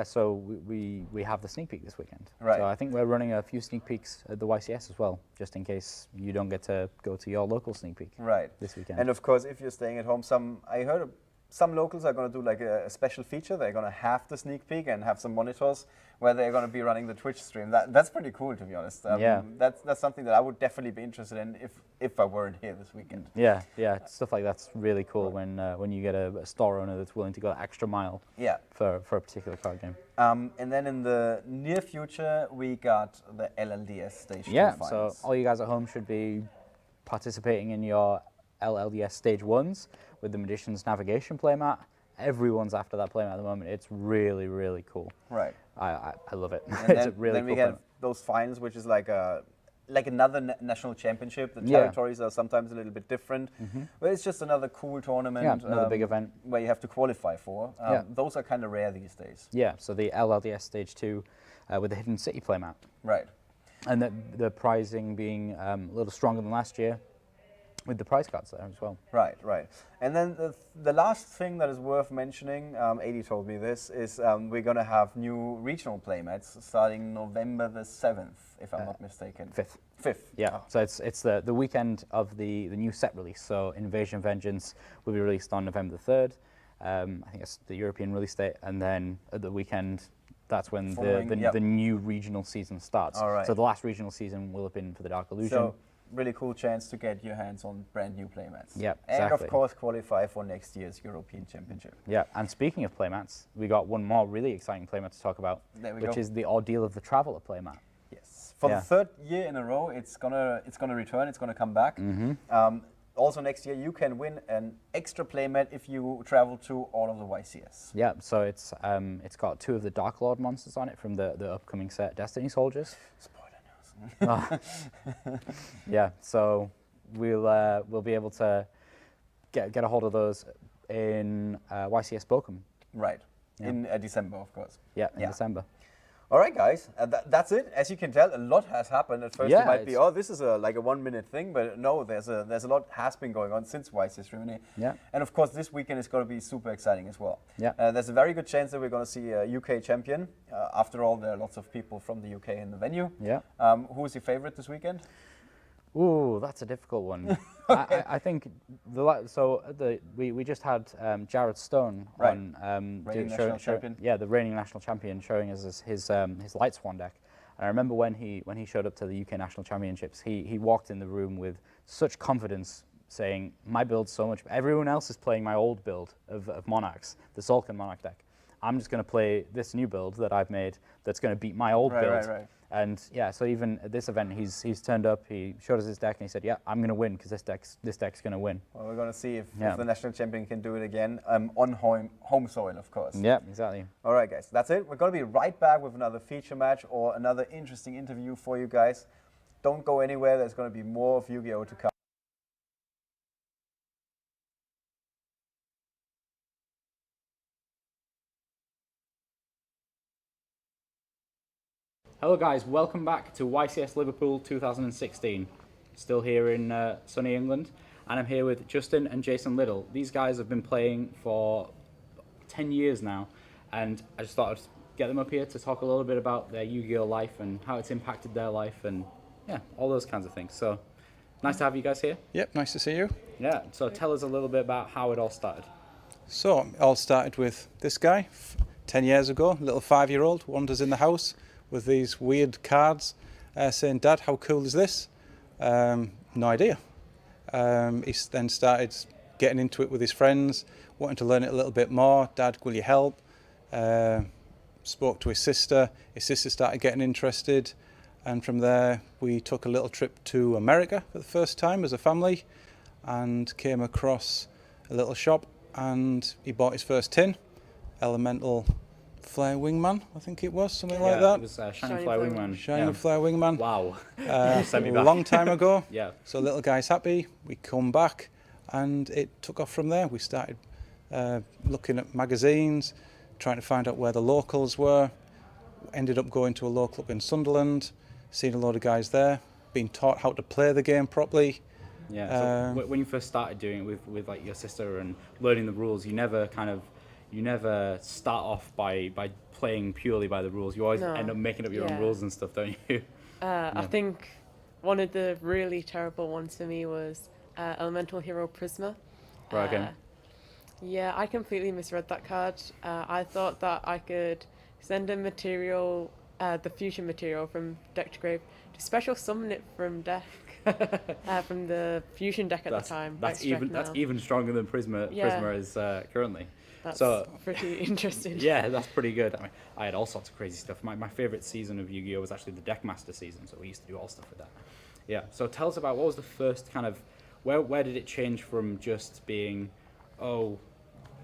So we have the sneak peek this weekend. Right. So I think we're running a few sneak peeks at the YCS as well, just in case you don't get to go to your local sneak peek. Right. This weekend. And of course, if you're staying at home, I heard some locals are going to do like a special feature. They're going to have the sneak peek and have some monitors where they're going to be running the Twitch stream. That's pretty cool, to be honest. That's something that I would definitely be interested in if I weren't here this weekend. Yeah, stuff like that's really cool when you get a store owner that's willing to go the extra mile. Yeah. For a particular card game. And then in the near future, we got the LLDS Stage 2 finals. finals. So all you guys at home should be participating in your LLDS Stage 1s with the Magician's Navigation playmat. Everyone's after that playmat at the moment. It's really, really cool. Right. I love it. And It's a really then cool we have those finals, which is like another national championship. The territories are sometimes a little bit different, but it's just another cool tournament. Yeah, another big event where you have to qualify for. Those are kind of rare these days. Yeah. So the LLDS Stage 2 with the Hidden City playmat. Right. And the pricing being a little stronger than last year, with the prize cards there as well. Right. And then the last thing that is worth mentioning, Adi told me this, is we're going to have new regional playmats starting November the 7th, if I'm not mistaken. 5th. Yeah, so it's the weekend of the new set release. So Invasion Vengeance will be released on November the 3rd. I think it's the European release date. And then at the weekend, that's when the new regional season starts. All right. So the last regional season will have been for the Dark Illusion. So, really cool chance to get your hands on brand new playmats. Yeah, exactly. And of course qualify for next year's European Championship. Yeah, and speaking of playmats, we got one more really exciting playmat to talk about, which is the Ordeal of the Traveler playmat. Yes, for the third year in a row, it's gonna return. It's gonna come back. Also next year, you can win an extra playmat if you travel to all of the YCS. Yeah, so it's got 2 of the Dark Lord monsters on it from the upcoming set, Destiny Soldiers. Yeah, so we'll be able to get a hold of those in YCS Bochum. Right, in December, of course. Yeah, in December. All right, guys, that's it. As you can tell, a lot has happened. At first, it might be, this is like a 1 minute thing, but no, there's a lot has been going on since YCS Germany. Yeah. And of course, this weekend is going to be super exciting as well. Yeah. There's a very good chance that we're going to see a UK champion. After all, there are lots of people from the UK in the venue. Yeah. Who's your favorite this weekend? Ooh, that's a difficult one. I think we just had Jared Stone on the reigning national champion, showing us his Light Swan deck. And I remember when he showed up to the UK National Championships, he walked in the room with such confidence, saying, "My build's so much. Everyone else is playing my old build of Monarchs, the Sulcan Monarch deck. I'm just going to play this new build that I've made that's going to beat my old build." And yeah, so even at this event, he's turned up, he showed us his deck, and he said, "Yeah, I'm going to win because this deck's going to win." Well, we're going to see if the national champion can do it again on home soil, of course. Yeah, exactly. All right, guys, that's it. We're going to be right back with another feature match or another interesting interview for you guys. Don't go anywhere. There's going to be more of Yu-Gi-Oh! To come. Hello guys, welcome back to YCS Liverpool 2016. Still here in sunny England, and I'm here with Justin and Jason Little. These guys have been playing for 10 years now, and I just thought I'd get them up here to talk a little bit about their Yu-Gi-Oh! Life and how it's impacted their life, and yeah, all those kinds of things. So, nice to have you guys here. Yep, nice to see you. Yeah, so tell us a little bit about how it all started. So, it all started with this guy 10 years ago, little 5-year-old, wanders in the house with these weird cards, saying, "Dad, how cool is this?" No idea. He then started getting into it with his friends, wanting to learn it a little bit more. "Dad, will you help?" Spoke to his sister. His sister started getting interested, and from there we took a little trip to America for the first time as a family, and came across a little shop, and he bought his first tin, Elemental Flare Wingman, I think it was, something like that. It was Shining Flare Wingman. Shining Flare Wingman. Wow. A long time ago. Yeah. So little guy's happy. We come back, and it took off from there. We started looking at magazines, trying to find out where the locals were. Ended up going to a local up in Sunderland, seeing a load of guys there, being taught how to play the game properly. Yeah. So when you first started doing it with like your sister and learning the rules, you never start off by playing purely by the rules. You always end up making up your own rules and stuff, don't you? I think one of the really terrible ones for me was Elemental Hero Prisma. Right, okay. Yeah, I completely misread that card. I thought that I could send a material, the fusion material from deck to grave, to special summon it from deck, from the fusion deck at the time. That's even stronger than Prisma is currently. That's so pretty interesting. Yeah, that's pretty good. I mean, I had all sorts of crazy stuff. My favorite season of Yu-Gi-Oh! Was actually the Deckmaster season, so we used to do all stuff with that. Yeah, so tell us about what was the first kind of, where did it change from just being, oh,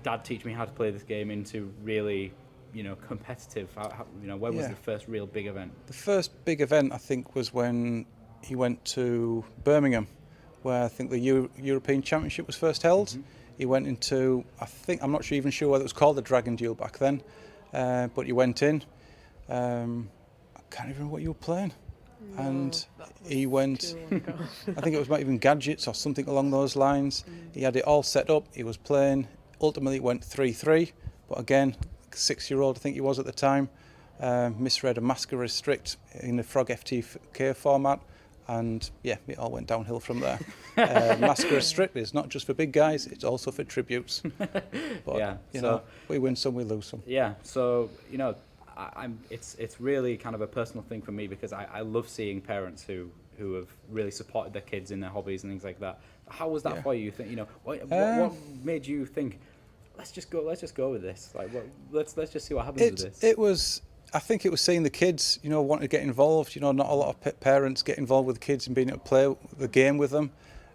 Dad teach me how to play this game, into really, competitive? Where was the first real big event? The first big event, I think, was when he went to Birmingham, where I think the European Championship was first held. Mm-hmm. He went into, I'm not even sure whether it was called the Dragon Duel back then, but he went in. I can't even remember what you were playing. No, and he went, I think it was even Gadgets or something along those lines. He had it all set up, he was playing. Ultimately it went 3-3, but again, 6-year-old I think he was at the time, misread a Masker Restrict in the Frog FTK format. And yeah, it all went downhill from there. Masker Restrict is not just for big guys; it's also for tributes. But we win some, we lose some. Yeah, so it's really kind of a personal thing for me, because I love seeing parents who have really supported their kids in their hobbies and things like that. How was that for you? What made you think, let's just go with this? Like, let's just see what happens with this. I think it was seeing the kids, wanting to get involved. Not a lot of parents get involved with the kids and being able to play the game with them.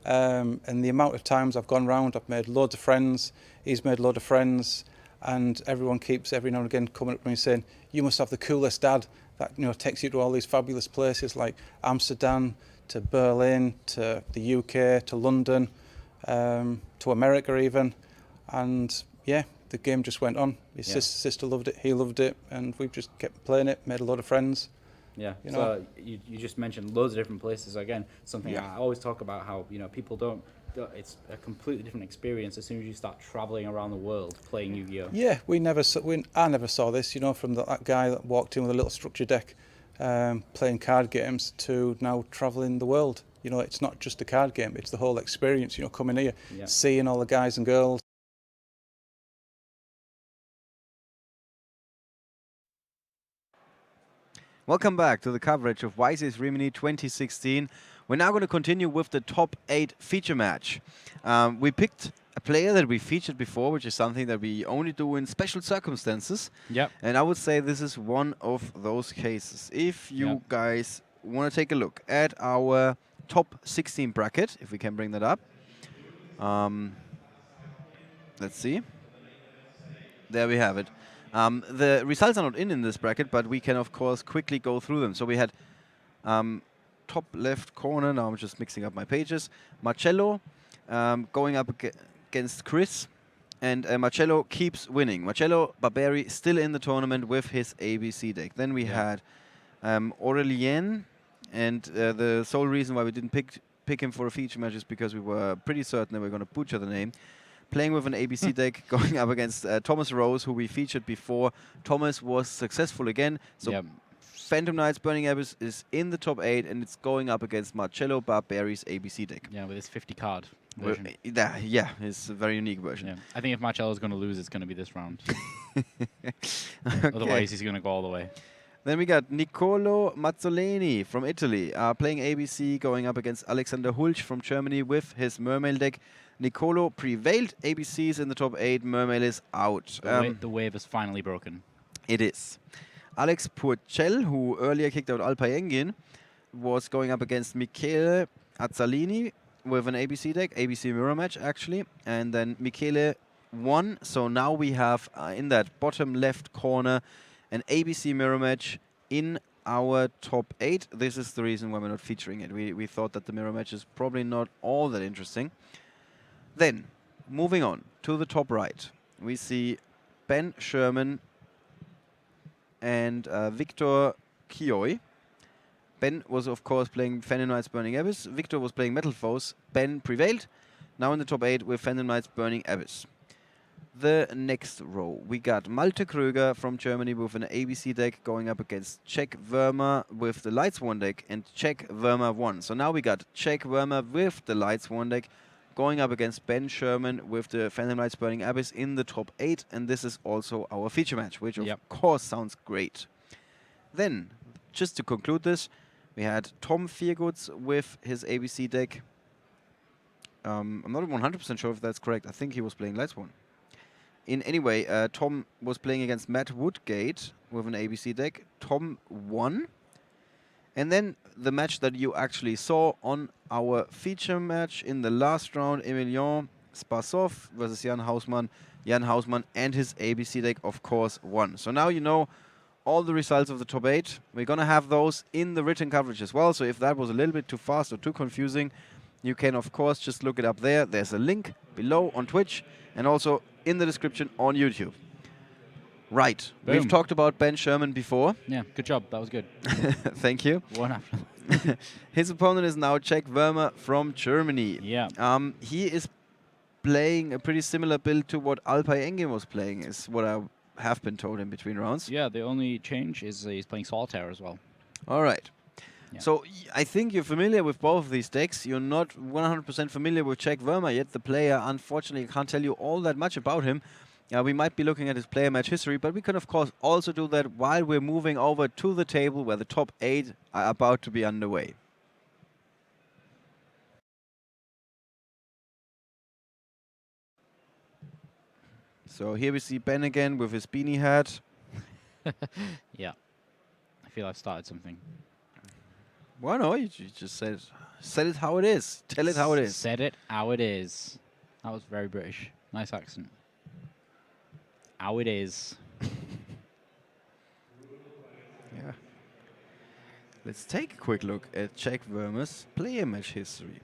And the amount of times I've gone round, I've made loads of friends. He's made a load of friends, and everyone keeps every now and again coming up to me saying, "You must have the coolest dad that takes you to all these fabulous places like Amsterdam, to Berlin, to the UK, to London, to America even." And yeah, the game just went on. His sister loved it, he loved it, and we've just kept playing it, made a lot of friends. Yeah, so you just mentioned loads of different places. Again, something I always talk about, how people don't, it's a completely different experience as soon as you start traveling around the world playing Yu-Gi-Oh! Yeah, I never saw this, from that guy that walked in with a little structure deck, playing card games, to now traveling the world you know, it's not just a card game, it's the whole experience, you know, coming here, Yeah. seeing all the guys and girls. Welcome back to the coverage of YCS Rimini 2016. We're now going to continue with the top 8 feature match. We picked a player that we featured before, which is something that we only do in special circumstances. Yep. And I would say this is one of those cases. If you guys want to take a look at our top 16 bracket, if we can bring that up. Let's see. There we have it. The results are not in this bracket, but we can, of course, quickly go through them. So we had top left corner. Now I'm just mixing up my pages. Marcello going up against Chris. And Marcello keeps winning. Marcello Barberi still in the tournament with his ABC deck. Then we had Aurelien. And the sole reason why we didn't pick him for a feature match is because we were pretty certain that we were going to butcher the name. Playing with an ABC deck, going up against Thomas Rose, who we featured before. Thomas was successful again. So Phantom Knights Burning Abyss is in the top 8, and it's going up against Marcello Barberi's ABC deck. Yeah, with his 50 card version. Yeah, it's a very unique version. Yeah. I think if Marcello's going to lose, it's going to be this round. Otherwise, he's going to go all the way. Then we got Niccolo Mazzoleni from Italy, playing ABC, going up against Alexander Hulch from Germany with his Mermail deck. Niccolo prevailed. ABC's in the top 8. Mermail is out. The wave is finally broken. It is. Alex Purcell, who earlier kicked out Alpay Engin, was going up against Michele Azzalini with an ABC deck, ABC mirror match actually, and then Michele won. So now we have in that bottom left corner an ABC mirror match in our top 8. This is the reason why we're not featuring it. We thought that the mirror match is probably not all that interesting. Then, moving on to the top right, we see Ben Sherman and Victor Kiyoi. Ben was, of course, playing Phantom Knights Burning Abyss. Victor was playing Metal Foes. Ben prevailed. Now in the top 8 with Phantom Knights Burning Abyss. The next row, we got Malte Kröger from Germany with an ABC deck going up against Czech Verma with the Lightsworn deck, and Czech Verma won. So now we got Czech Verma with the Lightsworn deck going up against Ben Sherman with the Phantom Knights Burning Abyss in the top 8, and this is also our feature match, which of course sounds great. Then, just to conclude this, we had Tom Feargoods with his ABC deck. I'm not 100% sure if that's correct. I think he was playing Lightsworn. Anyway, Tom was playing against Matt Woodgate with an ABC deck. Tom won. And then the match that you actually saw on our feature match in the last round, Emilion Spasov versus Jan Hausmann. Jan Hausmann and his ABC deck, of course, won. So now you know all the results of the top 8. We're going to have those in the written coverage as well. So if that was a little bit too fast or too confusing, you can, of course, just look it up there. There's a link below on Twitch and also in the description on YouTube. Right. Boom. We've talked about Ben Sherman before. Yeah, good job. That was good. Thank you. One after. His opponent is now Czech Verma from Germany. Yeah. He is playing a pretty similar build to what Alpay Engin was playing, is what I have been told in between rounds. Yeah, the only change is he's playing Solitaire as well. All right. Yeah. So I think you're familiar with both of these decks. You're not 100% familiar with Czech Verma yet. The player, unfortunately, can't tell you all that much about him. We might be looking at his player match history, but we can, of course, also do that while we're moving over to the table where the top 8 are about to be underway. So here we see Ben again with his beanie hat. Yeah. I feel I've started something. Well, no, you just said it how it is. Tell it how it is. Said it how it is. That was very British. Nice accent. How it is. Yeah. Let's take a quick look at Czech Verma's player match history.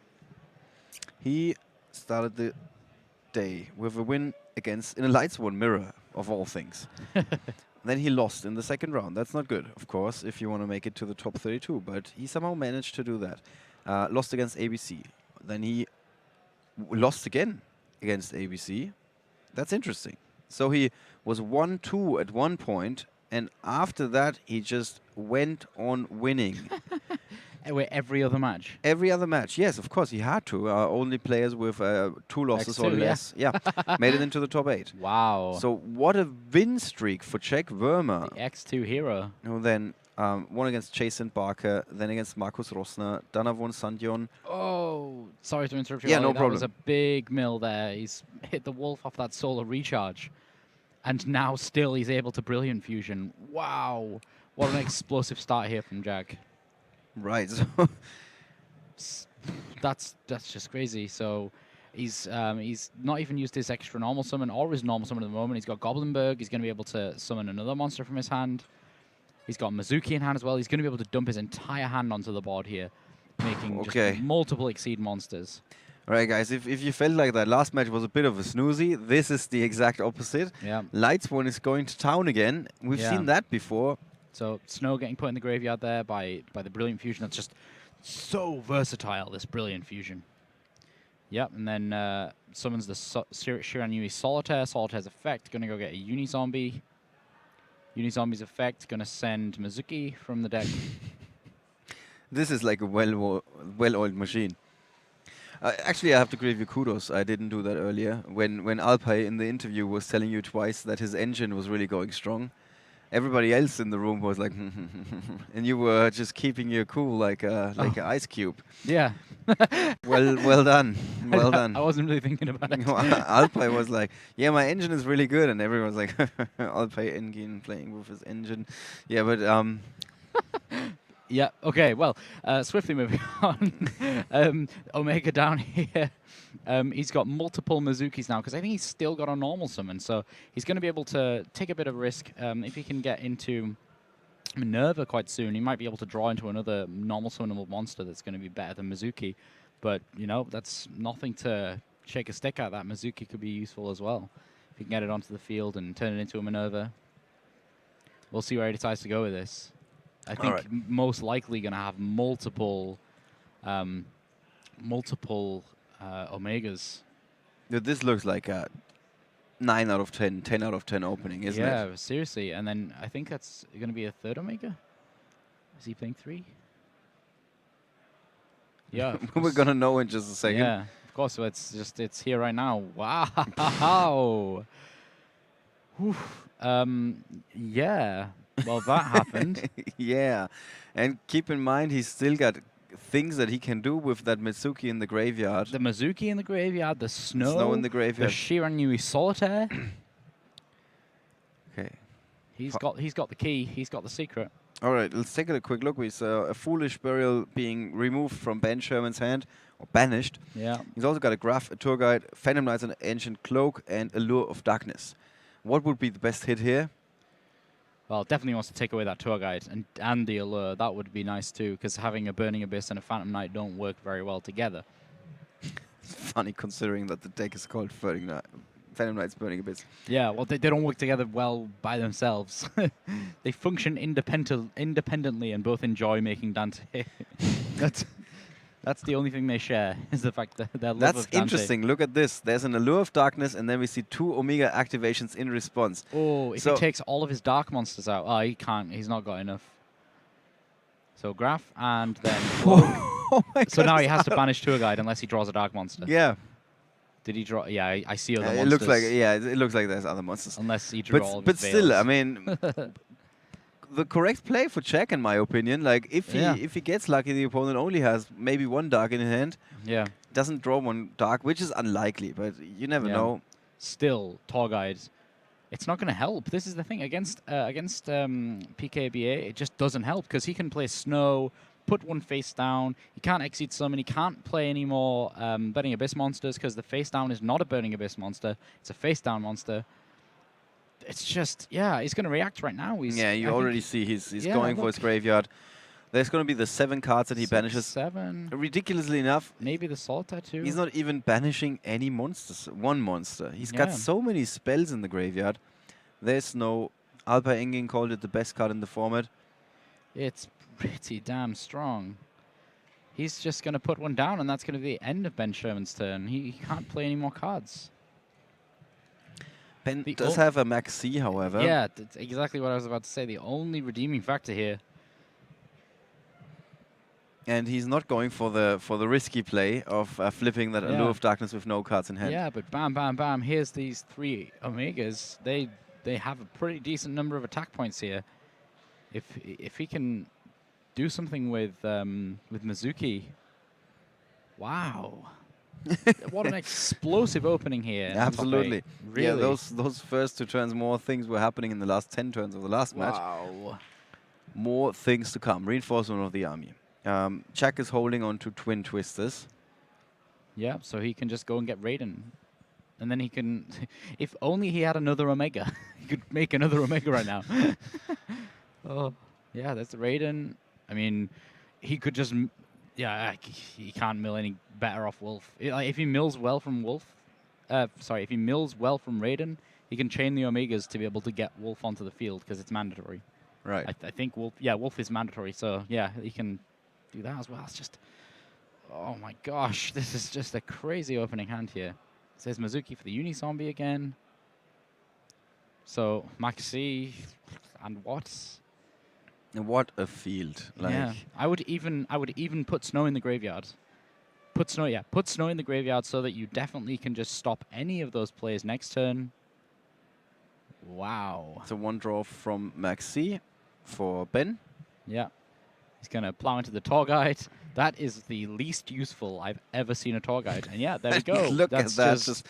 He started the day with a win in a Lightsworn mirror, of all things. Then he lost in the second round. That's not good, of course, if you want to make it to the top 32, but he somehow managed to do that. Lost against ABC. Then he lost again against ABC. That's interesting. So he was 1-2 at one point, and after that he just went on winning. Wait, every other match? Every other match, yes, of course, he had to. Only players with 2 losses or X2, less, made it into the top 8. Wow. So what a win streak for Czech Verma. The X2 hero. And then one against Jason Barker, then against Markus Rosner, Danavon Sandjon. Oh, sorry to interrupt you. Yeah, Ollie. no problem. That was a big mill there. He's hit the wolf off that solar recharge. And now still he's able to Brilliant Fusion. Wow. What an explosive start here from Jag. Right. So that's just crazy. So he's not even used his extra normal summon or his normal summon at the moment. He's got Goblinberg. He's going to be able to summon another monster from his hand. He's got Mizuki in hand as well. He's going to be able to dump his entire hand onto the board here, making just multiple Exceed monsters. All right, guys, if you felt like that last match was a bit of a snoozy, this is the exact opposite. Yeah. Lightsworn is going to town again. We've seen that before. So Snow getting put in the graveyard there by the Brilliant Fusion. That's just so versatile, this Brilliant Fusion. Yep, and then summons the Shiranui Solitaire. Solitaire's effect, going to go get a Unizombie. Unizombie's effect, going to send Mizuki from the deck. This is like a well-oiled machine. Actually, I have to give you kudos. I didn't do that earlier. When Alpay in the interview was telling you twice that his engine was really going strong, everybody else in the room was like, and you were just keeping your cool like an ice cube. Yeah. well done. Well done. I wasn't really thinking about it. Alpay was like, yeah, my engine is really good, and everyone was like, Alpay Engin playing with his engine. Yeah, but yeah, okay, well, swiftly moving on. Omega down here. He's got multiple Mizukis now, because I think he's still got a normal summon, so he's going to be able to take a bit of risk. If he can get into Minerva quite soon, he might be able to draw into another normal summonable monster that's going to be better than Mizuki. But, you know, that's nothing to shake a stick at. That Mizuki could be useful as well. If you can get it onto the field and turn it into a Minerva. We'll see where he decides to go with this. I think most likely going to have multiple Omegas. This looks like a 9 out of 10, 10 out of 10 opening, isn't it? Yeah, seriously. And then I think that's going to be a third Omega. Is he playing 3? Yeah. We're going to know in just a second. Yeah, of course. So it's here right now. Wow. Yeah. Well, that happened. Yeah. And keep in mind, he's still got things that he can do with that Mizuki in the graveyard. The Mizuki in the graveyard, the Snow in the graveyard. The Shiranui Solitaire. Okay. He's got the key. He's got the secret. All right, let's take a quick look. We saw a Foolish Burial being removed from Ben Sherman's hand, or banished. Yeah. He's also got a Graph, a Tour Guide, Phantom Knights, an Ancient Cloak, and Allure of Darkness. What would be the best hit here? Well, definitely wants to take away that Tour Guide and the Allure. That would be nice too, because having a Burning Abyss and a Phantom Knight don't work very well together. It's funny considering that the deck is called Phantom Knight's Burning Abyss. Yeah, well, they don't work together well by themselves. They function independently and both enjoy making Dante. That's the only thing they share, is the fact that their love of Dante. That's interesting. Look at this. There's an Allure of Darkness, and then we see 2 Omega activations in response. Oh, if he takes all of his dark monsters out. Oh, he can't. He's not got enough. So Graph, and then... Oh my God, so now he has to banish Tour Guide unless he draws a dark monster. Yeah. Did he draw? Yeah, I see other monsters. It looks like, it looks like there's other monsters. Unless he drew all of his But still, veils. I mean... The correct play for Czech, in my opinion. Like, if he gets lucky, the opponent only has maybe 1 dark in his hand. Yeah. Doesn't draw 1 dark, which is unlikely, but you never know. Still, Tour Guide, it's not going to help. This is the thing. Against PKBA, it just doesn't help, because he can play Snow, put 1 face down. He can't Exceed Summon. He can't play any more Burning Abyss monsters, because the face down is not a Burning Abyss monster. It's a face down monster. It's just, he's going to react right now. You already see he's going for his graveyard. There's going to be the 7 cards that he banishes. 7. Ridiculously enough. Maybe the Solitaire too. He's not even banishing any monsters. 1 monster. He's got so many spells in the graveyard. There's no... Alpa Engin called it the best card in the format. It's pretty damn strong. He's just going to put 1 down, and that's going to be the end of Ben Sherman's turn. He can't play any more cards. Ben does have a Max C, however. Yeah, that's exactly what I was about to say. The only redeeming factor here. And he's not going for the risky play of flipping that Allure of Darkness with no cards in hand. Yeah, but bam, bam, bam. Here's these 3 Omegas. They have a pretty decent number of attack points here. If he can do something with Mizuki, wow. What an explosive opening here. Absolutely. Really? Yeah, those first 2 turns, more things were happening in the last 10 turns of the last match. Wow. More things to come. Reinforcement of the army. Jack is holding on to Twin Twisters. Yeah, so he can just go and get Raiden. And then he can... if only he had another Omega. He could make another Omega right now. Oh, yeah, that's Raiden. I mean, he could just... yeah, he can't mill any better off Wolf. If he mills well from Wolf... sorry, if he mills well from Raiden, he can chain the Omegas to be able to get Wolf onto the field because it's mandatory. Right. I think Wolf... yeah, Wolf is mandatory, so yeah, he can do that as well. It's just... oh my gosh, this is just a crazy opening hand here. It says Mizuki for the Uni-Zombie again. So, Maxi and Watts. And what a field. Like, yeah, I would even put Snow in the graveyard. Put Snow in the graveyard so that you definitely can just stop any of those plays next turn. Wow. So 1 draw from Maxi for Ben. Yeah. He's going to plow into the tour guide. That is the least useful I've ever seen a tour guide. And yeah, there we go. Look at that. Just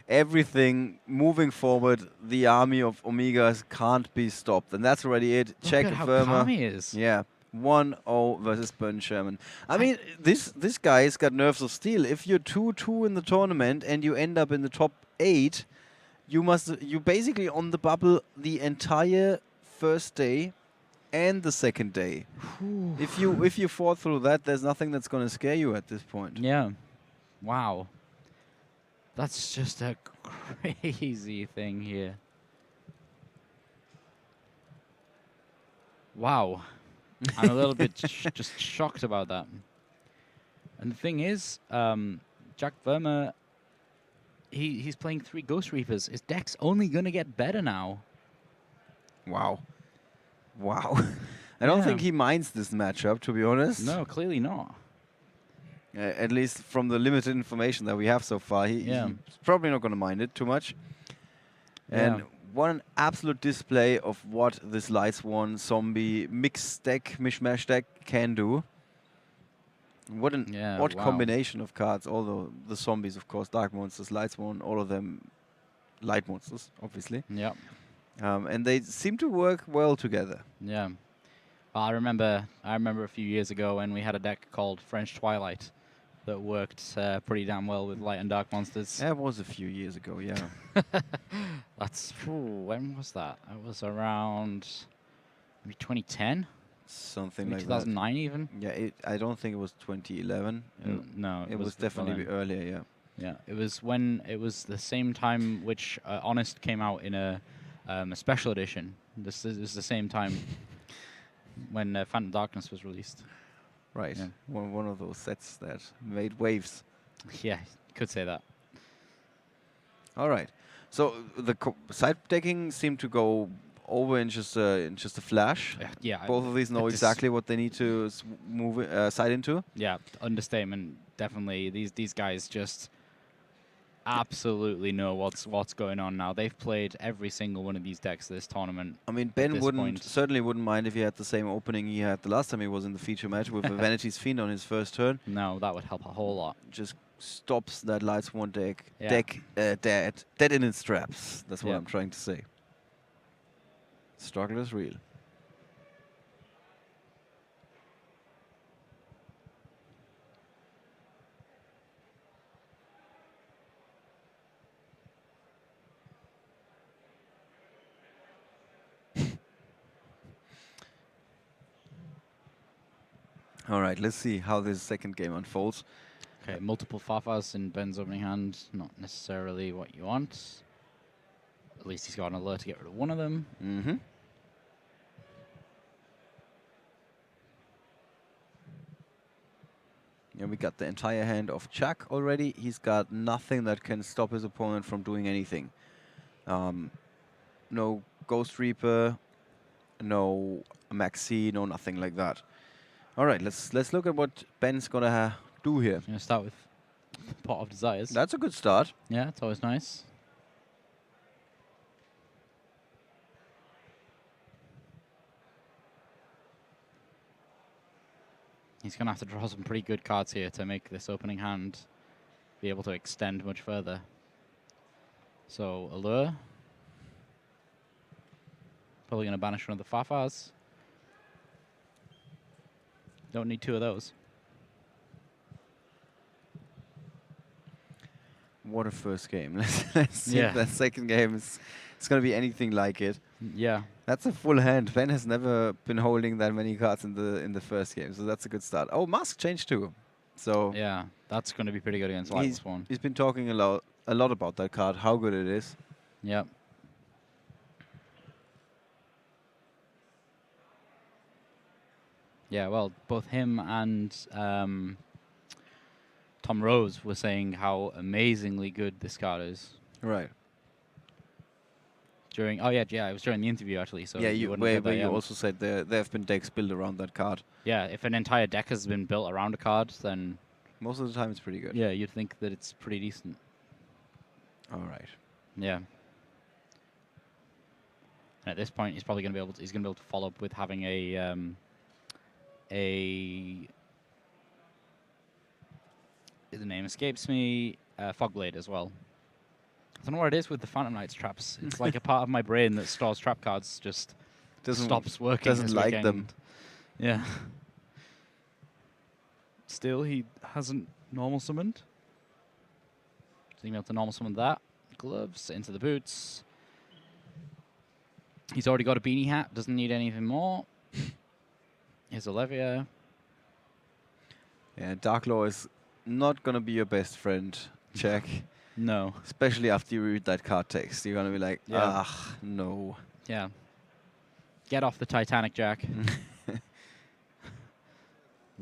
everything moving forward. The army of Omegas can't be stopped. And that's already it. Look at how calm he is. Yeah. 1-0 versus Ben Sherman. I mean, this guy's got nerves of steel. If you're 2-2 in the tournament and you end up in the top 8, you basically on the bubble the entire first day and the second day. If you fought through that, there's nothing that's going to scare you at this point. Yeah. Wow. That's just a crazy thing here. Wow. I'm a little bit just shocked about that. And the thing is, Jack Verma, he's playing 3 Ghost Reapers. His deck's only going to get better now. Wow. I don't think he minds this matchup, to be honest. No, clearly not. At least from the limited information that we have so far, he's probably not going to mind it too much. And what an absolute display of what this Lightsworn zombie mixed deck, mishmash deck can do. What an odd combination of cards. Although the zombies, of course, dark monsters, Lightsworn, all of them light monsters, obviously. Yeah. And they seem to work well together. Yeah. Well, I remember a few years ago when we had a deck called French Twilight that worked pretty damn well with light and dark monsters. That was a few years ago, yeah. That's when was that? That was around maybe 2010, something maybe like 2009 even. Yeah, I don't think it was 2011. No, it was definitely earlier. Yeah. Yeah, it was when it was the same time which Honest came out in a special edition. This is the same time when Phantom Darkness was released. Right. Yeah. One of those sets that made waves. Yeah, you could say that. All right. So the side decking seemed to go over in just a flash. Yeah. Both of these know exactly what they need to move side into. Yeah, understatement. Definitely. These guys just absolutely know what's going on now. They've played every single one of these decks this tournament. I mean, Ben certainly wouldn't mind if he had the same opening he had the last time he was in the feature match with a Vanity's Fiend on his first turn. No, that would help a whole lot. Just stops that Lightsworn deck dead in its traps. That's what I'm trying to say. Struggle is real. All right, let's see how this second game unfolds. Okay, multiple Fafas in Ben's opening hand. Not necessarily what you want. At least he's got an alert to get rid of one of them. Mm-hmm. Yeah, we got the entire hand of Chuck already. He's got nothing that can stop his opponent from doing anything. No Ghost Reaper, no Maxi, no nothing like that. All right, let's look at what Ben's gonna do here. I'm gonna start with Pot of Desires. That's a good start. Yeah, it's always nice. He's going to have to draw some pretty good cards here to make this opening hand be able to extend much further. So, Allure. Probably going to banish one of the Farfars. Don't need two of those. What a first game. Let's see if that second game is going to be anything like it. Yeah. That's a full hand. Ben has never been holding that many cards in the first game, so that's a good start. Oh, Mask changed too. So yeah, that's going to be pretty good against Lightless One. He's been talking a lot about that card, how good it is. Yep. Yeah, well, both him and Tom Rose were saying how amazingly good this card is. Right. During it was during the interview actually. So yeah, you also said there have been decks built around that card. Yeah, if an entire deck has been built around a card, then most of the time it's pretty good. Yeah, you'd think that it's pretty decent. All right. Yeah. And at this point, he's probably going to be able to follow up with having the name escapes me, Fogblade as well. I don't know what it is with the Phantom Knights traps. It's like a part of my brain that stores trap cards just stops working. Doesn't like them. Yeah. Still, he hasn't normal summoned. So he's able to normal summon that. Gloves into the boots. He's already got a beanie hat. Doesn't need anything more. Here's Olivia. Yeah, Darklaw is not going to be your best friend, Jack. No. Especially after you read that card text. You're going to be like, no. Yeah. Get off the Titanic, Jack. The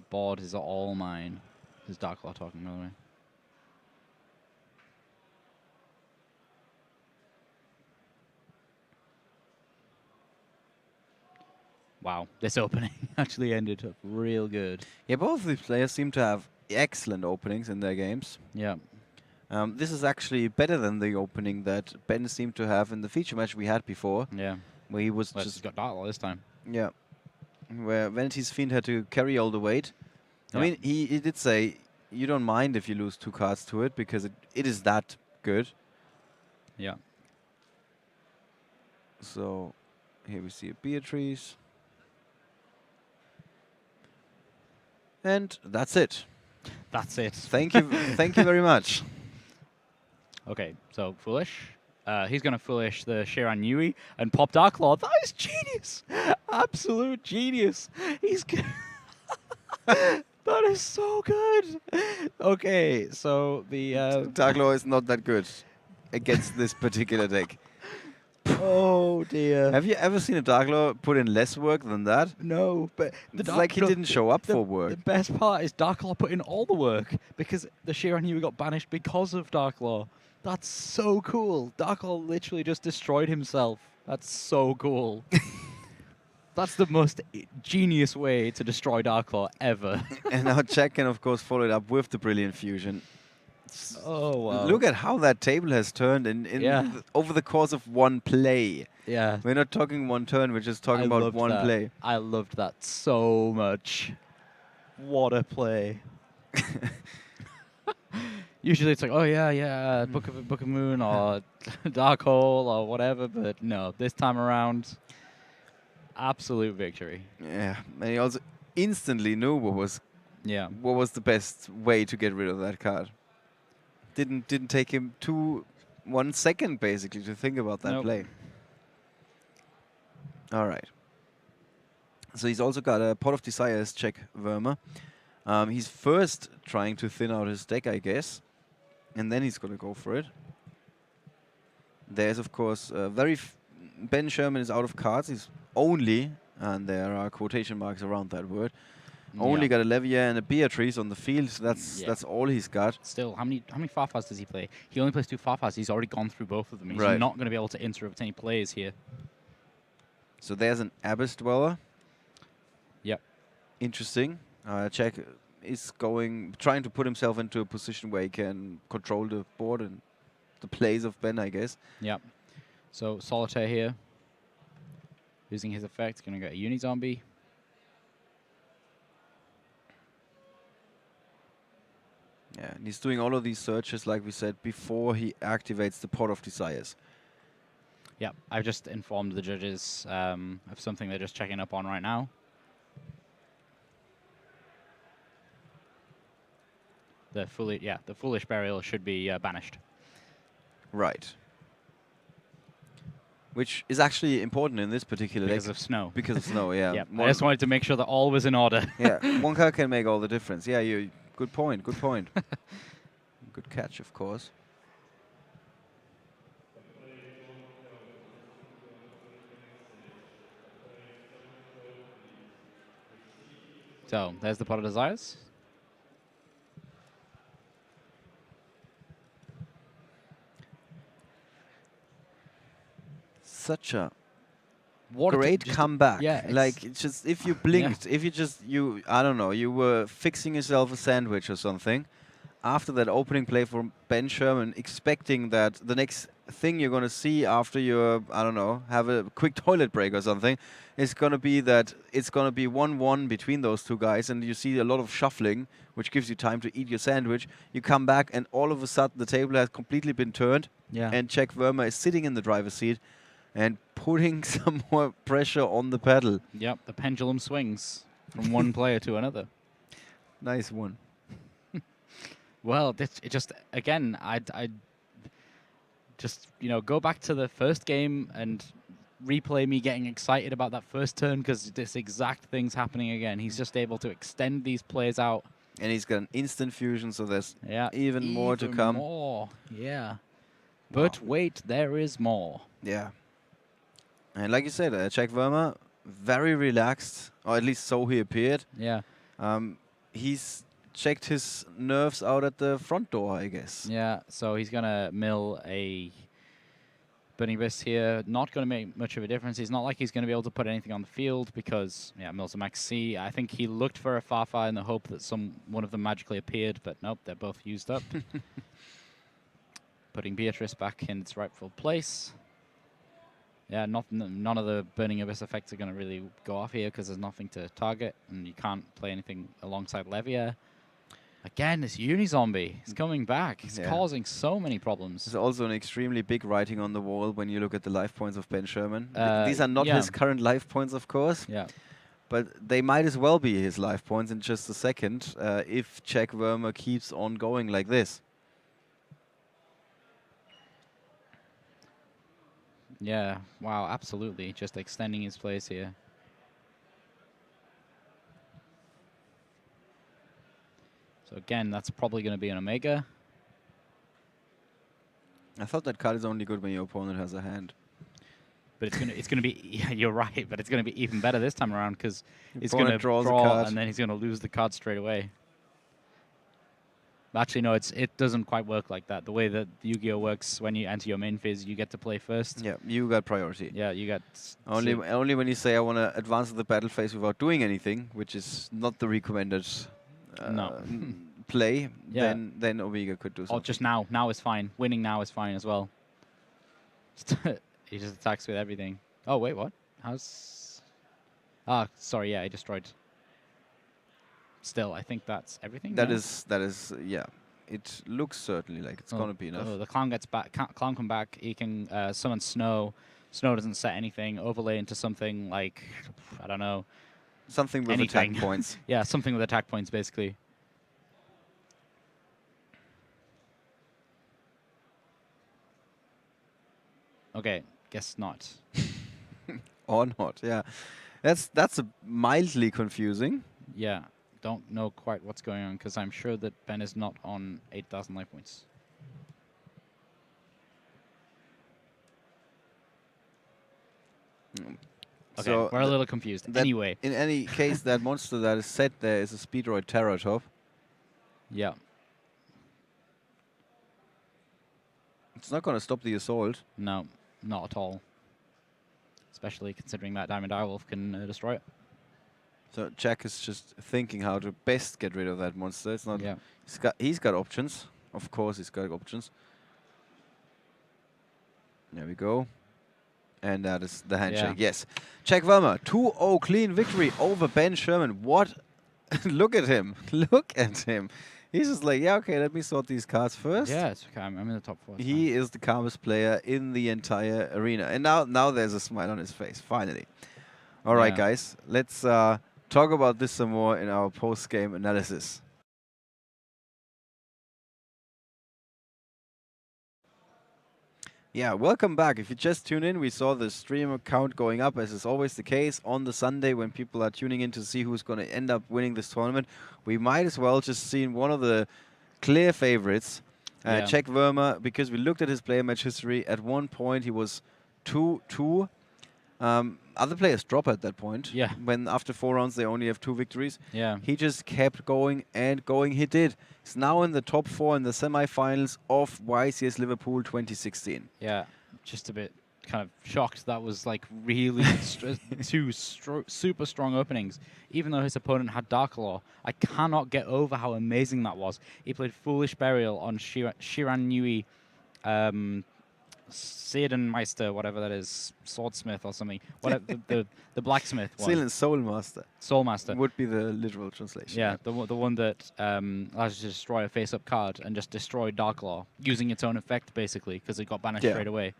board is all mine. This is Darklaw talking, by the way. Wow, this opening actually ended up real good. Yeah, both of these players seem to have excellent openings in their games. Yeah. This is actually better than the opening that Ben seemed to have in the feature match we had before. Yeah. Where he was just got Darklaw this time. Yeah. Where Vanity's Fiend had to carry all the weight. Yeah. I mean, he did say you don't mind if you lose 2 cards to it because it is that good. Yeah. So here we see a Beatrice. And that's it. That's it. Thank you. Thank you very much. Okay, so Foolish. He's going to Foolish the Shiran Yui and pop Darklaw. That is genius. Absolute genius. He's that is so good. Okay, so the Darklaw is not that good against this particular deck. Oh dear. Have you ever seen a Darklaw put in less work than that? No, but it's like he didn't show up for work. The best part is Darklaw put in all the work because the Shiran Yui got banished because of Darklaw. That's so cool. Darklaw literally just destroyed himself. That's so cool. That's the most genius way to destroy Darklaw ever. And now Jack can, of course, follow it up with the Brilliant Fusion. Oh, wow. Look at how that table has turned over the course of one play. Yeah. We're not talking one turn, we're just talking about one play. I loved that so much. What a play. Usually it's like, oh yeah, Book of Moon or Dark Hole or whatever, but no, this time around, absolute victory. Yeah, and he also instantly knew what was the best way to get rid of that card. Didn't take him 1 second basically to think about that play. All right. So he's also got a Pot of Desires check Verma. He's first trying to thin out his deck, I guess, and then he's going to go for it. There's, of course, Ben Sherman is out of cards. He's only, and there are quotation marks around that word, only got a Levia and a Beatrice on the field. So that's all he's got. Still, how many Farfars does he play? He only plays 2 Farfars. He's already gone through both of them. He's not going to be able to interrupt any plays here. So there's an Abyss Dweller. Yep. Interesting. Jack is trying to put himself into a position where he can control the board and the plays of Ben, I guess. Yep. So Solitaire here, using his effect, going to get a Uni-Zombie. Yeah, and he's doing all of these searches, like we said, before he activates the Pot of Desires. Yep, I've just informed the judges of something they're just checking up on right now. The Foolish Burial should be banished. Right. Which is actually important in this particular deck. Because of snow. Because of snow, yeah. Yep. I just wanted to make sure that all was in order. Yeah, one card can make all the difference. Yeah, good point, good point. Good catch, of course. So, there's the Pot of Desires. Such a great comeback. Yeah, like it's just if you blinked, if you I don't know, you were fixing yourself a sandwich or something after that opening play from Ben Sherman, expecting that the next thing you're going to see after you, I don't know, have a quick toilet break or something, is going to be that it's going to be 1-1 between those two guys, and you see a lot of shuffling, which gives you time to eat your sandwich. You come back, and all of a sudden the table has completely been turned, and Jack Verma is sitting in the driver's seat and putting some more pressure on the pedal. Yep, the pendulum swings from one player to another. Nice one. Well, it just, again, I'd just, go back to the first game and replay me getting excited about that first turn, because this exact thing's happening again. He's just able to extend these plays out. And he's got an instant fusion, so there's even more to come. More, yeah. But wait, there is more. Yeah. And like you said, Jack Verma, very relaxed, or at least so he appeared. Yeah. He's checked his nerves out at the front door, I guess. Yeah, so he's going to mill a Burning Abyss here. Not going to make much of a difference. It's not like he's going to be able to put anything on the field because, mills a Max C. I think he looked for a Farfar in the hope that one of them magically appeared, but nope, they're both used up. Putting Beatrice back in its rightful place. Yeah, none of the Burning Abyss effects are going to really go off here because there's nothing to target, and you can't play anything alongside Levier. Again, this Uni-Zombie is coming back. It's causing so many problems. There's also an extremely big writing on the wall when you look at the life points of Ben Sherman. These are not his current life points, of course. Yeah. But they might as well be his life points in just a second if Jack Verma keeps on going like this. Yeah, wow, absolutely. Just extending his plays here. So again, that's probably going to be an Omega. I thought that card is only good when your opponent has a hand. But it's gonna be yeah, you're right, but it's gonna be even better this time around because he's gonna gonna draw the draw card, and then he's gonna lose the card straight away. Actually, no, it doesn't quite work like that. The way that Yu-Gi-Oh works, when you enter your main phase, you get to play first. Yeah, you got priority. Yeah, you got only when you say I want to advance to the battle phase without doing anything, which is not the recommended play. Yeah. Then Omega could do something. Oh, just now. Now is fine. Winning now is fine as well. He just attacks with everything. Oh wait, what? How's? Ah, sorry. Yeah, he destroyed. Still, I think that's everything. That is, yeah. It looks certainly like it's gonna be enough. Oh, the clown gets back. Clown come back. He can summon Snow. Snow doesn't set anything. Overlay into something like, I don't know. Something with attack points. Yeah, something with attack points, basically. Okay, guess not. Or not, yeah. That's mildly confusing. Yeah, don't know quite what's going on because I'm sure that Ben is not on 8,000 life points. Okay, so we're a little confused. Anyway. In any case, that monster that is set there is a Speedroid Terratop. Yeah. It's not going to stop the assault. No, not at all. Especially considering that Diamond Direwolf can destroy it. So Jack is just thinking how to best get rid of that monster. It's not. Yeah. He's got options. Of course, he's got options. There we go. And that is the handshake. Yes. Jack Verma, 2-0 clean victory over Ben Sherman. What? Look at him. Look at him. He's just like, yeah, okay, let me sort these cards first. Yeah, it's okay. I'm in the top 4. He is the calmest player in the entire arena. And now there's a smile on his face, finally. All right, guys. Let's talk about this some more in our post-game analysis. Yeah, welcome back. If you just tune in, we saw the stream count going up, as is always the case on the Sunday when people are tuning in to see who's going to end up winning this tournament. We might as well just see one of the clear favorites, Jack Verma, because we looked at his player match history. At one point, he was 2-2. Other players drop at that point. Yeah. When after 4 rounds, they only have 2 victories. Yeah. He just kept going and going. He did. He's now in the top 4 in the semifinals of YCS Liverpool 2016. Yeah. Just a bit kind of shocked. That was like really 2 super strong openings. Even though his opponent had Dark Law, I cannot get over how amazing that was. He played Foolish Burial on Shiranui, Seedenmeister, whatever that is, Swordsmith or something. Whatever the blacksmith one. Seelen Soulmaster. Soulmaster would be the literal translation. Yeah, the one that allows you to destroy a face-up card and just destroy Dark Law using its own effect, basically, because it got banished straight away.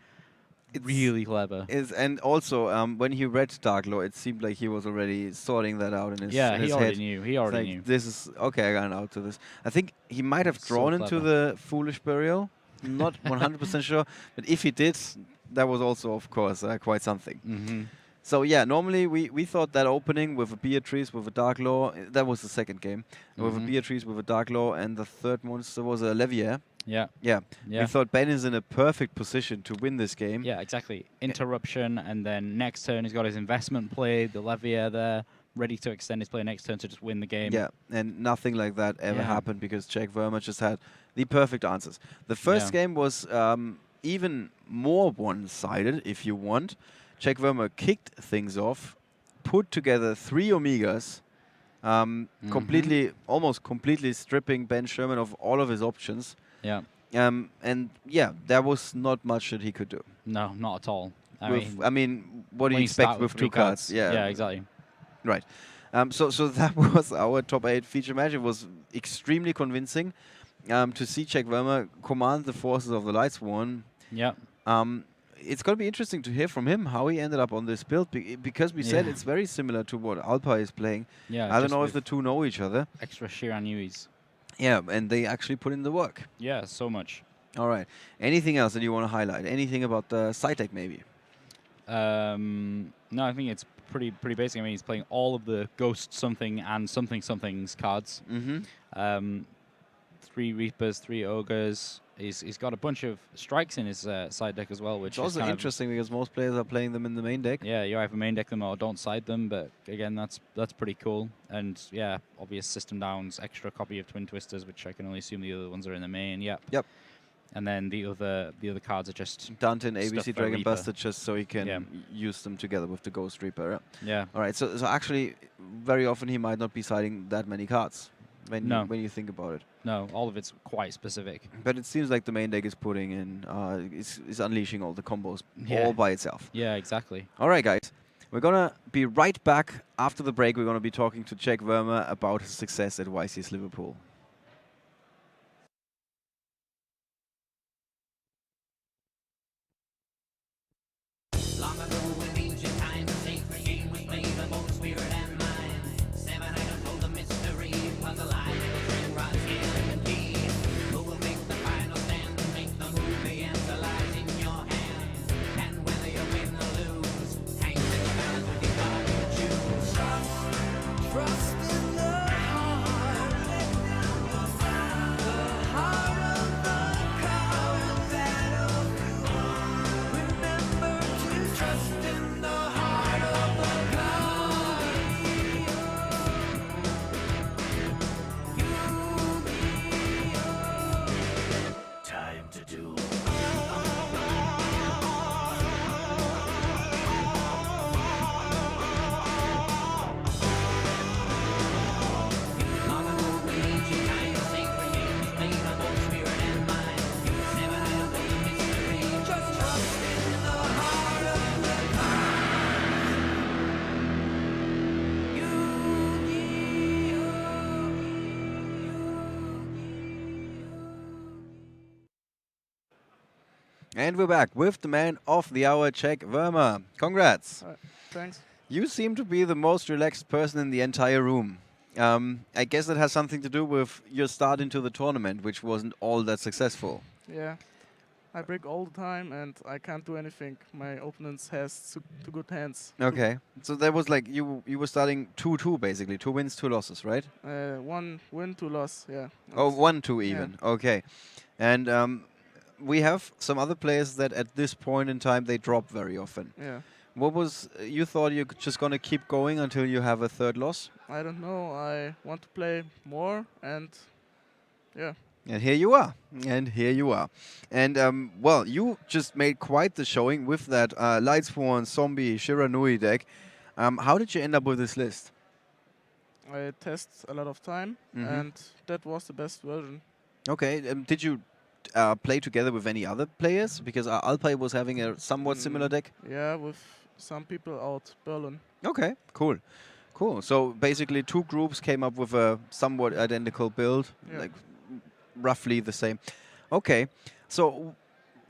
It's really clever. And also, when he read Dark Law, it seemed like he was already sorting that out in his head. He already knew. He already like, knew. This is okay. I got out to this. I think he might have drawn into the Foolish Burial. Not 100% sure, but if he did, that was also, of course, quite something. Mm-hmm. So yeah, normally we thought that opening with a Beatrice with a Dark Law, that was the second game, with a Beatrice with a Dark Law, and the third monster was a Levier. Yeah. We thought Ben is in a perfect position to win this game. Yeah, exactly. Interruption, and then next turn he's got his investment play, the Levier there, ready to extend his play next turn to just win the game. Yeah, and nothing like that ever happened because Jack Verma just had the perfect answers. The first game was even more one-sided, if you want. Jack Verma kicked things off, put together 3 Omegas, almost completely stripping Ben Sherman of all of his options. Yeah. And yeah, there was not much that he could do. No, not at all. I mean, what do you expect with 2 cards? Yeah, exactly. Right. So that was our top 8 feature match. It was extremely convincing to see Jack Verma command the forces of the Lightsworn. Yeah. It's going to be interesting to hear from him how he ended up on this build, because we said it's very similar to what Alpa is playing. Yeah. I don't know if the two know each other. Extra Shiranuis. Yeah, and they actually put in the work. Yeah, so much. All right. Anything else that you want to highlight? Anything about the side deck, maybe? No, I think it's pretty basic. I mean, he's playing all of the Ghost something and somethings cards. 3 Reapers, 3 Ogres. He's got a bunch of strikes in his side deck as well, which is also interesting because most players are playing them in the main deck. Yeah, you either main deck them or don't side them, but again, that's pretty cool. And yeah, obvious system downs, extra copy of Twin Twisters, which I can only assume the other ones are in the main. Yep. And then the other cards are just Dante and ABC Dragon Buster, just so he can use them together with the Ghost Reaper. Yeah. All right. So actually, very often he might not be siding that many cards when you think about it. No, all of it's quite specific. But it seems like the main deck is putting in, is unleashing all the combos all by itself. Yeah, exactly. All right, guys. We're going to be right back after the break. We're going to be talking to Jack Verma about his success at YCS Liverpool. Long ago in ancient times, a sacred game was played on both spirit and mind. 7 items hold the mystery, puzzle line, string rod, scale, and key. Who will make the final stand, make the move, the answer lies in your hand. And whether you win or lose, hangs in the balance with the card you choose. Trust in the heart, And we're back with the man of the hour, Czech Verma. Congrats. Thanks. You seem to be the most relaxed person in the entire room. I guess that has something to do with your start into the tournament, which wasn't all that successful. Yeah. I break all the time and I can't do anything. My opponents has too good hands. Okay. So that was like you were starting 2-2 basically. 2 wins, 2 losses, right? 1 win, 2 loss, yeah. Oh, 1-2 even. Yeah. Okay. And we have some other players that at this point in time they drop very often. Yeah. What was you thought you're just going to keep going until you have a third loss? I don't know. I want to play more and yeah. And here you are. And here you are. And, well, you just made quite the showing with that Lightsworn, Zombie, Shiranui deck. How did you end up with this list? I test a lot of time and that was the best version. Okay. Did you play together with any other players? Because Alpay was having a somewhat similar deck. Yeah, with some people out Berlin. Okay, cool. Cool. So basically 2 groups came up with a somewhat identical build. Yeah. Like roughly the same. Okay, so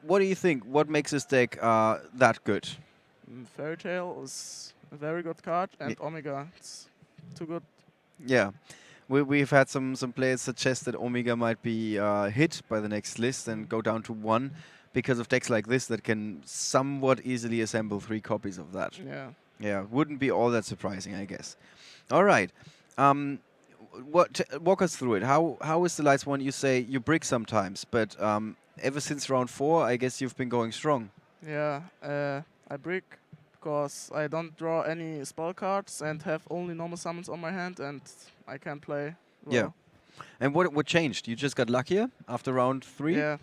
what do you think? What makes this deck that good? Fairy Tail is a very good card, and Omega, it's too good. Yeah, we've had some players suggest that Omega might be hit by the next list and go down to 1 because of decks like this that can somewhat easily assemble 3 copies of that. Yeah. Yeah, wouldn't be all that surprising, I guess. All right. Walk us through it. How is the Lights one? You say you brick sometimes, but ever since round 4, I guess you've been going strong. Yeah, I brick because I don't draw any spell cards and have only normal summons on my hand, and I can play well. Yeah. And what changed? You just got luckier after round 3? Yeah.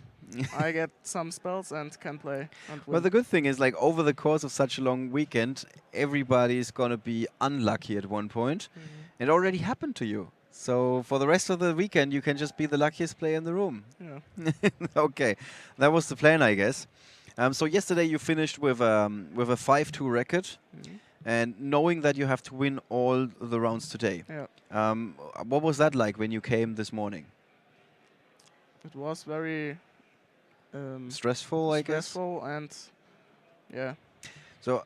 I get some spells and can play. And Well, the good thing is, like, over the course of such a long weekend, everybody's going to be unlucky at one point. It already happened to you. So for the rest of the weekend, you can just be the luckiest player in the room. Yeah. Okay, that was the plan, I guess. So yesterday you finished with a 5-2 record, and knowing that you have to win all the rounds today. Yeah. What was that like when you came this morning? It was very stressful, I guess. Stressful and yeah. So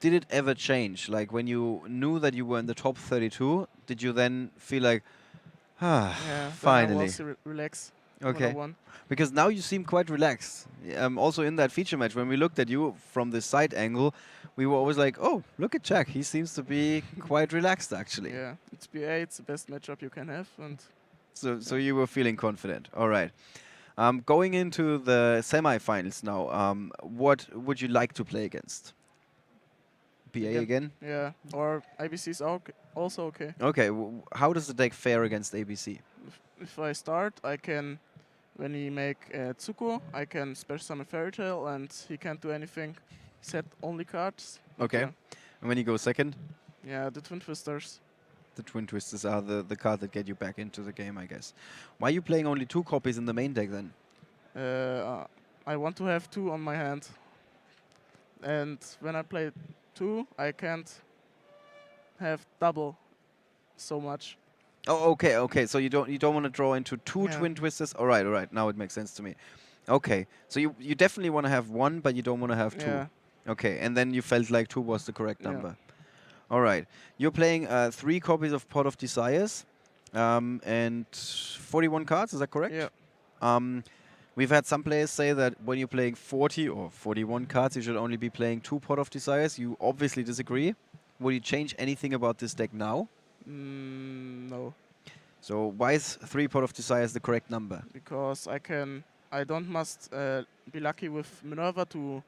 did it ever change? Like when you knew that you were in the top 32, did you then feel like, yeah, finally? Then I was relaxed. Okay. Because now you seem quite relaxed. Also in that feature match, when we looked at you from the side angle, we were always like, oh, look at Jack. He seems to be quite relaxed, actually. Yeah, it's BA. It's the best matchup you can have. And so you were feeling confident. All right. Going into the semi-finals now, what would you like to play against? PA again? Yeah, or ABC is also okay. Okay, how does the deck fare against ABC? If I start, I can, when he make Tsuko, I can special summon Fairy Tail and he can't do anything. Set only cards. Okay. Yeah. And when you go second? Yeah, the Twin Twisters. The Twin Twisters are the card that get you back into the game, I guess. Why are you playing only 2 copies in the main deck then? I want to have 2 on my hand. And when I play 2, I can't have double so much. Oh, okay. So you don't want to draw into 2 Twin Twisters? All right. Now it makes sense to me. Okay. So you definitely want to have 1, but you don't want to have 2. Yeah. Okay. And then you felt like 2 was the correct number. All right. You're playing 3 copies of Pot of Desires and 41 cards. Is that correct? Yeah. We've had some players say that when you're playing 40 or 41 cards, you should only be playing 2 Pot of Desires. You obviously disagree. Would you change anything about this deck now? No. So why is 3 Pot of Desires the correct number? Because I don't must be lucky with Minerva to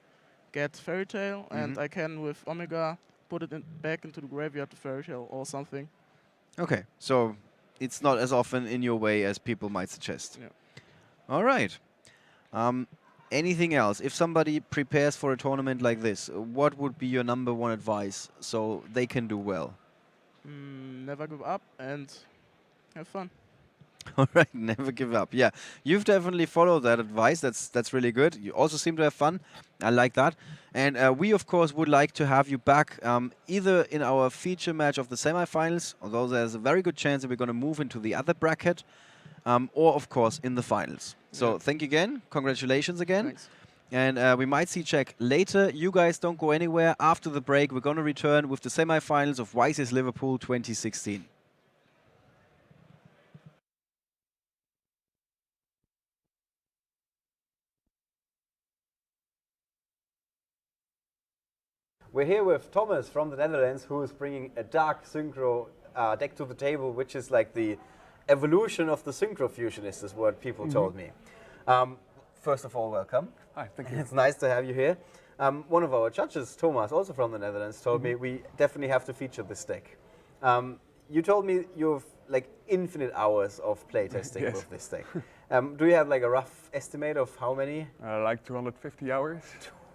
get Fairy Tail, and I can with Omega put it back into the graveyard to Fairy Tail or something. Okay, so it's not as often in your way as people might suggest. Yeah. All right. Anything else? If somebody prepares for a tournament like this, what would be your number 1 advice so they can do well? Never give up and have fun. All right, never give up. Yeah, you've definitely followed that advice. That's really good. You also seem to have fun. I like that. And we, of course, would like to have you back either in our feature match of the semifinals, although there's a very good chance that we're going to move into the other bracket, or, of course, in the finals. So thank you again. Congratulations again. Thanks. And we might see Czech later. You guys don't go anywhere. After the break, we're going to return with the semifinals of YCS Liverpool 2016. We're here with Thomas from the Netherlands, who is bringing a dark synchro deck to the table, which is like the evolution of the synchro fusionist, is what people told me. First of all, welcome. Hi, thank you. It's nice to have you here. One of our judges, Thomas, also from the Netherlands, told me we definitely have to feature this deck. You told me you have like infinite hours of playtesting with this deck. Do you have like a rough estimate of how many? Like 250 hours.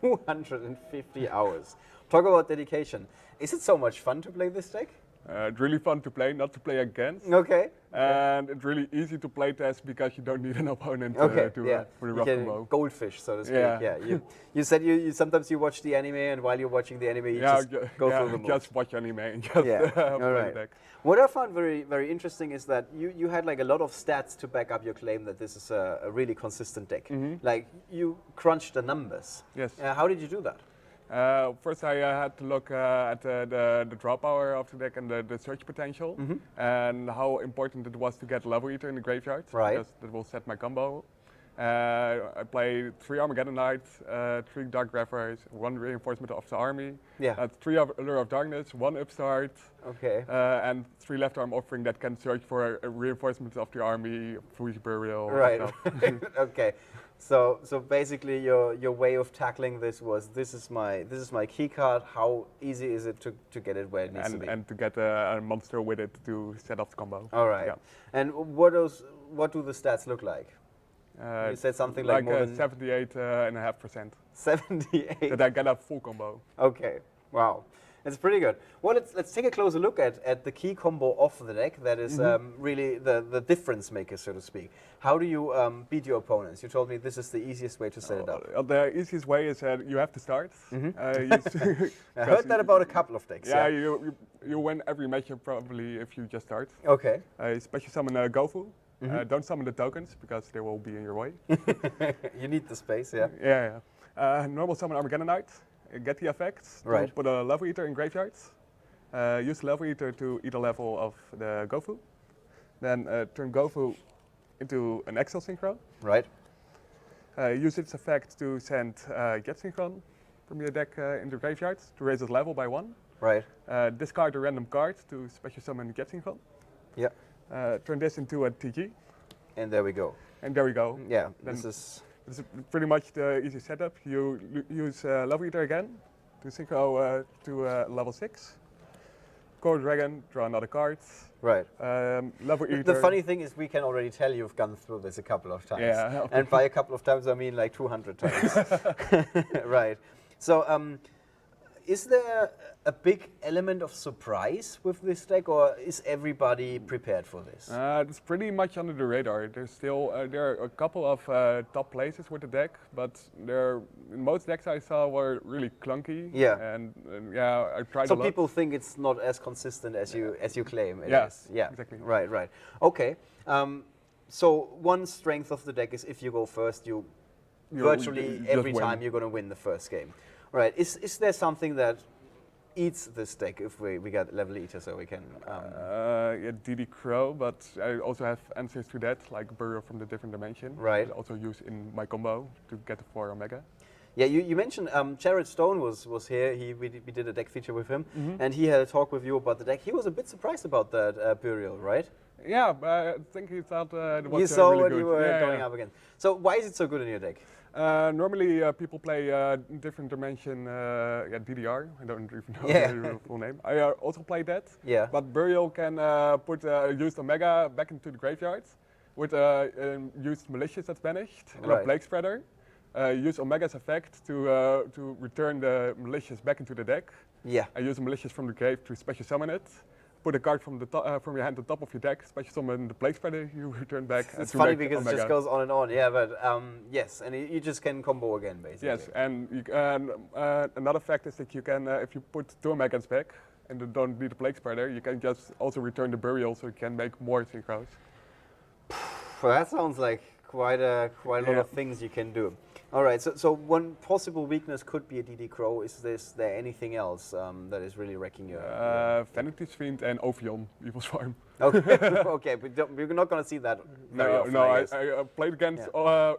250 hours. Talk about dedication. Is it so much fun to play this deck? It's really fun to play, not to play against. Okay. And it's really easy to play test because you don't need an opponent for the rough combo. Goldfish, so to speak. Yeah. You said you sometimes you watch the anime, and while you're watching the anime, you just go through the moves. Just watch anime and just play the deck. What I found very, very interesting is that you had like a lot of stats to back up your claim that this is a really consistent deck. Like you crunched the numbers. Yes. How did you do that? First, I had to look at the draw power of the deck and the search potential, and how important it was to get Level Eater in the graveyard. Right. Because that will set my combo. I played 3 Armageddon Knights, 3 Dark Graphers, 1 Reinforcement of the Army, 3 Allure of Darkness, 1 Upstart, and 3 Left Arm Offering that can search for reinforcements of the army, Foolish Burial. Right. Okay. So basically your way of tackling this was this is my key card. How easy is it to get it where it needs to be? And to get a monster with it to set off the combo. All right. Yeah. And what do the stats look like? You said something like more than 78.5%. 78. That I get a full combo. Okay. Wow. It's pretty good. Well, let's take a closer look at the key combo of the deck. That is really the difference maker, so to speak. How do you beat your opponents? You told me this is the easiest way to set it up. The easiest way is you have to start. I heard that about a couple of decks. Yeah, you win every matchup probably if you just start. Okay. Special summon Gofu. Don't summon the tokens because they will be in your way. You need the space, yeah. Yeah. Normal summon Armageddon Knight. Get the effects. Right. Put a Level Eater in graveyards. Use Level Eater to eat a level of the Gofu. Then turn Gofu into an Exile Synchro. Right. Use its effect to send Jet Synchron from your deck into graveyards to raise its level by 1. Right. Discard a random card to special summon Jet Synchron. Yeah. Turn this into a TG. And there we go. Yeah. This is pretty much the easy setup. You use Level Eater again to synchro to level 6. Core Dragon, draw another card. Right. Level Eater. The funny thing is we can already tell you've gone through this a couple of times. Yeah. And by a couple of times I mean like 200 times. Right. So is there a big element of surprise with this deck, or is everybody prepared for this? It's pretty much under the radar. There's still there are a couple of top places with the deck, but most decks I saw were really clunky. Yeah. And I tried. So people think it's not as consistent as you claim it is. Yeah. Exactly. Right. Okay. So one strength of the deck is if you go first, you virtually every time you're going to win the first game. Right. Is there something that eats this deck if we get Level Eater so we can... DD Crow, but I also have answers to that, like Burial from the Different Dimension. Right. I also use in my combo to get the 4 Omega. Yeah, you mentioned Jared Stone was here. We did a deck feature with him, and he had a talk with you about the deck. He was a bit surprised about that Burial, right? Yeah, I think he thought it was you saw really what good. You were going up against. So why is it so good in your deck? Normally people play Different Dimension DDR. I don't even know the full name. I also play that. Yeah. But Burial can put used Omega back into the graveyard with used Malicious that's banished and a Plague Spreader. Use Omega's effect to return the Malicious back into the deck. Yeah. I use the Malicious from the grave to special summon it. Put a card from your hand on top of your deck, special summon the Plague Spreader, you return back. It's funny because Omega. It just goes on and on, yeah, but yes, and you just can combo again, basically. Yes, and you can, another fact is that you can, if you put 2 Omegas back and you don't need the Plague Spreader, you can just also return the Burial so you can make more synchros. Well, that sounds like quite a lot of things you can do. All right, so one possible weakness could be a DD Crow. Is there anything else that is really wrecking your... Vanity's Fiend and Ovion, Evil Swarm. Okay, okay, but we're not going to see that very often, I played against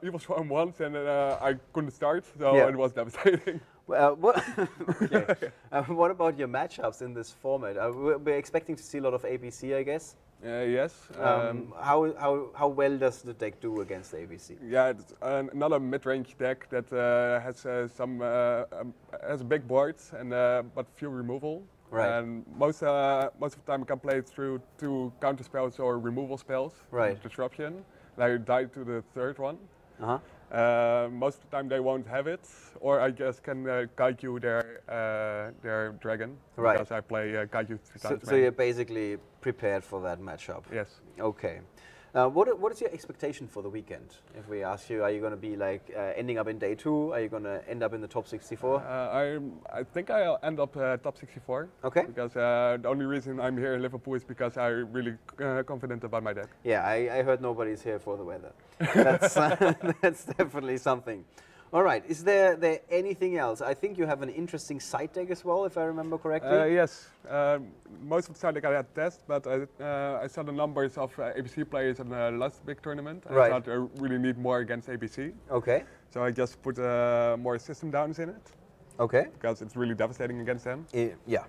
Evil Swarm once and I couldn't start, so it was devastating. What about your matchups in this format? We're expecting to see a lot of ABC, I guess. Yes. How well does the deck do against ABC? Yeah, it's another mid-range deck that has has a big board and but few removal. Right. And most of the time I can play it through 2 counter spells or removal spells. Right. Disruption. And I die to the 3rd one. Most of the time they won't have it, or I just can Kaiju their dragon. Right. Because I play Kaiju 3 times. So you're basically prepared for that matchup. Yes. Okay. What is your expectation for the weekend? If we ask you, are you going to be like ending up in day 2? Are you going to end up in the top 64? I think I'll end up top 64. Okay. Because the only reason I'm here in Liverpool is because I'm really confident about my deck. Yeah, I heard nobody's here for the weather. That's that's definitely something. All right, is there anything else? I think you have an interesting side deck as well, if I remember correctly. Yes, most of the side deck I had test, but I saw the numbers of ABC players in the last big tournament. Right. I thought I really need more against ABC. Okay. So I just put more system downs in it. Okay. Because it's really devastating against them. Yeah.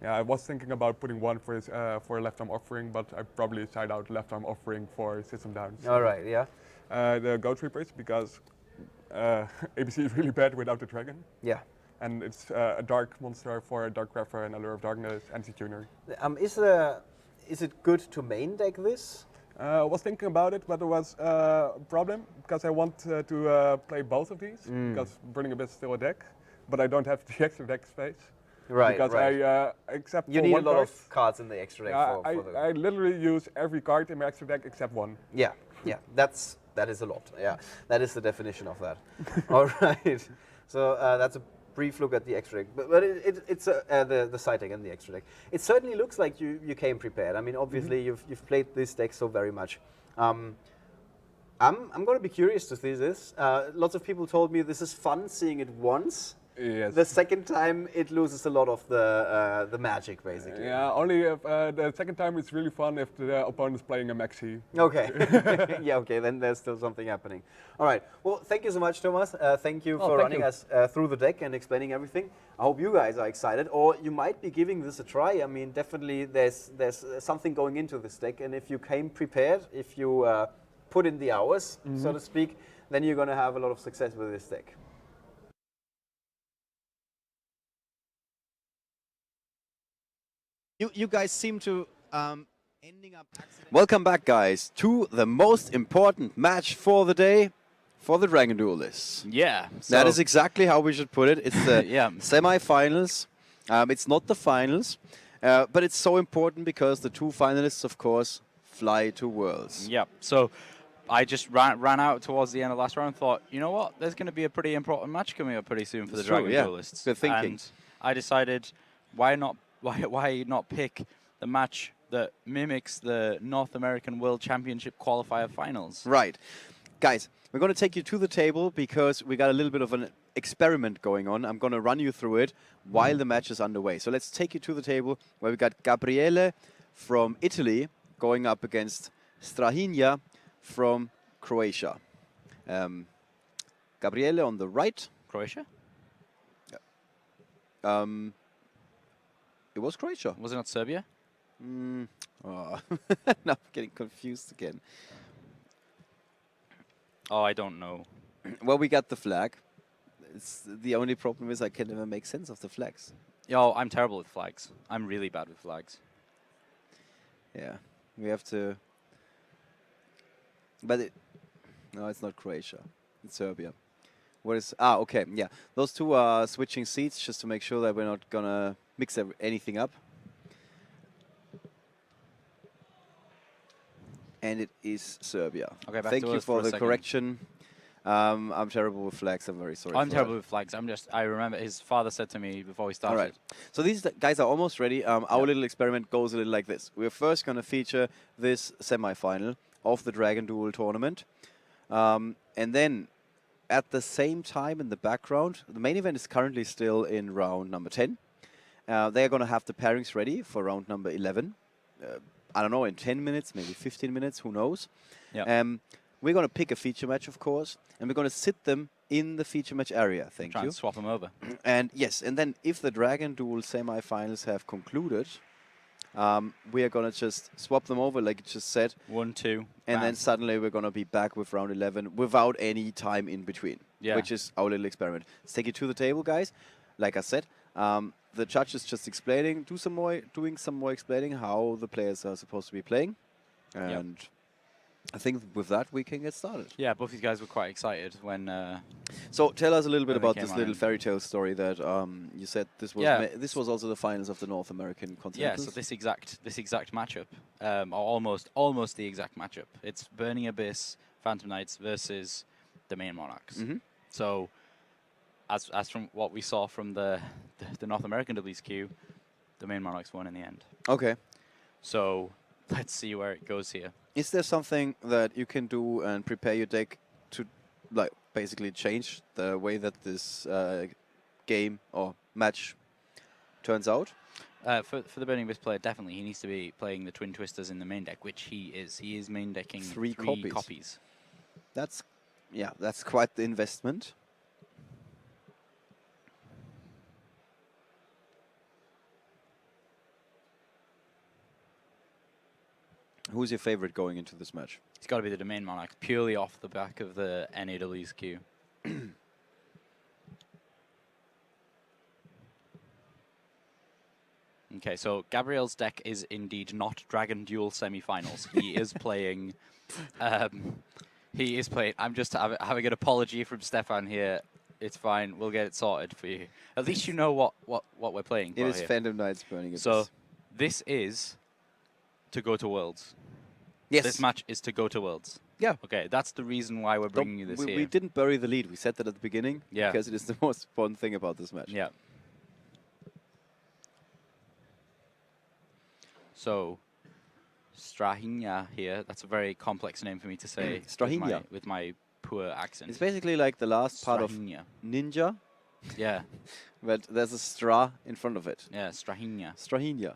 Yeah, I was thinking about putting one for left arm offering, but I probably side out left arm offering for system downs. All right, yeah. The Goat Reapers, because ABC is really bad without the dragon. Yeah. And it's a dark monster for a Dark Grapher and Allure of Darkness, anti-tuner. Is it good to main deck this? I was thinking about it, but there was a problem, because I want to play both of these, because Burning Abyss is still a deck, but I don't have the extra deck space. Right, because I except you for need one a lot card, of cards in the extra deck. I literally use every card in my extra deck except one. Yeah, yeah, that is a lot. Yeah, that is the definition of that. All right, so that's a brief look at the extra deck, but it's the side deck and the extra deck. It certainly looks like you came prepared. I mean, obviously you've played this deck so very much. I'm going to be curious to see this. Lots of people told me this is fun seeing it once. Yes. The second time it loses a lot of the magic, basically. Yeah, only if the second time it's really fun if the opponent's playing a maxi. Okay. Yeah, okay, then there's still something happening. All right. Well, thank you so much, Thomas. Thank you for running us through the deck and explaining everything. I hope you guys are excited, or you might be giving this a try. I mean, definitely there's something going into this deck, and if you came prepared, if you put in the hours, so to speak, then you're going to have a lot of success with this deck. You guys seem to ending up... Welcome back, guys, to the most important match for the day, for the Dragon Duelists. Yeah. That is exactly how we should put it. It's the semi-finals. It's not the finals, but it's so important because the 2 finalists, of course, fly to Worlds. Yep. So I just ran out towards the end of last round and thought, you know what, there's going to be a pretty important match coming up pretty soon for the Dragon Duelists. Good thinking. And I decided, why not pick the match that mimics the North American World Championship qualifier finals? Right. Guys, we're going to take you to the table because we got a little bit of an experiment going on. I'm going to run you through it while the match is underway. So let's take you to the table where we got Gabriele from Italy going up against Strahinja from Croatia. Gabriele on the right. Croatia? It was Croatia. Was it not Serbia? Oh. Now I'm getting confused again. Oh, I don't know. Well, we got the flag. The only problem is I can never make sense of the flags. Yo, I'm terrible with flags. I'm really bad with flags. Yeah, we have to... But no, it's not Croatia. It's Serbia. What is... Ah, okay, yeah. Those two are switching seats just to make sure that we're not going to mix anything up. And it is Serbia. Okay, back Thank to you us for a the second. correction. I'm terrible with flags. I'm very sorry. I'm for terrible that. with flags. I remember his father said to me before we started. All right. So these guys are almost ready. Our little experiment goes a little like this. We're first going to feature this semi-final of the Dragon Duel tournament. And then at the same time in the background, the main event is currently still in round number 10. They're going to have the pairings ready for round number 11. I don't know, in 10 minutes, maybe 15 minutes, who knows. Yeah. We're going to pick a feature match, of course, and we're going to sit them in the feature match area. Thank Try you. and swap them over. And yes, and then if the Dragon Duel semi-finals have concluded, we are going to just swap them over, like you just said. 1, 2. And then suddenly we're going to be back with round 11 without any time in between, which is our little experiment. Let's take it to the table, guys. Like I said, the judge is just explaining, doing some more explaining how the players are supposed to be playing. And I think with that we can get started. Yeah, both these guys were quite excited when... so tell us a little bit about came this on little in. fairy tale story that you said this was this was also the finals of the North American Continentals. Yeah, so this exact matchup, or almost the exact matchup. It's Burning Abyss, Phantom Knights versus Domain Monarchs. So as from what we saw from the North American WSQ, Domain Monarchs won in the end. Okay. So let's see where it goes here. Is there something that you can do and prepare your deck to, like, basically change the way that this game or match turns out? For the Burning Abyss player, definitely he needs to be playing the Twin Twisters in the main deck, which he is. He is main decking three copies. That's quite the investment. Who's your favorite going into this match? It's got to be the Domain Monarchs, purely off the back of the NAWSQ. Okay, so Gabriel's deck is indeed not Dragon Duel semi-finals. He is playing... he is playing... I'm just having an apology from Stefan here. It's fine. We'll get it sorted for you. At least you know what we're playing. It is Phantom Knights Burning Abyss. So this is to go to Worlds. Yes. This match is to go to Worlds. Yeah. Okay, that's the reason why we're bringing you this here. We didn't bury the lead. We said that at the beginning. Yeah. Because it is the most important thing about this match. Yeah. So, Strahinja here. That's a very complex name for me to say. Strahinja. With my poor accent. It's basically like the last part of Strahinja. Ninja. Yeah. But there's a stra in front of it. Yeah, Strahinja. Strahinja.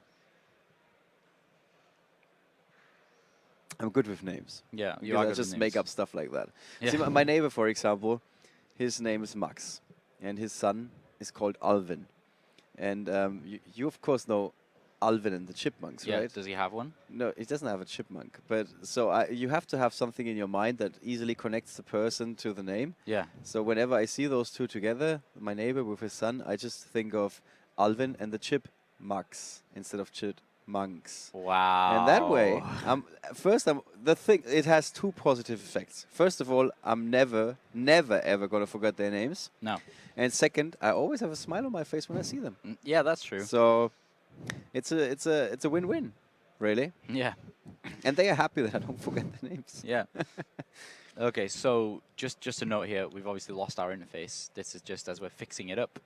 I'm good with names. Yeah, you because are I good just with make names. up stuff like that. Yeah. See, my neighbor, for example, his name is Max, and his son is called Alvin. And you of course know Alvin and the Chipmunks, Yeah, right? does he have one? No, he doesn't have a chipmunk. But so you have to have something in your mind that easily connects the person to the name. Yeah. So whenever I see those two together, my neighbor with his son, I just think of Alvin and the Chipmunks instead of Chipmunks. Wow. And that way, it has two positive effects. First of all, I'm never ever gonna forget their names. No. And second, I always have a smile on my face when I see them. Yeah, that's true. So it's a win-win, really. Yeah. And they are happy that I don't forget the names. Yeah. Okay, so just a note here, we've obviously lost our interface. This is just as we're fixing it up.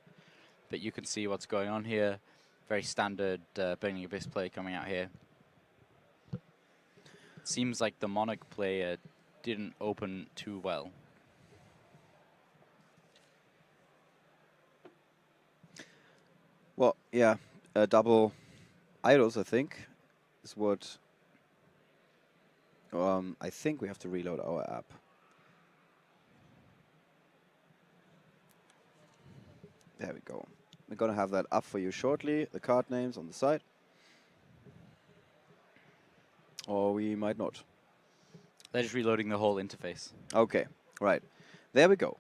But you can see what's going on here. Very standard Burning Abyss play coming out here. Seems like the Monarch player didn't open too well. Well, yeah, double idols, I think, is what... I think we have to reload our app. There we go. We're going to have that up for you shortly, the card names on the side. Or we might not. They're just reloading the whole interface. Okay, right. There we go.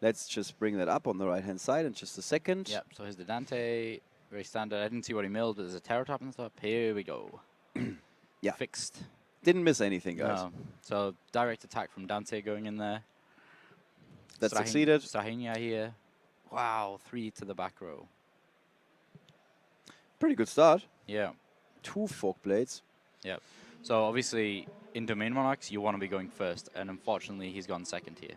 Let's just bring that up on the right-hand side in just a second. Yep, so here's the Dante. Very standard. I didn't see what he milled, but there's a Terror Top and stuff. Here we go. Yeah. Fixed. Didn't miss anything, guys. No. So direct attack from Dante going in there. That succeeded. Strahinja here. Wow, 3 to the back row. Pretty good start. Yeah. 2 fork blades. Yep. So obviously in Domain Monarchs you want to be going first, and unfortunately he's gone second here.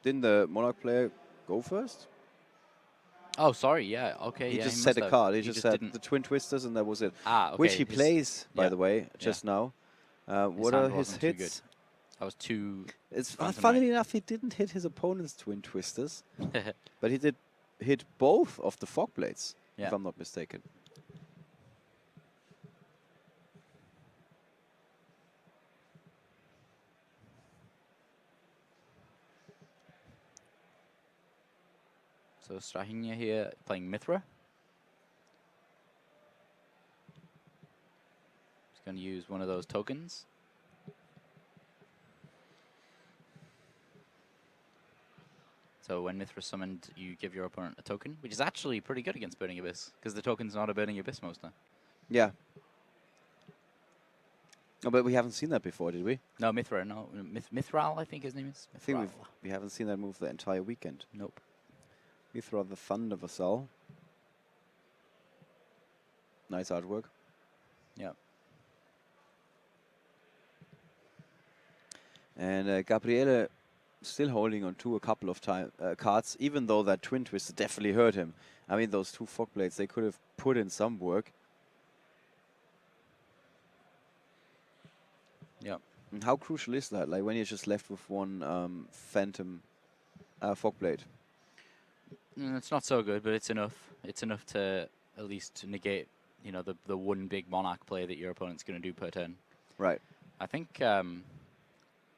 Didn't the Monarch player go first? Oh, sorry. Yeah. Okay. He Yeah. just He said must a have. card. He He just just said didn't. the Twin Twisters, and that was it. Ah. Okay. Which he plays, by yeah, the way, yeah. just now. His What hand are his wasn't too good. hits? That was two. It's Phantom funnily Knight. enough, he didn't hit his opponent's Twin Twisters, but he did hit both of the Fog Blades, Yeah. if I'm not mistaken. So Strahinja here playing Mithra. He's going to use one of those tokens. So when Mithra summoned, you give your opponent a token, which is actually pretty good against Burning Abyss, because the token's not a Burning Abyss most time. Yeah. Oh, but we haven't seen that before, did we? No, Mithra, no. Mithral, I think his name is. I think Mithral. we haven't seen that move the entire weekend. Nope. Mithra the Thunder Vassal. Nice artwork. Yeah. And Gabriele still holding on to a couple of cards, even though that Twin Twister definitely hurt him. I mean, those two Fog Blades, they could have put in some work. Yeah. And how crucial is that? Like when you're just left with one Phantom Fog Blade. It's not so good, but it's enough. It's enough to at least negate, you know, the one big Monarch play that your opponent's going to do per turn. Right. I think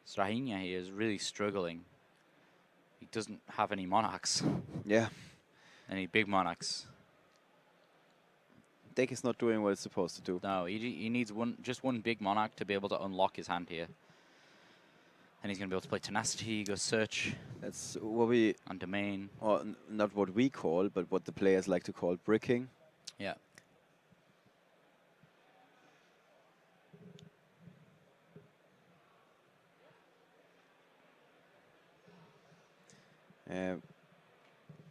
Strahinja here is really struggling. He doesn't have any Monarchs. Yeah. Any big Monarchs. Deck is not doing what it's supposed to do. No, he needs just one big Monarch to be able to unlock his hand here. And he's going to be able to play Tenacity, go Search. That's what we... On Domain. Or not what we call, but what the players like to call bricking. Yeah.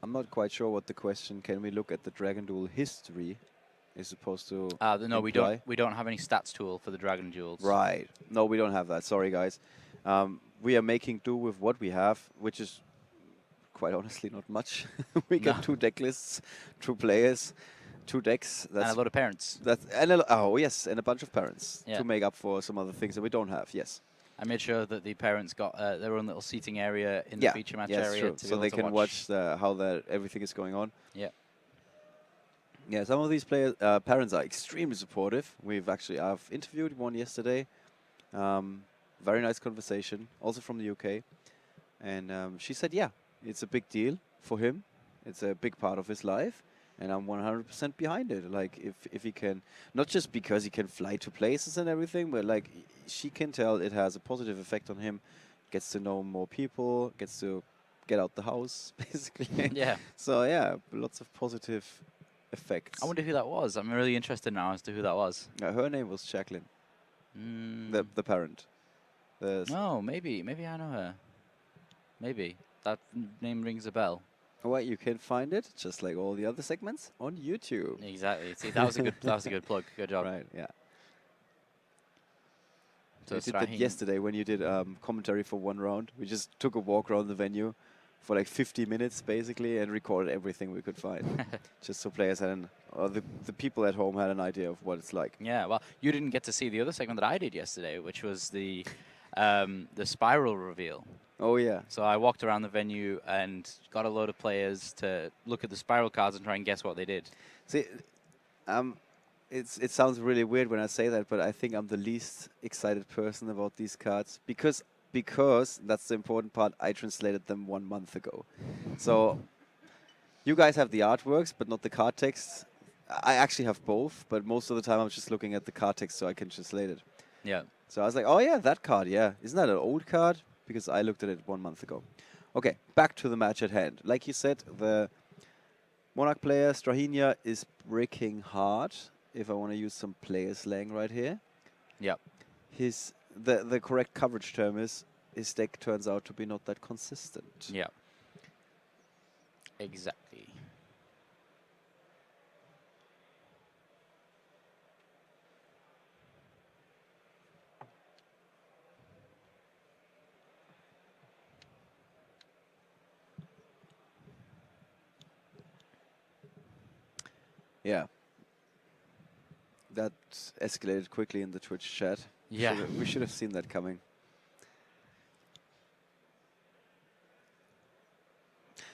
I'm not quite sure what the question, can we look at the Dragon Duel history, is supposed to No, imply? we don't have any stats tool for the Dragon Duels. Right. No, we don't have that. Sorry, guys. We are making do with what we have, which is quite honestly not much. We got 2 deck lists, 2 players, 2 decks. That's and a lot of parents. Oh, yes, and a bunch of parents Yeah. to make up for some other things that we don't have, yes. I made sure that the parents got their own little seating area in the feature match area. True. To so they can watch how everything is going on. Yeah. Yeah, some of these players, parents are extremely supportive. I've interviewed one yesterday. Very nice conversation, also from the UK. And she said, yeah, it's a big deal for him. It's a big part of his life. And I'm 100% behind it. Like, if he can, not just because he can fly to places and everything, but like, she can tell it has a positive effect on him. Gets to know more people, gets to get out the house, basically. Yeah. So, yeah, lots of positive effects. I wonder who that was. I'm really interested now as to who that was. Her name was Jacqueline. The parent. No, maybe I know her. Maybe that name rings a bell. Well, you can find it just like all the other segments on YouTube. Exactly. See, that was a good plug. Good job. Right. Yeah. So you did that yesterday when you did commentary for one round. We just took a walk around the venue for like 50 minutes basically and recorded everything we could find, just so players had the people at home had an idea of what it's like. Yeah. Well, you didn't get to see the other segment that I did yesterday, which was the spiral reveal. Oh, yeah. So I walked around the venue and got a load of players to look at the spiral cards and try and guess what they did. See, it sounds really weird when I say that, but I think I'm the least excited person about these cards because that's the important part. I translated them 1 month ago. So you guys have the artworks, but not the card text. I actually have both, but most of the time I'm just looking at the card text so I can translate it. Yeah. So I was like, oh yeah, that card, yeah. Isn't that an old card? Because I looked at it 1 month ago. Okay, back to the match at hand. Like you said, the Monarch player, Strahinja, is bricking hard, if I want to use some player slang right here. Yep. The correct coverage term is his deck turns out to be not that consistent. Yeah. Exactly. Yeah. That escalated quickly in the Twitch chat. Yeah. We should have seen that coming.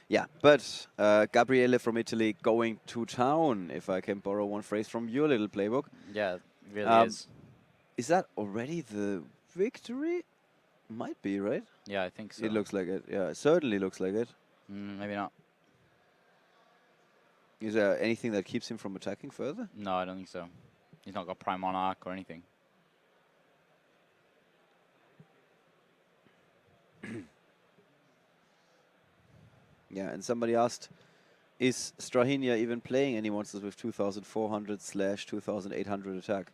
Yeah, but Gabriele from Italy going to town, if I can borrow one phrase from your little playbook. Yeah, it really is. Is that already the victory? Might be, right? Yeah, I think so. It looks like it. Yeah, it certainly looks like it. Maybe not. Is there anything that keeps him from attacking further? No, I don't think so. He's not got Prime Monarch or anything. Yeah, and somebody asked, is Strahinja even playing any monsters with 2,400/2,800 attack?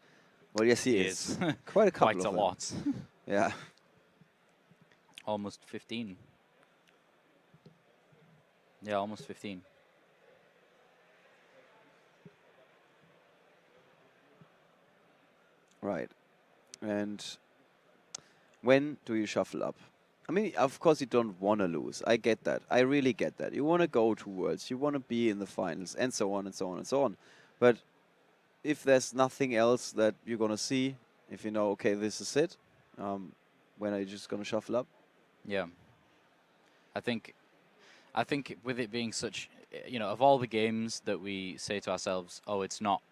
Well, yes, he is. Quite a couple Quite of a them. lot. Yeah. Almost 15. Yeah, almost 15. Right. And when do you shuffle up? I mean, of course you don't want to lose. I get that. I really get that. You want to go to Worlds. You want to be in the finals and so on and so on and so on. But if there's nothing else that you're going to see, if you know, okay, this is it, when are you just going to shuffle up? Yeah. I think with it being such, of all the games that we say to ourselves, oh, it's not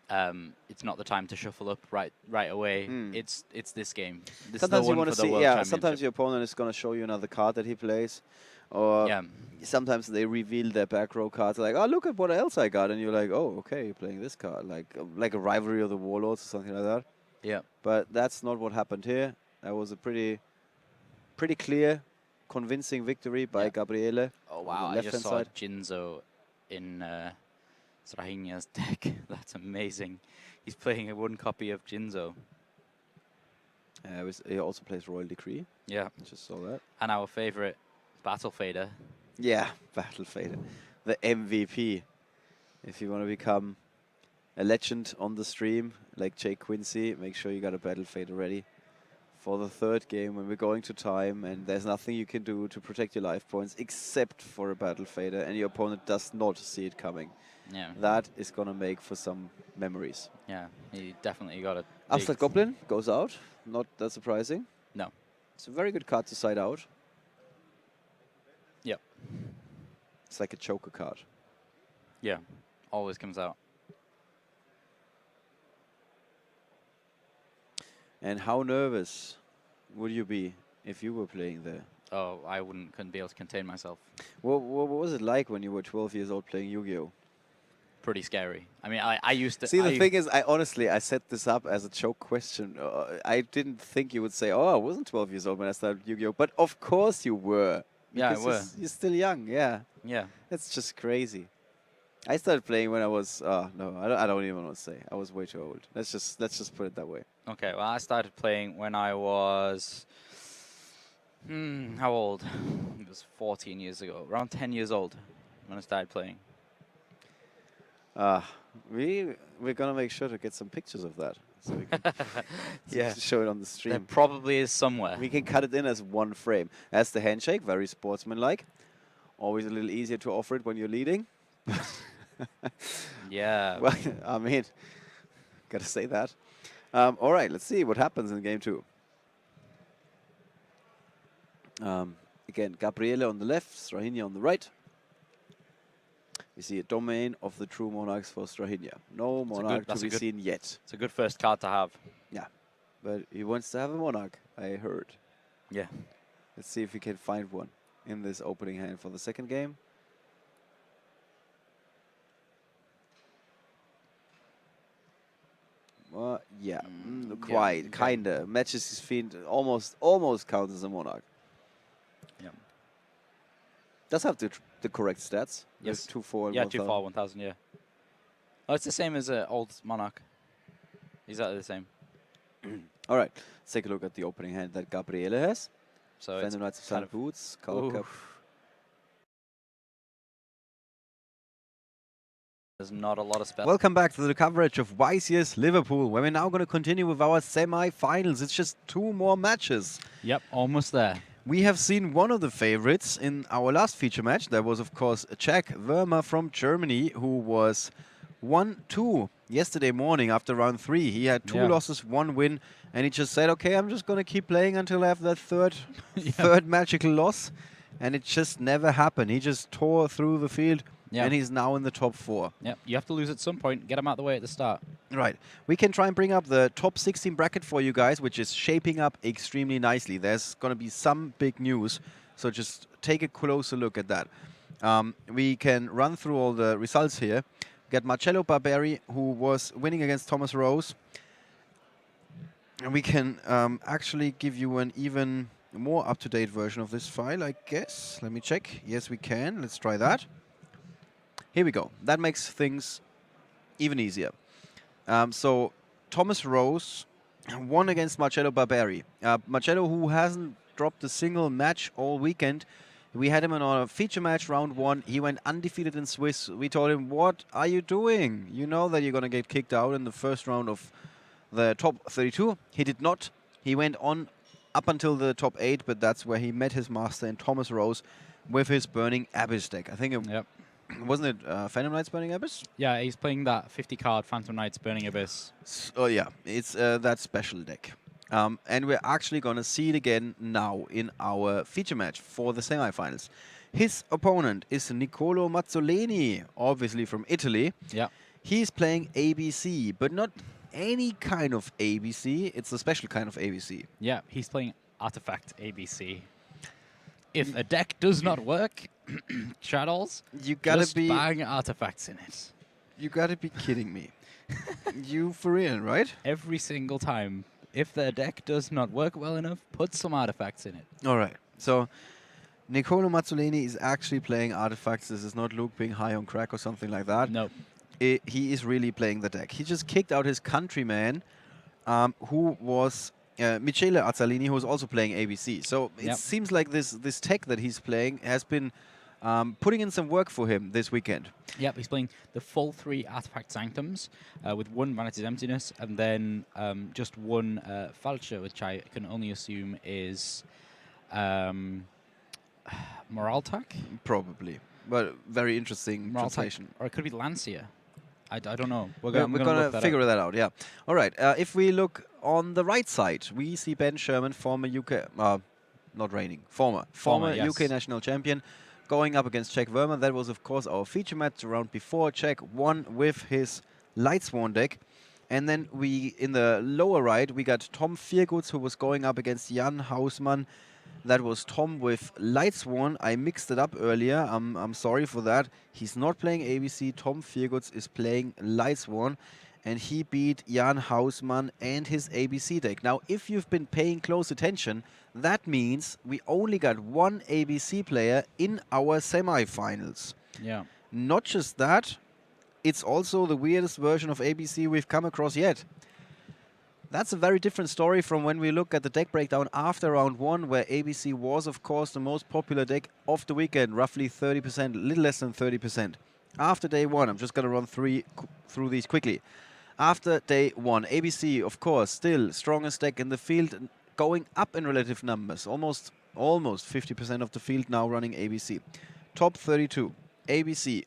the time to shuffle up right away. It's this game. This Sometimes is the you one want for to the see, World yeah, Championship. sometimes your opponent is going to show you another card that he plays. Or sometimes they reveal their back row cards, like, oh, look at what else I got. And you're like, oh, okay, you're playing this card. Like a Rivalry of the Warlords or something like that. Yeah. But that's not what happened here. That was a pretty clear, convincing victory by Gabriele. Oh, wow. On I the just left-hand saw side. Strahinja's in Strahinja's deck. That's amazing. He's playing a one copy of Jinzo. He also plays Royal Decree. Yeah. I just saw that. And our favorite Battle Fader. Yeah, Battle Fader. The MVP. If you want to become a legend on the stream, like Jake Quincy, make sure you got a Battle Fader ready for the third game when we're going to time, and there's nothing you can do to protect your life points except for a Battle Fader, and your opponent does not see it coming. Yeah. That is going to make for some memories. Yeah, he definitely got it. Upstart Goblin goes out. Not that surprising. No. It's a very good card to side out. Yep. It's like a choker card. Yeah, always comes out. And how nervous would you be if you were playing there? Oh, I couldn't be able to contain myself. What was it like when you were 12 years old playing Yu-Gi-Oh? Pretty scary. I mean, I used to... See, the thing is, I set this up as a joke question. I didn't think you would say, oh, I wasn't 12 years old when I started Yu-Gi-Oh! But of course you were. Yeah, I were. You're still young, yeah. Yeah. That's just crazy. I started playing when I was... no, I don't even want to say. I was way too old. Let's just put it that way. Okay, well, I started playing when I was... how old? It was 14 years ago. Around 10 years old when I started playing. We're gonna make sure to get some pictures of that, so we can show it on the stream. There probably is somewhere. We can cut it in as one frame. As the handshake, very sportsmanlike. Always a little easier to offer it when you're leading. Yeah. Well, I mean, gotta say that. All right, let's see what happens in game 2. Again, Gabriele on the left, Strahinja on the right. We see a domain of the true monarchs for Strahinja. No monarch to be seen yet. It's a good first card to have. Yeah, but he wants to have a monarch, I heard. Yeah. Let's see if we can find one in this opening hand for the second game. Yeah, quite, kinda. Matches his fiend, almost counts as a monarch. Yeah. Does have the correct stats. Yes. 2-4 and 1,000. Yeah, 2-4, 1,000, yeah. Oh, it's the same as old monarch. Exactly the same. All right, let's take a look at the opening hand that Gabriele has. So Phantom Knights of Silent Boots, Card Cup. There's not a lot of spells. Welcome back to the coverage of YCS Liverpool, where we're now going to continue with our semi-finals. It's just 2 more matches. Yep, almost there. We have seen one of the favorites in our last feature match. There was, of course, Jack Verma from Germany, who was 1-2 yesterday morning after round 3. He had 2 losses, 1 win, and he just said, okay, I'm just going to keep playing until I have that third magical loss. And it just never happened. He just tore through the field, and he's now in the top 4. Yep, you have to lose at some point. Get him out of the way at the start. Right. We can try and bring up the top 16 bracket for you guys, which is shaping up extremely nicely. There's going to be some big news, so just take a closer look at that. We can run through all the results here. Got Marcello Barberi, who was winning against Thomas Rose. And we can actually give you an even more up-to-date version of this file, I guess. Let me check. Yes, we can. Let's try that. Here we go. That makes things even easier. So Thomas Rose won against Marcello Barberi. Marcello, who hasn't dropped a single match all weekend. We had him in our feature match, round 1. He went undefeated in Swiss. We told him, what are you doing? You know that you're going to get kicked out in the first round of the top 32. He did not. He went on up until the top 8, but that's where he met his master in Thomas Rose with his Burning Abyss deck. I think it wasn't it Phantom Knights Burning Abyss? Yeah, he's playing that 50-card Phantom Knights Burning Abyss. Oh, yeah. It's that special deck. And we're actually going to see it again now in our feature match for the semifinals. His opponent is Niccolo Mazzoleni, obviously from Italy. Yeah. He's playing ABC, but not any kind of ABC. It's a special kind of ABC. Yeah, he's playing Artifact ABC. If a deck does not work, Shadows, you gotta just be bang artifacts in it. You gotta be kidding me. You for real, right? Every single time. If the deck does not work well enough, put some artifacts in it. All right. So Niccolo Mazzoleni is actually playing artifacts. This is not Luke being high on crack or something like that. No. He is really playing the deck. He just kicked out his countryman, who was Michele Azzalini, who was also playing ABC. So it seems like this tech that he's playing has been putting in some work for him this weekend. Yep, he's playing the full 3 Artifact Sanctums with 1 Vanity's Emptiness and then just 1 Falcher, which I can only assume is Moraltak? Probably. But very interesting translation. Or it could be Lancia. I don't know. We're going to figure that out, yeah. All right. If we look on the right side, we see Ben Sherman, former UK, not reigning, former yes. UK national champion, going up against Czech Verma. That was, of course, our feature match the round before. Czech won with his Lightsworn deck. And then in the lower right, we got Tom Vierguts, who was going up against Jan Hausmann. That was Tom with Lightsworn. I mixed it up earlier. I'm sorry for that. He's not playing ABC. Tom Vierguts is playing Lightsworn. And he beat Jan Hausmann and his ABC deck. Now, if you've been paying close attention, that means we only got 1 ABC player in our semifinals. Yeah. Not just that, it's also the weirdest version of ABC we've come across yet. That's a very different story from when we look at the deck breakdown after round 1, where ABC was, of course, the most popular deck of the weekend, roughly 30%, a little less than 30%. After day 1, I'm just going to run through these quickly. After day 1, ABC, of course, still strongest deck in the field, going up in relative numbers. Almost 50% of the field now running ABC. Top 32, ABC,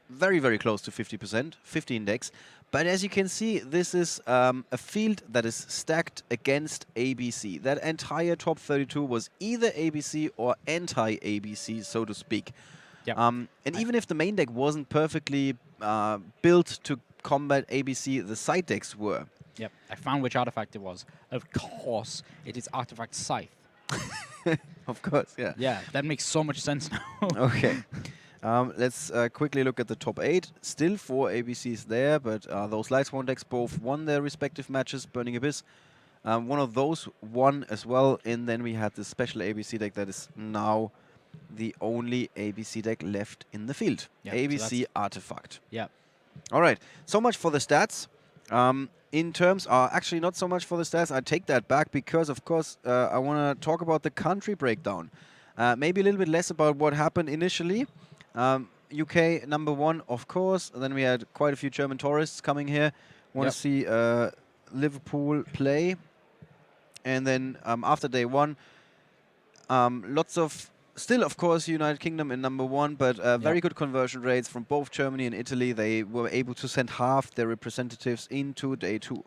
very, very close to 50%, 15 decks. But as you can see, this is a field that is stacked against ABC. That entire top 32 was either ABC or anti-ABC, so to speak. Yep. And even if the main deck wasn't perfectly built to combat ABC, the side decks were. Yep, I found which artifact it was. Of course, it is Artifact Scythe. Of course, yeah. Yeah, that makes so much sense now. Okay. Let's quickly look at the top 8. Still 4 ABCs there, but those Lightsworn decks both won their respective matches. Burning Abyss, one of those won as well. And then we had this special ABC deck that is now the only ABC deck left in the field. Yep, ABC so Artifact. Yeah. All right. So much for the stats. In terms, actually not so much for the stats. I take that back because, of course, I want to talk about the country breakdown. Maybe a little bit less about what happened initially. UK number 1, of course. And then we had quite a few German tourists coming here. Want to see Liverpool play. And then after day 1, lots of Still, of course, United Kingdom in number 1, but very good conversion rates from both Germany and Italy. They were able to send half their representatives into day 2.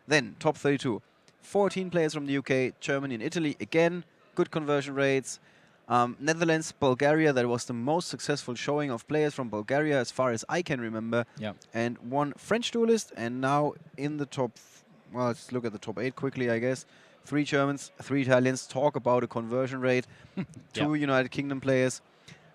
Then, top 32. 14 players from the UK, Germany and Italy. Again, good conversion rates. Netherlands, Bulgaria, that was the most successful showing of players from Bulgaria as far as I can remember. Yeah. And 1 French duelist, and now in the top, well, let's look at the top 8 quickly, I guess. 3 Germans, 3 Italians. Talk about a conversion rate. 2 United Kingdom players.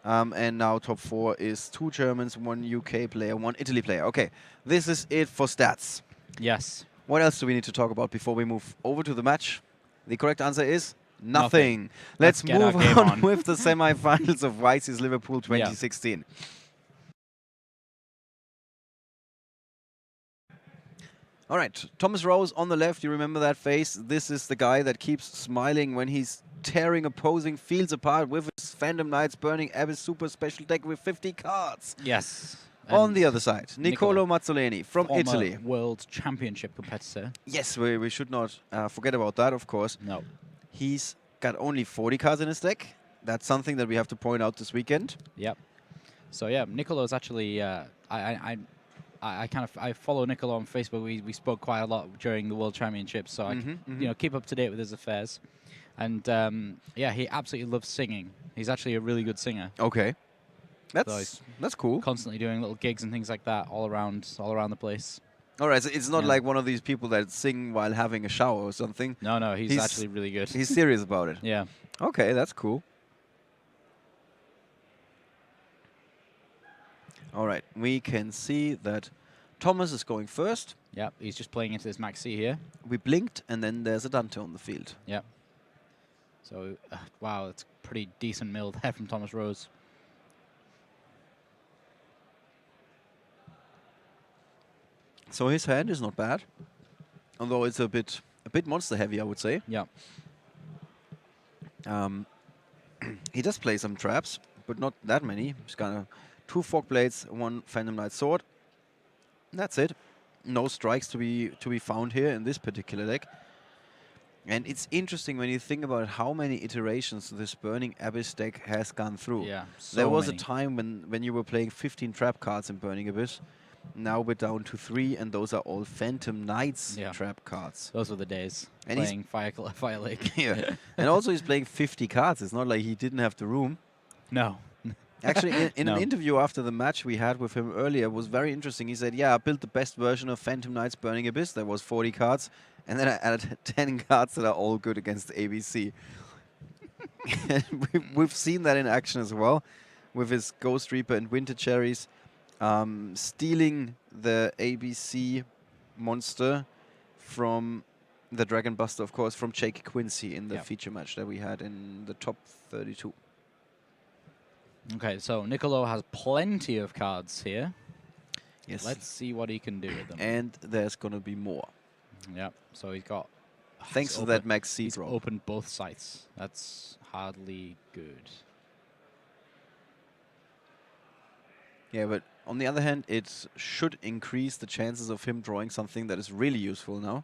And now top 4 is 2 Germans, 1 UK player, 1 Italy player. Okay, this is it for stats. Yes. What else do we need to talk about before we move over to the match? The correct answer is nothing. Let's move get our game on. with the semi-finals of YCS Liverpool 2016. All right, Thomas Rose on the left. You remember that face? This is the guy that keeps smiling when he's tearing opposing fields apart with his Phantom Knights Burning Abyss super special deck with 50 cards. Yes. On the other side, Niccolò Mazzoleni from Italy. World Championship competitor. Yes, we should not forget about that, of course. No. He's got only 40 cards in his deck. That's something that we have to point out this weekend. Yep. So yeah, Niccolò's actually I follow Niccolò on Facebook. We spoke quite a lot during the World Championships, so I keep up to date with his affairs. And yeah, he absolutely loves singing. He's actually a really good singer. Okay. That's cool. Constantly doing little gigs and things like that all around the place. All right, so it's not like one of these people that sing while having a shower or something. No, he's actually really good. He's serious about it. Yeah. Okay, that's cool. All right, we can see that Thomas is going first. Yeah, he's just playing into this maxi here. We blinked, and then there's a Dante on the field. Yeah. So, wow, that's a pretty decent mill there from Thomas Rose. So his hand is not bad, although it's a bit monster heavy, I would say. Yeah. He does play some traps, but not that many. He's got 2 Fork Blades, 1 Phantom Knight Sword. That's it. No strikes to be found here in this particular deck. And it's interesting when you think about how many iterations this Burning Abyss deck has gone through. Yeah, there was a time when you were playing 15 trap cards in Burning Abyss. Now we're down to 3, and those are all Phantom Knights trap cards. Those were the days. And playing Fire Lake. Yeah. And also he's playing 50 cards. It's not like he didn't have the room. No. Actually, in an interview after the match we had with him earlier, was very interesting. He said, yeah, I built the best version of Phantom Knights Burning Abyss. There was 40 cards. And then I added 10 cards that are all good against ABC. And we've seen that in action as well, with his Ghost Reaper and Winter Cherries. Stealing the ABC monster from the Dragon Buster, of course, from Jake Quincy in the feature match that we had in the top 32. Okay, so Niccolò has plenty of cards here. Yes. Let's see what he can do with them. And there's going to be more. Yep, so he's got... Thanks to that Max C He's drop. opened both sites. That's hardly good. Yeah, but on the other hand, it should increase the chances of him drawing something that is really useful now.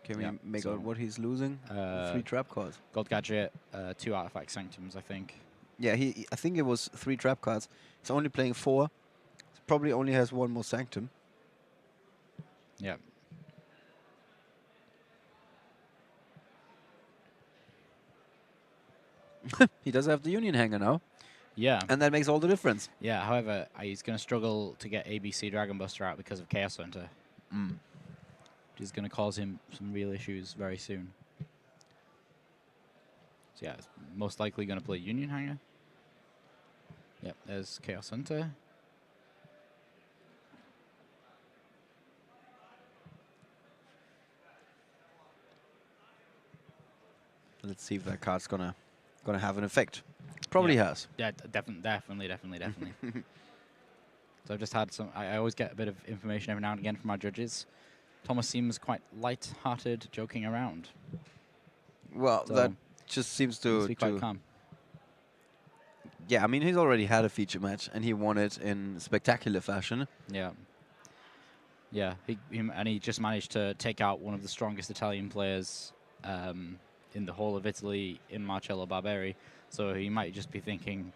Can we make out what he's losing? 3 trap cards. God Gadget, 2 Artifact Sanctums, I think. Yeah, I think it was 3 trap cards. He's only playing 4. So probably only has 1 more Sanctum. Yeah. He does have the Union Hanger now. Yeah. And that makes all the difference. Yeah, however, he's going to struggle to get ABC Dragon Buster out because of Chaos Hunter. Which is going to cause him some real issues very soon. So yeah, it's most likely going to play Union Hanger. Yep, there's Chaos Hunter. Let's see if that card's gonna have an effect. Probably has. Yeah, definitely. So I've just had some. I always get a bit of information every now and again from our judges. Thomas seems quite light-hearted, joking around. Well, so that just seems to be quite calm. Yeah, I mean, he's already had a feature match, and he won it in spectacular fashion. Yeah. Yeah, he just managed to take out one of the strongest Italian players in the whole of Italy in Marcello Barberi. So he might just be thinking,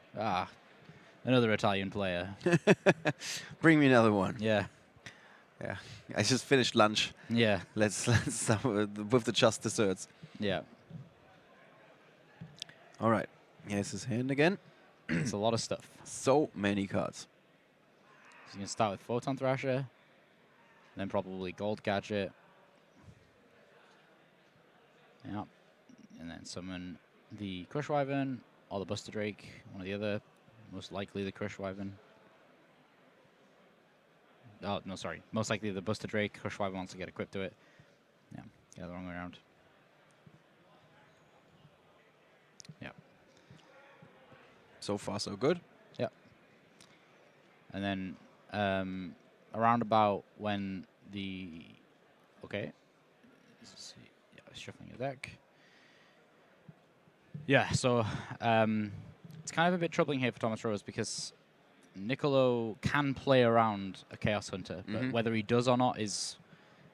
another Italian player. Bring me another one. Yeah. Yeah. I just finished lunch. Yeah. Let's start with the just desserts. Yeah. All right. Here's his hand again. It's a lot of stuff. So many cards. So you can start with Photon Thrasher, then probably Gold Gadget. Yeah. And then summon the Crush Wyvern or the Buster Drake, one or the other. Most likely the Crush Wyvern. Oh, no, sorry. Most likely the Buster Drake. Crush Wyvern wants to get equipped to it. Yeah, the wrong way around. Yeah. So far, so good. Yeah. And then around about when the... Okay. Let's see. Yeah, shuffling your deck. Yeah, so it's kind of a bit troubling here for Thomas Rose because Niccolo can play around a Chaos Hunter, but whether he does or not is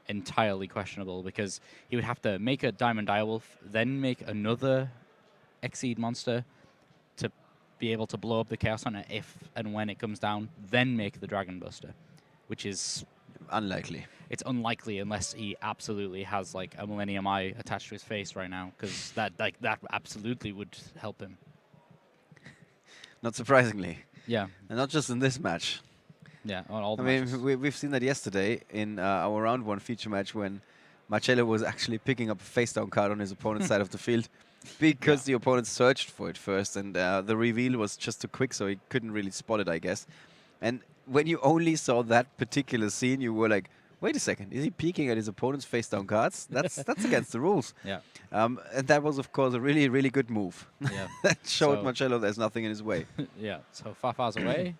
entirely questionable because he would have to make a Diamond Direwolf, then make another Exceed monster to be able to blow up the Chaos Hunter if and when it comes down, then make the Dragon Buster, which is unlikely. It's unlikely unless he absolutely has like a Millennium Eye attached to his face right now, because that absolutely would help him. Not surprisingly. Yeah. And not just in this match. Yeah, on all the I matches. mean, we've seen that yesterday in our round 1 feature match when Marcello was actually picking up a face-down card on his opponent's side of the field because the opponent searched for it first, and the reveal was just too quick, so he couldn't really spot it, I guess. And when you only saw that particular scene, you were like, wait a second, is he peeking at his opponent's face-down cards? That's against the rules. Yeah. And that was, of course, a really, really good move. Yeah. That showed So Marcello there's nothing in his way. Yeah, so Fafa's away.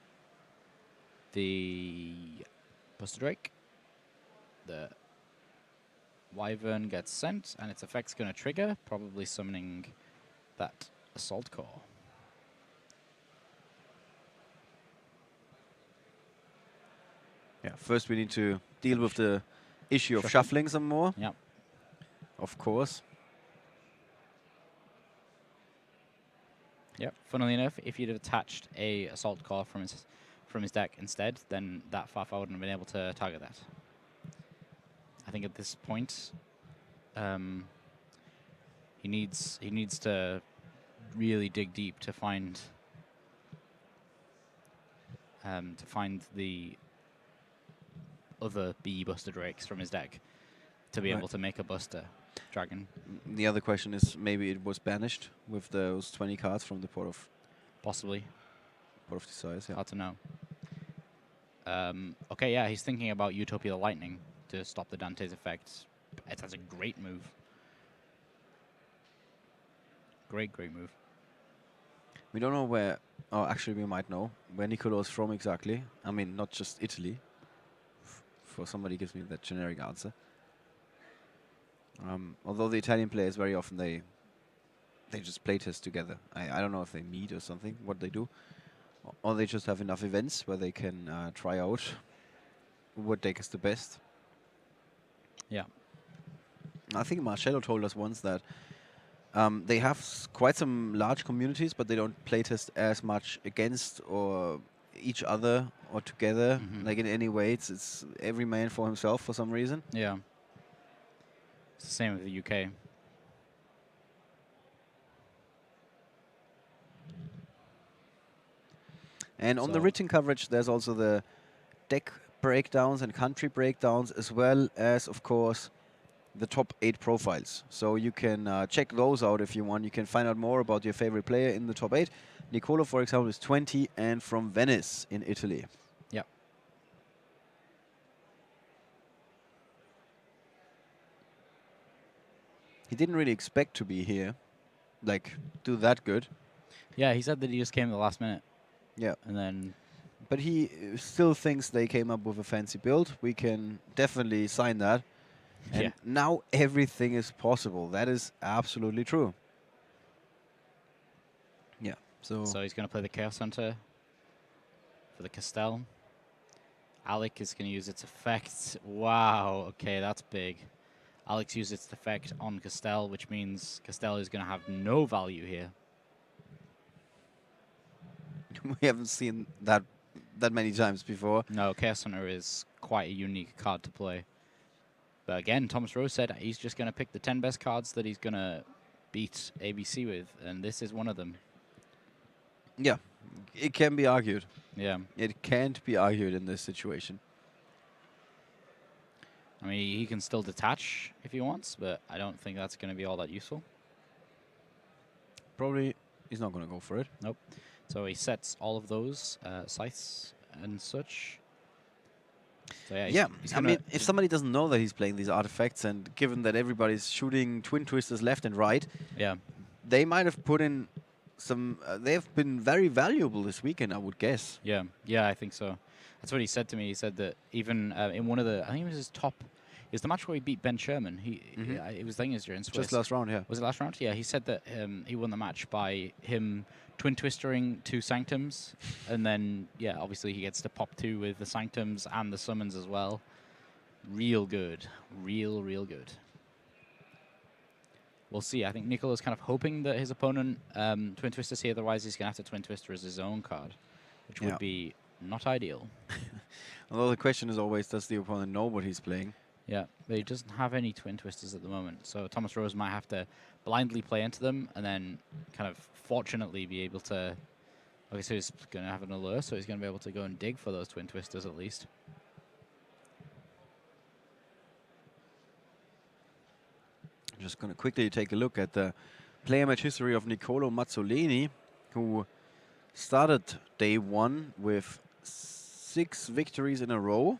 The Buster Drake. The Wyvern gets sent, and its effect's going to trigger, probably summoning that Assault Core. Yeah, first we need to deal with the issue of shuffling some more. Yeah. Of course. Yep. Funnily enough, if you'd have attached a Assault Core from his deck instead, then that Fafa wouldn't have been able to target that. I think at this point, he needs to really dig deep to find the other B Buster Drakes from his deck to be able to make a Buster Dragon. The other question is maybe it was banished with those 20 cards from the Port of... Possibly. Port of Desires, yeah. Hard to know. Okay, yeah, he's thinking about Utopia Lightning to stop the Dante's effect. That's a great move. Great move. We don't know where... Oh, actually, we might know where Niccolo is from exactly. I mean, not just Italy. For somebody gives me that generic answer. Although the Italian players very often they just playtest together. I don't know if they meet or something, what they do. Or they just have enough events where they can try out what deck is the best. Yeah. I think Marcello told us once that they have quite some large communities, but they don't playtest as much against or each other or together, like in any way. It's every man for himself for some reason. Yeah. It's the same with the UK. And on the written coverage, there's also the deck breakdowns and country breakdowns, as well as, of course, the top 8 profiles. So you can check those out if you want. You can find out more about your favorite player in the top 8. Niccolo, for example, is 20 and from Venice in Italy. Yeah. He didn't really expect to be here, like, do that good. Yeah, he said that he just came at the last minute. Yeah. And then... But he still thinks they came up with a fancy build. We can definitely sign that. And now everything is possible. That is absolutely true. Yeah. So he's going to play the Chaos Hunter for the Castell. Alec is going to use its effect. Wow. Okay, that's big. Alex used its effect on Castell, which means Castell is going to have no value here. we haven't seen that many times before. No, Chaos Hunter is quite a unique card to play. But again, Thomas Rose said he's just going to pick the 10 best cards that he's going to beat ABC with, and this is one of them. Yeah, it can be argued. Yeah. It can't be argued in this situation. I mean, he can still detach if he wants, but I don't think that's going to be all that useful. Probably he's not going to go for it. Nope. So he sets all of those scythes and such. So he's I mean, if somebody doesn't know that he's playing these artifacts, and given that everybody's shooting Twin Twisters left and right, they might have put in some. They've been very valuable this weekend, I would guess. Yeah, I think so. That's what he said to me. He said that even in one of the, I think it was his top, it was the match where he beat Ben Sherman. It was during Swiss. Just last round, yeah. Was it last round? Yeah, he said that he won the match by him Twin Twistering 2 Sanctums, and then, obviously he gets to pop 2 with the Sanctums and the Summons as well. Real good. Real good. We'll see. I think Nicolo's kind of hoping that his opponent Twin Twisters here, otherwise he's going to have to Twin Twister as his own card, which would be not ideal. Although the question is always, does the opponent know what he's playing? Yeah, but he doesn't have any Twin Twisters at the moment, so Thomas Rose might have to blindly play into them and then kind of fortunately be able to... Okay, so he's going to have an allure, so he's going to be able to go and dig for those Twin Twisters at least. I'm just going to quickly take a look at the player match history of Nicolo Mazzolini, who started day 1 with 6 victories in a row.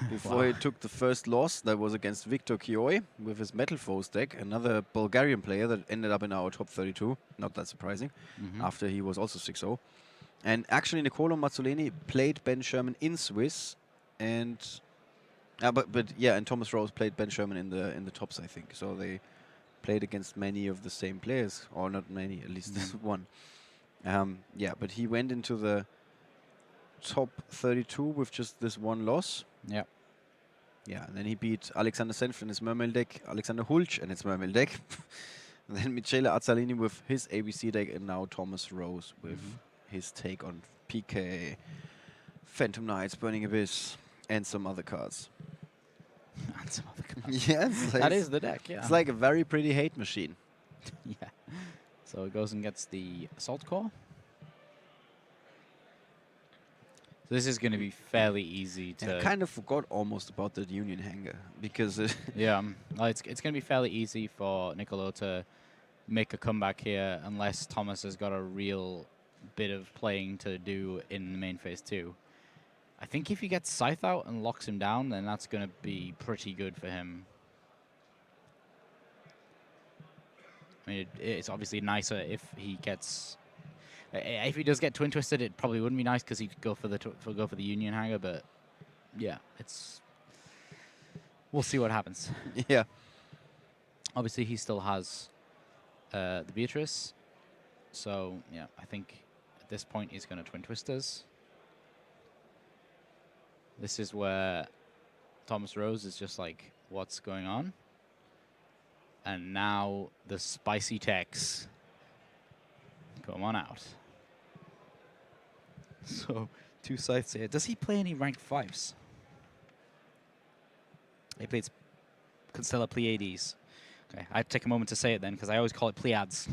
Before he took the first loss, that was against Viktor Kioi with his Metal Foes deck, another Bulgarian player that ended up in our top 32. Not that surprising, after he was also 6-0. And actually, Nicolo Mazzolini played Ben Sherman in Swiss, and and Thomas Rose played Ben Sherman in the tops, I think. So they played against many of the same players, or not many, at least one. But he went into the top 32 with just this one loss. Yeah. Yeah, and then he beat Alexander Senf in his Mermail deck, Alexander Hulch in his Mermail deck, and then Michele Azzalini with his ABC deck, and now Thomas Rose with his take on PK, Phantom Knights, Burning Abyss, and some other cards. And some other cards. Yes. That is the deck, yeah. It's like a very pretty hate machine. Yeah. So it goes and gets the Assault Core. This is going to be fairly easy to... I kind of forgot almost about the Union Hanger, because... it's going to be fairly easy for Nicolo to make a comeback here, unless Thomas has got a real bit of playing to do in the main phase 2. I think if he gets Scythe out and locks him down, then that's going to be pretty good for him. I mean, it's obviously nicer if he gets... If he does get Twin Twisted, it probably wouldn't be nice because he'd go for the Union Hanger, but yeah, we'll see what happens. Yeah. Obviously, he still has the Beatrice, so yeah, I think at this point he's going to Twin Twisters. This is where Thomas Rose is just like, what's going on? And now the spicy techs come on out. So, 2 scythes here. Does he play any ranked 5s? He plays Constella Pleiades. Okay, I have to take a moment to say it then, because I always call it Pleiades.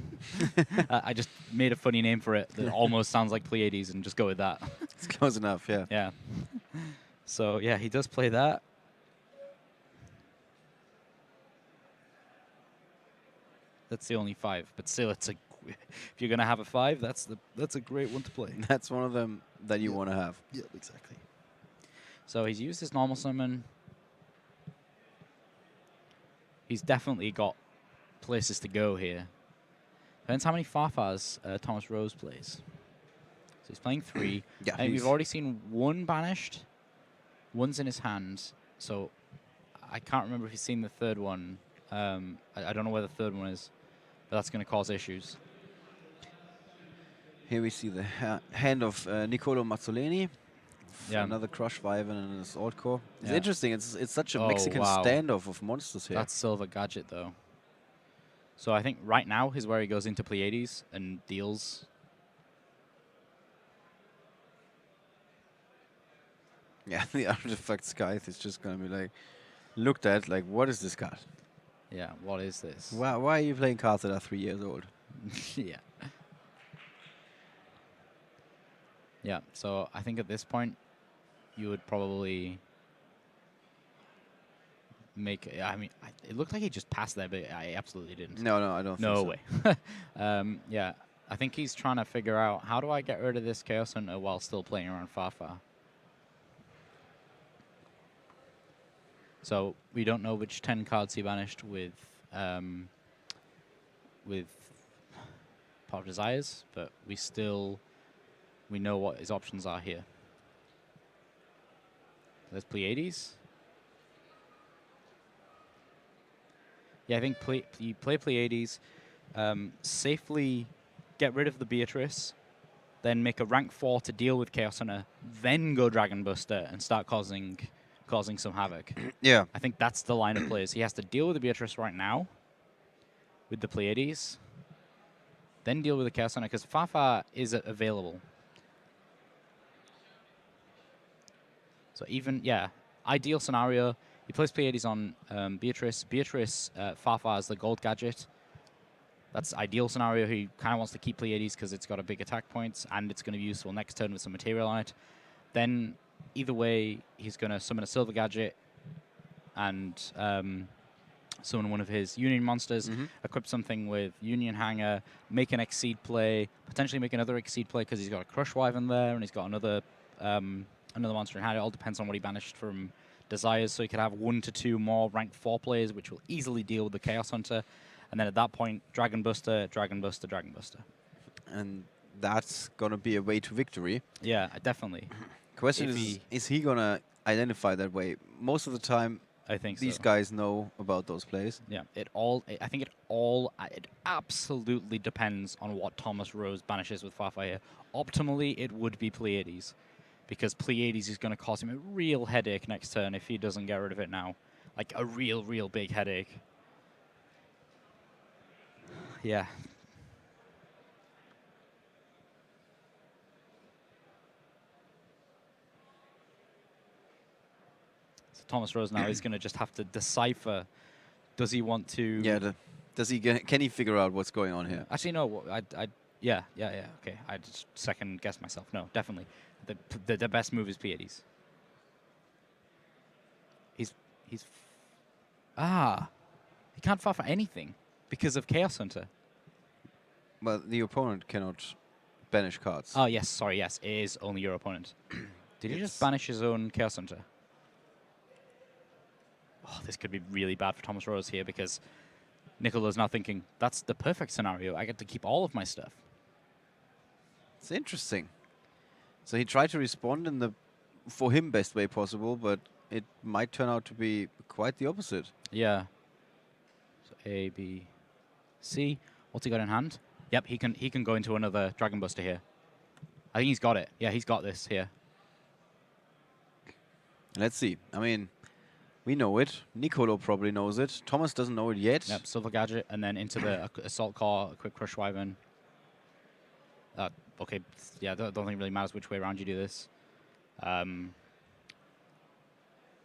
I just made a funny name for it that almost sounds like Pleiades and just go with that. It's close enough, yeah. Yeah. So, yeah, he does play that. That's the only 5, but still, it's a... If you're going to have a 5, that's a great one to play. That's one of them that you want to have. Yeah, exactly. So he's used his normal summon. He's definitely got places to go here. Depends how many Farfars Thomas Rose plays. So he's playing 3. Yeah, and we've already seen 1 banished. 1's in his hand. So I can't remember if he's seen the 3rd one. I don't know where the 3rd one is. But that's going to cause issues. Here we see the hand of Nicolo Mazzolini. Yeah. Another Crush Wyvern and an Assault Core. It's interesting. It's such a Mexican standoff of monsters here. That's Silver Gadget, though. So I think right now is where he goes into Pleiades and deals. Yeah, the Artifact Scythe is just going to be like looked at like, what is this card? Yeah, what is this? Why are you playing cards that are 3 years old? Yeah. Yeah, so I think at this point, you would probably make... I mean, it looked like he just passed there, but I absolutely didn't. No, I don't think so. No way. Yeah, I think he's trying to figure out, how do I get rid of this Chaos Hunter while still playing around Farfar? So we don't know which 10 cards he banished with Pot of Desires, but we know what his options are here. There's Pleiades. Yeah, I think you play Pleiades, safely get rid of the Beatrice, then make a rank 4 to deal with Chaos Hunter, then go Dragon Buster and start causing some havoc. Yeah. I think that's the line of plays. He has to deal with the Beatrice right now with the Pleiades, then deal with the Chaos Hunter, because Farfar is available. So even, ideal scenario, he plays Pleiades on Beatrice. Beatrice, Farfar is the gold gadget. That's ideal scenario. He kind of wants to keep Pleiades because it's got a big attack points, and it's going to be useful next turn with some material on it. Then, either way, he's going to summon a silver gadget and summon one of his Union monsters, equip something with Union Hanger, make an Exceed play, potentially make another Exceed play because he's got a Crush Wyvern there, and he's got another monster in hand. It all depends on what he banished from Desires, so he could have 1 to 2 more rank 4 plays, which will easily deal with the Chaos Hunter. And then at that point, Dragon Buster, Dragon Buster, Dragon Buster. And that's going to be a way to victory. Yeah, definitely. Question is he going to identify that way? Most of the time, I think these guys know about those plays. Yeah, it absolutely depends on what Thomas Rose banishes with Farfar here. Optimally, it would be Pleiades, because Pleiades is going to cause him a real headache next turn if he doesn't get rid of it now. Like a real big headache. Yeah. So Thomas Rose now is going to just have to decipher. Does he want to? Yeah. Can he figure out what's going on here? Actually, no. Yeah. Okay, I just second guessed myself. No, definitely. The best move is Pleiades. He can't far for anything because of Chaos Hunter. Well, the opponent cannot banish cards. Oh, yes, sorry, yes. It is only your opponent. Did he just banish his own Chaos Hunter? Oh, this could be really bad for Thomas Rose here because Nicolo's now thinking, that's the perfect scenario. I get to keep all of my stuff. It's interesting. So he tried to respond in the, for him, best way possible, but it might turn out to be quite the opposite. Yeah. So A, B, C. What's he got in hand? Yep, he can go into another Dragon Buster here. I think he's got it. Yeah, he's got this here. Let's see. I mean, we know it. Nicolo probably knows it. Thomas doesn't know it yet. Yep, Silver Gadget, and then into the Assault Core, a quick Crush Wyvern. Okay, yeah, don't think it really matters which way around you do this. Yeah,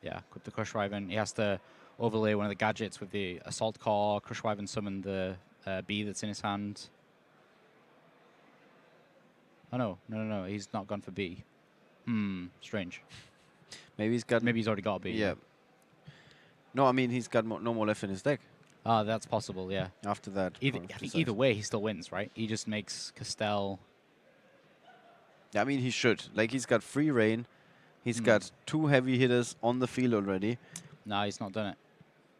equip the Crush Wyvern. He has to overlay one of the gadgets with the Assault Core. Crush Wyvern summon the B that's in his hand. Oh, no. He's not gone for B. Strange. Maybe he's already got a B. Yeah. No, I mean, he's got no more left in his deck. That's possible, yeah. After that. I think either way, he still wins, right? He just makes Castell... Yeah, I mean, he should. Like, he's got free reign. He's got 2 heavy hitters on the field already. No, he's not done it.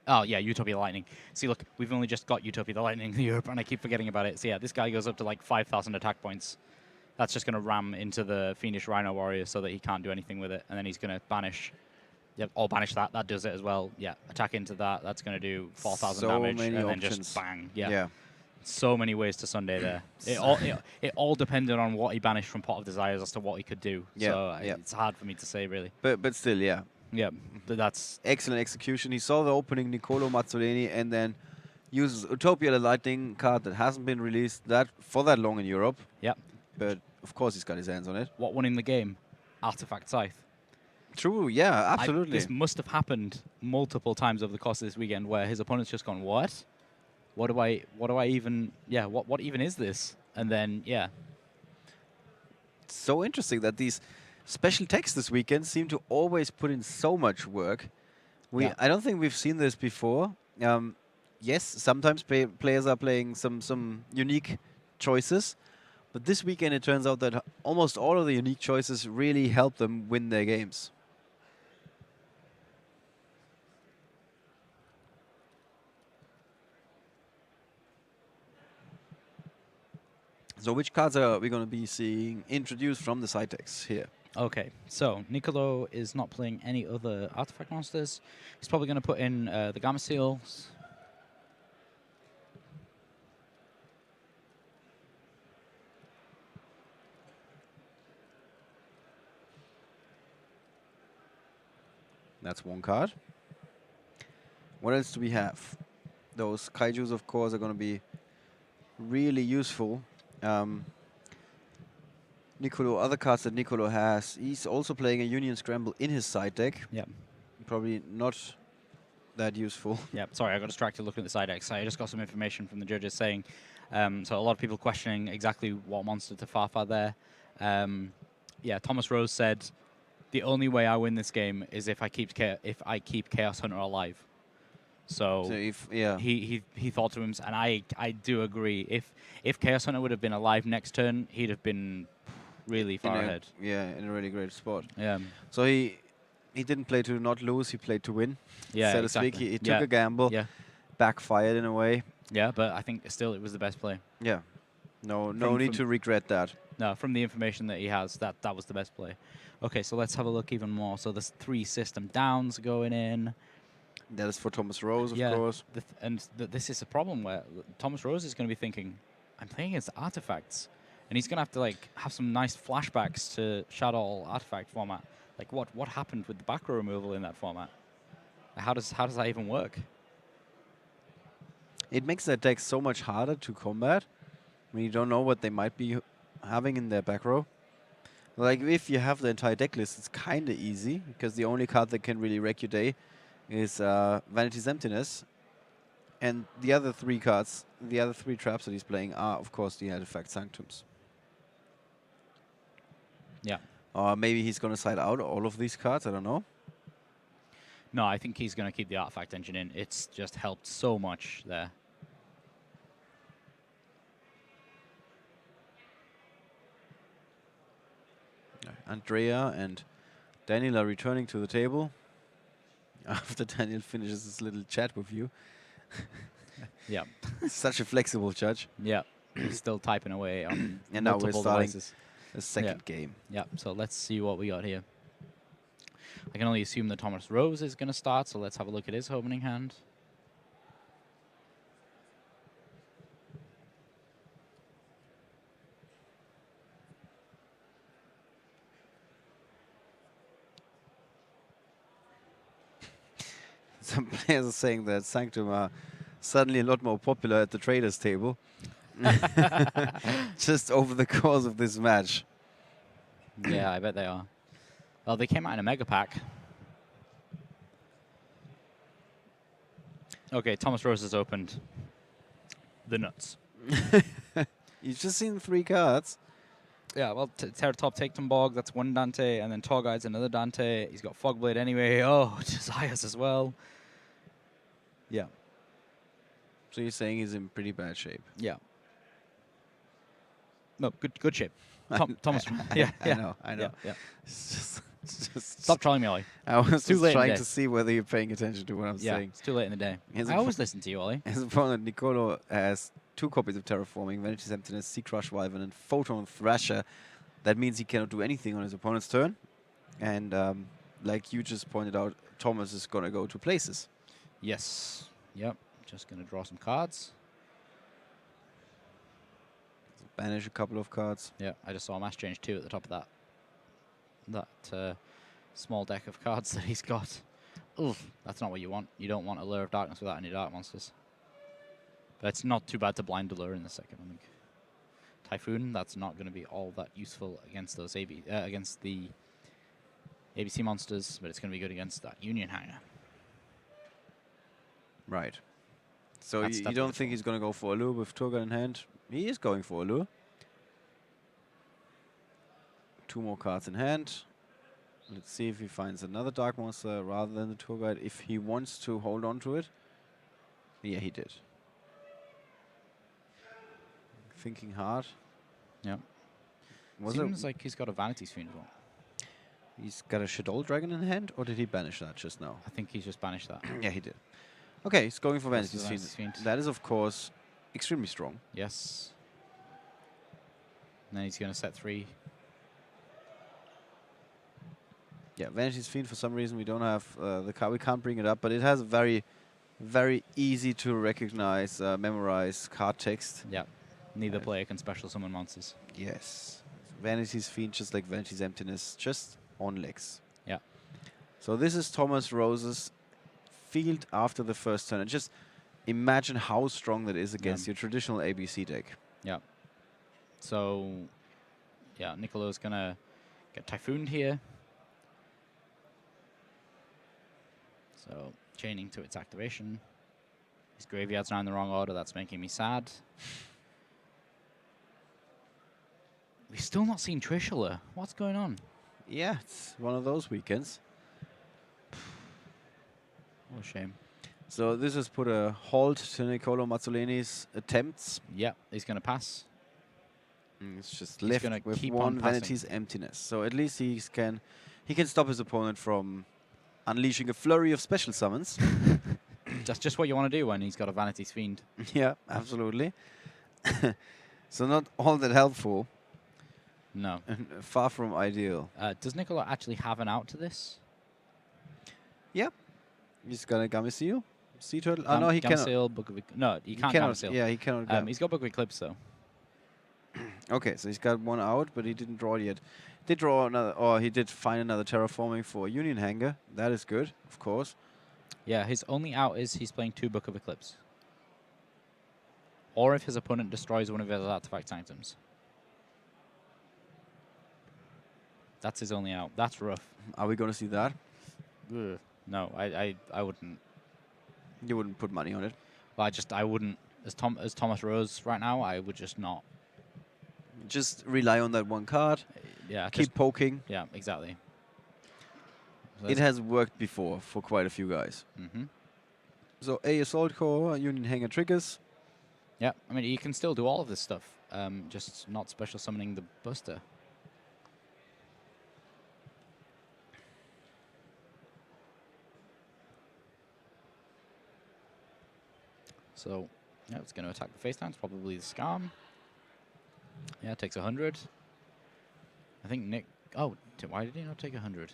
Oh, yeah, Utopia the Lightning. See, look, we've only just got Utopia the Lightning in Europe, and I keep forgetting about it. So, yeah, this guy goes up to, like, 5,000 attack points. That's just going to ram into the Fiendish Rhino Warrior so that he can't do anything with it. And then he's going to banish. Yep, or banish that. That does it as well. Yeah, attack into that. That's going to do 4,000 damage. Many and options. Then just bang. Yeah. So many ways to Sunday there. It all depended on what he banished from Pot of Desires as to what he could do. Yeah, so it's hard for me to say, really. But still, yeah. Yeah, that's... Excellent execution. He saw the opening Nicolo Mazzolini and then uses Utopia the Lightning card that hasn't been released for that long in Europe. Yep. But, of course, he's got his hands on it. What won in the game? Artifact Scythe. True, yeah, absolutely. This must have happened multiple times over the course of this weekend where his opponent's just gone, what? What do I even, what even is this? And then, It's so interesting that these special techs this weekend seem to always put in so much work. I don't think we've seen this before. Yes, sometimes players are playing some unique choices, but this weekend it turns out that almost all of the unique choices really help them win their games. So which cards are we going to be seeing introduced from the side decks here? Okay, so Nicolo is not playing any other artifact monsters. He's probably going to put in the Gamma Seals. That's one card. What else do we have? Those kaijus, of course, are going to be really useful. Nicolo, other cards that Nicolo has, he's also playing a Union Scramble in his side deck. Yeah. Probably not that useful. Yeah, sorry, I got distracted looking at the side decks. I just got some information from the judges saying, so a lot of people questioning exactly what monster to Farfar there. Yeah, Thomas Rose said, the only way I win this game is if I keep Chaos Hunter alive. So if, he thought to him, and I do agree. If Chaos Hunter would have been alive next turn, he'd have been really far ahead. Yeah, in a really great spot. Yeah. So he didn't play to not lose, he played to win. Yeah, so to exactly. speak. He took a gamble, backfired in a way. Yeah, but I think still it was the best play. Yeah. No need to regret that. No, from the information that he has, that was the best play. Okay, so let's have a look even more. So there's 3 system downs going in. That is for Thomas Rose, of course. This is a problem where Thomas Rose is going to be thinking, I'm playing against artifacts. And he's going to have to have some nice flashbacks to Shadow artifact format. Like what happened with the back row removal in that format? How does that even work? It makes that deck so much harder to combat when you don't know what they might be having in their back row. Like if you have the entire deck list, it's kind of easy because the only card that can really wreck your day is Vanity's Emptiness. And the other 3 cards, the other 3 traps that he's playing are, of course, the Artifact Sanctums. Yeah. Or maybe he's going to side out all of these cards, I don't know. No, I think he's going to keep the Artifact Engine in. It's just helped so much there. Andrea and Daniel are returning to the table after Daniel finishes his little chat with you. Yeah. Such a flexible judge. Yeah. He's still typing away on and now we're starting devices. The second game. Yeah, so let's see what we got here. I can only assume that Thomas Rose is going to start, so let's have a look at his opening hand. Some players are saying that Sanctum are suddenly a lot more popular at the traders table. Just over the course of this match. Yeah, I bet they are. Well, they came out in a mega pack. Okay, Thomas Rose has opened the nuts. You've just seen 3 cards. Yeah, well, Teratop Taketumborg, that's 1 Dante, and then Torguide's another Dante. He's got Fogblade anyway. Oh, Desires as well. Yeah. So you're saying he's in pretty bad shape? Yeah. No, good shape. Thomas. I know. Yeah. It's just Stop trolling me, Ollie. I was too late trying to see whether you're paying attention to what I'm saying. It's too late in the day. I always listen to you, Ollie. His opponent, Nicolo, has 2 copies of Terraforming, Vanity's Emptiness, Sea Crush Wyvern, and Photon Thrasher. That means he cannot do anything on his opponent's turn. And like you just pointed out, Thomas is going to go to places. Yes. Yep. Just going to draw some cards. Banish a couple of cards. Yeah, I just saw a Mass Change 2 at the top of that small deck of cards that he's got. Oof, that's not what you want. You don't want a Lure of Darkness without any dark monsters. But it's not too bad to blind the Lure in the second, I think. Typhoon, that's not going to be all that useful against those against the ABC monsters, but it's going to be good against that Union Hanger. Right. So you don't think he's going to go for a lure with Turgon in hand? He is going for a lure. 2 more cards in hand. Let's see if he finds another Dark Monster rather than the Tour Guide, if he wants to hold on to it. Yeah, he did. Thinking hard. Yeah. Seems like he's got a Vanity's Fiend as well. He's got a Shadow Dragon in hand, or did he banish that just now? I think he's just banished that. Yeah, he did. Okay, he's going for Vanity's Fiend. That is, of course, extremely strong. Yes. And then he's going to set 3. Yeah, Vanity's Fiend, for some reason, we don't have the card. We can't bring it up, but it has a very, very easy to recognize, memorize card text. Yeah. Neither player can special summon monsters. Yes. Vanity's Fiend, just like Vanity's Emptiness, just on legs. Yeah. So this is Thomas Rose's field after the first turn. And just imagine how strong that is against your traditional ABC deck. Yeah. So, yeah, Nicolo's going to get Typhooned here. So, chaining to its activation. His graveyard's now in the wrong order. That's making me sad. We've still not seen Trishula. What's going on? Yeah, it's one of those weekends. What a shame. So this has put a halt to Niccolo Mazzolini's attempts. Yeah, he's going to pass. It's just He's left gonna with keep one on passing. Vanity's Emptiness. So at least he can stop his opponent from unleashing a flurry of special summons. That's just what you want to do when he's got a Vanity's Fiend. Yeah, absolutely. So not all that helpful. No. Far from ideal. Does Niccolo actually have an out to this? Yeah. He's got a Gameciel, Sea Turtle. No, he cannot. Book of no, he can't Gameciel. Yeah, he cannot. He's got Book of Eclipse, though. Okay, so he's got one out, but he didn't draw it yet. Did draw another, or he did find another terraforming for Union Hanger. That is good, of course. Yeah, his only out is he's playing 2 Book of Eclipse. Or if his opponent destroys one of his artifact items. That's his only out. That's rough. Are we going to see that? Ugh. No, I wouldn't. You wouldn't put money on it? Well, I wouldn't. As Thomas Rose right now, I would just not. Just rely on that one card. Yeah. Keep poking. Yeah, exactly. So it has worked before for quite a few guys. So a Assault Core, Union Hanger triggers. Yeah, I mean, you can still do all of this stuff, just not special summoning the Buster. So, yeah, it's going to attack the face down. It's probably the Scam. Yeah, it takes 100. I think Nick... Oh, why did he not take 100?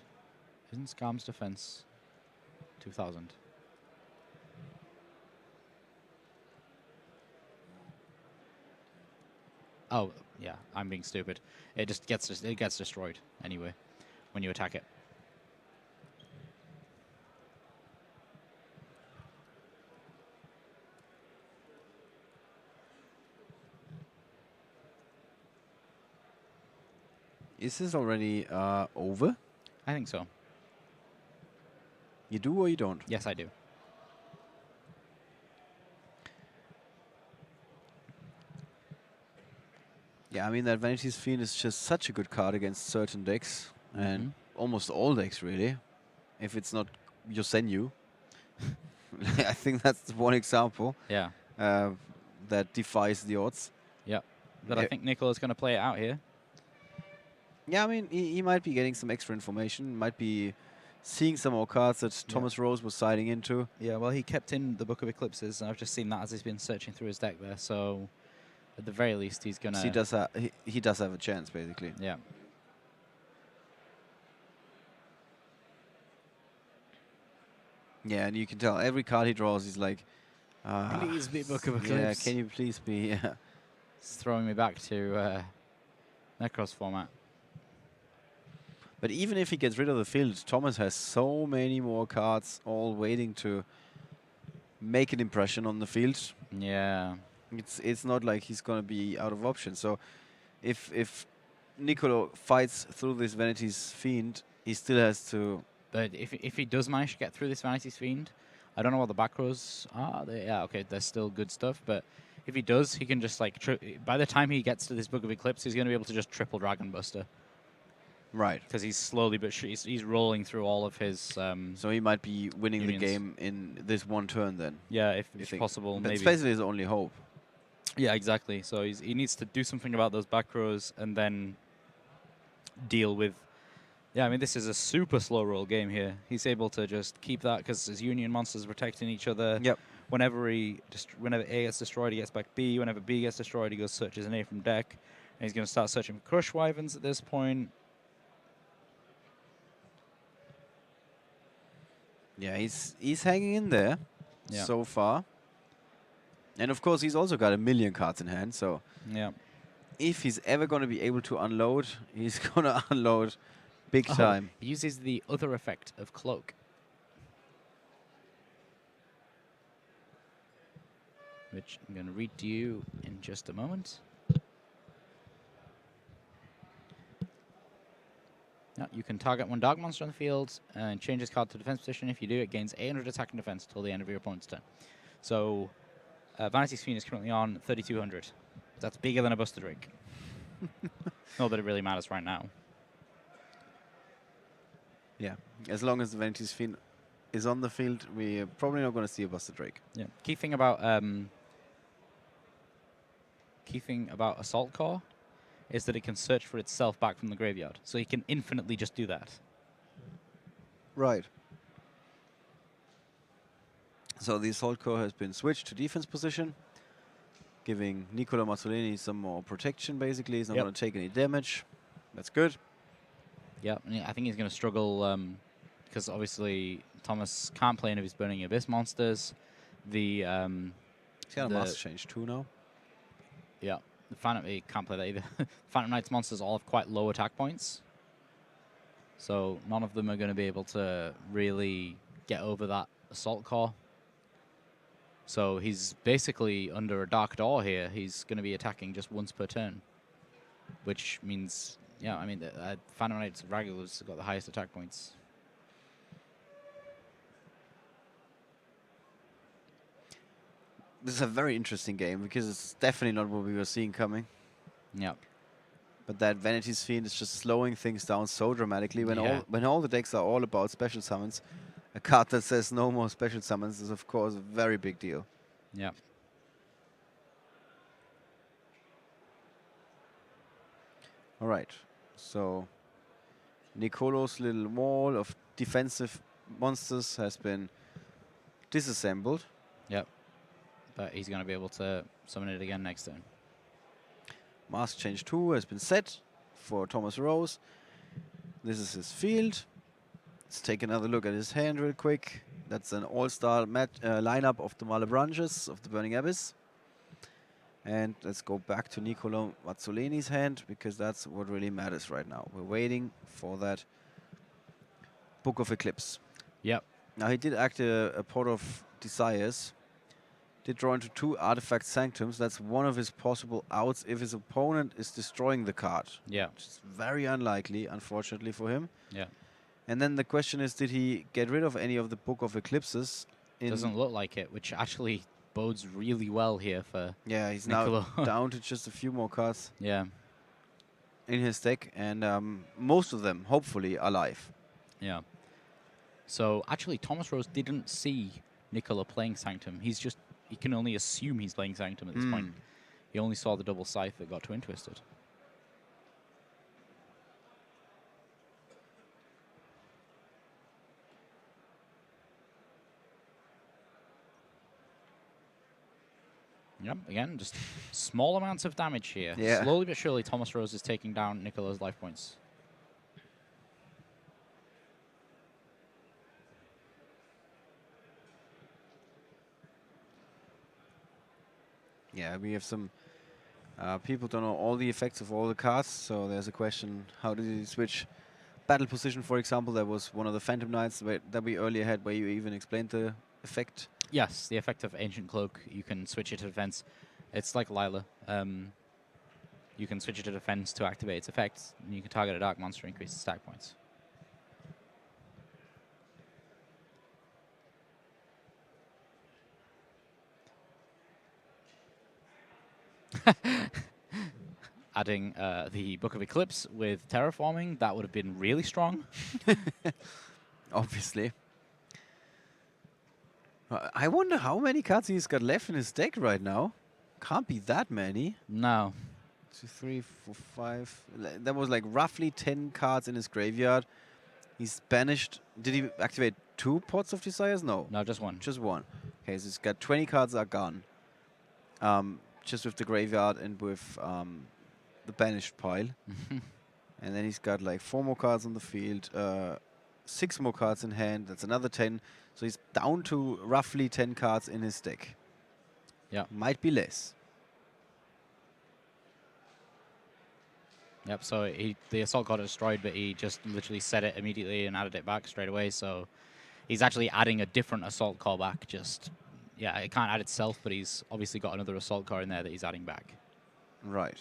Isn't Scam's defense 2,000? Oh, yeah, I'm being stupid. It just gets destroyed anyway when you attack it. Is this already over? I think so. You do or you don't? Yes, I do. Yeah, I mean, that Vanity's Fiend is just such a good card against certain decks, and almost all decks, really. If it's not Yosenyu. I think that's one example. Yeah. That defies the odds. Yeah. But I think Nicolo's going to play it out here. Yeah, I mean, he might be getting some extra information, might be seeing some more cards that Thomas Rose was siding into. Yeah, well, he kept in the Book of Eclipses, and I've just seen that as he's been searching through his deck there, so at the very least, he's going to... So he does have a chance, basically. Yeah. Yeah, and you can tell every card he draws, he's like... please be Book of Eclipse. Yeah, can you please be... Yeah. It's throwing me back to Necros format. But even if he gets rid of the field, Thomas has so many more cards all waiting to make an impression on the field. Yeah. It's not like he's going to be out of options. So if Nicolo fights through this Vanity's Fiend he still has to. But if he does manage to get through this Vanity's Fiend, I don't know what the back rows are. Yeah, okay, they're still good stuff. But if he does, he can just like by the time he gets to this Book of Eclipse, he's going to be able to just triple Dragon Buster. Right. Because he's slowly but he's rolling through all of his. So he might be winning the game in this one turn then. Yeah, if possible, That's maybe. basically his only hope. Yeah, exactly. So he needs to do something about those back rows and then deal with. Yeah, I mean, this is a super slow roll game here. He's able to just keep that because his Union monsters are protecting each other. Yep. Whenever A gets destroyed, he gets back B. Whenever B gets destroyed, he goes searches an A from deck. And he's going to start searching for Crush Wyverns at this point. Yeah, he's hanging in there so far. And of course, he's also got 1 million cards in hand. So yeah, if he's ever going to be able to unload, he's going to unload big time. He uses the other effect of Cloak. Which I'm going to read to you in just a moment. Yeah, you can target one dark monster on the field and change this card to defense position. If you do, it gains 800 attack and defense till the end of your opponent's turn. So, Vanity's Fiend is currently on 3,200. That's bigger than a Buster Drake. Not that it really matters right now. Yeah, as long as the Vanity's Fiend is on the field, we're probably not going to see a Buster Drake. Yeah. Key thing about Assault Core is that it can search for itself back from the graveyard. So you can infinitely just do that. Right. So the Assault Core has been switched to defense position, giving Nicola Mazzolini some more protection, basically. He's not going to take any damage. That's good. Yeah, and I think he's going to struggle because obviously Thomas can't play any of his Burning Abyss monsters. He's got a Master Change too now. Yeah. The Phantom, he can't play that either. Phantom Knight's monsters all have quite low attack points. So none of them are going to be able to really get over that Assault Core. So he's basically under a Dark Door here. He's going to be attacking just once per turn. Which means, yeah, I mean, Phantom Knight's regulars have got the highest attack points. This is a very interesting game because it's definitely not what we were seeing coming. Yeah. But that Vanity's Fiend is just slowing things down so dramatically. When all the decks are all about special summons, a card that says no more special summons is of course a very big deal. Yeah. All right. So Nicolo's little wall of defensive monsters has been disassembled. Yep. But he's going to be able to summon it again next turn. Master Change 2 has been set for Thomas Rose. This is his field. Let's take another look at his hand real quick. That's an all-star lineup of the Malebranches of the Burning Abyss. And let's go back to Niccolo Mazzolini's hand because that's what really matters right now. We're waiting for that Book of Eclipse. Yep. Now he did act a Pot of Desires. Did draw into 2 Artifact Sanctums. That's one of his possible outs if his opponent is destroying the card. Yeah. Which is very unlikely, unfortunately, for him. Yeah. And then the question is, did he get rid of any of the Book of Eclipses? Doesn't look like it, which actually bodes really well here for Yeah, he's Niccolo. now down to just a few more cards. Yeah. In his deck, and most of them, hopefully, are live. Yeah. So, actually, Thomas Rose didn't see Niccolo playing Sanctum. He can only assume he's playing Sanctum at this point. He only saw the double scythe that got Twin Twisted. Yep, again, just small amounts of damage here. Yeah. Slowly but surely, Thomas Rose is taking down Niccolo's life points. Yeah, we have some people don't know all the effects of all the cards, so there's a question, how did he switch battle position, for example? That was one of the Phantom Knights that we earlier had, where you even explained the effect. Yes, the effect of Ancient Cloak, you can switch it to defense. It's like Lila. You can switch it to defense to activate its effects, and you can target a dark monster, increase the stack points. Adding the Book of Eclipse with Terraforming, that would have been really strong. Obviously. I wonder how many cards he's got left in his deck right now. Can't be that many. No. 2, 3, 4, 5. There was like roughly 10 cards in his graveyard. He's banished. Did he activate 2 Pots of Desires? No. No, just 1. Just 1. Okay, so he's got 20 cards are gone. Just with the graveyard and with the banished pile. And then he's got like 4 more cards on the field, 6 more cards in hand. That's another 10. So he's down to roughly 10 cards in his deck. Yeah. Might be less. Yep, so the assault got destroyed, but he just literally set it immediately and added it back straight away. So he's actually adding a different assault call back. Just, yeah, it can't add itself, but he's obviously got another assault car in there that he's adding back. Right.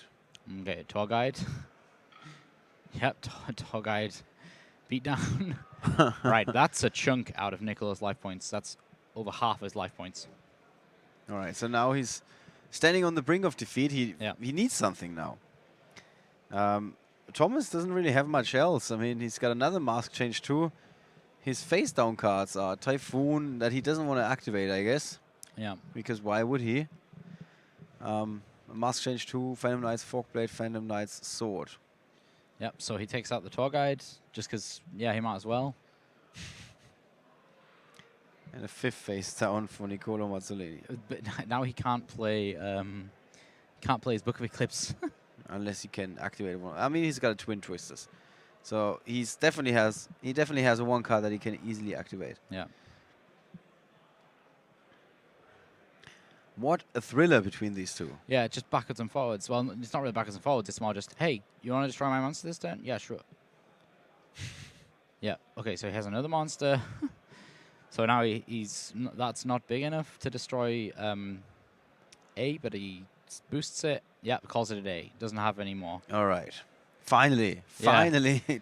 Okay, Tour Guide. Yep, Tour Guide beat down. Right, that's a chunk out of Nicolo's life points. That's over half his life points. All right, so now he's standing on the brink of defeat. He needs something now. Thomas doesn't really have much else. I mean, he's got another mask change too. His face down cards are Typhoon that he doesn't want to activate, I guess. Yeah. Because why would he? Mask change 2, Phantom Knight's Forkblade, Phantom Knight's Sword. Yep, so he takes out the Tour Guide just because, yeah, he might as well. And a 5th face down for Nicolo Mazzolini. But now he can't play his Book of Eclipse. Unless he can activate one. I mean, he's got a Twin Twisters. So he definitely has a 1 card that he can easily activate. Yeah. What a thriller between these two. Yeah, just backwards and forwards. Well, it's not really backwards and forwards. It's more just, hey, you want to destroy my monster this turn? Yeah, sure. Yeah. Okay, so he has another monster. So now that's not big enough to destroy A, but he boosts it. Yeah, calls it a day. Doesn't have any more. All right. Finally,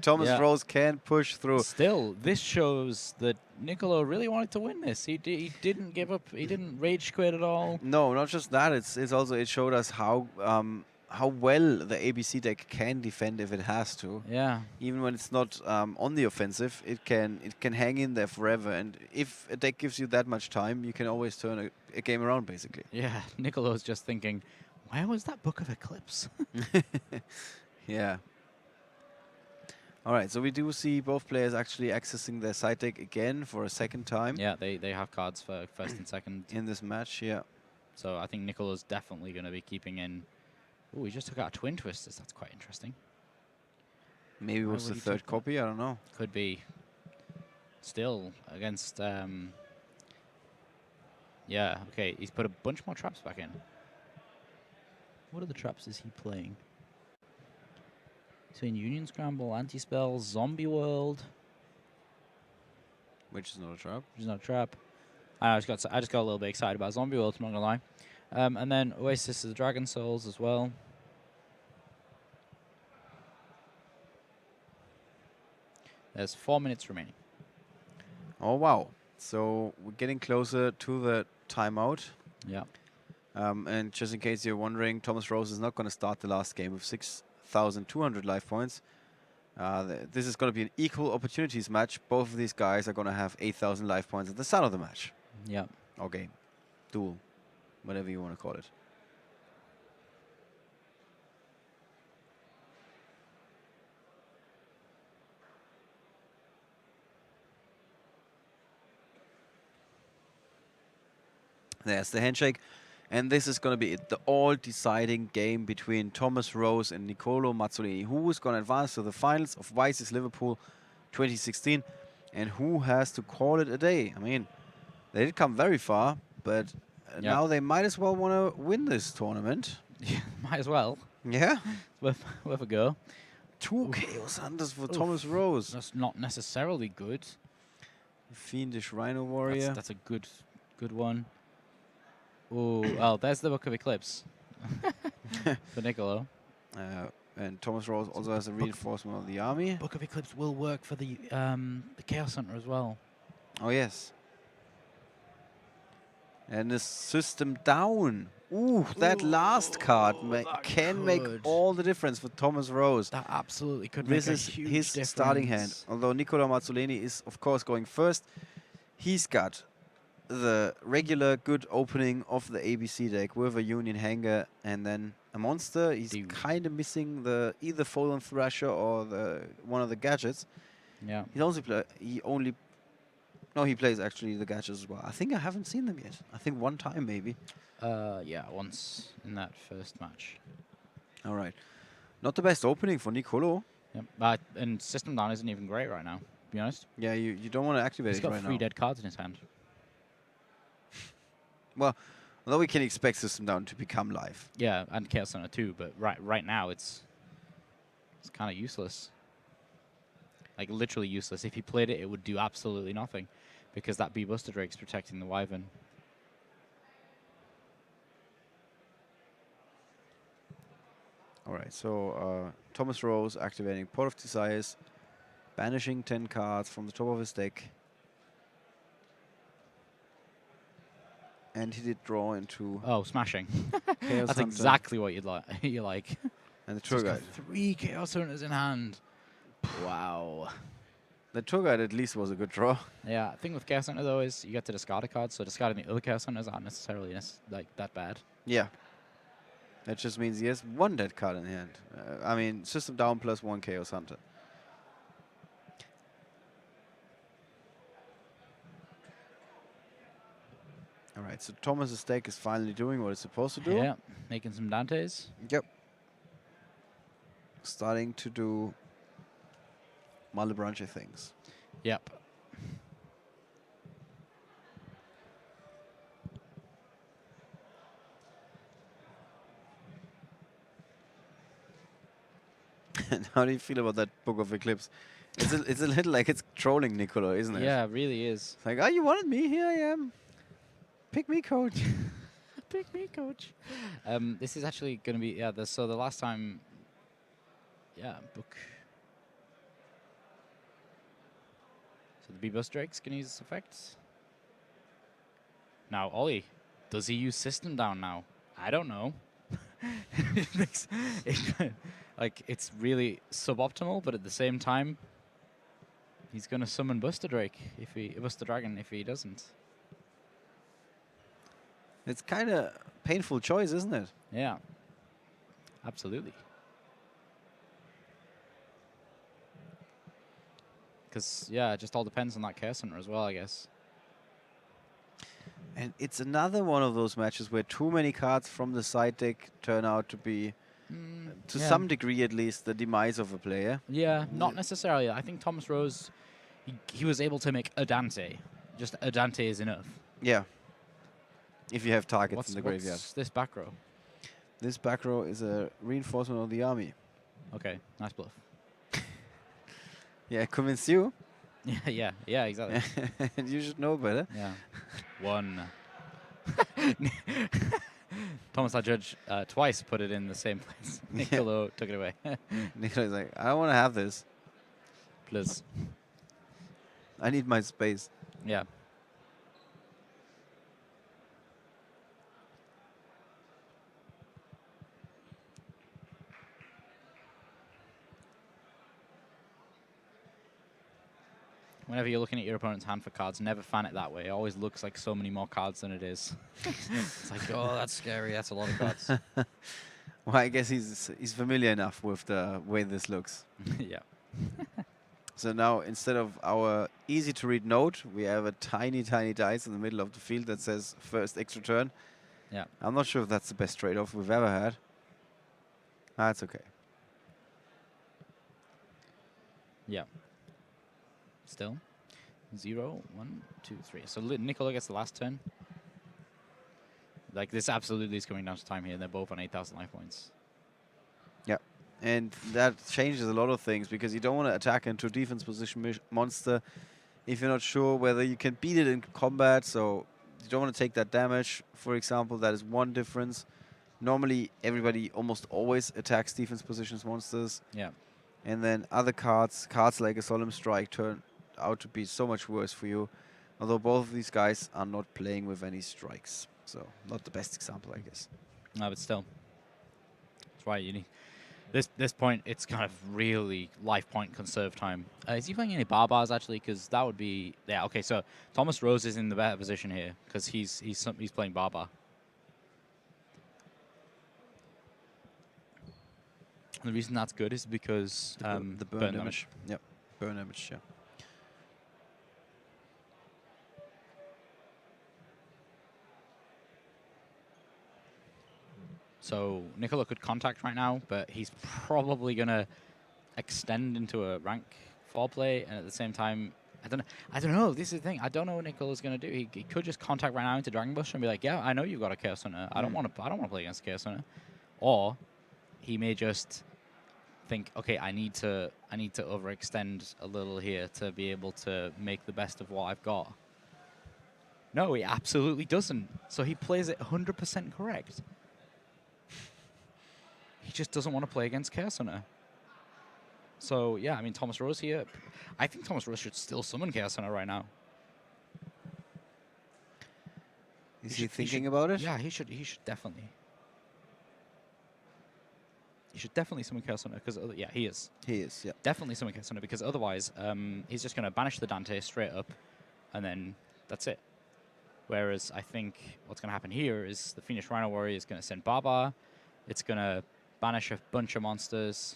Thomas Rose can push through. Still, this shows that Nicolo really wanted to win this. He didn't give up. He didn't rage quit at all. No, not just that. It's also it showed us how well the ABC deck can defend if it has to. Yeah. Even when it's not on the offensive, it can hang in there forever. And if a deck gives you that much time, you can always turn a game around, basically. Yeah, Nicolo's just thinking, where was that Book of Eclipse? Yeah. All right, so we do see both players actually accessing their side deck again for a 2nd time. Yeah, they have cards for 1st and 2nd. In this match, yeah. So I think Nicolo's definitely going to be keeping in. Oh, he just took out a Twin Twisters. That's quite interesting. Maybe it was the 3rd copy, I don't know. Could be. Still, against... yeah, okay, he's put a bunch more traps back in. What other traps is he playing? Between Union Scramble, Anti-Spell, Zombie World. Which is not a trap. Which is not a trap. I just got a little bit excited about Zombie World, I'm not going to lie. And then Oasis of the Dragon Souls as well. There's 4 minutes remaining. Oh, wow. So we're getting closer to the timeout. Yeah. And just in case you're wondering, Thomas Rose is not going to start the last game with 6,200 life points. This is going to be an equal opportunities match. Both of these guys are going to have 8,000 life points at the start of the match. Yeah. Or game. Duel. Whatever you want to call it. There's the handshake. And this is going to be it, the all-deciding game between Thomas Rose and Nicolo Mazzolini. Who is going to advance to the finals of YCS Liverpool 2016 and who has to call it a day? I mean, they did come very far, but now they might as well want to win this tournament. Yeah, might as well. Yeah. Worth a go. 2 Chaos Hunters for Thomas Rose. That's not necessarily good. Fiendish Rhino Warrior. That's a good one. Oh, well, there's the Book of Eclipse for Nicolo. And Thomas Rose also has a reinforcement of the army. Book of Eclipse will work for the Chaos Hunter as well. Oh, yes. And a system down. Ooh, that last card can make all the difference for Thomas Rose. That absolutely could This make a is huge his difference. starting hand. Although Nicola Mazzolini is, of course, going first. He's got the regular good opening of the ABC deck with a Union Hanger and then a monster. He's kind of missing the either Fallen Thrasher or the one of the gadgets. Yeah. He plays actually the gadgets as well. I think I haven't seen them yet. I think one time maybe. Yeah, once in that first match. All right. Not the best opening for Nicolo. Yep. And System Down isn't even great right now, to be honest. Yeah, you don't want to activate it right now. He's got 3 dead cards in his hand. Well, although we can expect System Down to become live. Yeah, and Chaos Center too, but right now it's kind of useless. Like, literally useless. If he played it, it would do absolutely nothing, because that Buster Drake's protecting the Wyvern. All right, so Thomas Rose activating Pot of Desires, banishing 10 cards from the top of his deck. And he did draw into... Oh, smashing. Chaos That's Hunter. exactly what you like. And the Tour Guide. 3 Chaos Hunters in hand. Wow. The Tour Guide at least was a good draw. Yeah, the thing with Chaos Hunter, though, is you get to discard a card, so discarding the other Chaos Hunters aren't necessarily that bad. Yeah. That just means he has 1 dead card in hand. I mean, System Down plus 1 Chaos Hunter. All right, so Thomas's deck is finally doing what it's supposed to do. Yeah, making some Dantes. Yep. Starting to do Malebranche things. Yep. And how do you feel about that Book of Eclipse? It's a little like it's trolling Nicola, isn't it? Yeah, it really is. It's like, oh, you wanted me? Here I am. Pick me, coach. Pick me, coach. This is actually going to be, so the last time, book. So the B-Bus Drake's going to use its effects. Now, Ollie, does he use System Down now? I don't know. It's really suboptimal, but at the same time, he's going to summon Buster Dragon if he doesn't. It's kind of painful choice, isn't it? Yeah, absolutely. Because, it just all depends on that Chaos Hunter as well, I guess. And it's another one of those matches where too many cards from the side deck turn out to be, to some degree at least, the demise of a player. Yeah, not necessarily. I think Thomas Rose, he was able to make a Dante. Just a Dante is enough. Yeah. If you have targets in the graveyard. What's this back row? This back row is a reinforcement of the army. Okay, nice bluff. Yeah, convince you. yeah, exactly. And you should know better. Yeah. 1. Thomas La Judge twice put it in the same place. Nicolo took it away. Nicolo's like, I don't want to have this. Please. I need my space. Yeah. Whenever you're looking at your opponent's hand for cards, never fan it that way. It always looks like so many more cards than it is. It's like, oh, that's scary. That's a lot of cards. Well, I guess he's familiar enough with the way this looks. Yeah. So now, instead of our easy-to-read note, we have a tiny, tiny dice in the middle of the field that says first extra turn. Yeah. I'm not sure if that's the best trade-off we've ever had. That's okay. Yeah. Still. 0, 1, 2, 3. So Nicola gets the last turn. Like, this absolutely is coming down to time here. They're both on 8,000 life points. Yeah. And that changes a lot of things, because you don't want to attack into defense position monster if you're not sure whether you can beat it in combat. So you don't want to take that damage, for example. That is one difference. Normally, everybody almost always attacks defense positions monsters. Yeah. And then other cards like a Solemn Strike turn out to be so much worse for you. Although both of these guys are not playing with any strikes. So not the best example, I guess. No, but still. That's why you need... This point, it's kind of really life point conserve time. Is he playing any bars actually? Because that would be... Yeah, okay, so Thomas Rose is in the better position here because he's playing bar. The reason that's good is because the burn damage. Yep, burn damage, yeah. So Nicola could contact right now, but he's probably going to extend into a rank 4 play, and at the same time, I don't know. This is the thing. I don't know what Nicola's going to do. He could just contact right now into Dragon Bush and be like, "Yeah, I know you've got a Chaos Hunter. I don't want to play against Chaos Hunter," or he may just think, "Okay, I need to overextend a little here to be able to make the best of what I've got." No, he absolutely doesn't. So he plays it 100% correct. He just doesn't want to play against Chaos Hunter. So, yeah, I mean, Thomas Rose here. I think Thomas Rose should still summon Chaos Hunter right now. Is he thinking about it? Yeah, he should definitely. He should definitely summon Chaos Hunter, because, yeah, he is. He is, yeah. Definitely summon Chaos Hunter, because otherwise, he's just going to banish the Dante straight up, and then that's it. Whereas I think what's going to happen here is the Phoenix Rhino Warrior is going to send Baba. It's going to banish a bunch of monsters.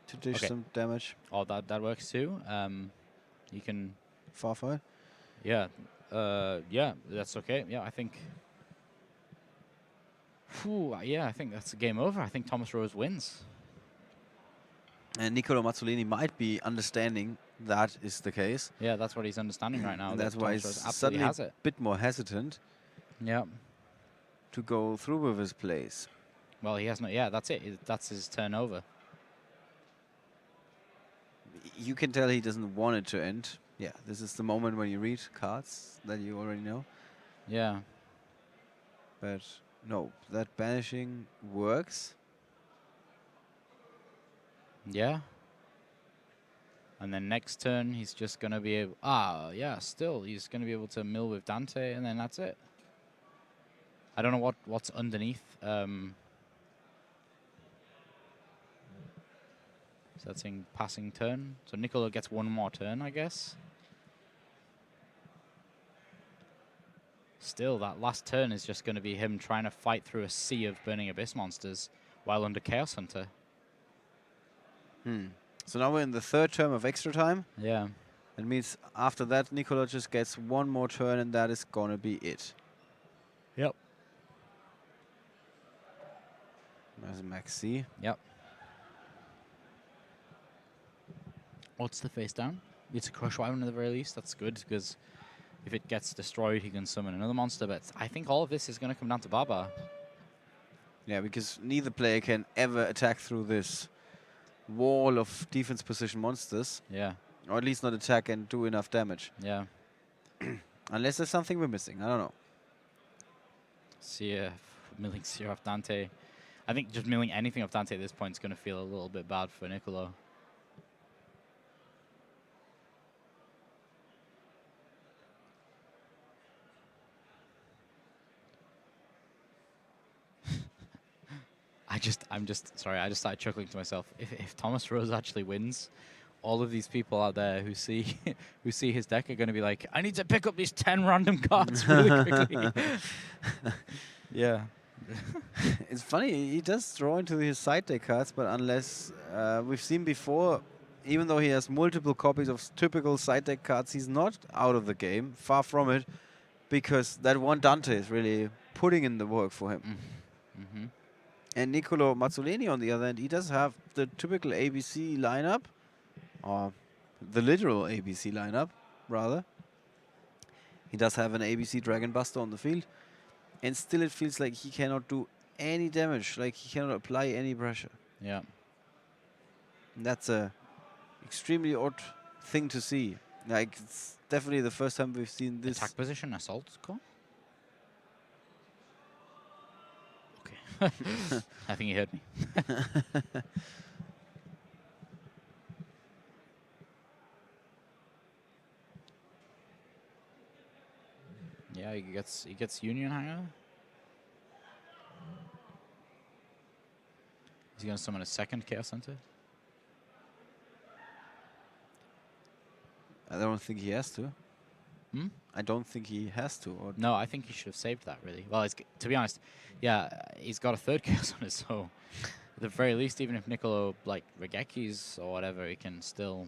To dish some damage. Oh, that works too. You can... Farfight? Yeah. Yeah, that's okay. Yeah, I think... yeah, I think that's a game over. I think Thomas Rose wins. And Niccolo Mazzolini might be understanding that is the case. Yeah, that's what he's understanding right now. That's why he's suddenly a bit more hesitant. Yeah. To go through with his plays. Well, he has not. Yeah, that's it. That's his turn over. You can tell he doesn't want it to end. Yeah, this is the moment when you read cards that you already know. Yeah. But no, that banishing works. Yeah. And then next turn, he's just going to be able... yeah, still. He's going to be able to mill with Dante, and then that's it. I don't know what's underneath. So that's in passing turn. So Nicola gets one more turn, I guess. Still, that last turn is just going to be him trying to fight through a sea of Burning Abyss monsters while under Chaos Hunter. So now we're in the third term of extra time. Yeah. That means after that, Nicola just gets one more turn, and that is going to be it. Yep. There's Maxi. Yep. What's the face down? It's a Crush Wyvern at the very least. That's good, because if it gets destroyed, he can summon another monster. But I think all of this is going to come down to Baba. Yeah, because neither player can ever attack through this wall of defense position monsters. Yeah. Or at least not attack and do enough damage. Yeah. Unless there's something we're missing. I don't know. CF, milling Seer off Dante. I think just milling anything off Dante at this point is going to feel a little bit bad for Niccolo. I'm just sorry. I just started chuckling to myself. If Thomas Rose actually wins, all of these people out there who see his deck are going to be like, I need to pick up these 10 random cards really quickly. Yeah. It's funny. He does draw into his side deck cards, but unless we've seen before, even though he has multiple copies of typical side deck cards, he's not out of the game. Far from it, because that one Dante is really putting in the work for him. Mm-hmm. And Niccolo Mazzolini, on the other hand, he does have the typical ABC lineup, or the literal ABC lineup, rather. He does have an ABC Dragon Buster on the field, and still it feels like he cannot do any damage, like he cannot apply any pressure. Yeah. And that's a extremely odd thing to see. Like, it's definitely the first time we've seen this. Attack position, assault score? Okay. I think he heard me. Yeah, he gets Union Hanger. Is he going to summon a second Chaos Hunter? I don't think he has to. Hmm? I don't think he has to. Or No, I think he should have saved that, really. Well, to be honest, yeah, he's got a third Chaos Hunter, so at the very least, even if Niccolo, like, Regekis or whatever, he can still...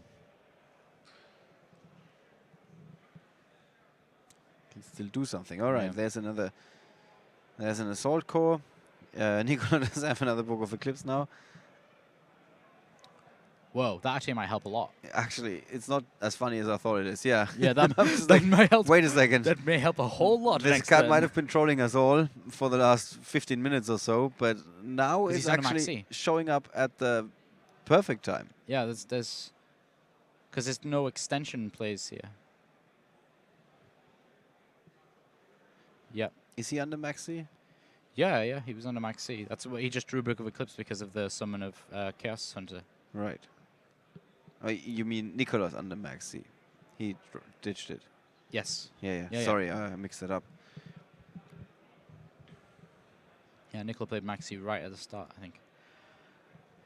do something. All right, there's an Assault Core. Niccolo does have another Book of Eclipse now. Whoa, that actually might help a lot. Actually, it's not as funny as I thought it is. Yeah. Yeah, that like, may help. Wait a second. That may help a whole lot. This card might have been trolling us all for the last 15 minutes or so, but now it's actually showing up at the perfect time. Yeah, because there's no extension plays here. Yep. Is he under Maxi? Yeah, he was under Maxi. That's what he just drew Book of Eclipse because of the summon of Chaos Hunter. Right. Oh, you mean Niccolo's under Maxi? He ditched it. Yes. Yeah. Sorry, I mixed it up. Yeah, Niccolo played Maxi right at the start, I think.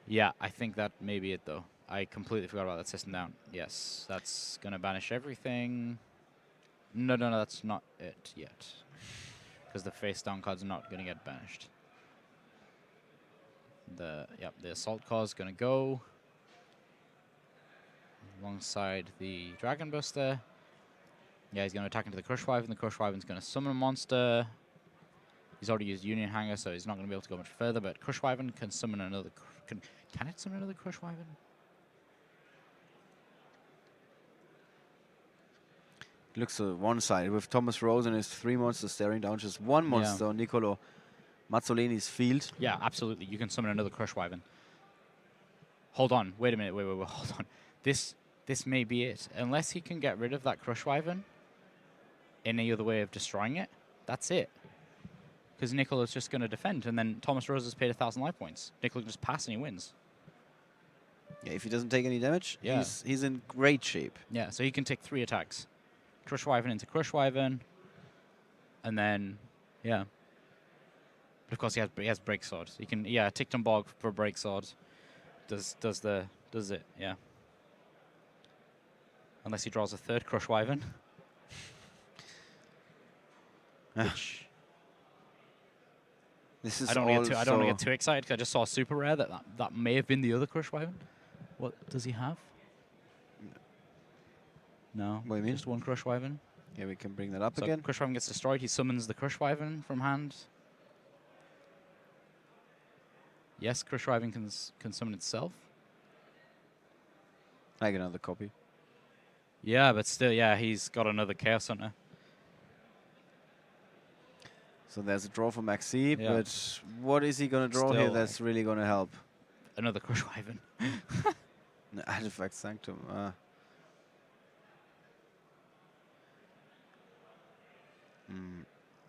Yeah, I think that may be it, though. I completely forgot about that system down. Yes, that's going to banish everything. No, that's not it yet. Because the face down card's not going to get banished. The Assault Core is going to go alongside the Dragon Buster. Yeah, he's going to attack into the Crush Wyvern. The Crush Wyvern's going to summon a monster. He's already used Union Hanger, so he's not going to be able to go much further. But Crush Wyvern can summon another. Can it summon another Crush Wyvern? Looks one-sided with Thomas Rose and his 3 monsters staring down just one monster on Niccolo Mazzolini's field. Yeah, absolutely. You can summon another Crush Wyvern. Hold on. Wait a minute. Wait. Hold on. This may be it. Unless he can get rid of that Crush Wyvern, any other way of destroying it, that's it. Because Niccolo's just going to defend, and then Thomas Rose has paid 1,000 life points. Niccolo can just pass and he wins. Yeah, if he doesn't take any damage, he's in great shape. Yeah, so he can take 3 attacks. Crush Wyvern into Crush Wyvern, and then, yeah. But of course, he has Break Sword. He can, Ticton Bog for Break Sword. Does it, yeah. Unless he draws a 3rd Crush Wyvern. Which this is I don't want to get too excited because I just saw a super rare that may have been the other Crush Wyvern. What does he have? No. What do you mean? Just 1 Crush Wyvern. Yeah, we can bring that up so again. Crush Wyvern gets destroyed. He summons the Crush Wyvern from hand. Yes, Crush Wyvern can summon itself. I get another copy. Yeah, but still, he's got another Chaos Hunter. So there's a draw for Maxi, but what is he going to draw here that's really going to help? Another Crush Wyvern. Artifact Sanctum.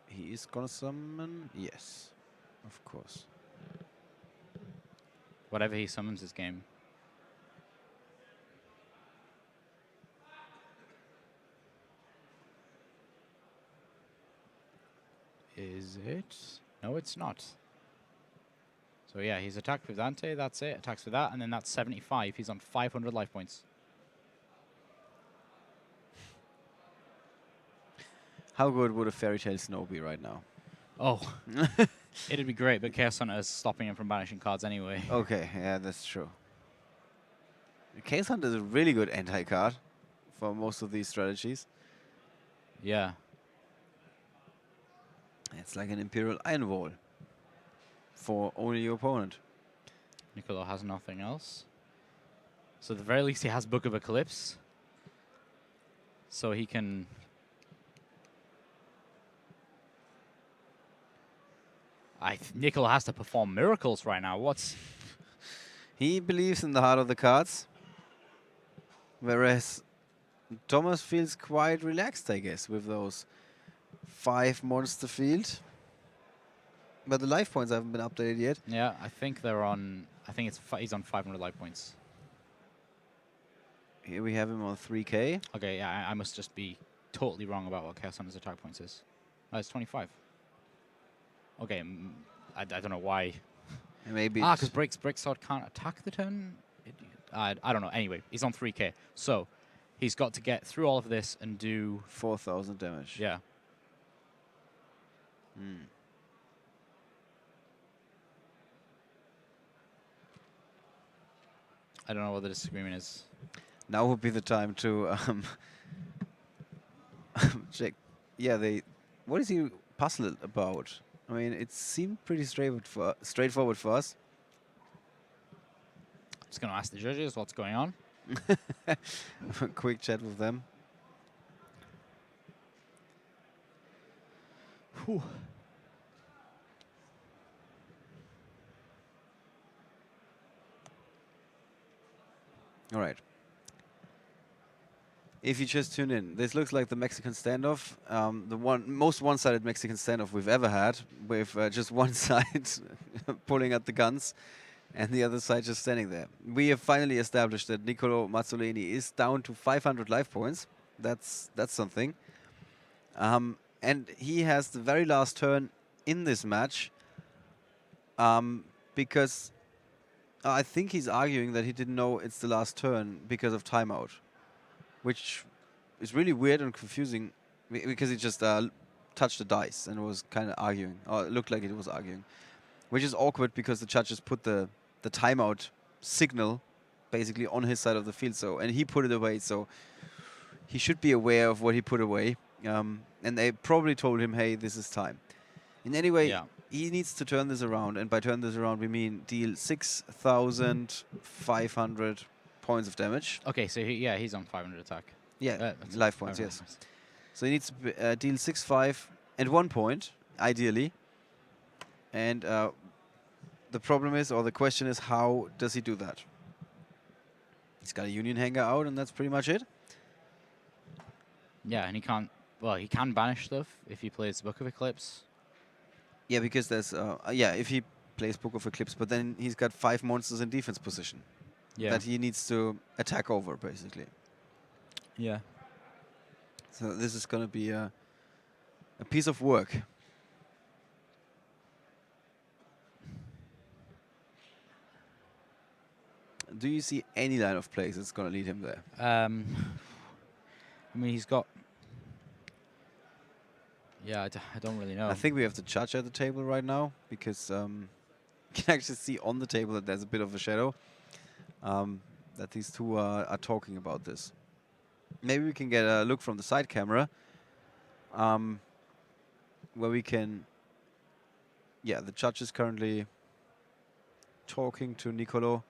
He is going to summon? Yes, of course. Whatever he summons is game. Is it? No, it's not. So yeah, he's attacked with Dante, that's it. Attacks with that, and then that's 75. He's on 500 life points. How good would a Fairy Tale Snow be right now? Oh, it'd be great, but Chaos Hunter is stopping him from banishing cards anyway. Okay, yeah, that's true. Chaos Hunter is a really good anti-card for most of these strategies. Yeah. It's like an Imperial Iron Wall for only your opponent. Niccolo has nothing else. So at the very least he has Book of Eclipse. So he can... Niccolo has to perform miracles right now. What's... He believes in the heart of the cards. Whereas Thomas feels quite relaxed, I guess, with those 5 monster field. But the life points haven't been updated yet. Yeah, I think they're on... I think he's on 500 life points. Here we have him on 3k. Okay, yeah, I must just be totally wrong about what Chaos Hunter's attack points is. Oh, it's 25. Okay, I don't know why. Maybe. Because Break Sword can't attack the turn? I don't know. Anyway, he's on 3k. So he's got to get through all of this and do 4,000 damage. Yeah. I don't know what the disagreement is. Now would be the time to check. Yeah, what is he puzzled about? I mean, it seemed pretty straightforward for us. Just going to ask the judges what's going on. A quick chat with them. Whew. All right. If you just tune in, this looks like the Mexican standoff, the most one-sided Mexican standoff we've ever had, with just one side pulling at the guns and the other side just standing there. We have finally established that Niccolo Mazzolini is down to 500 life points. That's something. And he has the very last turn in this match, because I think he's arguing that he didn't know it's the last turn because of timeout, which is really weird and confusing because he just touched the dice and was kind of arguing, or it looked like it was arguing, which is awkward because the judges put the timeout signal basically on his side of the field, and he put it away, so he should be aware of what he put away, and they probably told him, hey, this is time. In any way, he needs to turn this around, and by turn this around we mean deal 6,500 points of damage. Okay, so he's on 500 attack. Yeah, life points, yes. So he needs to deal 6-5 and 1 point, ideally. And the problem is, or the question is, how does he do that? He's got a Union Hanger out, and that's pretty much it. Yeah, and he can banish stuff if he plays Book of Eclipse. Yeah, because there's, if he plays Book of Eclipse, but then he's got 5 monsters in defense position that he needs to attack over, basically. Yeah. So this is going to be a piece of work. Do you see any line of plays that's going to lead him there? I mean, he's got... Yeah, I don't really know. I think we have the judge at the table right now, because you can actually see on the table that there's a bit of a shadow, that these two are talking about this. Maybe we can get a look from the side camera, where we can... Yeah, the judge is currently talking to Niccolo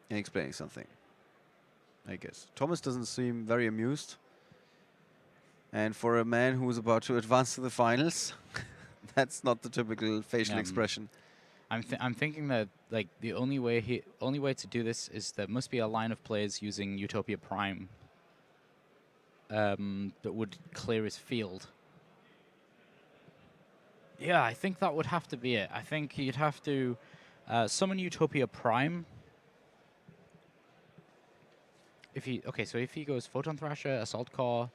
and explaining something, I guess. Thomas doesn't seem very amused. And for a man who's about to advance to the finals, that's not the typical facial expression. I'm thinking that like the only way to do this is there must be a line of players using Utopia Prime that would clear his field. Yeah, I think that would have to be it. I think you'd have to summon Utopia Prime. If he goes Photon Thrasher, Assault Core,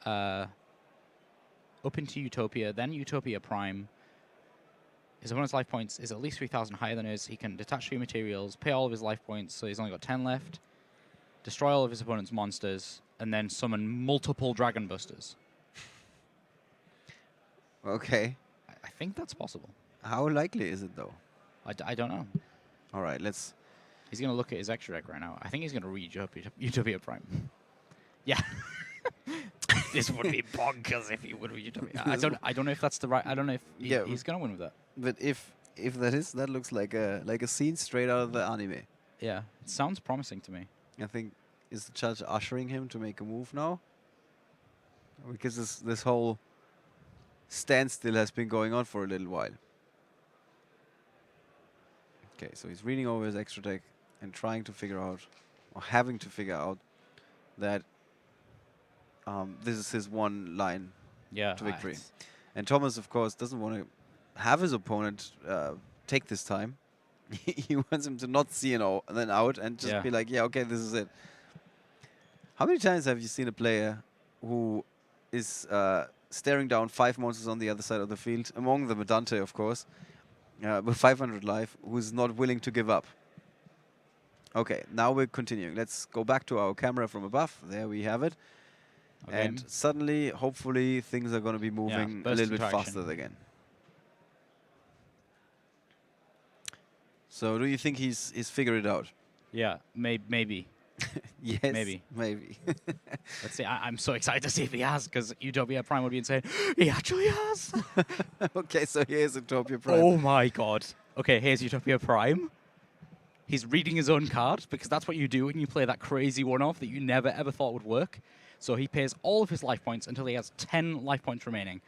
up into Utopia, then Utopia Prime. His opponent's life points is at least 3,000 higher than his. He can detach 3 materials, pay all of his life points, so he's only got 10 left. Destroy all of his opponent's monsters, and then summon multiple Dragon Busters. Okay. I think that's possible. How likely is it, though? I don't know. All right, let's... He's going to look at his extra deck right now. I think he's going to read Utopia Prime. Yeah. This would be bonkers if he would read Utopia. I don't know if that's the right... I don't know if he's going to win with that. But if that looks like a scene straight out of the anime. Yeah, it sounds promising to me. I think, is the judge ushering him to make a move now? Because this whole standstill has been going on for a little while. Okay, so he's reading over his extra deck and trying to figure out, or having to figure out, that this is his one line to victory. And Thomas, of course, doesn't want to have his opponent take this time. He wants him to not see an out and just be like, yeah, okay, this is it. How many times have you seen a player who is staring down 5 monsters on the other side of the field, among them a Dante, of course, with 500 life, who's not willing to give up. Okay, now we're continuing. Let's go back to our camera from above. There we have it. Okay. And suddenly, hopefully, things are going to be moving a little bit faster again. So do you think he's figured it out? Yeah, maybe. Yes, maybe. Let's see. I'm so excited to see if he has, because Utopia Prime would be insane. He actually has. Okay, so here's Utopia Prime. Oh my god. Okay, here's Utopia Prime. He's reading his own card, because that's what you do when you play that crazy one-off that you never ever thought would work. So he pays all of his life points until he has 10 life points remaining.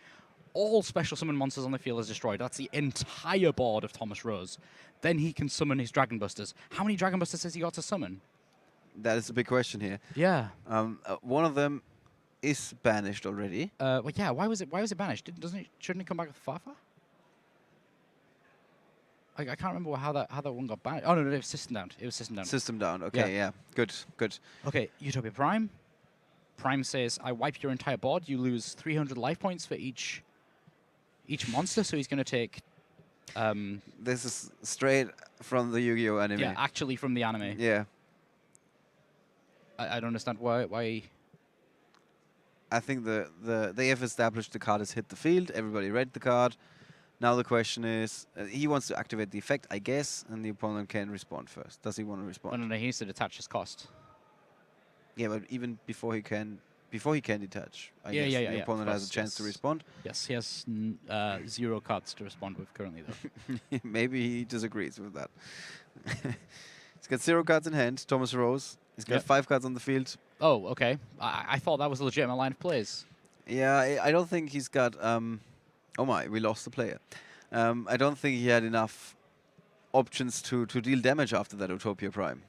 All special summon monsters on the field is destroyed. That's the entire board of Thomas Rose. Then he can summon his Dragon Busters. How many Dragon Busters has he got to summon? That is a big question here. Yeah. One of them is banished already. Well, yeah. Why was it banished? Shouldn't it come back with Fafa? I can't remember how that one got banished. Oh no, it was system down. It was system down. System down. Okay, yeah. Good. Okay, Utopia Prime. Prime says, I wipe your entire board. You lose 300 life points for each monster. So he's going to take. This is straight from the Yu-Gi-Oh anime. Yeah, actually from the anime. Yeah. I don't understand why. I think they have established the card has hit the field. Everybody read the card. Now the question is, he wants to activate the effect, I guess, and the opponent can respond first. Does he want to respond? Oh, no, he needs to detach his cost. Yeah, but even before he can detach, I guess the opponent has a chance to respond. Yes, he has 0 cards to respond with currently, though. Maybe he disagrees with that. He's got 0 cards in hand, Thomas Rose. He's got 5 cards on the field. Oh, okay. I thought that was a legitimate line of plays. Yeah, I don't think he's got... oh my, we lost the player. I don't think he had enough options to deal damage after that Utopia Prime.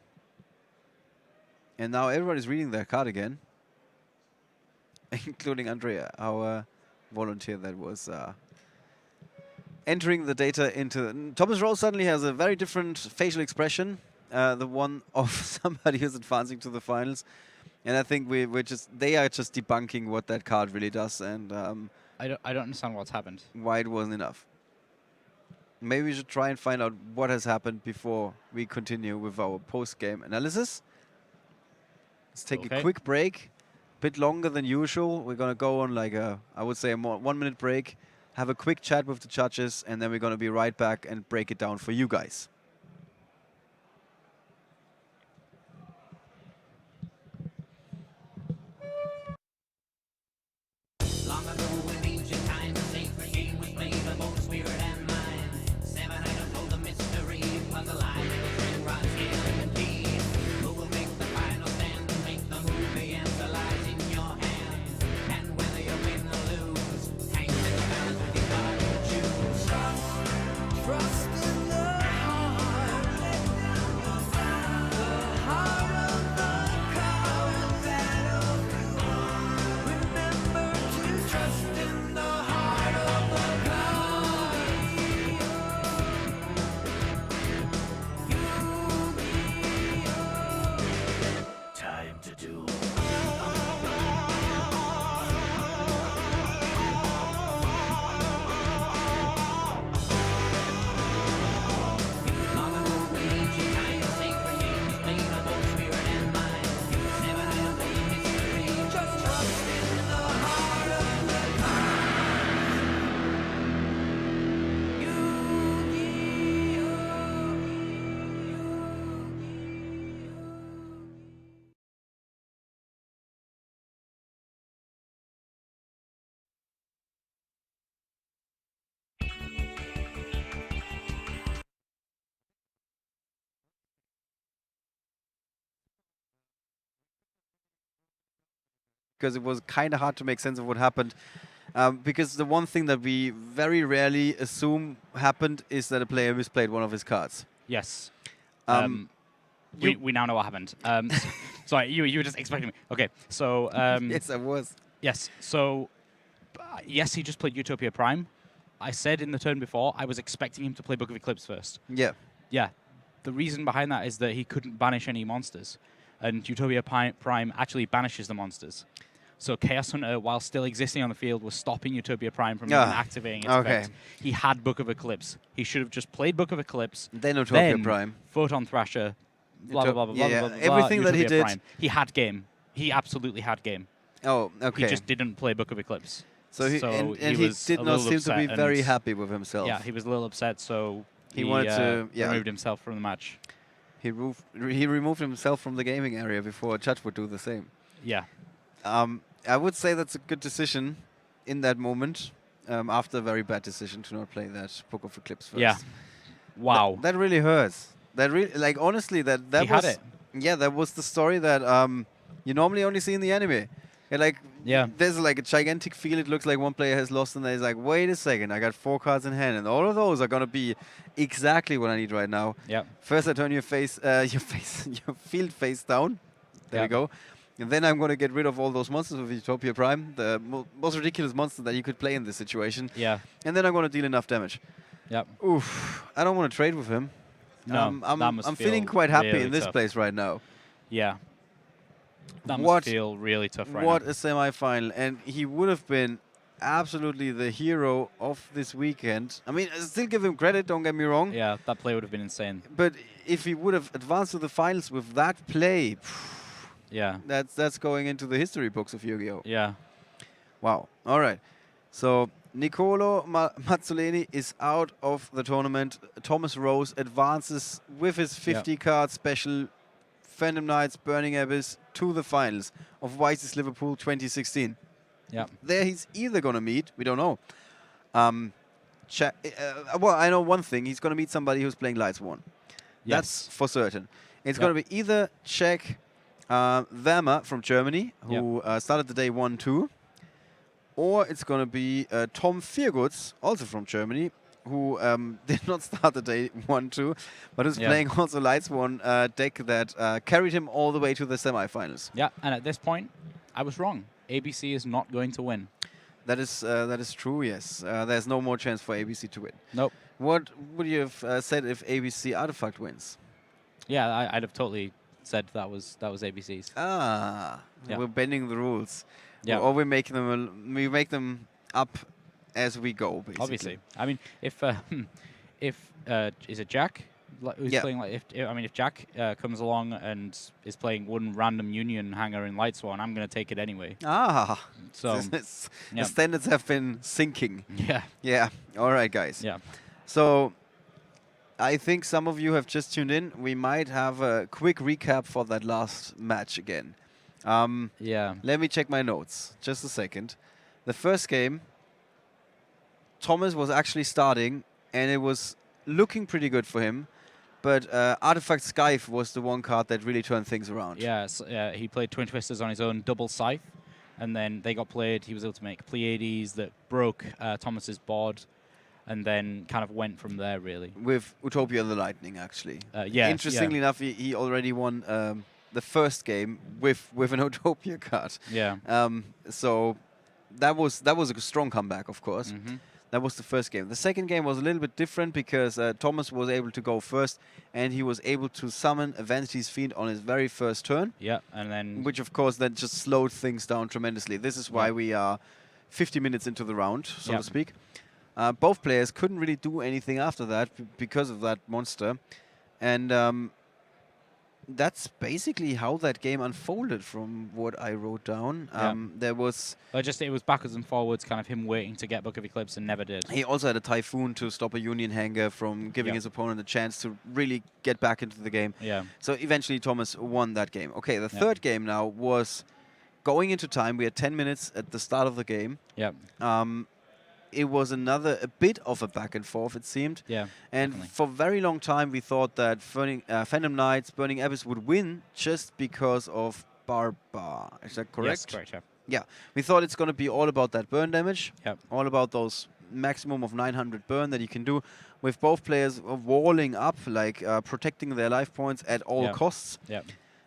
And now everybody's reading their card again. Including Andrea, our volunteer that was entering the data into... Thomas Rose suddenly has a very different facial expression. The one of somebody who's advancing to the finals. And I think they are just debunking what that card really does, and I don't understand what's happened. Why it wasn't enough. Maybe we should try and find out what has happened before we continue with our post-game analysis. Let's take a quick break, a bit longer than usual. We're going to go on like I would say a 1 minute break, have a quick chat with the judges, and then we're going to be right back and break it down for you guys. Because it was kind of hard to make sense of what happened. Because the one thing that we very rarely assume happened is that a player misplayed one of his cards. Yes. We now know what happened. Sorry, you were just expecting me. Okay, so... yes, I was. Yes, so... yes, he just played Utopia Prime. I said in the turn before, I was expecting him to play Book of Eclipse first. Yeah. Yeah. The reason behind that is that he couldn't banish any monsters. And Utopia Prime actually banishes the monsters. So Chaos Hunter, while still existing on the field, was stopping Utopia Prime from even activating its effect. He had Book of Eclipse. He should have just played Book of Eclipse. Then Utopia Prime. Photon Thrasher, blah, blah, blah, blah, yeah, blah, blah, everything blah, that he did. Prime. He had game. He absolutely had game. Oh, okay. He just didn't play Book of Eclipse. So he did not seem to be very happy with himself. Yeah, he was a little upset, so he wanted to removed himself from the match. He removed himself from the gaming area before Judge would do the same. Yeah. I would say that's a good decision in that moment, after a very bad decision to not play that Book of Eclipse first. Yeah. Wow. That really hurts. That really, like, honestly, that he was... had it. Yeah, that was the story that you normally only see in the anime. There's like a gigantic field. It looks like one player has lost, and then he's like, wait a second, I got 4 cards in hand, and all of those are gonna be exactly what I need right now. Yeah. First, I turn your field face down. There we go. And then I'm gonna get rid of all those monsters with Utopia Prime, the most ridiculous monster that you could play in this situation. Yeah. And then I'm gonna deal enough damage. Yep. Oof. I don't want to trade with him. No, I'm feeling quite happy really in this tough. place right now. Yeah. That must feel really tough right now. What a semi-final. And he would have been absolutely the hero of this weekend. I mean, I still give him credit, don't get me wrong. Yeah, that play would have been insane. But if he would have advanced to the finals with that play, yeah, that's going into the history books of Yu-Gi-Oh! Yeah. Wow. All right. So Nicolo Mazzolini is out of the tournament. Thomas Rose advances with his 50-card special Phantom Knights Burning Abyss to the finals of YCS Liverpool 2016. Yeah. There he's either going to meet, we don't know. Well, I know one thing. He's going to meet somebody who's playing Lights 1. Yes. That's for certain. It's going to be either Czech Wermer from Germany, who started the day 1-2, or it's going to be Tom Vierguts, also from Germany, who did not start the day 1-2, but who's playing also Lights 1 deck that carried him all the way to the semifinals. Yeah, and at this point, I was wrong. ABC is not going to win. That is true, yes. There's no more chance for ABC to win. Nope. What would you have said if ABC Artifact wins? Yeah, I'd have totally said that was ABC's. We're bending the rules. Yeah. Or we make them up as we go, basically. Obviously. I mean, if is it Jack who's playing if Jack comes along and is playing one random Union hanger in Light Swan, I'm going to take it anyway. So the standards have been sinking. Yeah. Yeah. All right, guys. Yeah. So I think some of you have just tuned in. We might have a quick recap for that last match again. Let me check my notes. Just a second. The first game, Thomas was actually starting, and it was looking pretty good for him. But Artifact Scythe was the one card that really turned things around. Yeah, he played Twin Twisters on his own double Scythe, and then they got played. He was able to make Pleiades that broke Thomas's board, and then kind of went from there, really. With Utopia the Lightning, actually. Interestingly enough, he already won the first game with an Utopia card. Yeah. So that was a strong comeback, of course. Mm-hmm. That was the first game. The second game was a little bit different because Thomas was able to go first, and he was able to summon a Vanity's Fiend on his very first turn. Yeah, and then... Which, of course, then just slowed things down tremendously. This is why we are 50 minutes into the round, so to speak. Both players couldn't really do anything after that because of that monster. And that's basically how that game unfolded from what I wrote down. There was... it was backwards and forwards, kind of him waiting to get Book of Eclipse and never did. He also had a Typhoon to stop a Union Hanger from giving his opponent a chance to really get back into the game. Yeah. So eventually Thomas won that game. Okay, the third game now was going into time. We had 10 minutes at the start of the game. Yeah. It was a bit of a back and forth, it seemed. Yeah, and for a very long time, we thought that Phantom Knights, Burning Abyss would win just because of Barbar. Is that correct? Yes, correct, yeah. Yeah, we thought it's going to be all about that burn damage. Yep. All about those maximum of 900 burn that you can do with both players walling up, like protecting their life points at all costs. Yeah.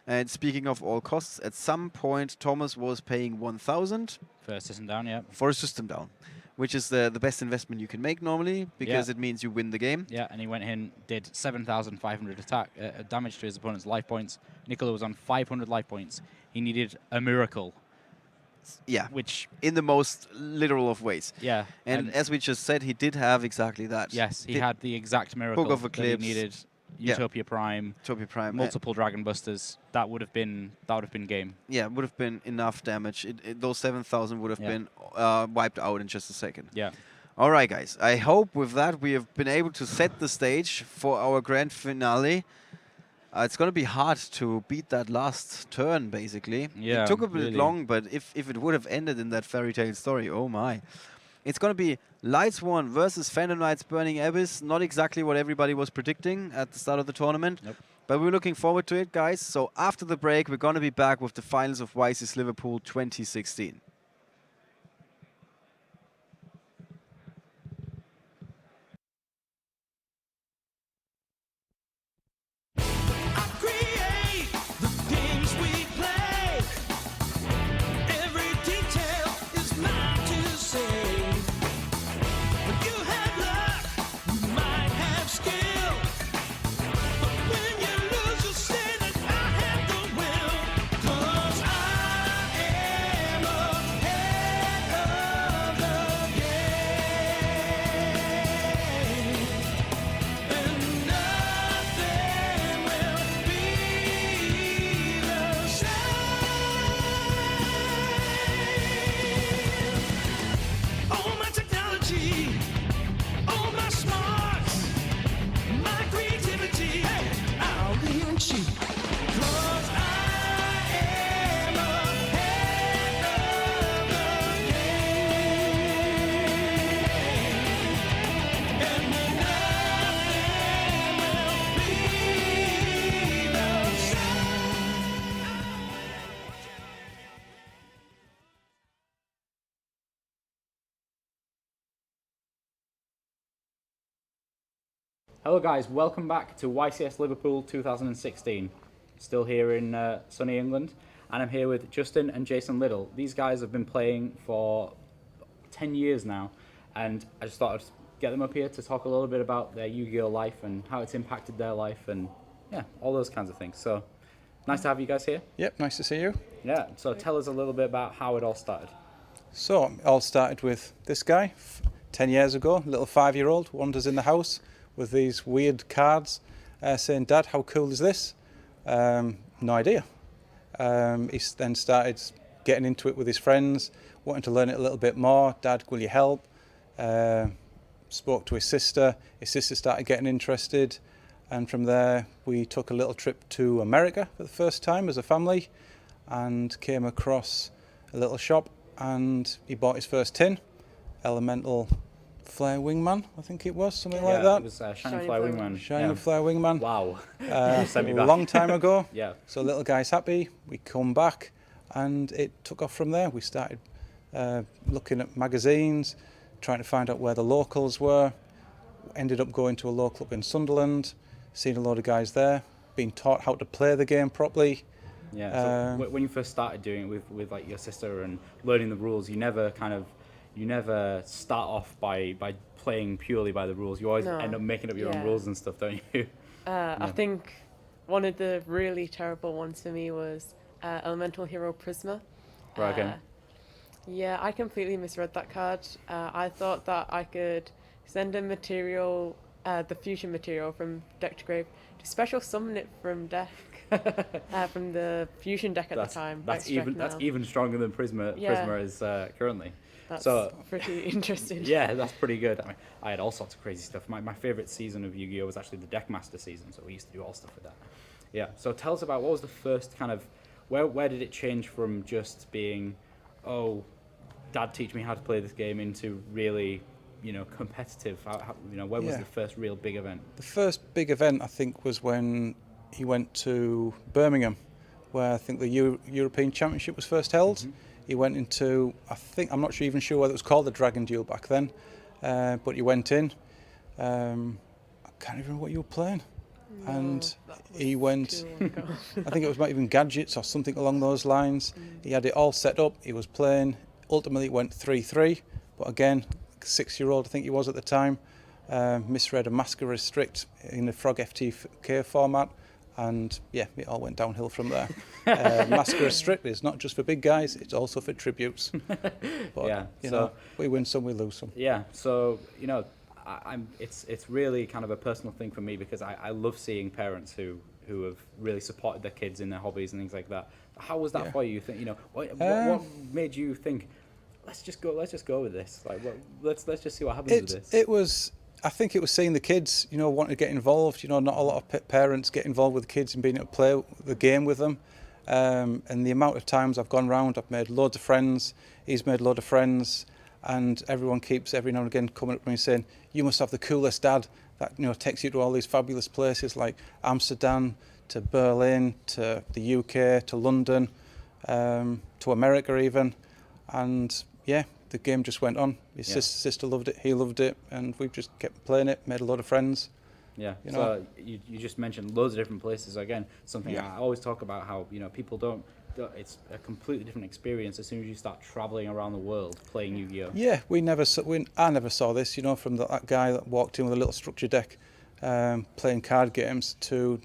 And speaking of all costs, at some point, Thomas was paying 1,000. For a system down, yeah. For a system down. Which is the best investment you can make normally, because it means you win the game. Yeah, and he went in, did 7,500 damage to his opponent's life points. Nicola was on 500 life points. He needed a miracle Yeah, which in the most literal of ways. Yeah, and as we just said, he did have exactly that. Yes, he had the exact miracle Book of that he Eclipse. needed. Utopia Prime, multiple Dragon Busters. That would have been game. Yeah, would have been enough damage. Those 7,000 would have been wiped out in just a second. Yeah. All right, guys. I hope with that we have been able to set the stage for our grand finale. It's going to be hard to beat that last turn, basically. Yeah, it took a bit really long, but if it would have ended in that fairy tale story, oh my. It's going to be Lightsworn versus Phantom Knights Burning Abyss. Not exactly what everybody was predicting at the start of the tournament. Nope. But we're looking forward to it, guys. So after the break, we're going to be back with the finals of YCS Liverpool 2016. Hello guys, welcome back to YCS Liverpool 2016. Still here in sunny England, and I'm here with Justin and Jason Little. These guys have been playing for 10 years now, and I just thought I'd get them up here to talk a little bit about their Yu-Gi-Oh life and how it's impacted their life, and yeah, all those kinds of things. So, nice to have you guys here. Yep, nice to see you. Yeah, so tell us a little bit about how it all started. So, it all started with this guy 10 years ago, little 5-year-old, wanders in the house with these weird cards saying, "Dad, how cool is this?" No idea. He then started getting into it with his friends, wanting to learn it a little bit more. "Dad, will you help?" Spoke to his sister. His sister started getting interested. And from there, we took a little trip to America for the first time as a family and came across a little shop, and he bought his first tin, Elemental Flare Wingman, I think it was, something like that. It was Shining Flare Wingman. Shining Flare Wingman. Wow. A long time ago. Yeah. So little guy's happy. We come back, and it took off from there. We started looking at magazines, trying to find out where the locals were. Ended up going to a local up in Sunderland, seeing a load of guys there, being taught how to play the game properly. Yeah. So when you first started doing it with like your sister and learning the rules, you never start off by playing purely by the rules. You always end up making up your own rules and stuff, don't you? I think one of the really terrible ones for me was Elemental Hero Prisma. Right, okay. Yeah, I completely misread that card. I thought that I could send a material, the fusion material from deck to grave, to special summon it from deck, from the fusion deck at the time. That's even stronger than Prisma is currently. That's so pretty interesting. Yeah, that's pretty good. I mean, I had all sorts of crazy stuff. My favorite season of Yu-Gi-Oh was actually the Deckmaster season, so we used to do all stuff with that. Yeah. So tell us about what was the first kind of where did it change from just being, oh, Dad teach me how to play this game, into really, competitive? When was the first real big event? The first big event, I think, was when he went to Birmingham, where I think the European Championship was first held. Mm-hmm. He went into, I'm not even sure whether it was called the Dragon Duel back then, but he went in. I can't even remember what you were playing. No, and he went, I think it was even Gadgets or something along those lines. He had it all set up, he was playing. Ultimately it went 3-3, but again, 6-year-old I think he was at the time, misread a Masker Restrict in the Frog FTK format, And yeah, it all went downhill from there. Massacre is strictly, it's not just for big guys, it's also for tributes. But, yeah, you know, we win some, we lose some. Yeah, so, you know, it's really kind of a personal thing for me because I love seeing parents who have really supported their kids in their hobbies and things like that. How was that for you? You think, you know, what made you think, let's just go with this? Like, let's just see what happens with this. It was, I think it was seeing the kids, you know, wanting to get involved. You know, not a lot of parents get involved with the kids and being able to play the game with them. And the amount of times I've gone round, I've made loads of friends. He's made a load of friends, and everyone keeps every now and again coming up to me saying, "You must have the coolest dad that, you know, takes you to all these fabulous places like Amsterdam, to Berlin, to the UK, to London, to America even." And yeah, the game just went on. His sister loved it, he loved it, and we just kept playing it, made a lot of friends. Yeah, you so know. You just mentioned loads of different places. Again, something I always talk about, how, you know, people don't, it's a completely different experience as soon as you start traveling around the world playing Yu-Gi-Oh. Yeah, I never saw this, you know, from that guy that walked in with a little structure deck playing card games to